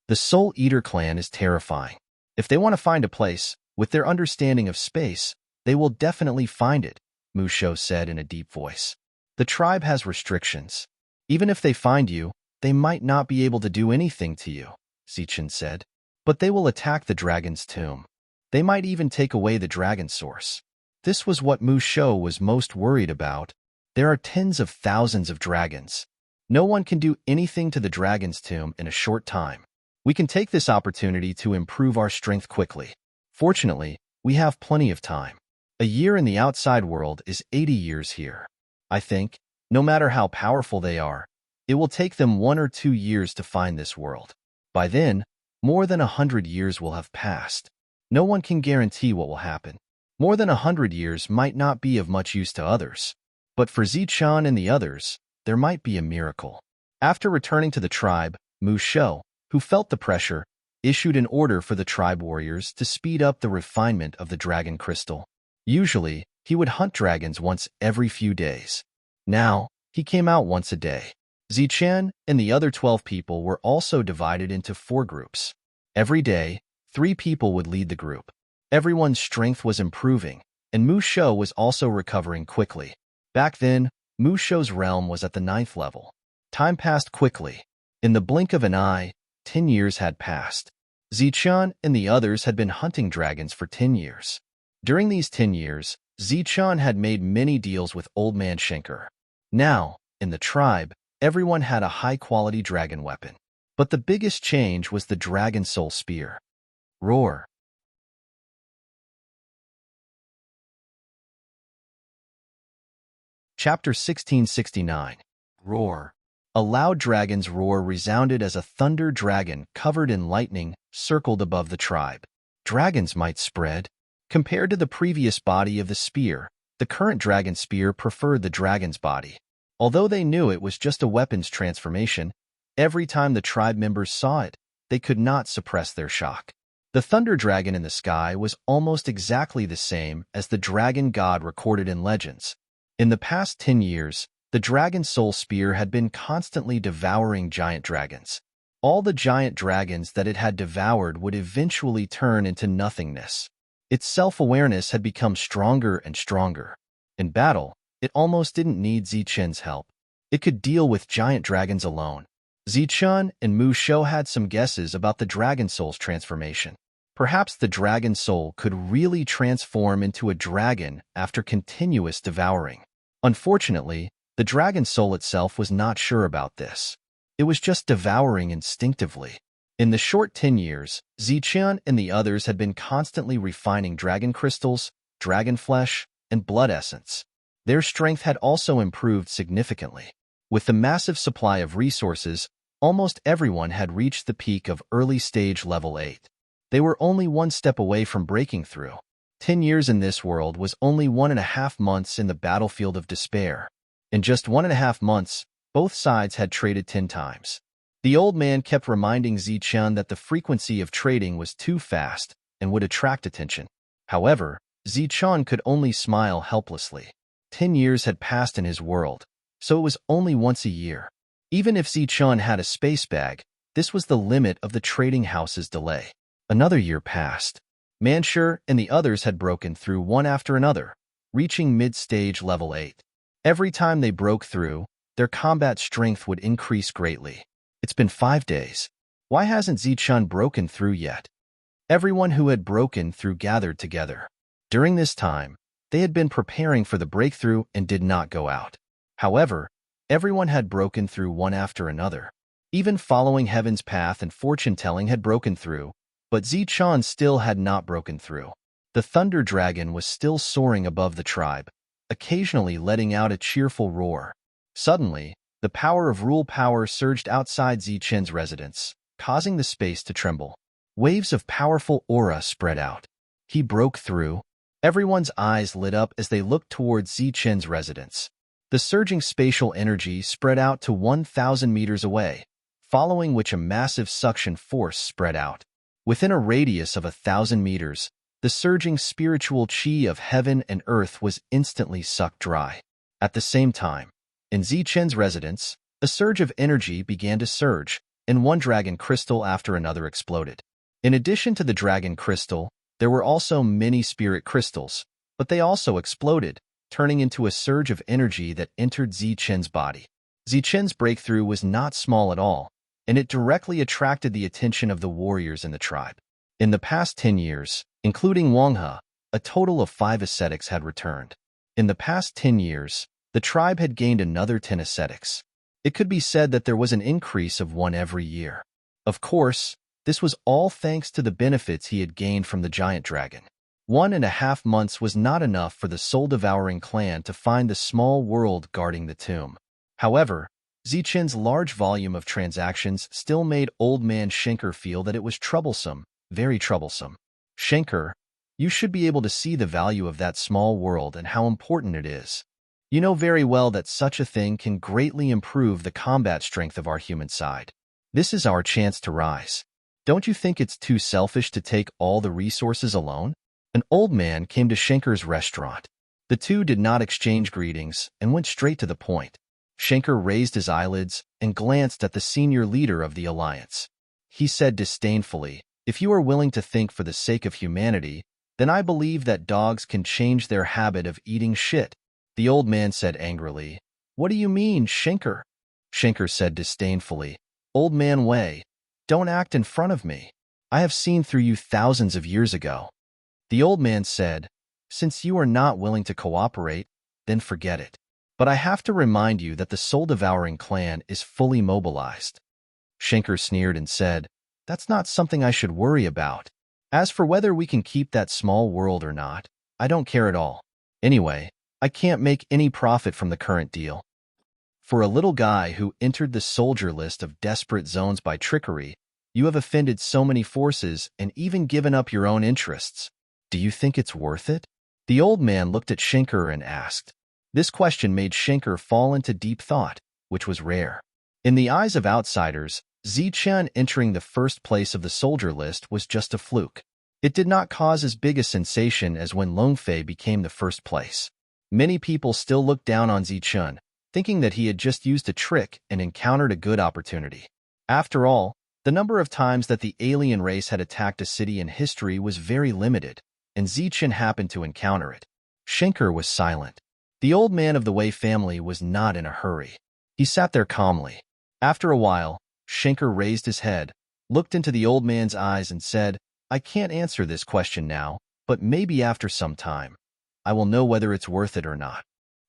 The Soul Eater clan is terrifying. If they want to find a place, with their understanding of space, they will definitely find it, Mu Shou said in a deep voice. The tribe has restrictions. Even if they find you, they might not be able to do anything to you, Zichen said. But they will attack the dragon's tomb. They might even take away the dragon source. This was what Mu Shou was most worried about. There are tens of thousands of dragons. No one can do anything to the dragon's tomb in a short time. We can take this opportunity to improve our strength quickly. Fortunately, we have plenty of time. A year in the outside world is 80 years here. I think, no matter how powerful they are, it will take them 1 or 2 years to find this world. By then, more than 100 years will have passed. No one can guarantee what will happen. More than 100 years might not be of much use to others. But for Zichen and the others, there might be a miracle. After returning to the tribe, Mu Shou, who felt the pressure, issued an order for the tribe warriors to speed up the refinement of the dragon crystal. Usually, he would hunt dragons once every few days. Now, he came out once a day. Zichen and the other 12 people were also divided into 4 groups. Every day, 3 people would lead the group. Everyone's strength was improving, and Mu Shou was also recovering quickly. Back then, Mu Shou's realm was at the 9th level. Time passed quickly. In the blink of an eye, 10 years had passed. Zichen and the others had been hunting dragons for 10 years. During these 10 years, Zichen had made many deals with Old Man Schenker. Now, in the tribe, everyone had a high-quality dragon weapon. But the biggest change was the Dragon Soul Spear. Roar. Chapter 1669. Roar. A loud dragon's roar resounded as a thunder dragon covered in lightning circled above the tribe. Dragons might spread. Compared to the previous body of the spear, the current dragon spear preferred the dragon's body. Although they knew it was just a weapon's transformation, every time the tribe members saw it, they could not suppress their shock. The thunder dragon in the sky was almost exactly the same as the dragon god recorded in legends. In the past 10 years, the Dragon Soul Spear had been constantly devouring giant dragons. All the giant dragons that it had devoured would eventually turn into nothingness. Its self-awareness had become stronger and stronger. In battle, it almost didn't need Zichen's help. It could deal with giant dragons alone. Zichen and Mu Shou had some guesses about the Dragon Soul's transformation. Perhaps the Dragon Soul could really transform into a dragon after continuous devouring. Unfortunately, the Dragon Soul itself was not sure about this. It was just devouring instinctively. In the short 10 years, Zichen and the others had been constantly refining dragon crystals, dragon flesh, and blood essence. Their strength had also improved significantly. With the massive supply of resources, almost everyone had reached the peak of early-stage level 8. They were only one step away from breaking through. 10 years in this world was only 1.5 months in the battlefield of despair. In just 1.5 months, both sides had traded 10 times. The old man kept reminding Zichen that the frequency of trading was too fast and would attract attention. However, Zichen could only smile helplessly. 10 years had passed in his world, so it was only once a year. Even if Zichen had a space bag, this was the limit of the trading house's delay. Another year passed. Manshur and the others had broken through one after another, reaching mid-stage level 8. Every time they broke through, their combat strength would increase greatly. It's been 5 days. Why hasn't Zichen broken through yet? Everyone who had broken through gathered together. During this time, they had been preparing for the breakthrough and did not go out. However, everyone had broken through one after another. Even following Heaven's path and fortune-telling had broken through, but Zichen still had not broken through. The thunder dragon was still soaring above the tribe, occasionally letting out a cheerful roar. Suddenly, the power of rule power surged outside Zichen's residence, causing the space to tremble. Waves of powerful aura spread out. He broke through. Everyone's eyes lit up as they looked towards Zichen's residence. The surging spatial energy spread out to 1,000 meters away, following which a massive suction force spread out. Within a radius of 1,000 meters, the surging spiritual chi of heaven and earth was instantly sucked dry. At the same time, in Zichen's residence, A surge of energy began to surge, and one dragon crystal after another exploded. In addition to the dragon crystal, there were also many spirit crystals, but they also exploded, turning into a surge of energy that entered Zichen's body. Zichen's breakthrough was not small at all, and it directly attracted the attention of the warriors in the tribe. In the past 10 years, including Wang He, a total of 5 ascetics had returned. In the past 10 years, the tribe had gained another 10 ascetics. It could be said that there was an increase of 1 every year. Of course, this was all thanks to the benefits he had gained from the giant dragon. 1.5 months was not enough for the soul-devouring clan to find the small world guarding the tomb. However, Zichen's large volume of transactions still made old man Schenker feel that it was troublesome, very troublesome. Schenker, you should be able to see the value of that small world and how important it is. You know very well that such a thing can greatly improve the combat strength of our human side. This is our chance to rise. Don't you think it's too selfish to take all the resources alone? An old man came to Schenker's restaurant. The two did not exchange greetings and went straight to the point. Schenker raised his eyelids and glanced at the senior leader of the alliance. He said disdainfully, "If you are willing to think for the sake of humanity, then I believe that dogs can change their habit of eating shit." The old man said angrily, "What do you mean, Schenker?" Schenker said disdainfully, "Old man Wei, don't act in front of me. I have seen through you thousands of years ago." The old man said, "Since you are not willing to cooperate, then forget it. But I have to remind you that the soul-devouring clan is fully mobilized." Schenker sneered and said, "That's not something I should worry about. As for whether we can keep that small world or not, I don't care at all. Anyway, I can't make any profit from the current deal. For a little guy who entered the soldier list of desperate zones by trickery, you have offended so many forces and even given up your own interests. Do you think it's worth it?" The old man looked at Schenker and asked. This question made Schenker fall into deep thought, which was rare. In the eyes of outsiders, Zichen entering the first place of the soldier list was just a fluke. It did not cause as big a sensation as when Longfei became the first place. Many people still looked down on Zichen, thinking that he had just used a trick and encountered a good opportunity. After all, the number of times that the alien race had attacked a city in history was very limited, and Zichen happened to encounter it. Schenker was silent. The old man of the Wei family was not in a hurry. He sat there calmly. After a while, Schenker raised his head, looked into the old man's eyes and said, "I can't answer this question now, but maybe after some time. I will know whether it's worth it or not."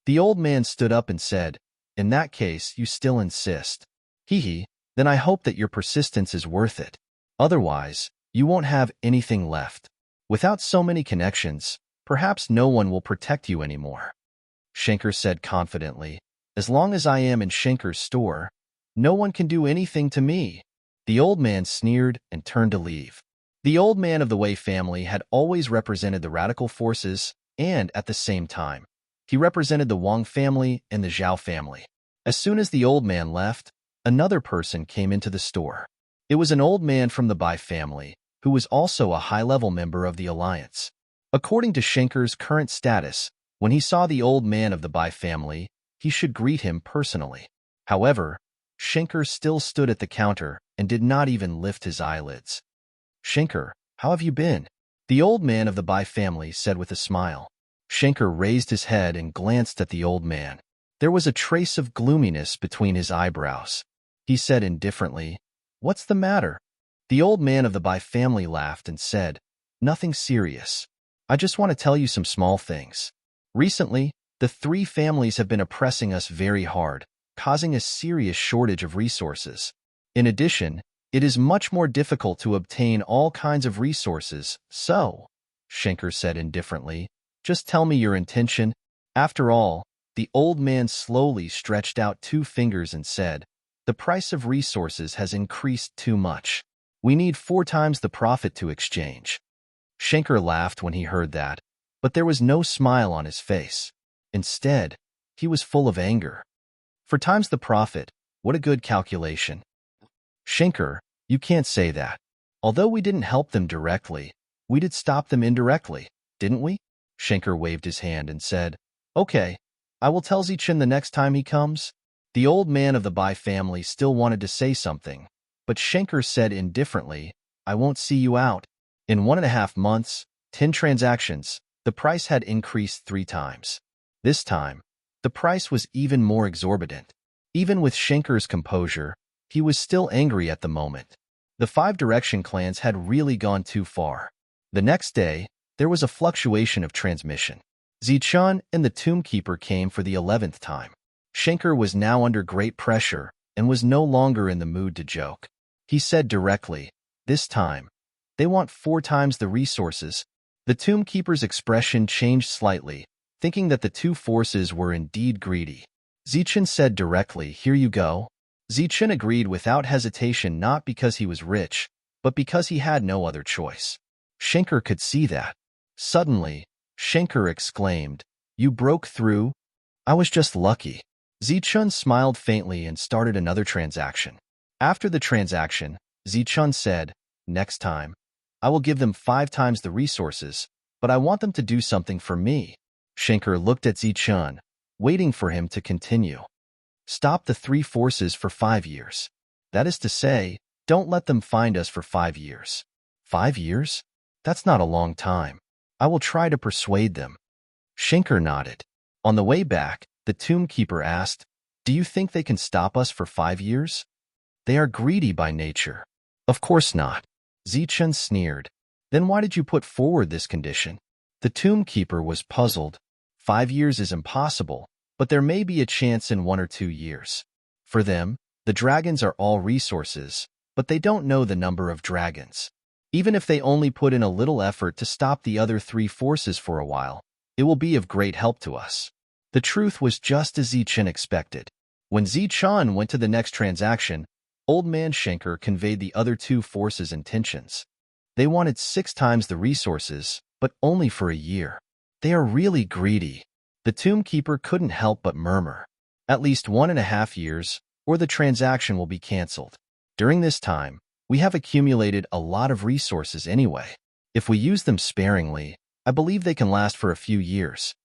The old man stood up and said, "In that case, you still insist. Hee, then I hope that your persistence is worth it. Otherwise, you won't have anything left. Without so many connections, perhaps no one will protect you anymore." Schenker said confidently, "As long as I am in Schenker's store, no one can do anything to me." The old man sneered and turned to leave. The old man of the Wei family had always represented the radical forces, and at the same time, he represented the Wang family and the Zhao family. As soon as the old man left, another person came into the store. It was an old man from the Bai family, who was also a high-level member of the alliance. According to Schenker's current status, when he saw the old man of the Bai family, he should greet him personally. However, Schenker still stood at the counter and did not even lift his eyelids. "Schenker, how have you been?" The old man of the Bai family said with a smile. Schenker raised his head and glanced at the old man. There was a trace of gloominess between his eyebrows. He said indifferently, "What's the matter?" The old man of the Bai family laughed and said, "Nothing serious. I just want to tell you some small things. Recently, the 3 families have been oppressing us very hard, causing a serious shortage of resources. In addition, it is much more difficult to obtain all kinds of resources, so," Schenker said indifferently, "just tell me your intention." After all, the old man slowly stretched out 2 fingers and said, "The price of resources has increased too much. We need 4 times the profit to exchange." Schenker laughed when he heard that, but there was no smile on his face. Instead, he was full of anger. 4 times the profit, what a good calculation. "Schenker, you can't say that. Although we didn't help them directly, we did stop them indirectly, didn't we?" Schenker waved his hand and said, "Okay, I will tell Zichen the next time he comes." The old man of the Bai family still wanted to say something, but Schenker said indifferently, I won't see you out. In 1.5 months, 10 transactions, the price had increased 3 times. This time, the price was even more exorbitant. Even with Schenker's composure, he was still angry at the moment. The 5 Direction clans had really gone too far. The next day, there was a fluctuation of transmission. Zichun and the Tomb Keeper came for the 11th time. Schenker was now under great pressure and was no longer in the mood to joke. He said directly, this time, they want 4 times the resources. The Tomb Keeper's expression changed slightly, thinking that the 2 forces were indeed greedy. Zichun said directly, here you go. Zichun agreed without hesitation, not because he was rich, but because he had no other choice. Schenker could see that. Suddenly, Schenker exclaimed, you broke through? I was just lucky. Zichun smiled faintly and started another transaction. After the transaction, Zichun said, next time, I will give them 5 times the resources, but I want them to do something for me. Schenker looked at Zichun, waiting for him to continue. Stop the 3 forces for 5 years. That is to say, don't let them find us for 5 years. 5 years? That's not a long time. I will try to persuade them. Schenker nodded. On the way back, the Tomb Keeper asked, do you think they can stop us for 5 years? They are greedy by nature. Of course not. Zichun sneered. Then why did you put forward this condition? The Tomb Keeper was puzzled. 5 years is impossible, but there may be a chance in 1 or 2 years. For them, the dragons are all resources, but they don't know the number of dragons. Even if they only put in a little effort to stop the other 3 forces for a while, it will be of great help to us. The truth was just as Zichun expected. When Zichun went to the next transaction, Old Man Schenker conveyed the other 2 forces' intentions. They wanted 6 times the resources, but only for a year. They are really greedy. The Tomb Keeper couldn't help but murmur. At least 1.5 years, or the transaction will be cancelled. During this time, we have accumulated a lot of resources anyway. If we use them sparingly, I believe they can last for a few years.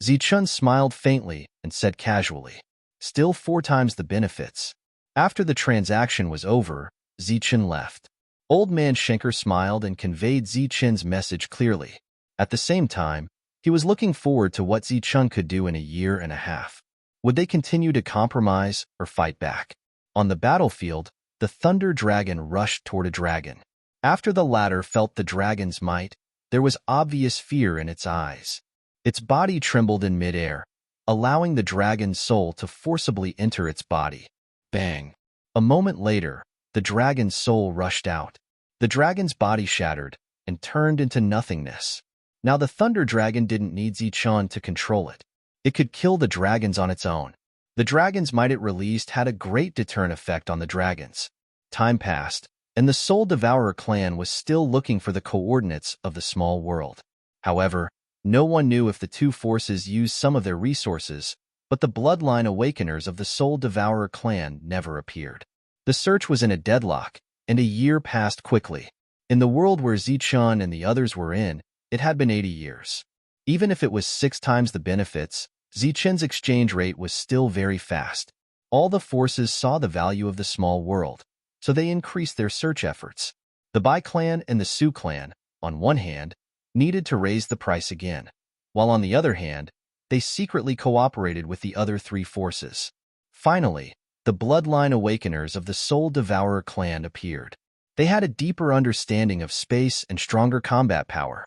Zichun smiled faintly and said casually, still 4 times the benefits. After the transaction was over, Zichun left. Old Man Schenker smiled and conveyed Zichun's message clearly. At the same time, he was looking forward to what Zichun could do in a year and a half. Would they continue to compromise or fight back? On the battlefield, the Thunder Dragon rushed toward a dragon. After the latter felt the dragon's might, there was obvious fear in its eyes. Its body trembled in midair, allowing the dragon's soul to forcibly enter its body. Bang! A moment later, the dragon's soul rushed out. The dragon's body shattered and turned into nothingness. Now the Thunder Dragon didn't need Zichun to control it. It could kill the dragons on its own. The dragon's might it released had a great deterrent effect on the dragons. Time passed, and the Soul Devourer clan was still looking for the coordinates of the small world. However, no one knew if the 2 forces used some of their resources, but the bloodline awakeners of the Soul Devourer clan never appeared. The search was in a deadlock, and a year passed quickly. In the world where Zichun and the others were in, it had been 80 years. Even if it was 6 times the benefits, Zichun's exchange rate was still very fast. All the forces saw the value of the small world, so they increased their search efforts. The Bai clan and the Su clan, on one hand, needed to raise the price again, while on the other hand, they secretly cooperated with the other 3 forces. Finally, the bloodline awakeners of the Soul Devourer clan appeared. They had a deeper understanding of space and stronger combat power.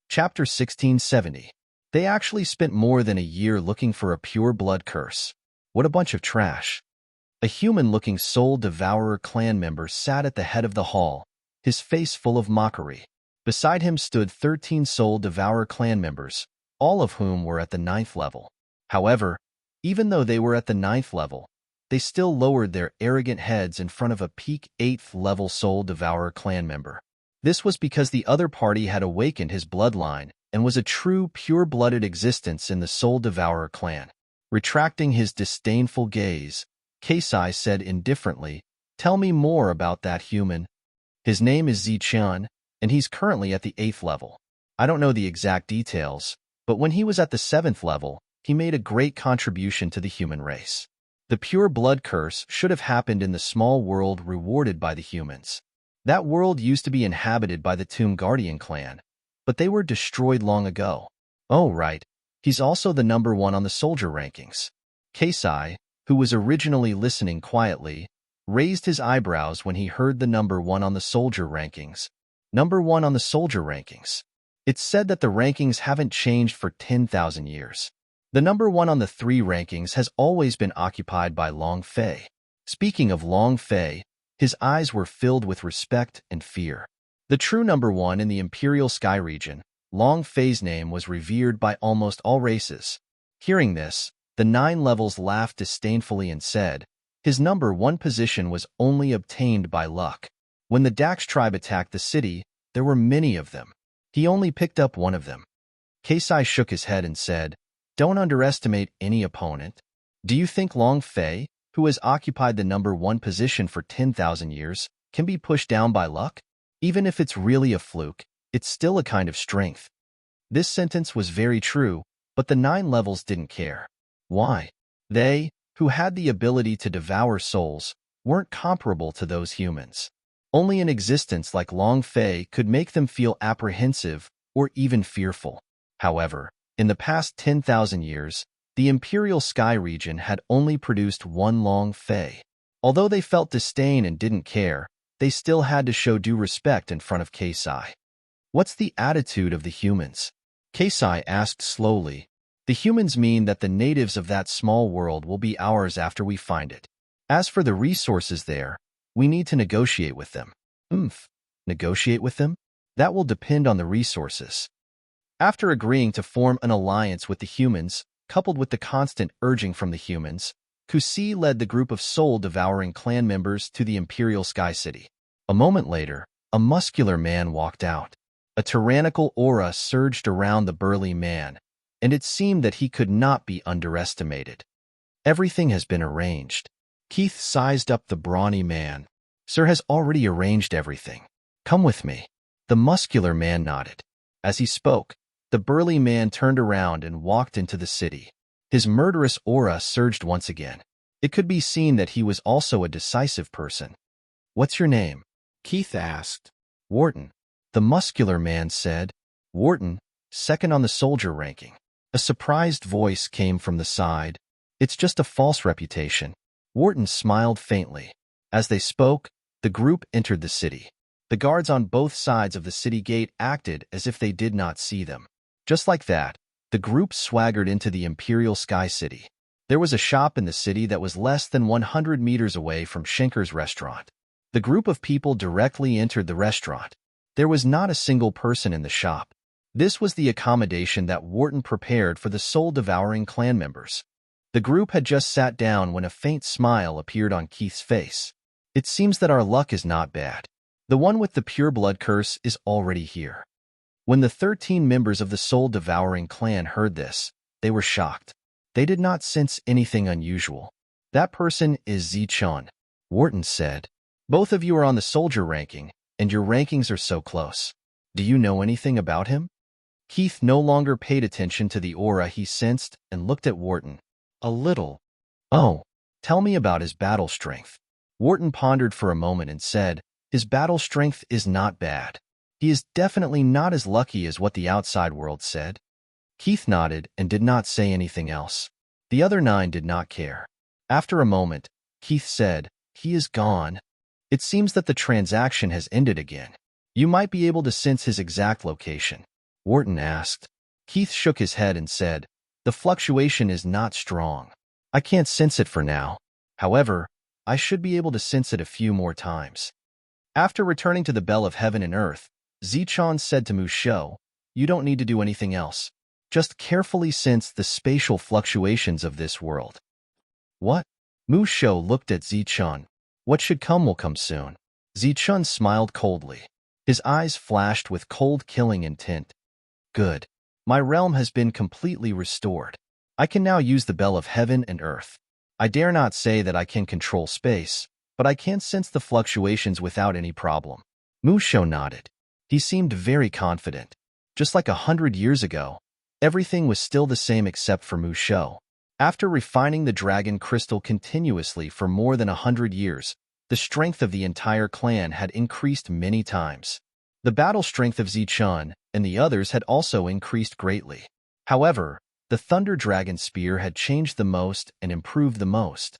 Chapter 1670. They actually spent more than a year looking for a pure blood curse. What a bunch of trash. A human-looking Soul Devourer clan member sat at the head of the hall, his face full of mockery. Beside him stood 13 Soul Devourer clan members, all of whom were at the 9th level. However, even though they were at the 9th level, they still lowered their arrogant heads in front of a peak 8th level Soul Devourer clan member. This was because the other party had awakened his bloodline and was a true pure-blooded existence in the Soul Devourer clan. Retracting his disdainful gaze, Keisai said indifferently, tell me more about that human. His name is Zichun, and he's currently at the 8th level. I don't know the exact details, but when he was at the 7th level, he made a great contribution to the human race. The pure blood curse should have happened in the small world rewarded by the humans. That world used to be inhabited by the Tomb Guardian clan, but they were destroyed long ago. Oh, right. He's also the number 1 on the soldier rankings. Keisai, who was originally listening quietly, raised his eyebrows when he heard the number 1 on the soldier rankings. Number 1 on the soldier rankings. It's said that the rankings haven't changed for 10,000 years. The number 1 on the 3 rankings has always been occupied by Long Fei. Speaking of Long Fei, his eyes were filled with respect and fear. The true number 1 in the Imperial Sky region, Long Fei's name was revered by almost all races. Hearing this, the 9 levels laughed disdainfully and said, his number 1 position was only obtained by luck. When the Dax tribe attacked the city, there were many of them. He only picked up one of them. Keisai shook his head and said, don't underestimate any opponent. Do you think Long Fei, who has occupied the number 1 position for 10,000 years, can be pushed down by luck? Even if it's really a fluke, it's still a kind of strength. This sentence was very true, but the 9 levels didn't care. Why? They, who had the ability to devour souls, weren't comparable to those humans. Only an existence like Long Fei could make them feel apprehensive or even fearful. However, in the past 10,000 years, the Imperial Sky region had only produced one Long Fei. Although they felt disdain and didn't care, they still had to show due respect in front of Keisai. What's the attitude of the humans? Keisai asked slowly. The humans mean that the natives of that small world will be ours after we find it. As for the resources there, we need to negotiate with them. Negotiate with them? That will depend on the resources. After agreeing to form an alliance with the humans, coupled with the constant urging from the humans, Kusi led the group of soul-devouring clan members to the Imperial Sky City. A moment later, a muscular man walked out. A tyrannical aura surged around the burly man, and it seemed that he could not be underestimated. Everything has been arranged. Keith sized up the brawny man. Sir has already arranged everything. Come with me. The muscular man nodded. As he spoke, the burly man turned around and walked into the city. His murderous aura surged once again. It could be seen that he was also a decisive person. What's your name? Keith asked. Wharton. The muscular man said. Wharton, 2nd on the soldier ranking. A surprised voice came from the side. It's just a false reputation. Wharton smiled faintly. As they spoke, the group entered the city. The guards on both sides of the city gate acted as if they did not see them. Just like that, the group swaggered into the Imperial Sky City. There was a shop in the city that was less than 100 meters away from Schenker's restaurant. The group of people directly entered the restaurant. There was not a single person in the shop. This was the accommodation that Wharton prepared for the soul-devouring clan members. The group had just sat down when a faint smile appeared on Keith's face. It seems that our luck is not bad. The one with the pure blood curse is already here. When the 13 members of the soul-devouring clan heard this, they were shocked. They did not sense anything unusual. That person is Zichun, Wharton said. Both of you are on the soldier ranking, and your rankings are so close. Do you know anything about him? Keith no longer paid attention to the aura he sensed and looked at Wharton. A little. Oh, tell me about his battle strength. Wharton pondered for a moment and said, his battle strength is not bad. He is definitely not as lucky as what the outside world said. Keith nodded and did not say anything else. The other 9 did not care. After a moment, Keith said, he is gone. It seems that the transaction has ended again. You might be able to sense his exact location. Wharton asked. Keith shook his head and said, the fluctuation is not strong. I can't sense it for now. However, I should be able to sense it a few more times. After returning to the Bell of Heaven and Earth, Zichun said to Musho, you don't need to do anything else. Just carefully sense the spatial fluctuations of this world. What? Musho looked at Zichun. What should come will come soon. Zichun smiled coldly. His eyes flashed with cold killing intent. Good. My realm has been completely restored. I can now use the Bell of Heaven and Earth. I dare not say that I can control space, but I can sense the fluctuations without any problem. Musho nodded. He seemed very confident. Just like 100 years ago, everything was still the same except for Musho. After refining the dragon crystal continuously for more than 100 years, the strength of the entire clan had increased many times. The battle strength of Zichun and the others had also increased greatly. However, the Thunder Dragon Spear had changed the most and improved the most.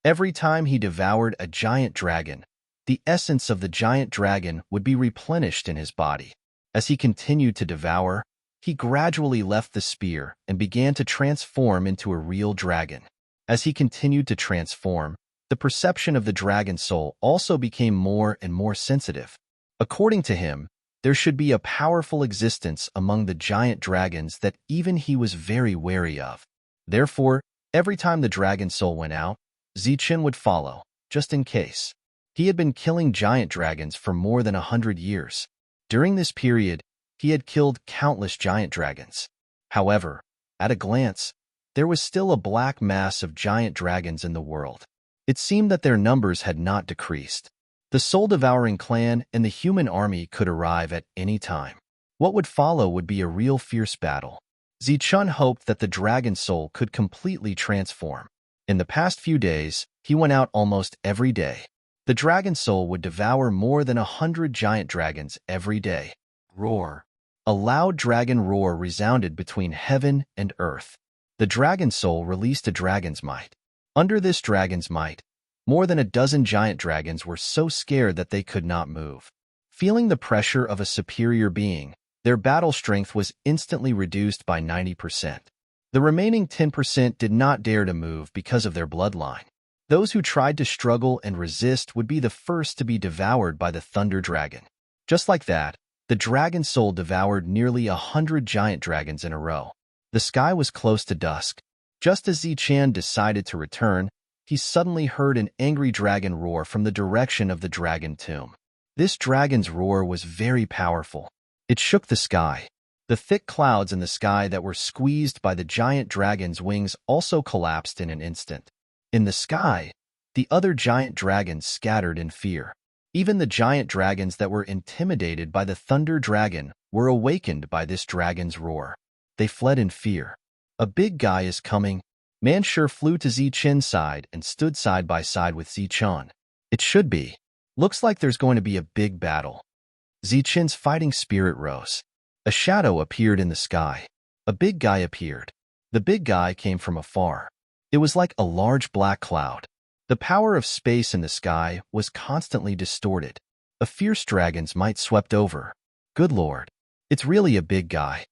Every time he devoured a giant dragon, the essence of the giant dragon would be replenished in his body. As he continued to devour, he gradually left the spear and began to transform into a real dragon. As he continued to transform, the perception of the dragon soul also became more and more sensitive. According to him, there should be a powerful existence among the giant dragons that even he was very wary of. Therefore, every time the dragon soul went out, Zichun would follow, just in case. He had been killing giant dragons for more than 100 years. During this period, he had killed countless giant dragons. However, at a glance, there was still a black mass of giant dragons in the world. It seemed that their numbers had not decreased. The soul-devouring clan and the human army could arrive at any time. What would follow would be a real fierce battle. Zichun hoped that the dragon soul could completely transform. In the past few days, he went out almost every day. The dragon soul would devour more than 100 giant dragons every day. Roar. A loud dragon roar resounded between heaven and earth. The dragon soul released a dragon's might. Under this dragon's might, more than a dozen giant dragons were so scared that they could not move. Feeling the pressure of a superior being, their battle strength was instantly reduced by 90%. The remaining 10% did not dare to move because of their bloodline. Those who tried to struggle and resist would be the first to be devoured by the Thunder Dragon. Just like that, the dragon soul devoured nearly 100 giant dragons in a row. The sky was close to dusk. Just as Zichun decided to return, he suddenly heard an angry dragon roar from the direction of the dragon tomb. This dragon's roar was very powerful. It shook the sky. The thick clouds in the sky that were squeezed by the giant dragon's wings also collapsed in an instant. In the sky, the other giant dragons scattered in fear. Even the giant dragons that were intimidated by the Thunder Dragon were awakened by this dragon's roar. They fled in fear. A big guy is coming. Manshur flew to Zichun's side and stood side by side with Zichun. It should be. Looks like there's going to be a big battle. Zichun's fighting spirit rose. A shadow appeared in the sky. A big guy appeared. The big guy came from afar. It was like a large black cloud. The power of space in the sky was constantly distorted. A fierce dragon's might swept over. Good Lord, it's really a big guy.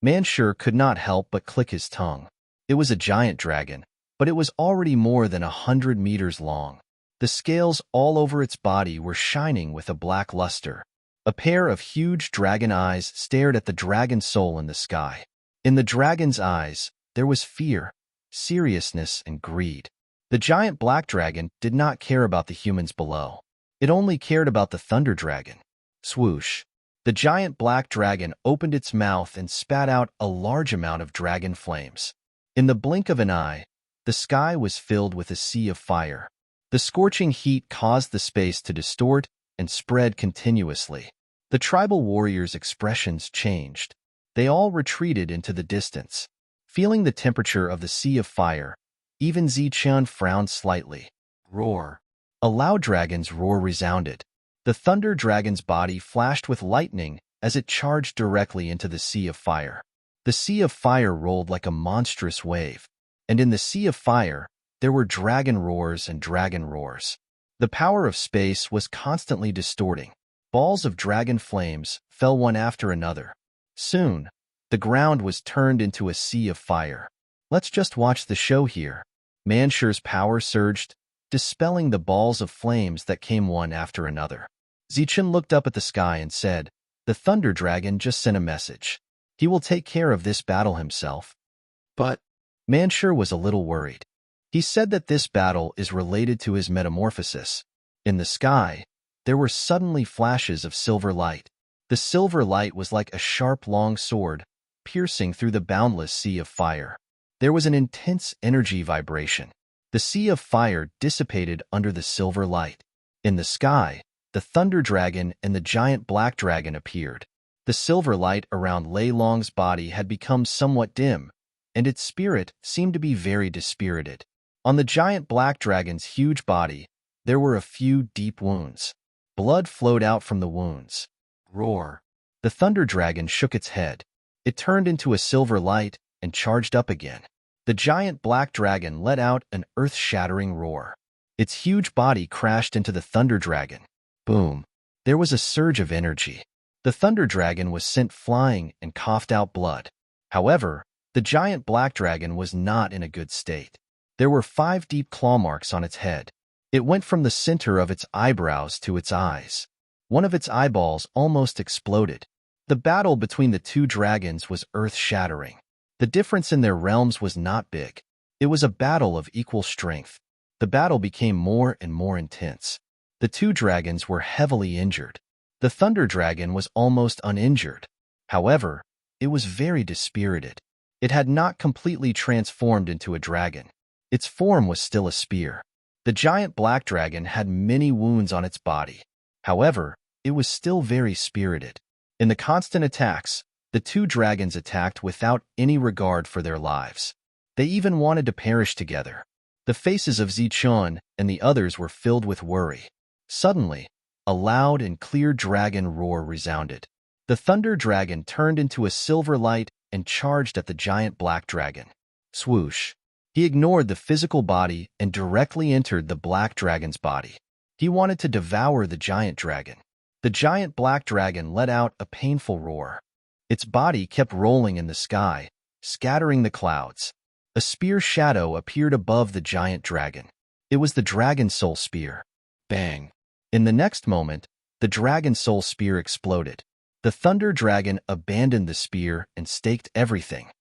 Manshur could not help but click his tongue. It was a giant dragon, but it was already more than 100 meters long. The scales all over its body were shining with a black luster. A pair of huge dragon eyes stared at the dragon soul in the sky. In the dragon's eyes, there was fear, seriousness, and greed. The giant black dragon did not care about the humans below. It only cared about the Thunder Dragon. Swoosh. The giant black dragon opened its mouth and spat out a large amount of dragon flames. In the blink of an eye, the sky was filled with a sea of fire. The scorching heat caused the space to distort and spread continuously. The tribal warriors' expressions changed. They all retreated into the distance. Feeling the temperature of the sea of fire, even Zichun frowned slightly. Roar. A loud dragon's roar resounded. The Thunder Dragon's body flashed with lightning as it charged directly into the sea of fire. The sea of fire rolled like a monstrous wave, and in the sea of fire, there were dragon roars and dragon roars. The power of space was constantly distorting. Balls of dragon flames fell one after another. Soon, the ground was turned into a sea of fire. Let's just watch the show here. Manshur's power surged, dispelling the balls of flames that came one after another. Zichun looked up at the sky and said, "The Thunder Dragon just sent a message. He will take care of this battle himself." But Manshur was a little worried. He said that this battle is related to his metamorphosis. In the sky, there were suddenly flashes of silver light. The silver light was like a sharp long sword, piercing through the boundless sea of fire. There was an intense energy vibration. The sea of fire dissipated under the silver light. In the sky, the Thunder Dragon and the giant black dragon appeared. The silver light around Lei Long's body had become somewhat dim, and its spirit seemed to be very dispirited. On the giant black dragon's huge body, there were a few deep wounds. Blood flowed out from the wounds. Roar. The thunder dragon shook its head. It turned into a silver light and charged up again. The giant black dragon let out an earth-shattering roar. Its huge body crashed into the thunder dragon. Boom. There was a surge of energy. The thunder dragon was sent flying and coughed out blood. However, the giant black dragon was not in a good state. There were 5 deep claw marks on its head. It went from the center of its eyebrows to its eyes. One of its eyeballs almost exploded. The battle between the 2 dragons was earth-shattering. The difference in their realms was not big. It was a battle of equal strength. The battle became more and more intense. The 2 dragons were heavily injured. The thunder dragon was almost uninjured. However, it was very dispirited. It had not completely transformed into a dragon. Its form was still a spear. The giant black dragon had many wounds on its body. However, it was still very spirited. In the constant attacks, the 2 dragons attacked without any regard for their lives. They even wanted to perish together. The faces of Zichun and the others were filled with worry. Suddenly, a loud and clear dragon roar resounded. The thunder dragon turned into a silver light and charged at the giant black dragon. Swoosh! He ignored the physical body and directly entered the black dragon's body. He wanted to devour the giant dragon. The giant black dragon let out a painful roar. Its body kept rolling in the sky, scattering the clouds. A spear shadow appeared above the giant dragon. It was the dragon soul spear. Bang! In the next moment, the dragon soul spear exploded. The thunder dragon abandoned the spear and staked everything.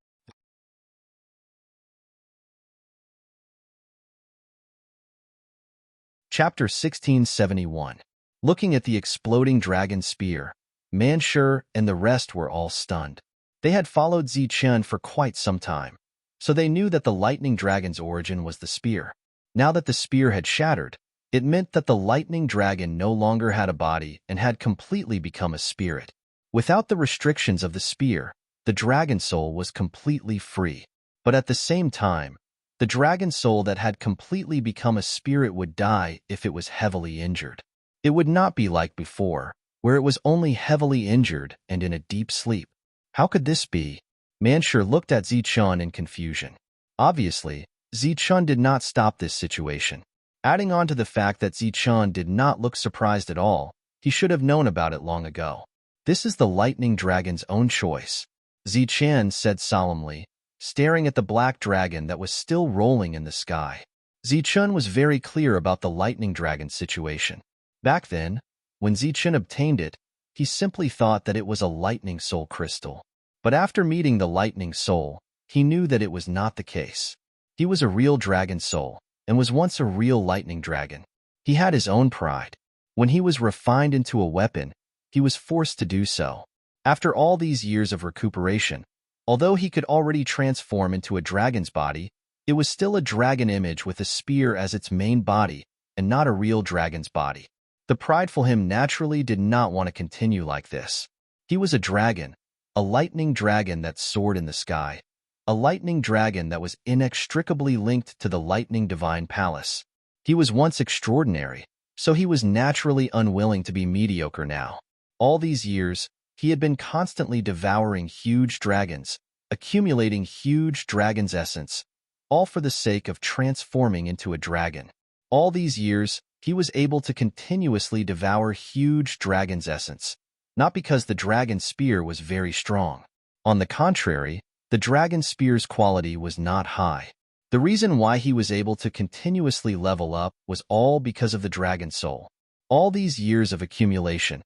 Chapter 1671. Looking at the exploding dragon spear, Manshur and the rest were all stunned. They had followed Zichun for quite some time, so they knew that the lightning dragon's origin was the spear. Now that the spear had shattered, it meant that the lightning dragon no longer had a body and had completely become a spirit. Without the restrictions of the spear, the dragon soul was completely free. But at the same time, the dragon soul that had completely become a spirit would die if it was heavily injured. It would not be like before, where it was only heavily injured and in a deep sleep. How could this be? Manshur looked at Zichun in confusion. Obviously, Zichun did not stop this situation. Adding on to the fact that Zichun did not look surprised at all, he should have known about it long ago. This is the lightning dragon's own choice, Zichun said solemnly, staring at the black dragon that was still rolling in the sky. Zichun was very clear about the lightning dragon situation. Back then, when Zichun obtained it, he simply thought that it was a lightning soul crystal. But after meeting the lightning soul, he knew that it was not the case. He was a real dragon soul, and was once a real lightning dragon. He had his own pride. When he was refined into a weapon, he was forced to do so. After all these years of recuperation, although he could already transform into a dragon's body, it was still a dragon image with a spear as its main body, and not a real dragon's body. The prideful him naturally did not want to continue like this. He was a dragon, a lightning dragon that soared in the sky, a lightning dragon that was inextricably linked to the lightning divine palace. He was once extraordinary, so he was naturally unwilling to be mediocre now. All these years, he had been constantly devouring huge dragons, accumulating huge dragon's essence, all for the sake of transforming into a dragon. All these years, he was able to continuously devour huge dragon's essence, not because the dragon spear was very strong. On the contrary, the dragon spear's quality was not high. The reason why he was able to continuously level up was all because of the dragon soul. All these years of accumulation,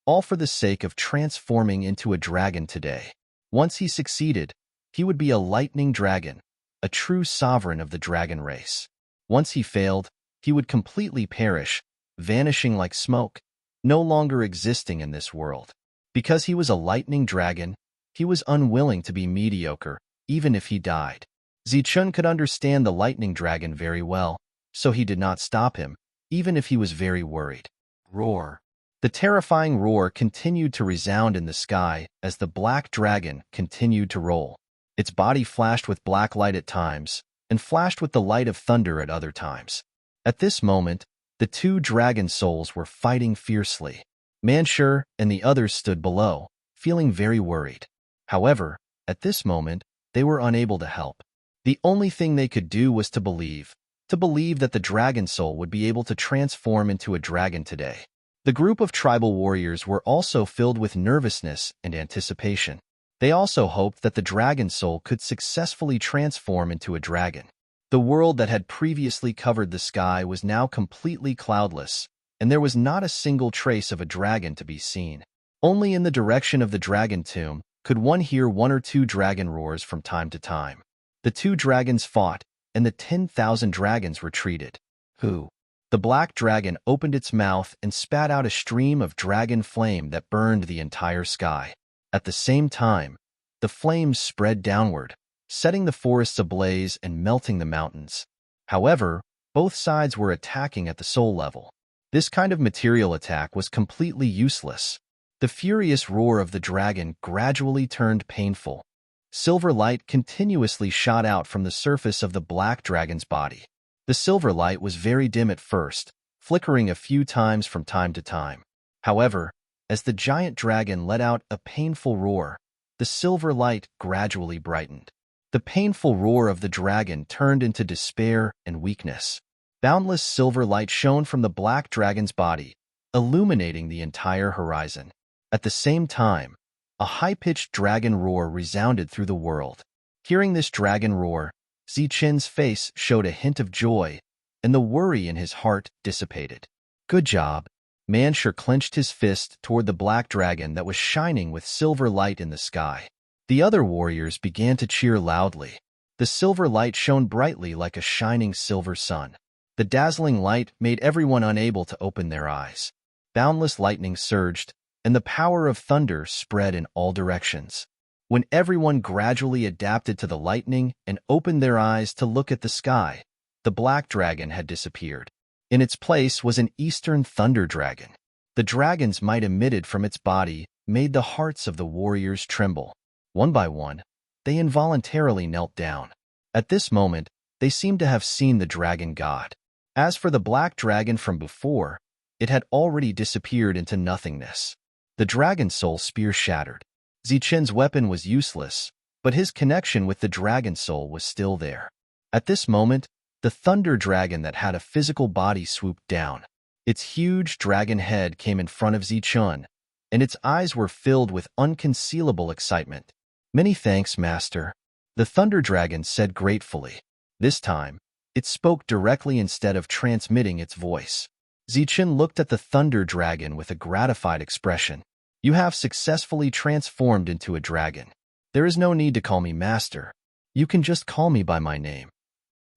all for the sake of transforming into a dragon today. Once he succeeded, he would be a lightning dragon, a true sovereign of the dragon race. Once he failed, he would completely perish, vanishing like smoke, no longer existing in this world. Because he was a lightning dragon, he was unwilling to be mediocre, even if he died. Zichun could understand the lightning dragon very well, so he did not stop him, even if he was very worried. Roar. The terrifying roar continued to resound in the sky as the black dragon continued to roll. Its body flashed with black light at times and flashed with the light of thunder at other times. At this moment, the two dragon souls were fighting fiercely. Manshur and the others stood below, feeling very worried. However, at this moment, they were unable to help. The only thing they could do was to believe that the dragon soul would be able to transform into a dragon today. The group of tribal warriors were also filled with nervousness and anticipation. They also hoped that the dragon soul could successfully transform into a dragon. The world that had previously covered the sky was now completely cloudless, and there was not a single trace of a dragon to be seen. Only in the direction of the dragon tomb could one hear one or two dragon roars from time to time. The two dragons fought, and the 10,000 dragons retreated. Who? The black dragon opened its mouth and spat out a stream of dragon flame that burned the entire sky. At the same time, the flames spread downward, setting the forests ablaze and melting the mountains. However, both sides were attacking at the soul level. This kind of material attack was completely useless. The furious roar of the dragon gradually turned painful. Silver light continuously shot out from the surface of the black dragon's body. The silver light was very dim at first, flickering a few times from time to time. However, as the giant dragon let out a painful roar, the silver light gradually brightened. The painful roar of the dragon turned into despair and weakness. Boundless silver light shone from the black dragon's body, illuminating the entire horizon. At the same time, a high-pitched dragon roar resounded through the world. Hearing this dragon roar, Zichen's face showed a hint of joy, and the worry in his heart dissipated. Good job. Manshur clenched his fist toward the black dragon that was shining with silver light in the sky. The other warriors began to cheer loudly. The silver light shone brightly like a shining silver sun. The dazzling light made everyone unable to open their eyes. Boundless lightning surged, and the power of thunder spread in all directions. When everyone gradually adapted to the lightning and opened their eyes to look at the sky, the black dragon had disappeared. In its place was an eastern thunder dragon. The dragon's might emitted from its body made the hearts of the warriors tremble. One by one, they involuntarily knelt down. At this moment, they seemed to have seen the dragon god. As for the black dragon from before, it had already disappeared into nothingness. The dragon soul spear shattered. Zichen's weapon was useless, but his connection with the dragon soul was still there. At this moment, the thunder dragon that had a physical body swooped down. Its huge dragon head came in front of Zichen, and its eyes were filled with unconcealable excitement. Many thanks, Master, the thunder dragon said gratefully. This time, it spoke directly instead of transmitting its voice. Zichen looked at the thunder dragon with a gratified expression. You have successfully transformed into a dragon. There is no need to call me Master. You can just call me by my name.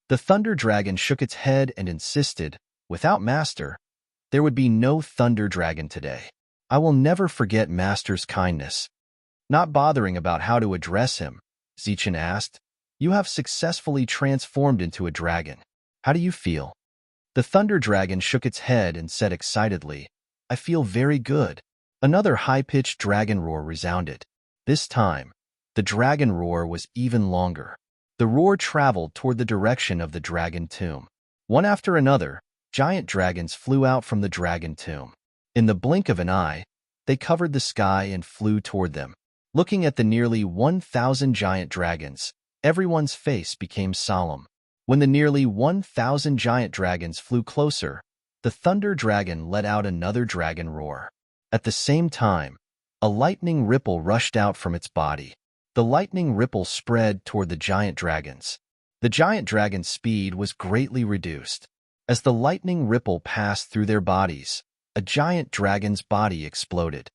The thunder dragon shook its head and insisted, without Master, there would be no thunder dragon today. I will never forget Master's kindness. Not bothering about how to address him, Zichen asked, you have successfully transformed into a dragon. How do you feel? The thunder dragon shook its head and said excitedly, I feel very good. Another high-pitched dragon roar resounded. This time, the dragon roar was even longer. The roar traveled toward the direction of the dragon tomb. One after another, giant dragons flew out from the dragon tomb. In the blink of an eye, they covered the sky and flew toward them. Looking at the nearly 1,000 giant dragons, everyone's face became solemn. When the nearly 1,000 giant dragons flew closer, the thunder dragon let out another dragon roar. At the same time, a lightning ripple rushed out from its body. The lightning ripple spread toward the giant dragons. The giant dragon's speed was greatly reduced. As the lightning ripple passed through their bodies, a giant dragon's body exploded.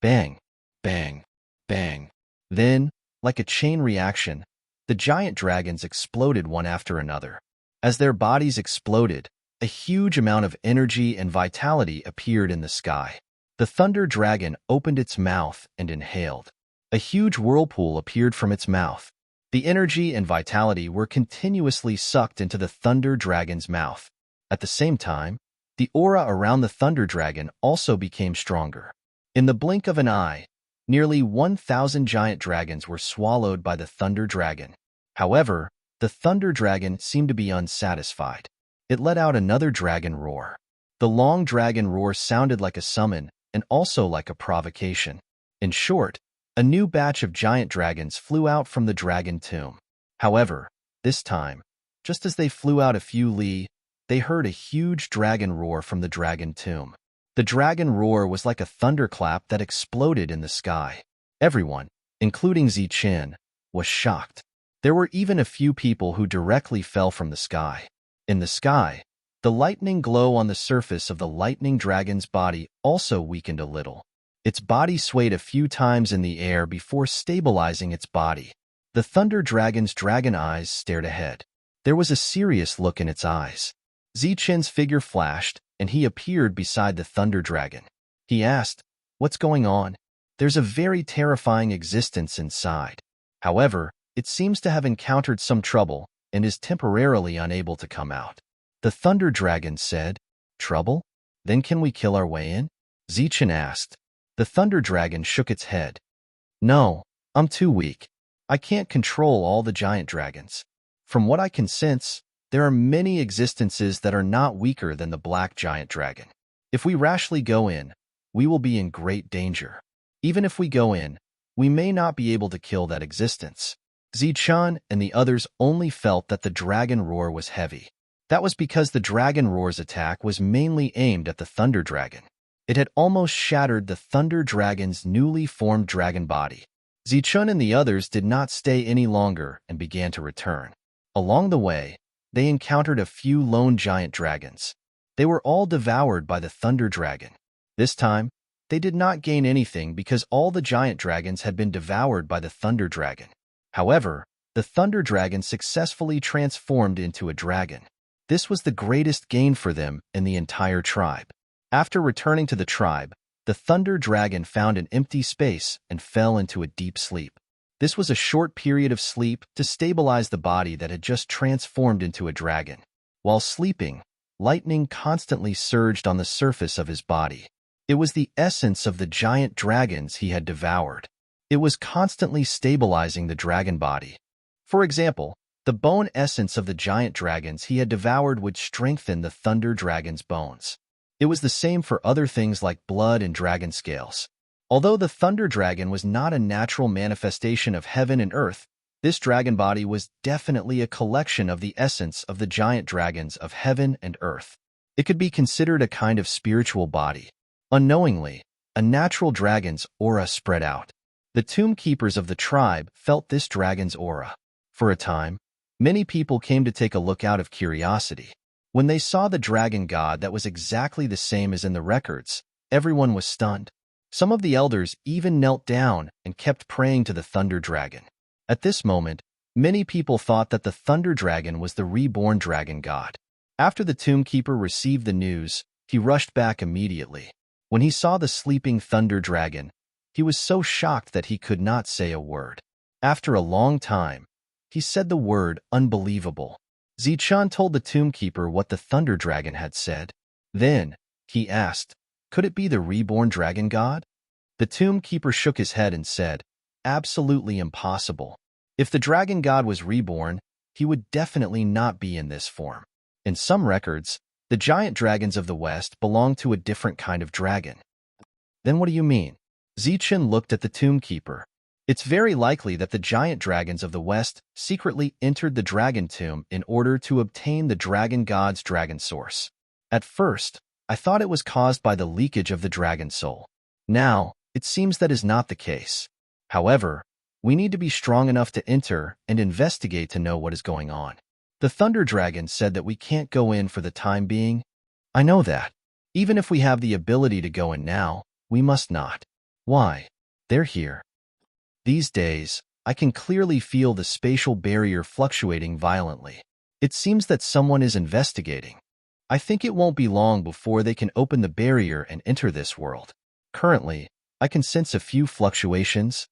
Bang, bang, bang. Then, like a chain reaction, the giant dragons exploded one after another. As their bodies exploded, a huge amount of energy and vitality appeared in the sky. The thunder dragon opened its mouth and inhaled. A huge whirlpool appeared from its mouth. The energy and vitality were continuously sucked into the thunder dragon's mouth. At the same time, The aura around the Thunder Dragon also became stronger. In the blink of an eye, nearly 1,000 giant dragons were swallowed by the Thunder Dragon. However, the Thunder Dragon seemed to be unsatisfied. It let out another dragon roar. The long dragon roar sounded like a summon and also like a provocation. In short, a new batch of giant dragons flew out from the dragon tomb. However, this time, just as they flew out a few li, they heard a huge dragon roar from the dragon tomb. The dragon roar was like a thunderclap that exploded in the sky. Everyone, including Zichen, was shocked. There were even a few people who directly fell from the sky. In the sky, the lightning glow on the surface of the lightning dragon's body also weakened a little. Its body swayed a few times in the air before stabilizing its body. The Thunder Dragon's dragon eyes stared ahead. There was a serious look in its eyes. Zichen's figure flashed, and he appeared beside the Thunder Dragon. He asked, "What's going on?" "There's a very terrifying existence inside. However, it seems to have encountered some trouble and is temporarily unable to come out." The Thunder Dragon said, "Trouble? Then can we kill our way in?" Zichen asked. The Thunder Dragon shook its head. "No, I'm too weak. I can't control all the giant dragons. From what I can sense, there are many existences that are not weaker than the black giant dragon. If we rashly go in, we will be in great danger. Even if we go in, we may not be able to kill that existence." Zichen and the others only felt that the dragon roar was heavy. That was because the dragon roar's attack was mainly aimed at the Thunder Dragon. It had almost shattered the Thunder Dragon's newly formed dragon body. Zichen and the others did not stay any longer and began to return. Along the way, they encountered a few lone giant dragons. They were all devoured by the Thunder Dragon. This time, they did not gain anything because all the giant dragons had been devoured by the Thunder Dragon. However, the Thunder Dragon successfully transformed into a dragon. This was the greatest gain for them in the entire tribe. After returning to the tribe, the Thunder Dragon found an empty space and fell into a deep sleep. This was a short period of sleep to stabilize the body that had just transformed into a dragon. While sleeping, lightning constantly surged on the surface of his body. It was the essence of the giant dragons he had devoured. It was constantly stabilizing the dragon body. For example, the bone essence of the giant dragons he had devoured would strengthen the Thunder Dragon's bones. It was the same for other things like blood and dragon scales. Although the Thunder Dragon was not a natural manifestation of heaven and earth, this dragon body was definitely a collection of the essence of the giant dragons of heaven and earth. It could be considered a kind of spiritual body. Unknowingly, a natural dragon's aura spread out. The tomb keepers of the tribe felt this dragon's aura. For a time, many people came to take a look out of curiosity. When they saw the dragon god that was exactly the same as in the records, everyone was stunned. Some of the elders even knelt down and kept praying to the Thunder Dragon. At this moment, many people thought that the Thunder Dragon was the reborn dragon god. After the tomb keeper received the news, he rushed back immediately. When he saw the sleeping Thunder Dragon, he was so shocked that he could not say a word. After a long time, he said the word unbelievable. Zichen told the tomb keeper what the Thunder Dragon had said. Then, he asked, "Could it be the reborn dragon god?" The tomb keeper shook his head and said, "Absolutely impossible. If the dragon god was reborn, he would definitely not be in this form. In some records, the giant dragons of the West belong to a different kind of dragon." "Then what do you mean?" Zichen looked at the tomb keeper. "It's very likely that the giant dragons of the West secretly entered the dragon tomb in order to obtain the dragon god's dragon source. At first, I thought it was caused by the leakage of the dragon soul. Now, it seems that is not the case. However, we need to be strong enough to enter and investigate to know what is going on. The Thunder Dragon said that we can't go in for the time being." "I know that. Even if we have the ability to go in now, we must not." "Why? They're here." "These days, I can clearly feel the spatial barrier fluctuating violently. It seems that someone is investigating. I think it won't be long before they can open the barrier and enter this world. Currently, I can sense a few fluctuations.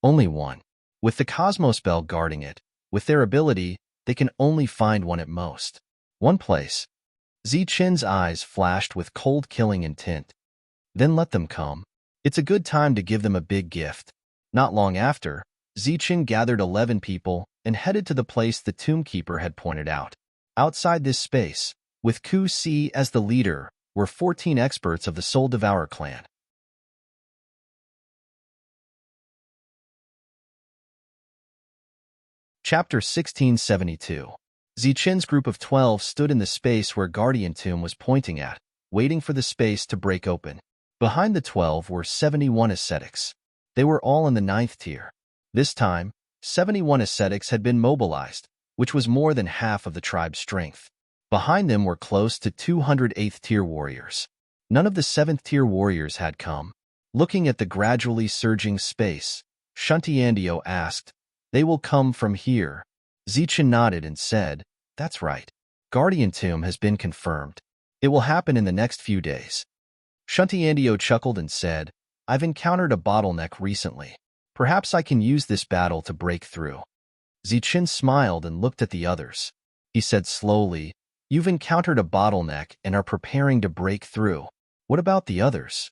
Only one. With the Cosmos Bell guarding it, with their ability, they can only find one at most. One place. Zichen's eyes flashed with cold killing intent. Then let them come. It's a good time to give them a big gift. Not long after, Zichen gathered 11 people and headed to the place the Tombkeeper had pointed out. Outside this space, with Ku Si as the leader, were 14 experts of the Soul Devourer clan. Chapter 1672. Zichen's group of 12 stood in the space where Guardian Tomb was pointing at, waiting for the space to break open. Behind the 12 were 71 ascetics. They were all in the 9th tier. This time, 71 ascetics had been mobilized, which was more than half of the tribe's strength. Behind them were close to 200 8th tier warriors. None of the 7th tier warriors had come. Looking at the gradually surging space, Shuntiandio asked, "They will come from here." Zichen nodded and said, "That's right. Guardian Tomb has been confirmed. It will happen in the next few days." Shuntiandio chuckled and said, "I've encountered a bottleneck recently. Perhaps I can use this battle to break through." Zichen smiled and looked at the others. He said slowly, "You've encountered a bottleneck and are preparing to break through. What about the others?"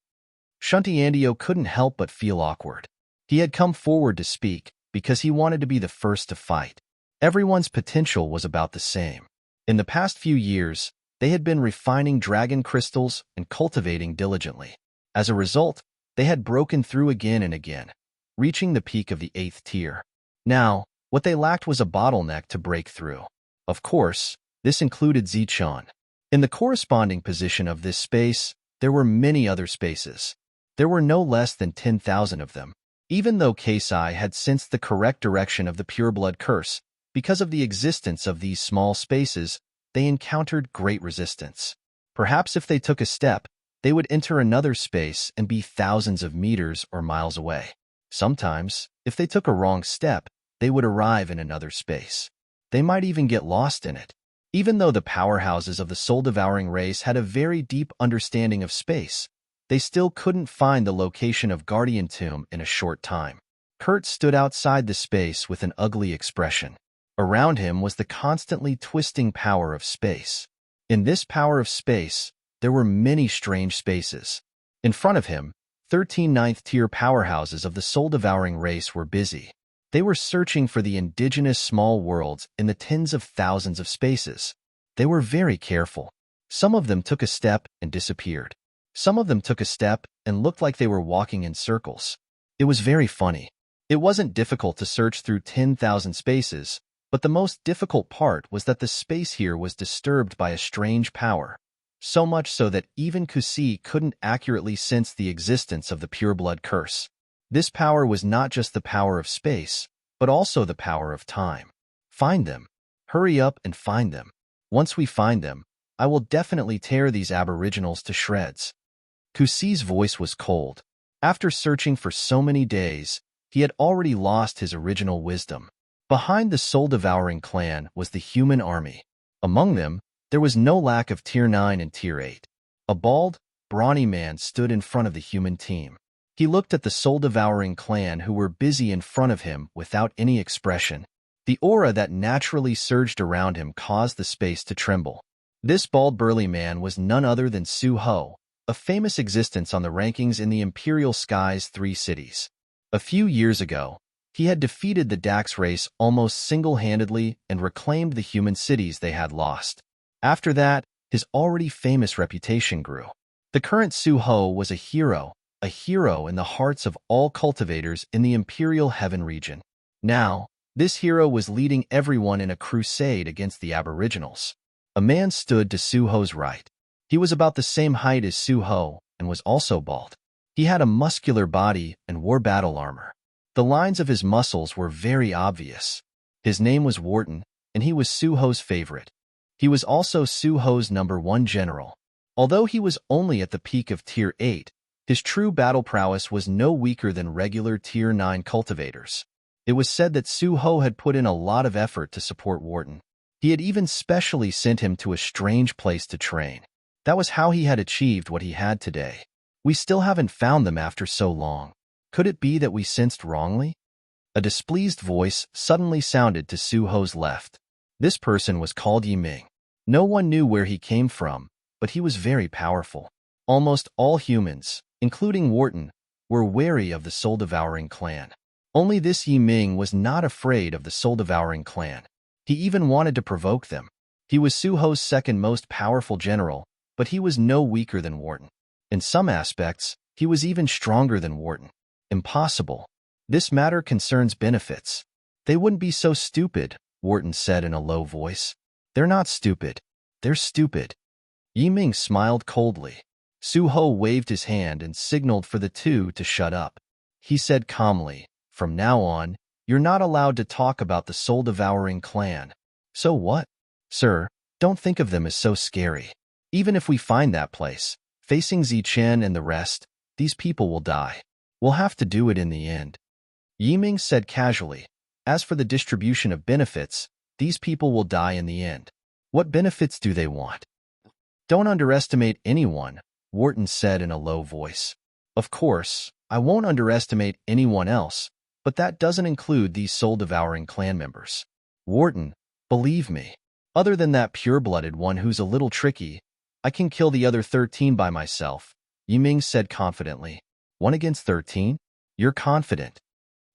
Shuntiandio couldn't help but feel awkward. He had come forward to speak because he wanted to be the first to fight. Everyone's potential was about the same. In the past few years, they had been refining dragon crystals and cultivating diligently. As a result, they had broken through again and again, reaching the peak of the 8th tier. Now, what they lacked was a bottleneck to break through. Of course, this included Zichen. In the corresponding position of this space, there were many other spaces. There were no less than 10,000 of them. Even though Keisai had sensed the correct direction of the pureblood curse, because of the existence of these small spaces, they encountered great resistance. Perhaps if they took a step, they would enter another space and be thousands of meters or miles away. Sometimes, if they took a wrong step, they would arrive in another space. They might even get lost in it. Even though the powerhouses of the soul-devouring race had a very deep understanding of space, they still couldn't find the location of Guardian Tomb in a short time. Kurt stood outside the space with an ugly expression. Around him was the constantly twisting power of space. In this power of space, there were many strange spaces. In front of him, 13 9th-tier powerhouses of the soul-devouring race were busy. They were searching for the indigenous small worlds in the tens of thousands of spaces. They were very careful. Some of them took a step and disappeared. Some of them took a step and looked like they were walking in circles. It was very funny. It wasn't difficult to search through 10,000 spaces, but the most difficult part was that the space here was disturbed by a strange power, so much so that even Kusi couldn't accurately sense the existence of the pureblood curse. This power was not just the power of space, but also the power of time. Find them. Hurry up and find them. Once we find them, I will definitely tear these aboriginals to shreds. Kusi's voice was cold. After searching for so many days, he had already lost his original wisdom. Behind the soul-devouring clan was the human army. Among them, there was no lack of Tier 9 and Tier 8. A bald, brawny man stood in front of the human team. He looked at the soul-devouring clan who were busy in front of him without any expression. The aura that naturally surged around him caused the space to tremble. This bald burly man was none other than Su Ho, a famous existence on the rankings in the Imperial Sky's 3 cities. A few years ago, he had defeated the Dax race almost single-handedly and reclaimed the human cities they had lost. After that, his already famous reputation grew. The current Su Ho was a hero in the hearts of all cultivators in the Imperial Heaven region. Now, this hero was leading everyone in a crusade against the Aboriginals. A man stood to Su Ho's right. He was about the same height as Su Ho and was also bald. He had a muscular body and wore battle armor. The lines of his muscles were very obvious. His name was Wharton, and he was Su Ho's favorite. He was also Su Ho's #1 general. Although he was only at the peak of Tier 8, his true battle prowess was no weaker than regular Tier 9 cultivators. It was said that Su Ho had put in a lot of effort to support Wharton. He had even specially sent him to a strange place to train. That was how he had achieved what he had today. We still haven't found them after so long. Could it be that we sensed wrongly? A displeased voice suddenly sounded to Su Ho's left. This person was called Yi Ming. No one knew where he came from, but he was very powerful. Almost all humans, including Wharton, were wary of the soul-devouring clan. Only this Yi Ming was not afraid of the soul-devouring clan. He even wanted to provoke them. He was Su Ho's second most powerful general, but he was no weaker than Wharton. In some aspects, he was even stronger than Wharton. Impossible. This matter concerns benefits. They wouldn't be so stupid, Wharton said in a low voice. They're not stupid. They're stupid. Yi Ming smiled coldly. Su Ho waved his hand and signaled for the two to shut up. He said calmly, "From now on, you're not allowed to talk about the soul-devouring clan." "So what?" "Sir, don't think of them as so scary. Even if we find that place, facing Zichen and the rest, these people will die. We'll have to do it in the end." Yi Ming said casually, "As for the distribution of benefits, these people will die in the end. What benefits do they want?" "Don't underestimate anyone," Wharton said in a low voice. "Of course, I won't underestimate anyone else, but that doesn't include these soul-devouring clan members. Wharton, believe me, other than that pure-blooded one who's a little tricky, I can kill the other 13 by myself," Yi Ming said confidently. "1 against 13? You're confident?"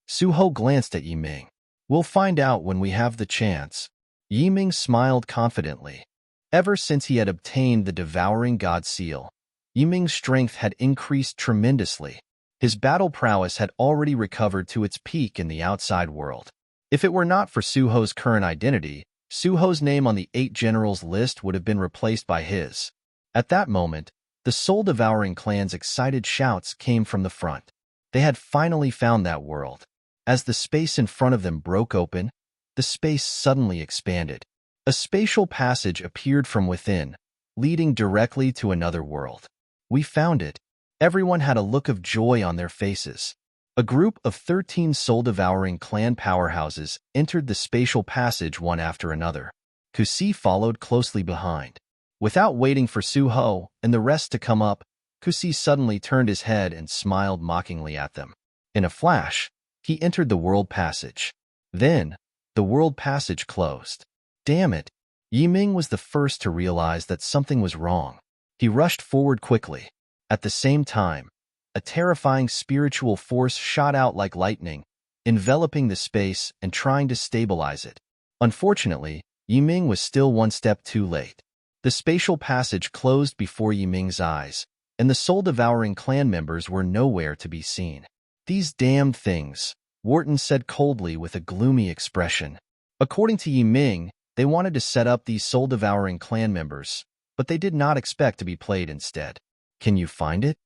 Su Ho glanced at Yi Ming. "We'll find out when we have the chance." Yi Ming smiled confidently. Ever since he had obtained the Devouring God Seal, Yi Ming's strength had increased tremendously. His battle prowess had already recovered to its peak in the outside world. If it were not for Su Ho's current identity, Su Ho's name on the 8 generals list would have been replaced by his. At that moment, the soul-devouring clan's excited shouts came from the front. They had finally found that world. As the space in front of them broke open, the space suddenly expanded. A spatial passage appeared from within, leading directly to another world. "We found it." Everyone had a look of joy on their faces. A group of 13 soul-devouring clan powerhouses entered the spatial passage one after another. Kusi followed closely behind. Without waiting for Su Ho and the rest to come up, Kusi suddenly turned his head and smiled mockingly at them. In a flash, he entered the world passage. Then, the world passage closed. Damn it! Yi Ming was the first to realize that something was wrong. He rushed forward quickly. At the same time, a terrifying spiritual force shot out like lightning, enveloping the space and trying to stabilize it. Unfortunately, Yi Ming was still one step too late. The spatial passage closed before Yi Ming's eyes, and the soul-devouring clan members were nowhere to be seen. "These damned things," Wharton said coldly with a gloomy expression. According to Yi Ming, they wanted to set up these soul-devouring clan members, but they did not expect to be played instead. "Can you find it?"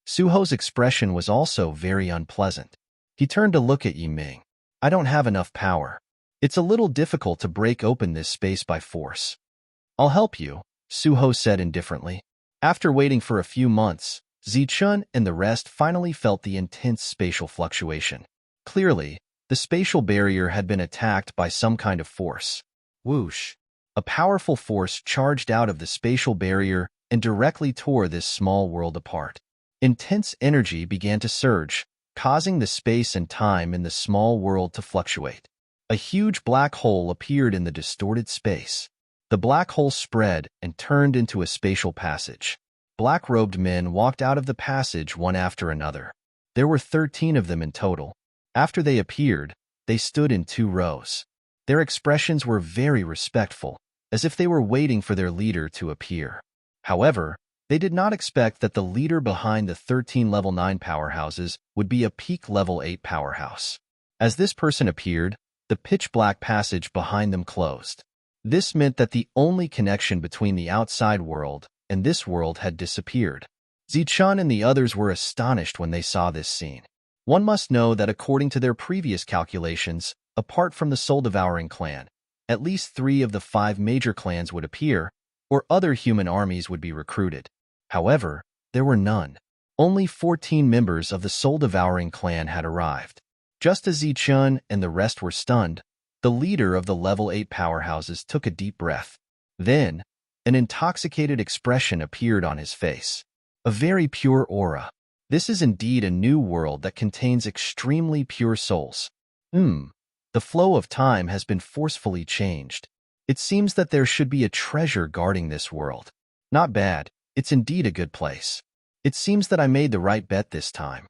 Su Ho's expression was also very unpleasant. He turned to look at Yi Ming. "I don't have enough power. It's a little difficult to break open this space by force." "I'll help you," Su Ho said indifferently. After waiting for a few months, Zichun and the rest finally felt the intense spatial fluctuation. Clearly, the spatial barrier had been attacked by some kind of force. Whoosh! A powerful force charged out of the spatial barrier and directly tore this small world apart. Intense energy began to surge, causing the space and time in the small world to fluctuate. A huge black hole appeared in the distorted space. The black hole spread and turned into a spatial passage. Black-robed men walked out of the passage one after another. There were 13 of them in total. After they appeared, they stood in 2 rows. Their expressions were very respectful, as if they were waiting for their leader to appear. However, they did not expect that the leader behind the 13 level 9 powerhouses would be a peak level 8 powerhouse. As this person appeared, the pitch-black passage behind them closed. This meant that the only connection between the outside world and this world had disappeared. Zichun and the others were astonished when they saw this scene. One must know that according to their previous calculations, apart from the soul-devouring clan, at least 3 of the 5 major clans would appear, or other human armies would be recruited. However, there were none. Only 14 members of the soul-devouring clan had arrived. Just as Zichun and the rest were stunned, the leader of the level 8 powerhouses took a deep breath. Then, an intoxicated expression appeared on his face. A very pure aura. This is indeed a new world that contains extremely pure souls. The flow of time has been forcefully changed. It seems that there should be a treasure guarding this world. Not bad. It's indeed a good place. It seems that I made the right bet this time.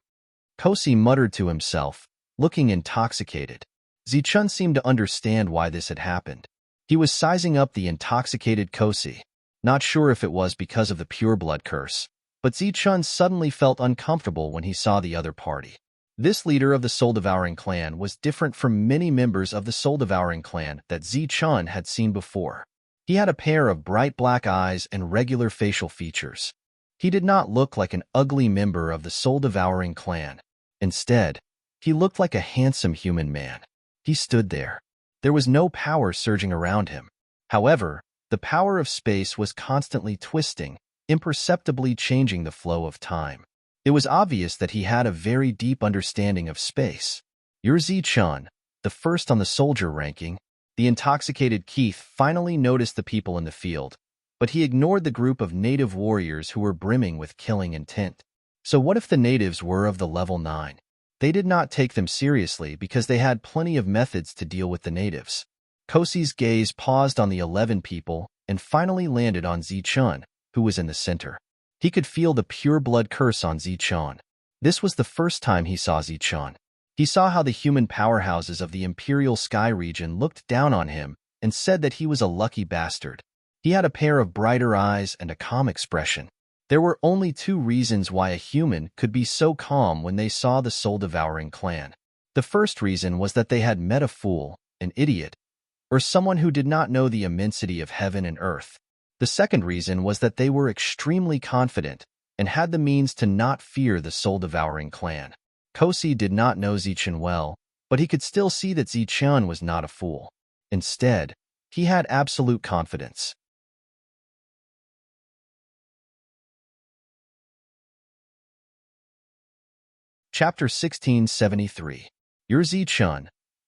Kosi muttered to himself, looking intoxicated. Zichun seemed to understand why this had happened. He was sizing up the intoxicated Kosi. Not sure if it was because of the pureblood curse, but Zichun suddenly felt uncomfortable when he saw the other party. This leader of the soul-devouring clan was different from many members of the soul-devouring clan that Zichun had seen before. He had a pair of bright black eyes and regular facial features. He did not look like an ugly member of the soul-devouring clan. Instead, he looked like a handsome human man. He stood there. There was no power surging around him. However, the power of space was constantly twisting, imperceptibly changing the flow of time. It was obvious that he had a very deep understanding of space. "You're Zichun, the first on the soldier ranking." The intoxicated Keith finally noticed the people in the field, but he ignored the group of native warriors who were brimming with killing intent. So what if the natives were of the level 9? They did not take them seriously because they had plenty of methods to deal with the natives. Kosi's gaze paused on the 11 people and finally landed on Zichun, who was in the center. He could feel the pure blood curse on Zichun. This was the first time he saw Zichun. He saw how the human powerhouses of the Imperial Sky region looked down on him and said that he was a lucky bastard. He had a pair of brighter eyes and a calm expression. There were only 2 reasons why a human could be so calm when they saw the soul-devouring clan. The first reason was that they had met a fool, an idiot, or someone who did not know the immensity of heaven and earth. The second reason was that they were extremely confident and had the means to not fear the soul-devouring clan. Kosi did not know Zichun well, but he could still see that Zichun was not a fool. Instead, he had absolute confidence. Chapter 1673. You're Zichun,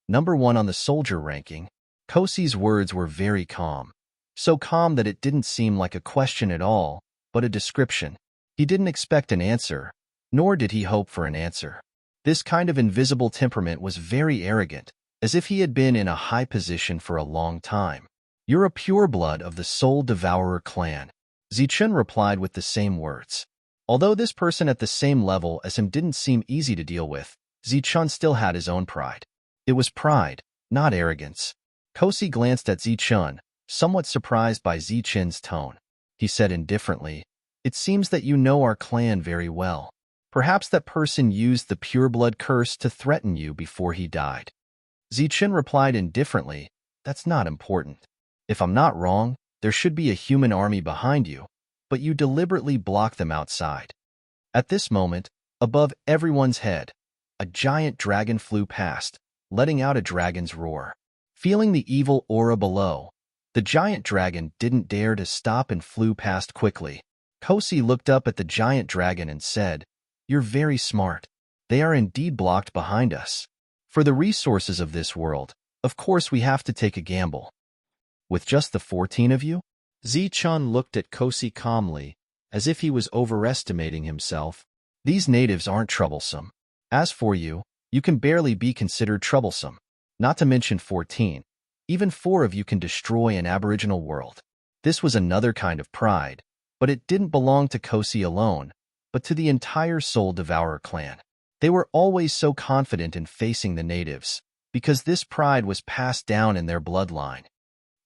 number 1 on the soldier ranking. Kosi's words were very calm. So calm that it didn't seem like a question at all, but a description. He didn't expect an answer, nor did he hope for an answer. This kind of invisible temperament was very arrogant, as if he had been in a high position for a long time. "You're a pureblood of the Soul Devourer clan," Zichun replied with the same words. Although this person at the same level as him didn't seem easy to deal with, Zichun still had his own pride. It was pride, not arrogance. Kosi glanced at Zichun, somewhat surprised by Zichun's tone. He said indifferently, "It seems that you know our clan very well. Perhaps that person used the pureblood curse to threaten you before he died." Zichun replied indifferently, "That's not important. If I'm not wrong, there should be a human army behind you, but you deliberately block them outside." At this moment, above everyone's head, a giant dragon flew past, letting out a dragon's roar. Feeling the evil aura below, the giant dragon didn't dare to stop and flew past quickly. Kosi looked up at the giant dragon and said, "You're very smart. They are indeed blocked behind us. For the resources of this world, of course we have to take a gamble." "With just the 14 of you?" Zichun looked at Kosi calmly, as if he was overestimating himself. "These natives aren't troublesome. As for you, you can barely be considered troublesome. Not to mention 14. Even 4 of you can destroy an aboriginal world." This was another kind of pride, but it didn't belong to Kosi alone, but to the entire Soul Devourer clan. They were always so confident in facing the natives, because this pride was passed down in their bloodline.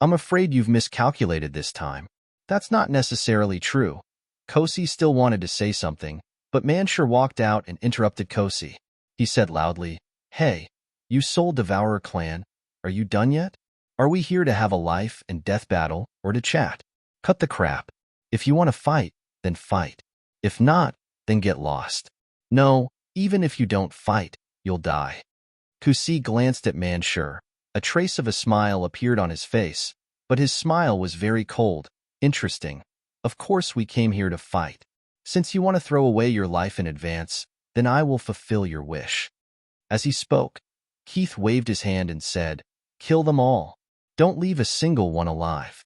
"I'm afraid you've miscalculated this time." "That's not necessarily true." Kosi still wanted to say something, but Manshur walked out and interrupted Kosi. He said loudly, "Hey, you Soul Devourer clan, are you done yet? Are we here to have a life and death battle or to chat? Cut the crap. If you want to fight, then fight. If not, then get lost. No, even if you don't fight, you'll die." Kosi glanced at Manshur. A trace of a smile appeared on his face, but his smile was very cold. "Interesting. Of course we came here to fight. Since you want to throw away your life in advance, then I will fulfill your wish." As he spoke, Keith waved his hand and said, "Kill them all. Don't leave a single one alive."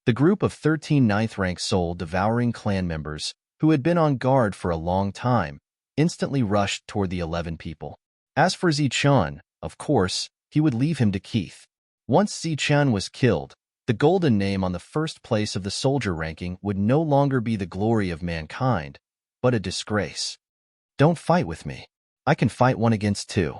The group of 13 ninth-rank soul-devouring clan members, who had been on guard for a long time, instantly rushed toward the 11 people. As for Zichun, of course, he would leave him to Keith. Once Zichun was killed, The golden name on the first place of the soldier ranking would no longer be the glory of mankind, but a disgrace. Don't fight with me. I can fight 1 against 2.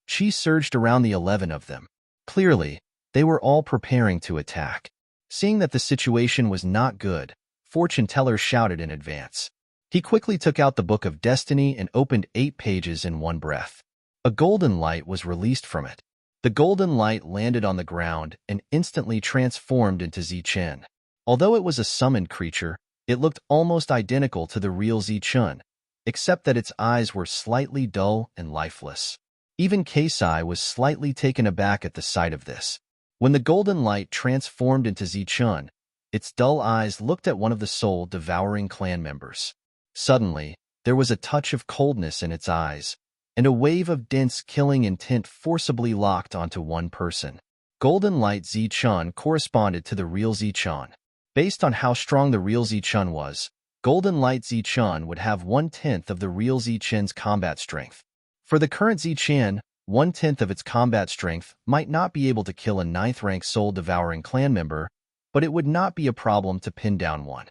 She surged around the 11 of them. Clearly, they were all preparing to attack. Seeing that the situation was not good, Fortune Teller shouted in advance. He quickly took out the Book of Destiny and opened 8 pages in one breath. A golden light was released from it. The golden light landed on the ground and instantly transformed into Zichen. Although it was a summoned creature, it looked almost identical to the real Zichen, except that its eyes were slightly dull and lifeless. Even Keisai was slightly taken aback at the sight of this. When the golden light transformed into Zichen, its dull eyes looked at one of the soul-devouring clan members. Suddenly, there was a touch of coldness in its eyes, and a wave of dense killing intent forcibly locked onto one person. Golden Light Zichen corresponded to the real Zichen. Based on how strong the real Zichen was, Golden Light Zichen would have 1/10 of the real Zichen's combat strength. For the current Zichen, 1/10 of its combat strength might not be able to kill a 9th-rank soul-devouring clan member, but it would not be a problem to pin down one.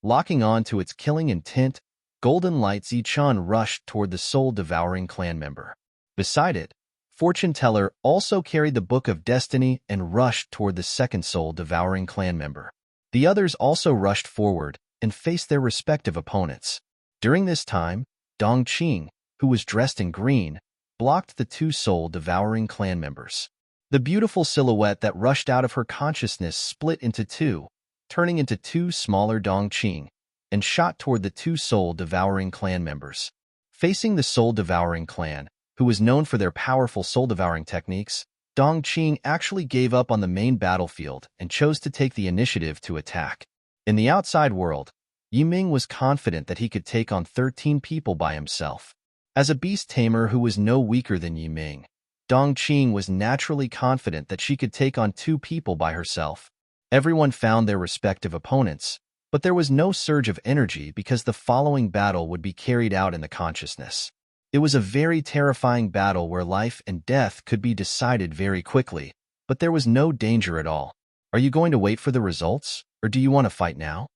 Locking on to its killing intent, Golden Light Zichen rushed toward the soul-devouring clan member. Beside it, Fortune Teller also carried the Book of Destiny and rushed toward the second soul-devouring clan member. The others also rushed forward and faced their respective opponents. During this time, Dong Qing, who was dressed in green, blocked the 2 soul-devouring clan members. The beautiful silhouette that rushed out of her consciousness split into 2, turning into 2 smaller Dong Qing, and shot toward the 2 soul-devouring clan members. Facing the soul-devouring clan, who was known for their powerful soul-devouring techniques, Dong Qing actually gave up on the main battlefield and chose to take the initiative to attack. In the outside world, Yiming was confident that he could take on 13 people by himself. As a beast tamer who was no weaker than Yiming, Dong Qing was naturally confident that she could take on 2 people by herself. Everyone found their respective opponents, but there was no surge of energy because the following battle would be carried out in the consciousness. It was a very terrifying battle where life and death could be decided very quickly, but there was no danger at all. Are you going to wait for the results, or do you want to fight now?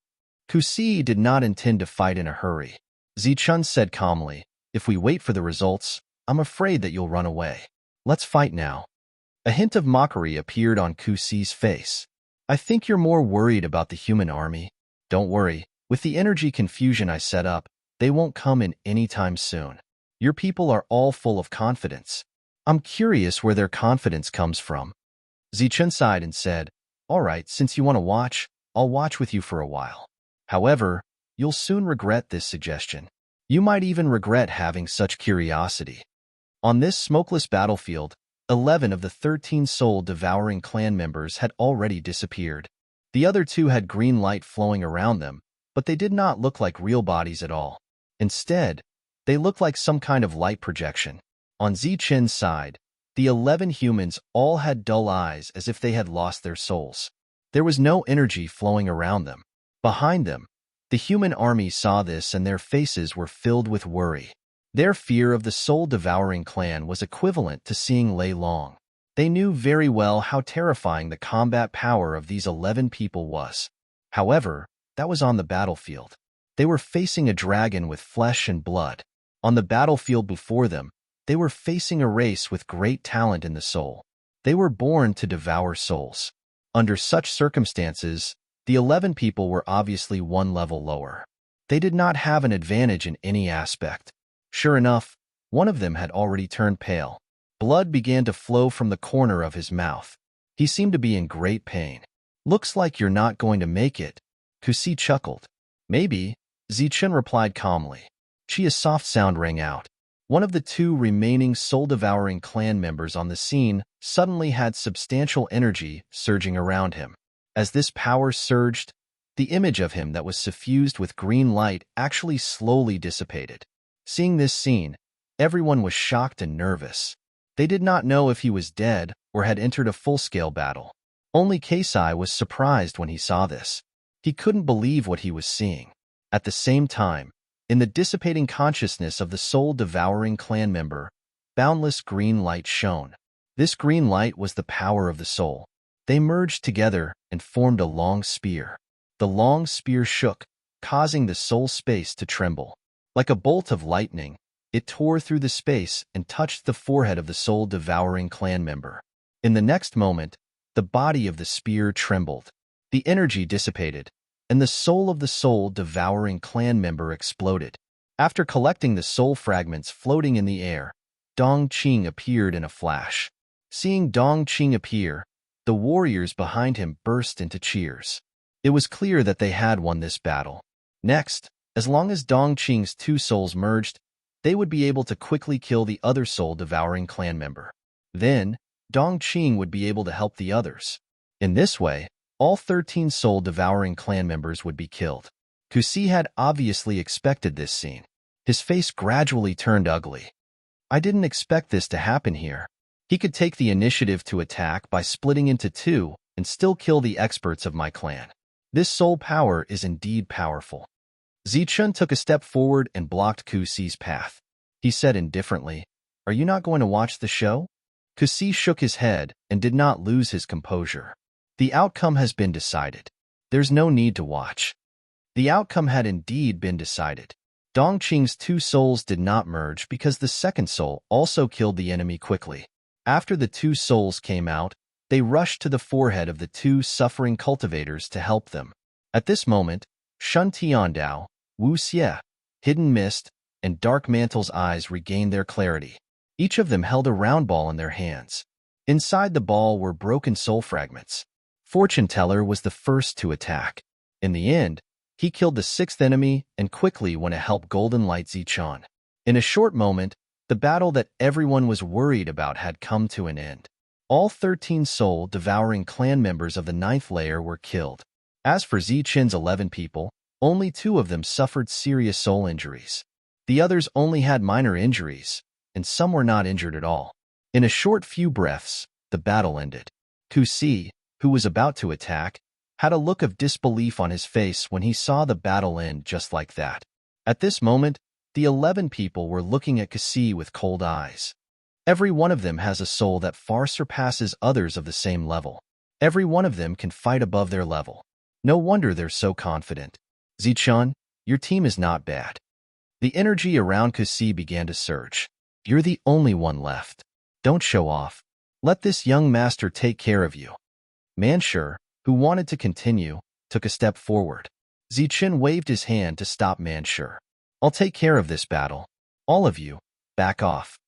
Kusi did not intend to fight in a hurry. Zichen said calmly, "If we wait for the results, I'm afraid that you'll run away. Let's fight now." A hint of mockery appeared on Kusi's face. "I think you're more worried about the human army. Don't worry, with the energy confusion I set up, they won't come in anytime soon. Your people are all full of confidence. I'm curious where their confidence comes from." Zichen sighed and said, "All right, since you want to watch, I'll watch with you for a while. However, you'll soon regret this suggestion. You might even regret having such curiosity." On this smokeless battlefield, 11 of the 13 soul-devouring clan members had already disappeared. The other 2 had green light flowing around them, but they did not look like real bodies at all. Instead, they looked like some kind of light projection. On Zichen's side, the 11 humans all had dull eyes as if they had lost their souls. There was no energy flowing around them. Behind them, the human army saw this and their faces were filled with worry. Their fear of the soul-devouring clan was equivalent to seeing Lei Long. They knew very well how terrifying the combat power of these 11 people was. However, that was on the battlefield. They were facing a dragon with flesh and blood. On the battlefield before them, they were facing a race with great talent in the soul. They were born to devour souls. Under such circumstances, the 11 people were obviously 1 level lower. They did not have an advantage in any aspect. Sure enough, one of them had already turned pale. Blood began to flow from the corner of his mouth. He seemed to be in great pain. "Looks like you're not going to make it," Kusi chuckled. "Maybe," Zichen replied calmly. A soft sound rang out. One of the 2 remaining soul-devouring clan members on the scene suddenly had substantial energy surging around him. As this power surged, the image of him that was suffused with green light actually slowly dissipated. Seeing this scene, everyone was shocked and nervous. They did not know if he was dead or had entered a full-scale battle. Only Keisai was surprised when he saw this. He couldn't believe what he was seeing. At the same time, in the dissipating consciousness of the soul-devouring clan member, boundless green light shone. This green light was the power of the soul. They merged together and formed a long spear. The long spear shook, causing the soul space to tremble. Like a bolt of lightning, it tore through the space and touched the forehead of the soul-devouring clan member. In the next moment, the body of the spear trembled. The energy dissipated, and the soul of the soul-devouring clan member exploded. After collecting the soul fragments floating in the air, Dong Qing appeared in a flash. Seeing Dong Qing appear, the warriors behind him burst into cheers. It was clear that they had won this battle. Next, as long as Dong Qing's two souls merged, they would be able to quickly kill the other soul-devouring clan member. Then, Dong Qing would be able to help the others. In this way, all 13 soul-devouring clan members would be killed. Kusi had obviously expected this scene. His face gradually turned ugly. I didn't expect this to happen here. He could take the initiative to attack by splitting into two and still kill the experts of my clan. This soul power is indeed powerful. Zichun took a step forward and blocked Kusi's path. He said indifferently, "Are you not going to watch the show?" Kusi shook his head and did not lose his composure. The outcome has been decided. There's no need to watch. The outcome had indeed been decided. Dong Qing's two souls did not merge because the second soul also killed the enemy quickly. After the two souls came out, they rushed to the forehead of the two suffering cultivators to help them. At this moment, Shun Tiandao, Wu Xie, Hidden Mist, and Dark Mantle's eyes regained their clarity. Each of them held a round ball in their hands. Inside the ball were broken soul fragments. Fortune Teller was the first to attack. In the end, he killed the sixth enemy and quickly went to help Golden Light Zichun. In a short moment, the battle that everyone was worried about had come to an end. All 13 soul-devouring clan members of the 9th layer were killed. As for Zichen's 11 people, only 2 of them suffered serious soul injuries. The others only had minor injuries, and some were not injured at all. In a short few breaths, the battle ended. Kusi, who was about to attack, had a look of disbelief on his face when he saw the battle end just like that. At this moment, the 11 people were looking at Kusi with cold eyes. Every one of them has a soul that far surpasses others of the same level. Every one of them can fight above their level. No wonder they're so confident. Zichun, your team is not bad. The energy around Kusi began to surge. You're the only one left. Don't show off. Let this young master take care of you. Manshur, who wanted to continue, took a step forward. Zichun waved his hand to stop Manshur. I'll take care of this battle. All of you, back off.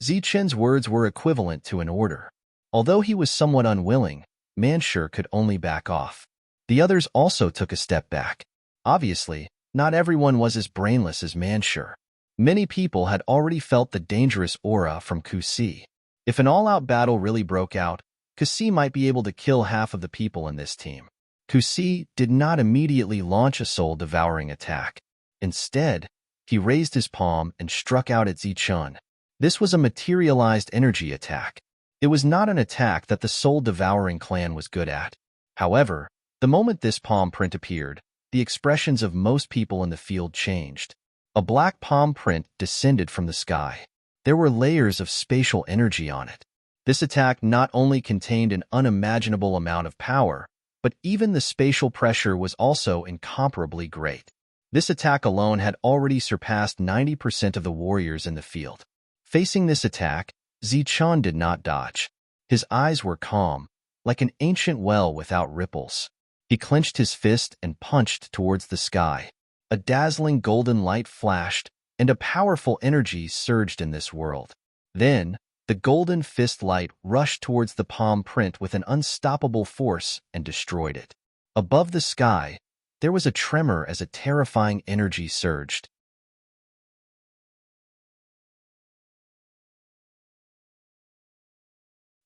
Zichun's words were equivalent to an order. Although he was somewhat unwilling, Manshur could only back off. The others also took a step back. Obviously, not everyone was as brainless as Manshur. Many people had already felt the dangerous aura from Kusi. If an all-out battle really broke out, Kusi might be able to kill half of the people in this team. Kusi did not immediately launch a soul-devouring attack. Instead, he raised his palm and struck out at Zichun. This was a materialized energy attack. It was not an attack that the soul-devouring clan was good at. However, the moment this palm print appeared, the expressions of most people in the field changed. A black palm print descended from the sky. There were layers of spatial energy on it. This attack not only contained an unimaginable amount of power, but even the spatial pressure was also incomparably great. This attack alone had already surpassed 90% of the warriors in the field. Facing this attack, Zichun did not dodge. His eyes were calm, like an ancient well without ripples. He clenched his fist and punched towards the sky. A dazzling golden light flashed, and a powerful energy surged in this world. Then, the golden fist light rushed towards the palm print with an unstoppable force and destroyed it. Above the sky, there was a tremor as a terrifying energy surged.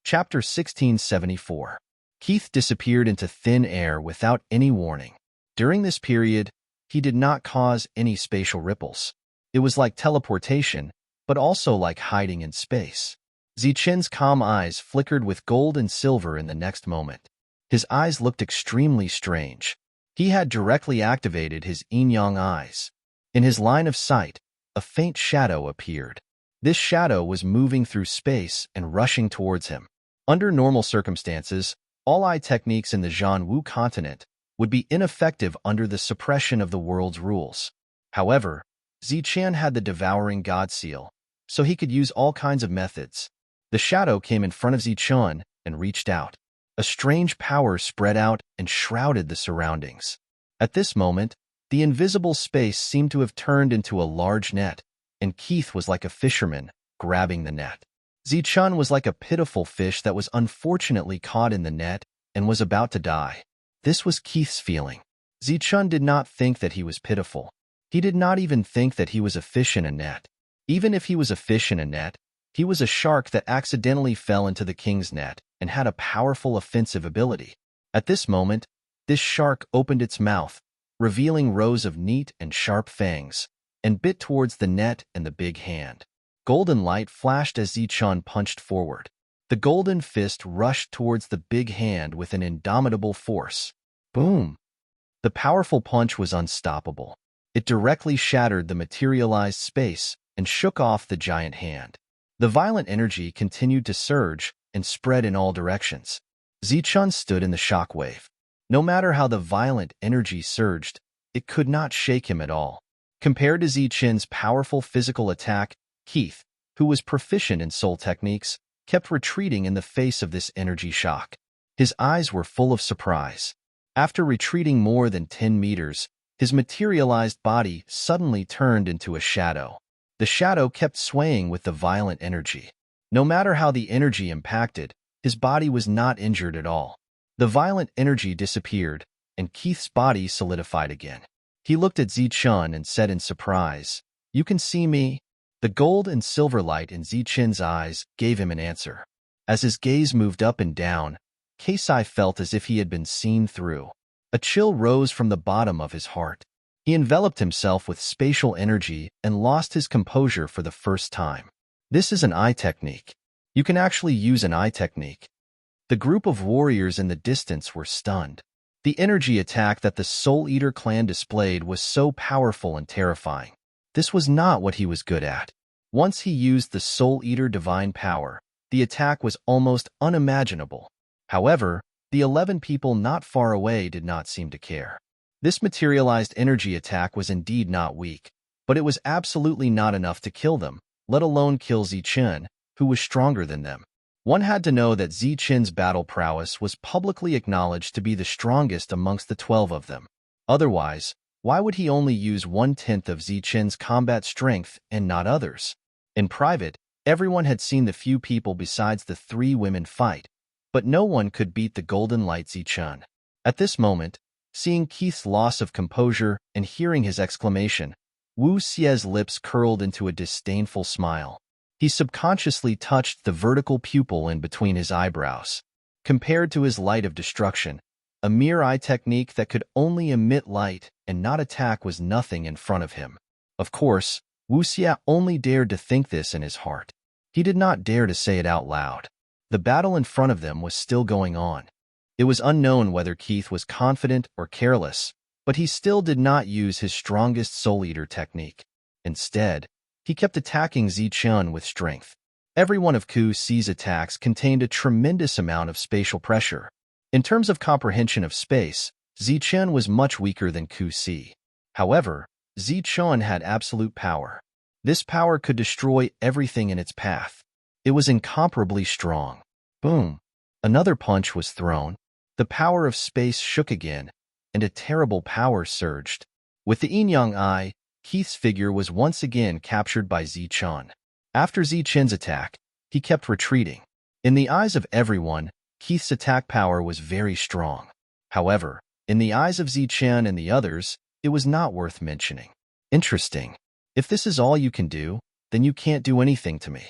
Chapter 1674. Keith disappeared into thin air without any warning. During this period, he did not cause any spatial ripples. It was like teleportation, but also like hiding in space. Zichen's calm eyes flickered with gold and silver in the next moment. His eyes looked extremely strange. He had directly activated his yin-yang eyes. In his line of sight, a faint shadow appeared. This shadow was moving through space and rushing towards him. Under normal circumstances, All eye techniques in the Zhanwu continent would be ineffective under the suppression of the world's rules. However, Ziqian had the devouring god seal, so he could use all kinds of methods. The shadow came in front of Ziqian and reached out. A strange power spread out and shrouded the surroundings. At this moment, the invisible space seemed to have turned into a large net, and Keith was like a fisherman, grabbing the net. Ziqian was like a pitiful fish that was unfortunately caught in the net and was about to die. This was Keith's feeling. Ziqian did not think that he was pitiful. He did not even think that he was a fish in a net. Even if he was a fish in a net, he was a shark that accidentally fell into the king's net and had a powerful offensive ability. At this moment, this shark opened its mouth, revealing rows of neat and sharp fangs, and bit towards the net and the big hand. Golden light flashed as Ziqian punched forward. The golden fist rushed towards the big hand with an indomitable force. Boom! The powerful punch was unstoppable. It directly shattered the materialized space and shook off the giant hand. The violent energy continued to surge and spread in all directions. Ziqian stood in the shockwave. No matter how the violent energy surged, it could not shake him at all. Compared to Ziqian's powerful physical attack, Keith, who was proficient in soul techniques, kept retreating in the face of this energy shock. His eyes were full of surprise. After retreating more than 10 meters, his materialized body suddenly turned into a shadow. The shadow kept swaying with the violent energy. No matter how the energy impacted, his body was not injured at all. The violent energy disappeared, and Keith's body solidified again. He looked at Ziqian and said in surprise, "You can see me?" The gold and silver light in Ziqian's eyes gave him an answer. As his gaze moved up and down, Keisai felt as if he had been seen through. A chill rose from the bottom of his heart. He enveloped himself with spatial energy and lost his composure for the first time. This is an eye technique. You can actually use an eye technique. The group of warriors in the distance were stunned. The energy attack that the Soul Eater clan displayed was so powerful and terrifying. This was not what he was good at. Once he used the Soul Eater divine power, the attack was almost unimaginable. However, the 11 people not far away did not seem to care. This materialized energy attack was indeed not weak, but it was absolutely not enough to kill them, let alone kill Ziqian, who was stronger than them. One had to know that Ziqian's battle prowess was publicly acknowledged to be the strongest amongst the 12 of them. Otherwise, why would he only use 1/10 of Ziqian's combat strength and not others? In private, everyone had seen the few people besides the 3 women fight, but no one could beat the golden light Ziqian. At this moment, seeing Keith's loss of composure and hearing his exclamation, Wu Xie's lips curled into a disdainful smile. He subconsciously touched the vertical pupil in between his eyebrows. Compared to his light of destruction, a mere eye technique that could only emit light and not attack was nothing in front of him. Of course, Wu Xie only dared to think this in his heart. He did not dare to say it out loud. The battle in front of them was still going on. It was unknown whether Keith was confident or careless, but he still did not use his strongest Soul Eater technique. Instead, he kept attacking Ziqian with strength. Every one of Ku Si's attacks contained a tremendous amount of spatial pressure. In terms of comprehension of space, Ziqian was much weaker than Ku Si. However, Ziqian had absolute power. This power could destroy everything in its path. It was incomparably strong. Boom! Another punch was thrown. The power of space shook again, and a terrible power surged. With the yin-yang eye, Keith's figure was once again captured by Ziqian. After Ziqian's attack, he kept retreating. In the eyes of everyone, Keith's attack power was very strong. However, in the eyes of Ziqian and the others, it was not worth mentioning. Interesting. If this is all you can do, then you can't do anything to me.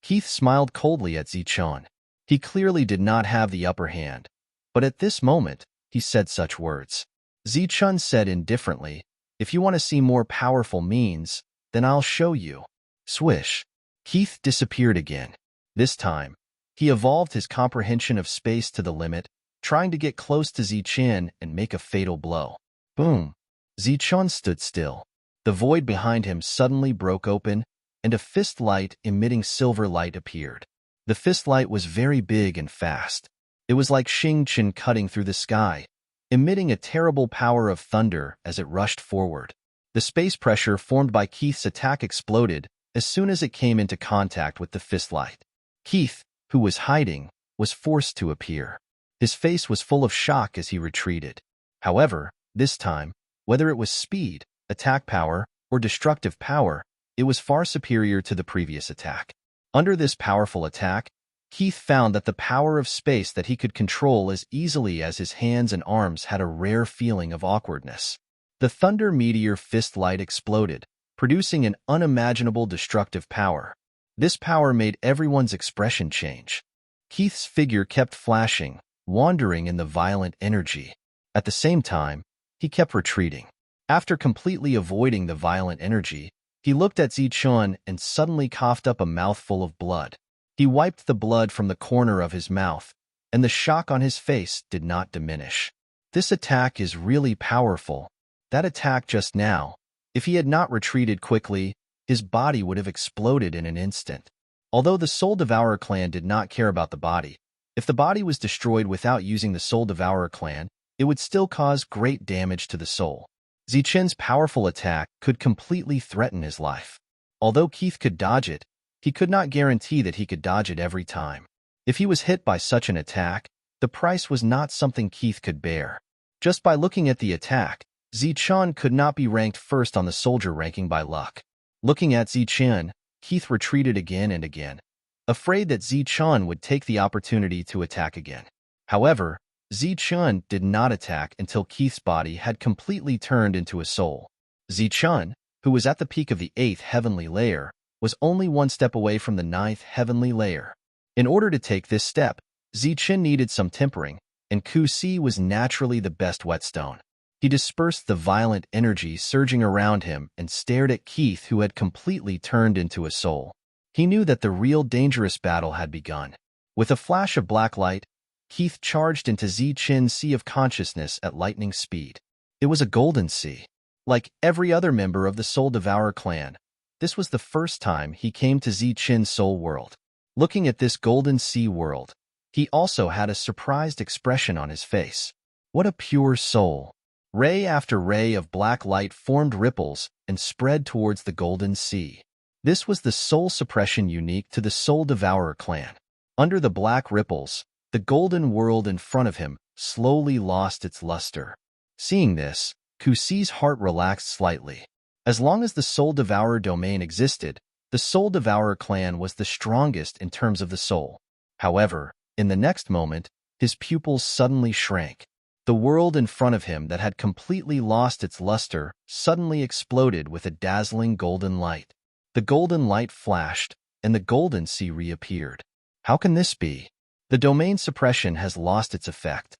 Keith smiled coldly at Ziqian. He clearly did not have the upper hand, but at this moment, he said such words. Ziqian said indifferently, "If you want to see more powerful means, then I'll show you." Swish. Keith disappeared again. This time, he evolved his comprehension of space to the limit, trying to get close to Ziqian and make a fatal blow. Boom. Ziqian stood still. The void behind him suddenly broke open, and a fist light emitting silver light appeared. The fist light was very big and fast. It was like Xing cutting through the sky, emitting a terrible power of thunder as it rushed forward. The space pressure formed by Keith's attack exploded as soon as it came into contact with the fist light. Keith, who was hiding, was forced to appear. His face was full of shock as he retreated. However, this time, whether it was speed, attack power, or destructive power, it was far superior to the previous attack. Under this powerful attack, Keith found that the power of space that he could control as easily as his hands and arms had a rare feeling of awkwardness. The thunder meteor fist light exploded, producing an unimaginable destructive power. This power made everyone's expression change. Keith's figure kept flashing, wandering in the violent energy. At the same time, he kept retreating. After completely avoiding the violent energy, he looked at Zichun and suddenly coughed up a mouthful of blood. He wiped the blood from the corner of his mouth, and the shock on his face did not diminish. This attack is really powerful. That attack just now, if he had not retreated quickly, his body would have exploded in an instant. Although the Soul Devourer clan did not care about the body, if the body was destroyed without using the Soul Devourer clan, it would still cause great damage to the soul. Zichun's powerful attack could completely threaten his life. Although Keith could dodge it, he could not guarantee that he could dodge it every time. If he was hit by such an attack, the price was not something Keith could bear. Just by looking at the attack, Zichun could not be ranked first on the soldier ranking by luck. Looking at Zichun, Keith retreated again and again, afraid that Zichun would take the opportunity to attack again. However, Zichun did not attack until Keith's body had completely turned into a soul. Zichun, who was at the peak of the 8th heavenly layer, was only one step away from the 9th heavenly layer. In order to take this step, Zichun needed some tempering, and Ku-Si was naturally the best whetstone. He dispersed the violent energy surging around him and stared at Keith, who had completely turned into a soul. He knew that the real dangerous battle had begun. With a flash of black light, Keith charged into Zichun's sea of consciousness at lightning speed. It was a golden sea. Like every other member of the Soul Devourer clan, this was the first time he came to Zichun's soul world. Looking at this golden sea world, he also had a surprised expression on his face. What a pure soul! Ray after ray of black light formed ripples and spread towards the golden sea. This was the soul suppression unique to the Soul Devourer clan. Under the black ripples, the golden world in front of him slowly lost its luster. Seeing this, Ku-Si's heart relaxed slightly. As long as the Soul Devourer domain existed, the Soul Devourer clan was the strongest in terms of the soul. However, in the next moment, his pupils suddenly shrank. The world in front of him that had completely lost its luster suddenly exploded with a dazzling golden light. The golden light flashed, and the golden sea reappeared. How can this be? The domain suppression has lost its effect.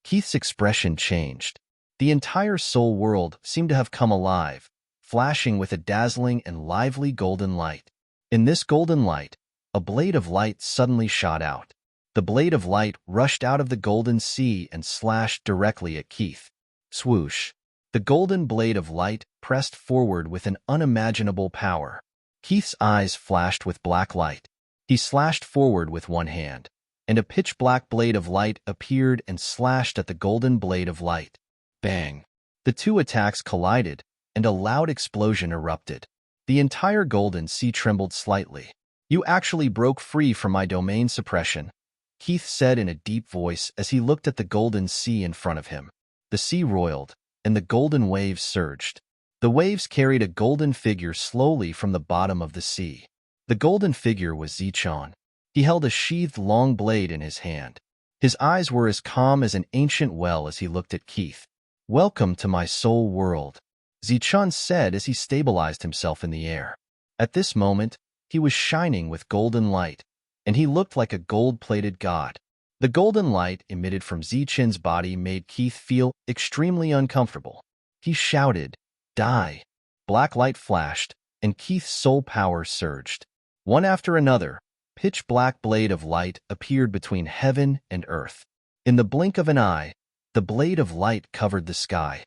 Keith's expression changed. The entire soul world seemed to have come alive, flashing with a dazzling and lively golden light. In this golden light, a blade of light suddenly shot out. The blade of light rushed out of the golden sea and slashed directly at Keith. Swoosh! The golden blade of light pressed forward with an unimaginable power. Keith's eyes flashed with black light. He slashed forward with one hand, and a pitch-black blade of light appeared and slashed at the golden blade of light. Bang! The two attacks collided, and a loud explosion erupted. The entire golden sea trembled slightly. You actually broke free from my domain suppression, Keith said in a deep voice as he looked at the golden sea in front of him. The sea roiled, and the golden waves surged. The waves carried a golden figure slowly from the bottom of the sea. The golden figure was Zichun. He held a sheathed long blade in his hand. His eyes were as calm as an ancient well as he looked at Keith. "Welcome to my soul world," Zichun said as he stabilized himself in the air. At this moment, he was shining with golden light, and he looked like a gold-plated god. The golden light emitted from Zichun's body made Keith feel extremely uncomfortable. He shouted, "Die!" Black light flashed, and Keith's soul power surged. One after another, pitch-black blade of light appeared between heaven and earth. In the blink of an eye, the blade of light covered the sky.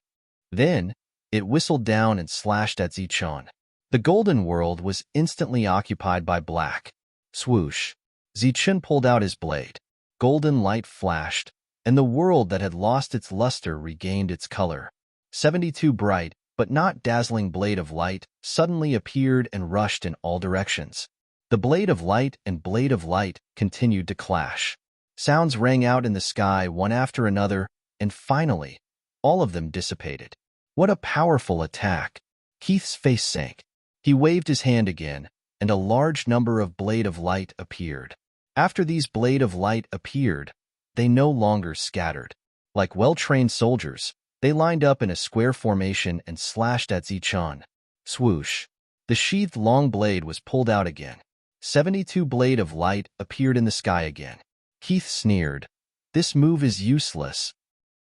Then, it whistled down and slashed at Zichun. The golden world was instantly occupied by black. Swoosh! Zichun pulled out his blade. golden light flashed, and the world that had lost its luster regained its color. 72 bright, but not dazzling blade of light suddenly appeared and rushed in all directions. The blade of light and blade of light continued to clash. Sounds rang out in the sky one after another, and finally, all of them dissipated. What a powerful attack! Keith's face sank. He waved his hand again, and a large number of blade of light appeared. After these blade of light appeared, they no longer scattered. Like well-trained soldiers, they lined up in a square formation and slashed at Zichun. Swoosh! The sheathed long blade was pulled out again. 72 blade of light appeared in the sky again. Keith sneered. This move is useless.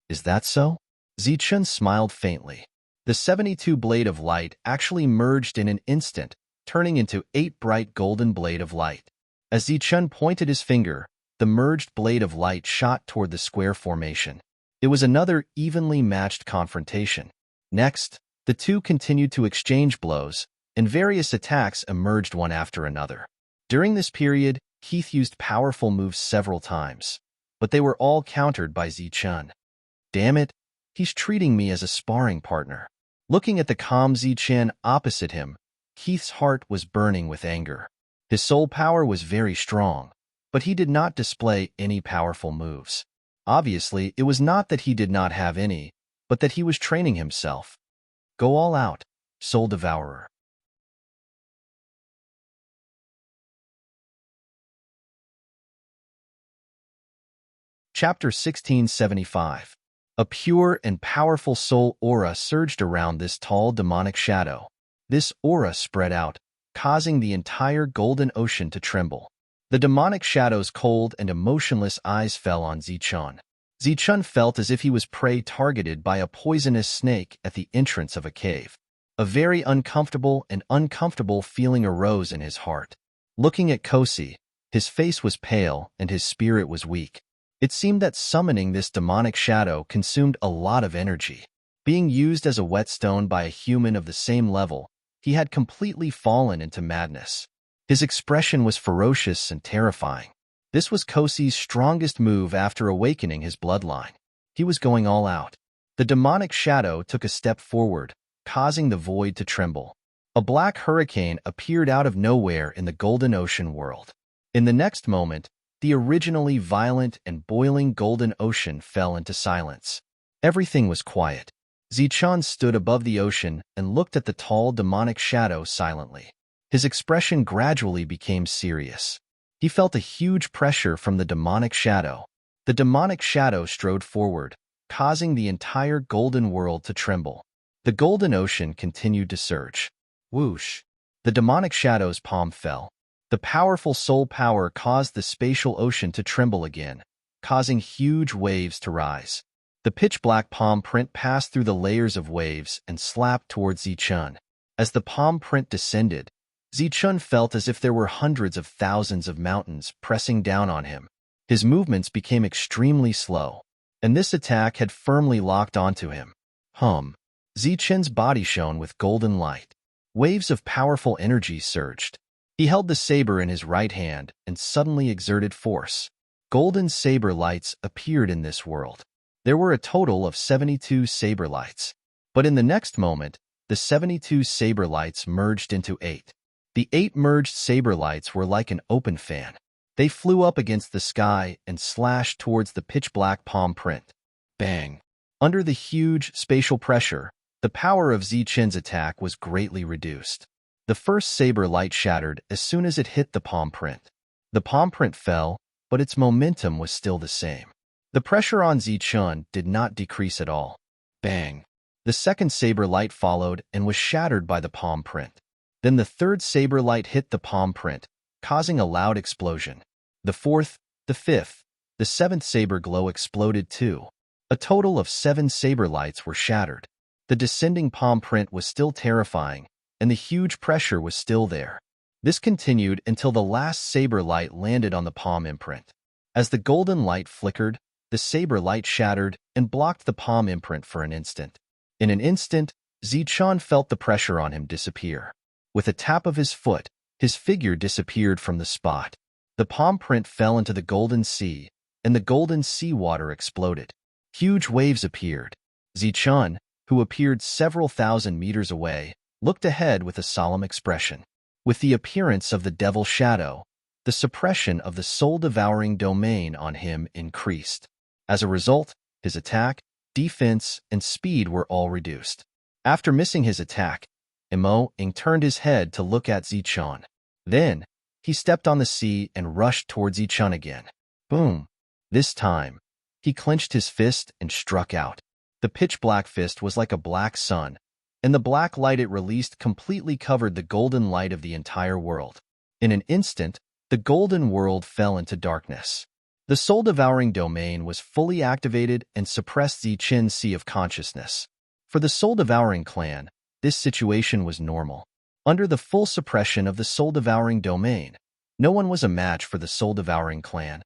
Is that so? Zichun smiled faintly. The 72 blade of light actually merged in an instant, turning into 8 bright golden blade of light. As Zichun pointed his finger, the merged blade of light shot toward the square formation. It was another evenly matched confrontation. Next, the two continued to exchange blows, and various attacks emerged one after another. During this period, Keith used powerful moves several times, but they were all countered by Zichun. Damn it, he's treating me as a sparring partner. Looking at the calm Zichun opposite him, Keith's heart was burning with anger. His soul power was very strong, but he did not display any powerful moves. Obviously, it was not that he did not have any, but that he was training himself. Go all out, Soul Devourer. Chapter 1675. A pure and powerful soul aura surged around this tall demonic shadow. This aura spread out, causing the entire golden ocean to tremble. The demonic shadow's cold and emotionless eyes fell on Zichun. Zichun felt as if he was prey targeted by a poisonous snake at the entrance of a cave. A very uncomfortable feeling arose in his heart. Looking at Kosi, his face was pale and his spirit was weak. It seemed that summoning this demonic shadow consumed a lot of energy. Being used as a whetstone by a human of the same level, he had completely fallen into madness. His expression was ferocious and terrifying. This was Kosi's strongest move after awakening his bloodline. He was going all out. The demonic shadow took a step forward, causing the void to tremble. A black hurricane appeared out of nowhere in the golden ocean world. In the next moment, the originally violent and boiling golden ocean fell into silence. Everything was quiet. Zichun stood above the ocean and looked at the tall demonic shadow silently. His expression gradually became serious. He felt a huge pressure from the demonic shadow. The demonic shadow strode forward, causing the entire golden world to tremble. The golden ocean continued to surge. Whoosh! The demonic shadow's palm fell. The powerful soul power caused the spatial ocean to tremble again, causing huge waves to rise. The pitch-black palm print passed through the layers of waves and slapped towards Zichun. As the palm print descended, Zichun felt as if there were hundreds of thousands of mountains pressing down on him. His movements became extremely slow, and this attack had firmly locked onto him. Zichun's body shone with golden light. Waves of powerful energy surged. He held the saber in his right hand and suddenly exerted force. Golden saber lights appeared in this world. There were a total of 72 saber lights. But in the next moment, the 72 saber lights merged into 8. The 8 merged saber lights were like an open fan. They flew up against the sky and slashed towards the pitch-black palm print. Bang! Under the huge spatial pressure, the power of Zichun's attack was greatly reduced. The first saber light shattered as soon as it hit the palm print. The palm print fell, but its momentum was still the same. The pressure on Zichun did not decrease at all. Bang! The second saber light followed and was shattered by the palm print. Then the third saber light hit the palm print, causing a loud explosion. The fourth, the fifth, the seventh saber glow exploded too. A total of 7 saber lights were shattered. The descending palm print was still terrifying, and the huge pressure was still there. This continued until the last saber light landed on the palm imprint. As the golden light flickered, the saber light shattered and blocked the palm imprint for an instant. In an instant, Zichun felt the pressure on him disappear. With a tap of his foot, his figure disappeared from the spot. The palm print fell into the golden sea, and the golden seawater exploded. Huge waves appeared. Zichun, who appeared several thousand meters away, looked ahead with a solemn expression. With the appearance of the devil shadow, the suppression of the soul-devouring domain on him increased. As a result, his attack, defense, and speed were all reduced. After missing his attack, Imo-ing turned his head to look at Zichun. Then, he stepped on the sea and rushed towards Zichun again. Boom! This time, he clenched his fist and struck out. The pitch-black fist was like a black sun, and the black light it released completely covered the golden light of the entire world. In an instant, the golden world fell into darkness. The soul-devouring domain was fully activated and suppressed Zichun's sea of consciousness. For the soul-devouring clan, this situation was normal. Under the full suppression of the soul-devouring domain, no one was a match for the soul-devouring clan.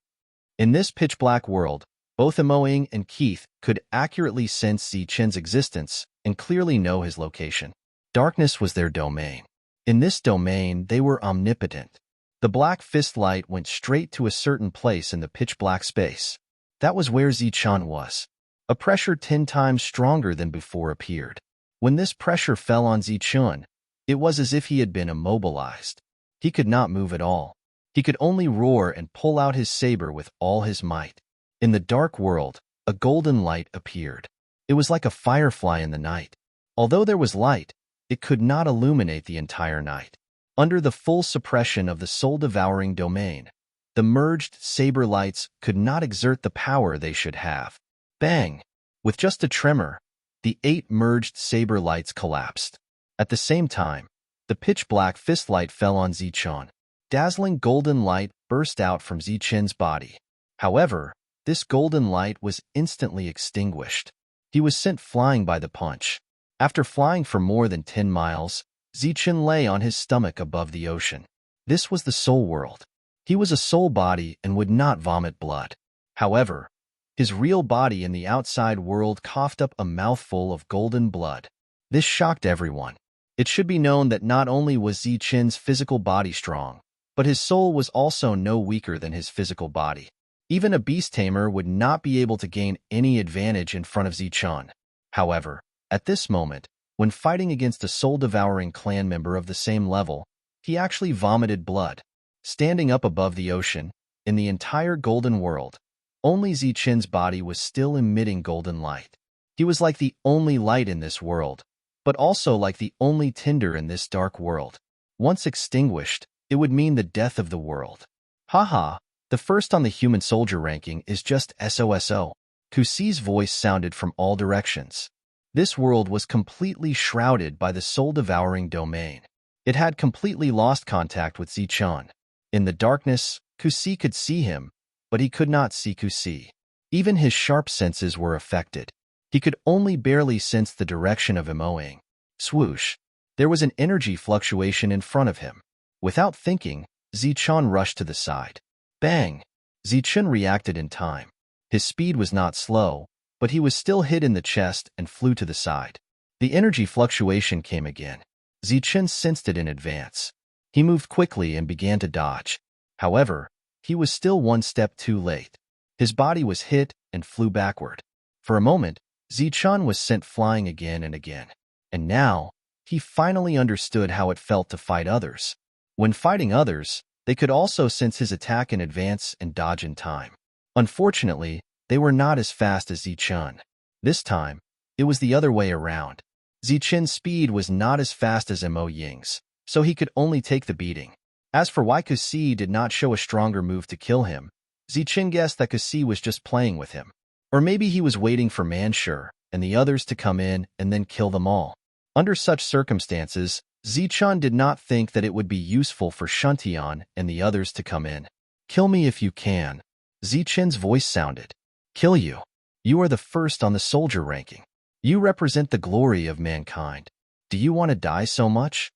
In this pitch-black world, both Imo-ing and Keith could accurately sense Zichun's existence and clearly know his location. Darkness was their domain. In this domain, they were omnipotent. The black fist light went straight to a certain place in the pitch-black space. That was where Zichun was. A pressure 10 times stronger than before appeared. When this pressure fell on Zichun, it was as if he had been immobilized. He could not move at all. He could only roar and pull out his saber with all his might. In the dark world, a golden light appeared. It was like a firefly in the night. Although there was light, it could not illuminate the entire night. Under the full suppression of the soul-devouring domain, the merged saber lights could not exert the power they should have. Bang! With just a tremor, the 8 merged saber lights collapsed. At the same time, the pitch-black fist light fell on Zichun. Dazzling golden light burst out from Zichun's body. However, this golden light was instantly extinguished. He was sent flying by the punch. After flying for more than 10 miles, Zichun lay on his stomach above the ocean. This was the soul world. He was a soul body and would not vomit blood. However, his real body in the outside world coughed up a mouthful of golden blood. This shocked everyone. It should be known that not only was Zichun's physical body strong, but his soul was also no weaker than his physical body. Even a beast tamer would not be able to gain any advantage in front of Zichun. However, at this moment, when fighting against a soul-devouring clan member of the same level, he actually vomited blood. Standing up above the ocean, in the entire golden world, only Zichun's body was still emitting golden light. He was like the only light in this world, but also like the only tinder in this dark world. Once extinguished, it would mean the death of the world. Haha, the first on the human soldier ranking is just SOSO. Kusi's voice sounded from all directions. This world was completely shrouded by the soul-devouring domain. It had completely lost contact with Zichun. In the darkness, Kusi could see him, but he could not see Kusi. Even his sharp senses were affected. He could only barely sense the direction of Imo-ing. Swoosh! There was an energy fluctuation in front of him. Without thinking, Zichun rushed to the side. Bang! Zichun reacted in time. His speed was not slow, but he was still hit in the chest and flew to the side. The energy fluctuation came again. Zichun sensed it in advance. He moved quickly and began to dodge. However, he was still one step too late. His body was hit and flew backward. For a moment, Zichun was sent flying again and again. And now, he finally understood how it felt to fight others. When fighting others, they could also sense his attack in advance and dodge in time. Unfortunately, they were not as fast as Zichun. This time, it was the other way around. Zichun's speed was not as fast as Imo-ing's, so he could only take the beating. As for why Kusi did not show a stronger move to kill him, Zichun guessed that Kusi was just playing with him. Or maybe he was waiting for Manshur and the others to come in and then kill them all. Under such circumstances, Zichun did not think that it would be useful for Shuntian and the others to come in. Kill me if you can. Zichun's voice sounded. Kill you. You are the first on the soldier ranking. You represent the glory of mankind. Do you want to die so much?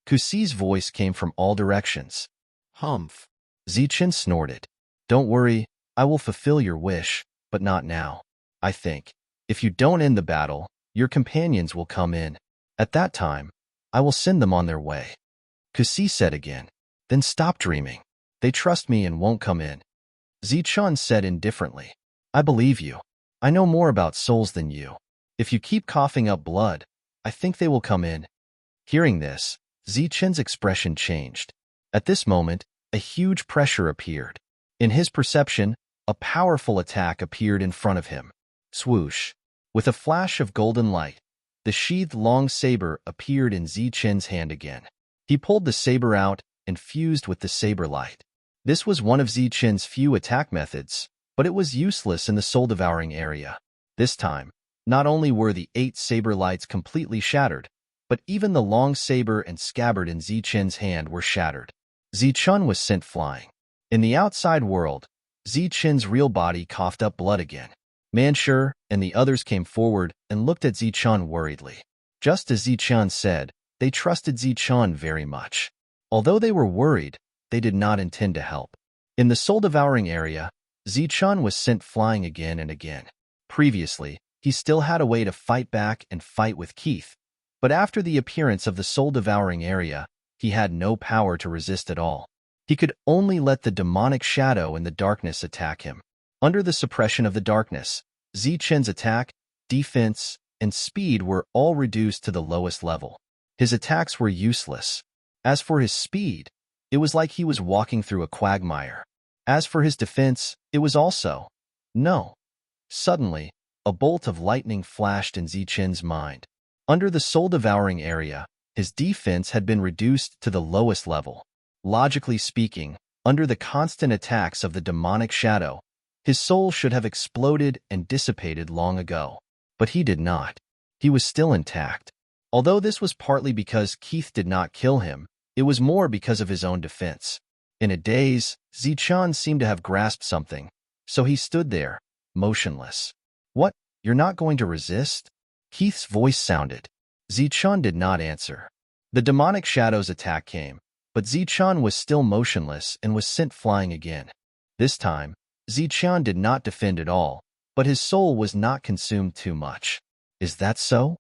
Kusi's voice came from all directions. Humph. Zichun snorted. Don't worry, I will fulfill your wish, but not now. I think, if you don't end the battle, your companions will come in. At that time, I will send them on their way. Kusi said again. Then stop dreaming. They trust me and won't come in. Zichun said indifferently. I believe you. I know more about souls than you. If you keep coughing up blood, I think they will come in. Hearing this, Zichun's expression changed. At this moment, a huge pressure appeared. In his perception, a powerful attack appeared in front of him. Swoosh! With a flash of golden light, the sheathed long saber appeared in Zichun's hand again. He pulled the saber out and fused with the saber light. This was one of Zichun's few attack methods, but it was useless in the soul-devouring area. This time, not only were the 8 saber lights completely shattered, but even the long saber and scabbard in Zichun's hand were shattered. Zichun was sent flying. In the outside world, Zichun's real body coughed up blood again. Manshur and the others came forward and looked at Zichun worriedly. Just as Zichun said, they trusted Zichun very much. Although they were worried, they did not intend to help. In the soul-devouring area, Zichun was sent flying again and again. Previously, he still had a way to fight back and fight with Keith, but after the appearance of the soul-devouring area, he had no power to resist at all. He could only let the demonic shadow in the darkness attack him. Under the suppression of the darkness, Zichun's attack, defense, and speed were all reduced to the lowest level. His attacks were useless. As for his speed, it was like he was walking through a quagmire. As for his defense, it was also no. Suddenly, a bolt of lightning flashed in Zichun's mind. Under the soul-devouring area, his defense had been reduced to the lowest level. Logically speaking, under the constant attacks of the demonic shadow, his soul should have exploded and dissipated long ago. But he did not. He was still intact. Although this was partly because Keith did not kill him, it was more because of his own defense. In a daze, Zichun seemed to have grasped something, so he stood there, motionless. What? You're not going to resist? Keith's voice sounded. Zichun did not answer. The demonic shadow's attack came, but Zichun was still motionless and was sent flying again. This time, Zichun did not defend at all, but his soul was not consumed too much. Is that so?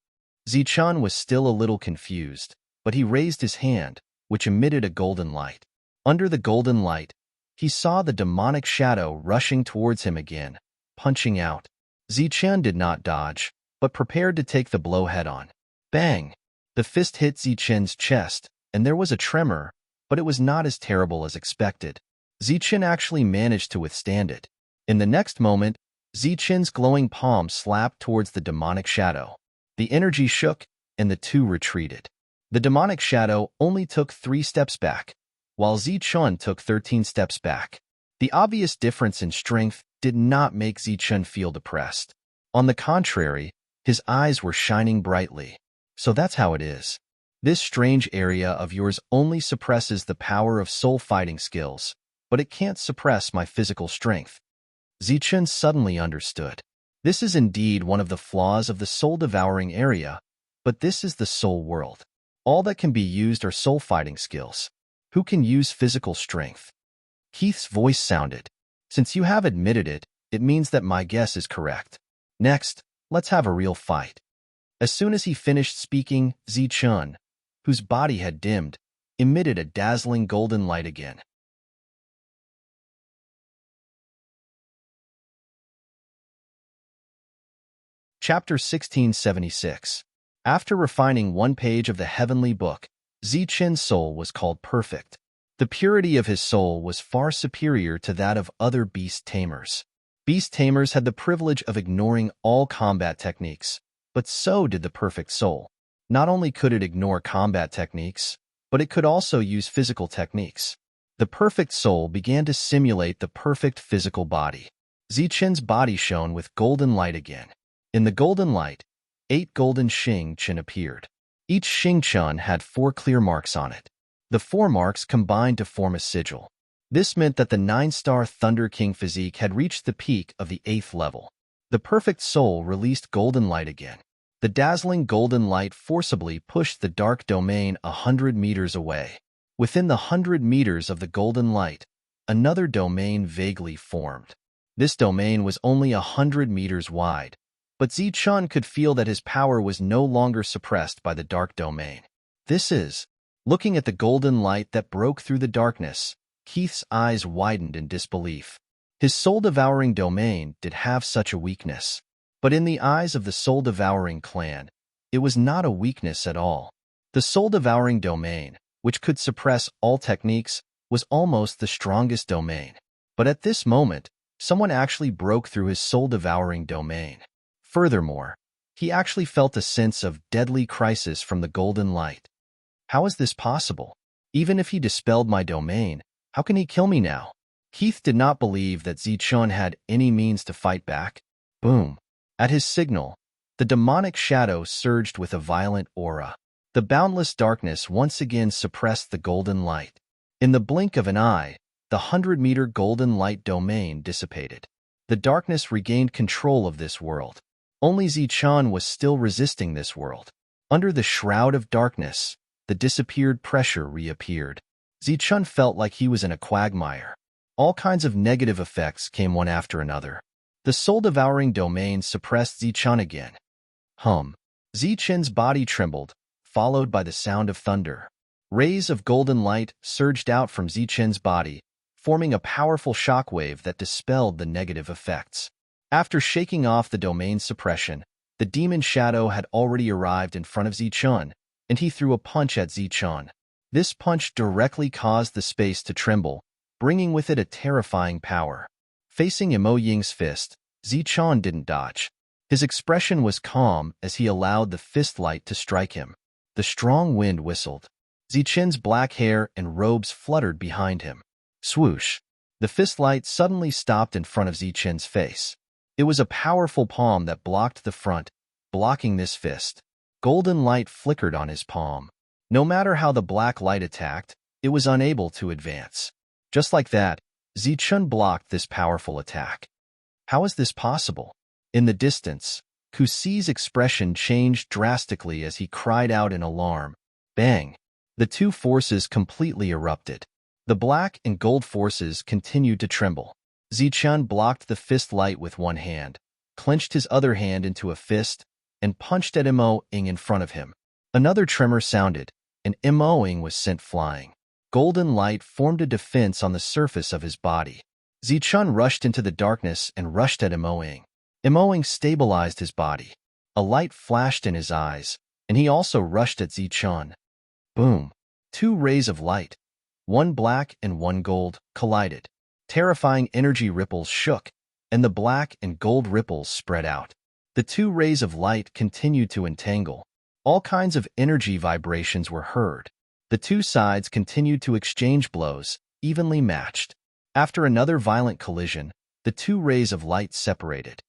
Zichun was still a little confused, but he raised his hand, which emitted a golden light. Under the golden light, he saw the demonic shadow rushing towards him again, punching out. Zichun did not dodge, but prepared to take the blow head-on. Bang! The fist hit Zichun's chest, and there was a tremor, but it was not as terrible as expected. Zichun actually managed to withstand it. In the next moment, Zichun's glowing palm slapped towards the demonic shadow. The energy shook, and the two retreated. The demonic shadow only took 3 steps back, while Zichun took 13 steps back. The obvious difference in strength did not make Zichun feel depressed. On the contrary, his eyes were shining brightly. So that's how it is. This strange area of yours only suppresses the power of soul-fighting skills, but it can't suppress my physical strength. Zichun suddenly understood. This is indeed one of the flaws of the soul-devouring area, but this is the soul world. All that can be used are soul-fighting skills. Who can use physical strength? Keith's voice sounded. Since you have admitted it, it means that my guess is correct. Next, let's have a real fight. As soon as he finished speaking, Zichun, whose body had dimmed, emitted a dazzling golden light again. Chapter 1676. After refining one page of the heavenly book, Zichun's soul was called perfect. The purity of his soul was far superior to that of other beast tamers. Beast tamers had the privilege of ignoring all combat techniques, but so did the perfect soul. Not only could it ignore combat techniques, but it could also use physical techniques. The perfect soul began to simulate the perfect physical body. Zichun's body shone with golden light again. In the golden light, 8 golden Xing-Chen appeared. Each Xing-Chen had 4 clear marks on it. The 4 marks combined to form a sigil. This meant that the 9-star Thunder King physique had reached the peak of the 8th level. The perfect soul released golden light again. The dazzling golden light forcibly pushed the dark domain 100 meters away. Within the 100 meters of the golden light, another domain vaguely formed. This domain was only 100 meters wide, but Zichun could feel that his power was no longer suppressed by the dark domain. This is, looking at the golden light that broke through the darkness, Keith's eyes widened in disbelief. His soul-devouring domain did have such a weakness. But in the eyes of the soul-devouring clan, it was not a weakness at all. The soul-devouring domain, which could suppress all techniques, was almost the strongest domain. But at this moment, someone actually broke through his soul-devouring domain. Furthermore, he actually felt a sense of deadly crisis from the golden light. How is this possible? Even if he dispelled my domain, how can he kill me now? Keith did not believe that Zichun had any means to fight back. Boom. At his signal, the demonic shadow surged with a violent aura. The boundless darkness once again suppressed the golden light. In the blink of an eye, the 100-meter golden light domain dissipated. The darkness regained control of this world. Only Zichun was still resisting this world. Under the shroud of darkness, the disappeared pressure reappeared. Zichun felt like he was in a quagmire. All kinds of negative effects came one after another. The soul-devouring domain suppressed Zichun again. Zichun's body trembled, followed by the sound of thunder. Rays of golden light surged out from Zichun's body, forming a powerful shockwave that dispelled the negative effects. After shaking off the domain suppression, the demon shadow had already arrived in front of Zichun, and he threw a punch at Zichun. This punch directly caused the space to tremble, bringing with it a terrifying power. Facing Emo Ying's fist, Zichun didn't dodge. His expression was calm as he allowed the fist light to strike him. The strong wind whistled. Zichun's black hair and robes fluttered behind him. Swoosh! The fist light suddenly stopped in front of Zichun's face. It was a powerful palm that blocked the front, blocking this fist. Golden light flickered on his palm. No matter how the black light attacked, it was unable to advance. Just like that, Zichun blocked this powerful attack. How is this possible? In the distance, Kusi's expression changed drastically as he cried out in alarm. Bang! The two forces completely erupted. The black and gold forces continued to tremble. Zichun blocked the fist light with one hand, clenched his other hand into a fist, and punched at Emo Ying in front of him. Another tremor sounded, and Emo Ying was sent flying. Golden light formed a defense on the surface of his body. Zichun rushed into the darkness and rushed at Emo Ying. Emo Ying stabilized his body. A light flashed in his eyes, and he also rushed at Zichun. Boom! Two rays of light, one black and one gold, collided. Terrifying energy ripples shook, and the black and gold ripples spread out. The two rays of light continued to entangle. All kinds of energy vibrations were heard. The two sides continued to exchange blows, evenly matched. After another violent collision, the two rays of light separated.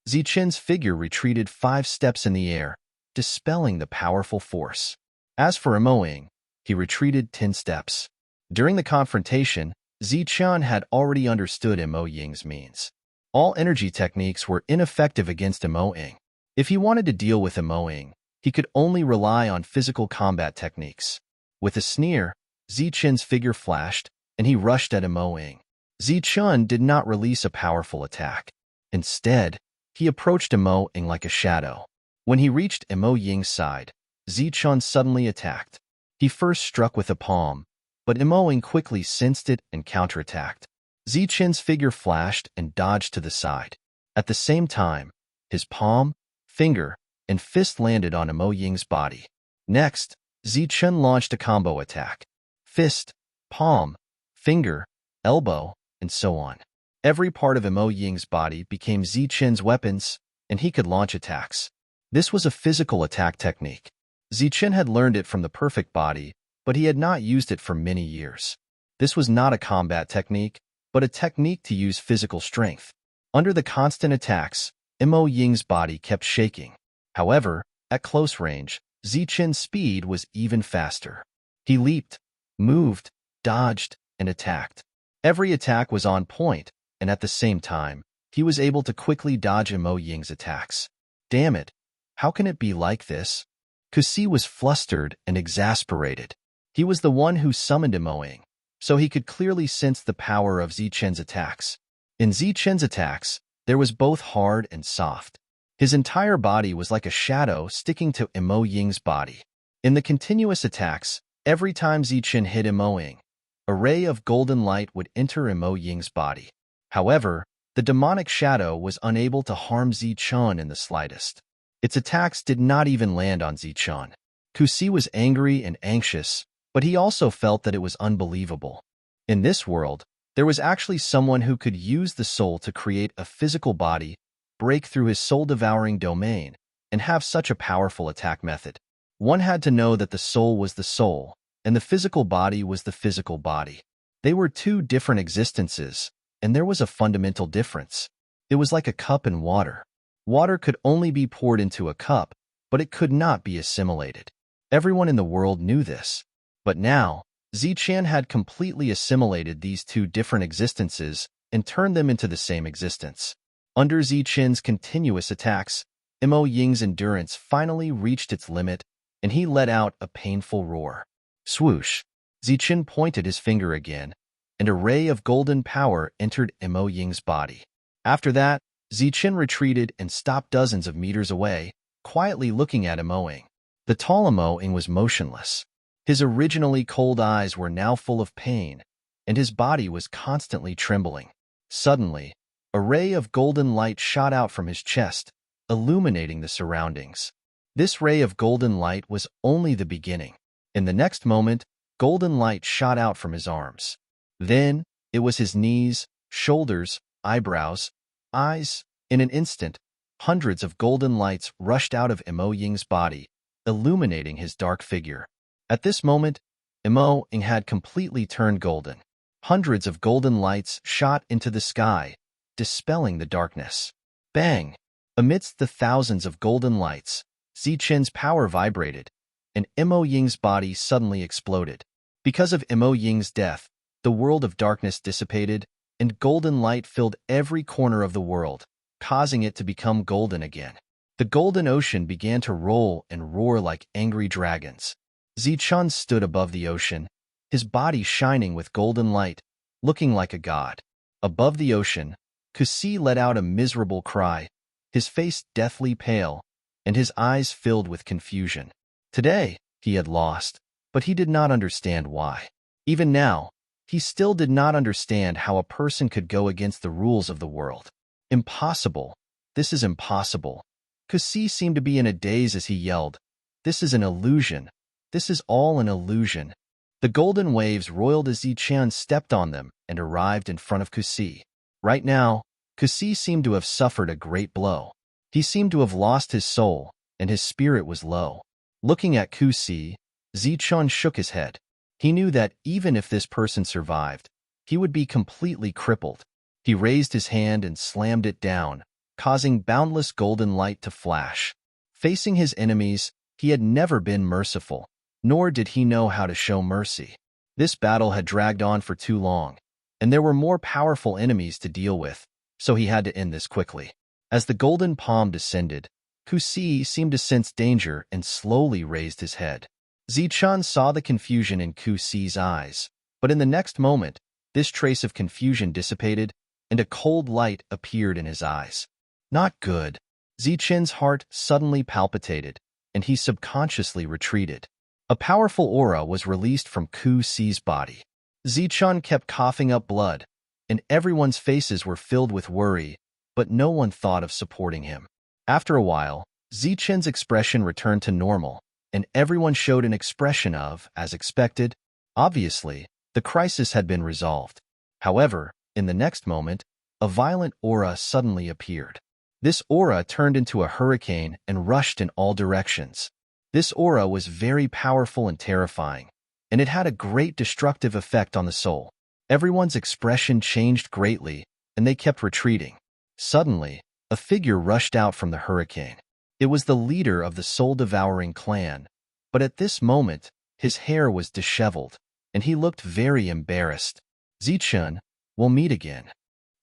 Zichun's figure retreated 5 steps in the air, dispelling the powerful force. As for Emo Ying, he retreated 10 steps. During the confrontation, Zichun had already understood Emo Ying's means. All energy techniques were ineffective against Emo Ying. If he wanted to deal with Emo Ying, he could only rely on physical combat techniques. With a sneer, Zichun's figure flashed, and he rushed at Emo Ying. Zichun did not release a powerful attack. Instead, he approached Emo Ying like a shadow. When he reached Emo Ying's side, Zichun suddenly attacked. He first struck with a palm, but Emo Ying quickly sensed it and counterattacked. Zichun's figure flashed and dodged to the side. At the same time, his palm, finger, and fist landed on Emo Ying's body. Next, Zichun launched a combo attack. Fist, palm, finger, elbow, and so on. Every part of Emo Ying's body became Zichun's weapons, and he could launch attacks. This was a physical attack technique. Zichun had learned it from the perfect body, but he had not used it for many years. This was not a combat technique, but a technique to use physical strength. Under the constant attacks, Emo Ying's body kept shaking. However, at close range, Zichun's speed was even faster. He leaped, moved, dodged, and attacked. Every attack was on point, and at the same time, he was able to quickly dodge Emo Ying's attacks. Damn it! How can it be like this? Kusi was flustered and exasperated. He was the one who summoned Emo Ying, so he could clearly sense the power of Zichun's attacks. In Zichun's attacks, there was both hard and soft. His entire body was like a shadow sticking to Emo Ying's body. In the continuous attacks, every time Zichun hit Emo Ying, a ray of golden light would enter Emo Ying's body. However, the demonic shadow was unable to harm Zichun in the slightest. Its attacks did not even land on Zichun. Kusi was angry and anxious, but he also felt that it was unbelievable. In this world, there was actually someone who could use the soul to create a physical body, break through his soul-devouring domain, and have such a powerful attack method. One had to know that the soul was the soul, and the physical body was the physical body. They were two different existences, and there was a fundamental difference. It was like a cup and water. Water could only be poured into a cup, but it could not be assimilated. Everyone in the world knew this. But now, Zichun had completely assimilated these two different existences and turned them into the same existence. Under Zichun's continuous attacks, Mo Ying's endurance finally reached its limit, and he let out a painful roar. Swoosh! Zichun pointed his finger again, and a ray of golden power entered Mo Ying's body. After that, Zichun retreated and stopped dozens of meters away, quietly looking at Mo Ying. The tall Mo Ying was motionless. His originally cold eyes were now full of pain, and his body was constantly trembling. Suddenly, a ray of golden light shot out from his chest, illuminating the surroundings. This ray of golden light was only the beginning. In the next moment, golden light shot out from his arms. Then, it was his knees, shoulders, eyebrows, eyes. In an instant, hundreds of golden lights rushed out of Mo Ying's body, illuminating his dark figure. At this moment, Mo Ying had completely turned golden. Hundreds of golden lights shot into the sky, dispelling the darkness. Bang! Amidst the thousands of golden lights, Zichun's power vibrated, and Mo Ying's body suddenly exploded. Because of Mo Ying's death, the world of darkness dissipated, and golden light filled every corner of the world, causing it to become golden again. The golden ocean began to roll and roar like angry dragons. Zichun stood above the ocean, his body shining with golden light, looking like a god. Above the ocean, Kusi let out a miserable cry, his face deathly pale, and his eyes filled with confusion. Today, he had lost, but he did not understand why. Even now, he still did not understand how a person could go against the rules of the world. Impossible. This is impossible. Kusi seemed to be in a daze as he yelled, "This is an illusion. This is all an illusion." The golden waves roiled as Zichun stepped on them and arrived in front of Kusi. Right now, Kusi seemed to have suffered a great blow. He seemed to have lost his soul, and his spirit was low. Looking at Kusi, Zichun shook his head. He knew that even if this person survived, he would be completely crippled. He raised his hand and slammed it down, causing boundless golden light to flash. Facing his enemies, he had never been merciful, nor did he know how to show mercy. This battle had dragged on for too long, and there were more powerful enemies to deal with, so he had to end this quickly. As the golden palm descended, Kusi seemed to sense danger and slowly raised his head. Zichun saw the confusion in Kusi's eyes, but in the next moment, this trace of confusion dissipated, and a cold light appeared in his eyes. Not good. Zichun's heart suddenly palpitated, and he subconsciously retreated. A powerful aura was released from Kusi's body. Zichun kept coughing up blood, and everyone's faces were filled with worry, but no one thought of supporting him. After a while, Zichun's expression returned to normal, and everyone showed an expression of, as expected. Obviously, the crisis had been resolved. However, in the next moment, a violent aura suddenly appeared. This aura turned into a hurricane and rushed in all directions. This aura was very powerful and terrifying, and it had a great destructive effect on the soul. Everyone's expression changed greatly, and they kept retreating. Suddenly, a figure rushed out from the hurricane. It was the leader of the soul-devouring clan, but at this moment, his hair was disheveled, and he looked very embarrassed. "Zichun, we'll meet again.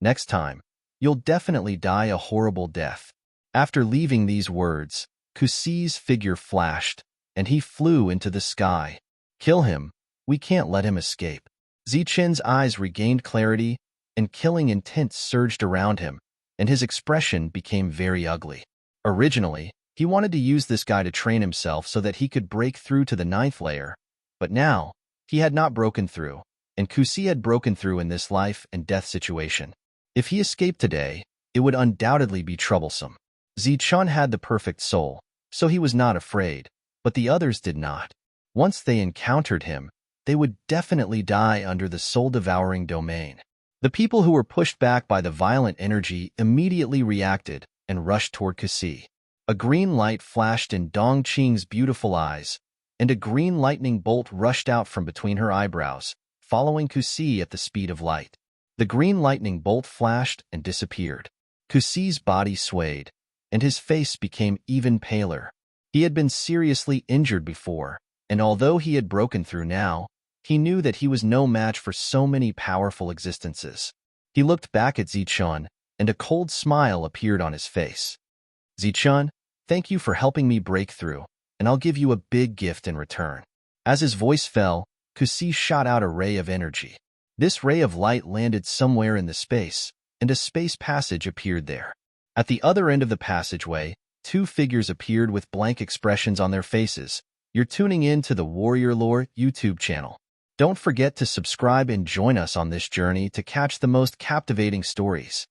Next time, you'll definitely die a horrible death." After leaving these words, Kusi's figure flashed, and he flew into the sky. "Kill him. We can't let him escape." Zichun's eyes regained clarity, and killing intent surged around him, and his expression became very ugly. Originally, he wanted to use this guy to train himself so that he could break through to the 9th layer, but now, he had not broken through, and Kusi had broken through in this life and death situation. If he escaped today, it would undoubtedly be troublesome. Zichun had the perfect soul, so he was not afraid, but the others did not. Once they encountered him, they would definitely die under the soul-devouring domain. The people who were pushed back by the violent energy immediately reacted and rushed toward Kusi. A green light flashed in Dong Qing's beautiful eyes, and a green lightning bolt rushed out from between her eyebrows, following Kusi at the speed of light. The green lightning bolt flashed and disappeared. Kusi's body swayed, and his face became even paler. He had been seriously injured before, and although he had broken through now, he knew that he was no match for so many powerful existences. He looked back at Zichun, and a cold smile appeared on his face. Zichun, thank you for helping me break through, and I'll give you a big gift in return. As his voice fell, Kusi shot out a ray of energy. This ray of light landed somewhere in the space, and a space passage appeared there. At the other end of the passageway, two figures appeared with blank expressions on their faces. You're tuning in to the Warrior Lore YouTube channel. Don't forget to subscribe and join us on this journey to catch the most captivating stories.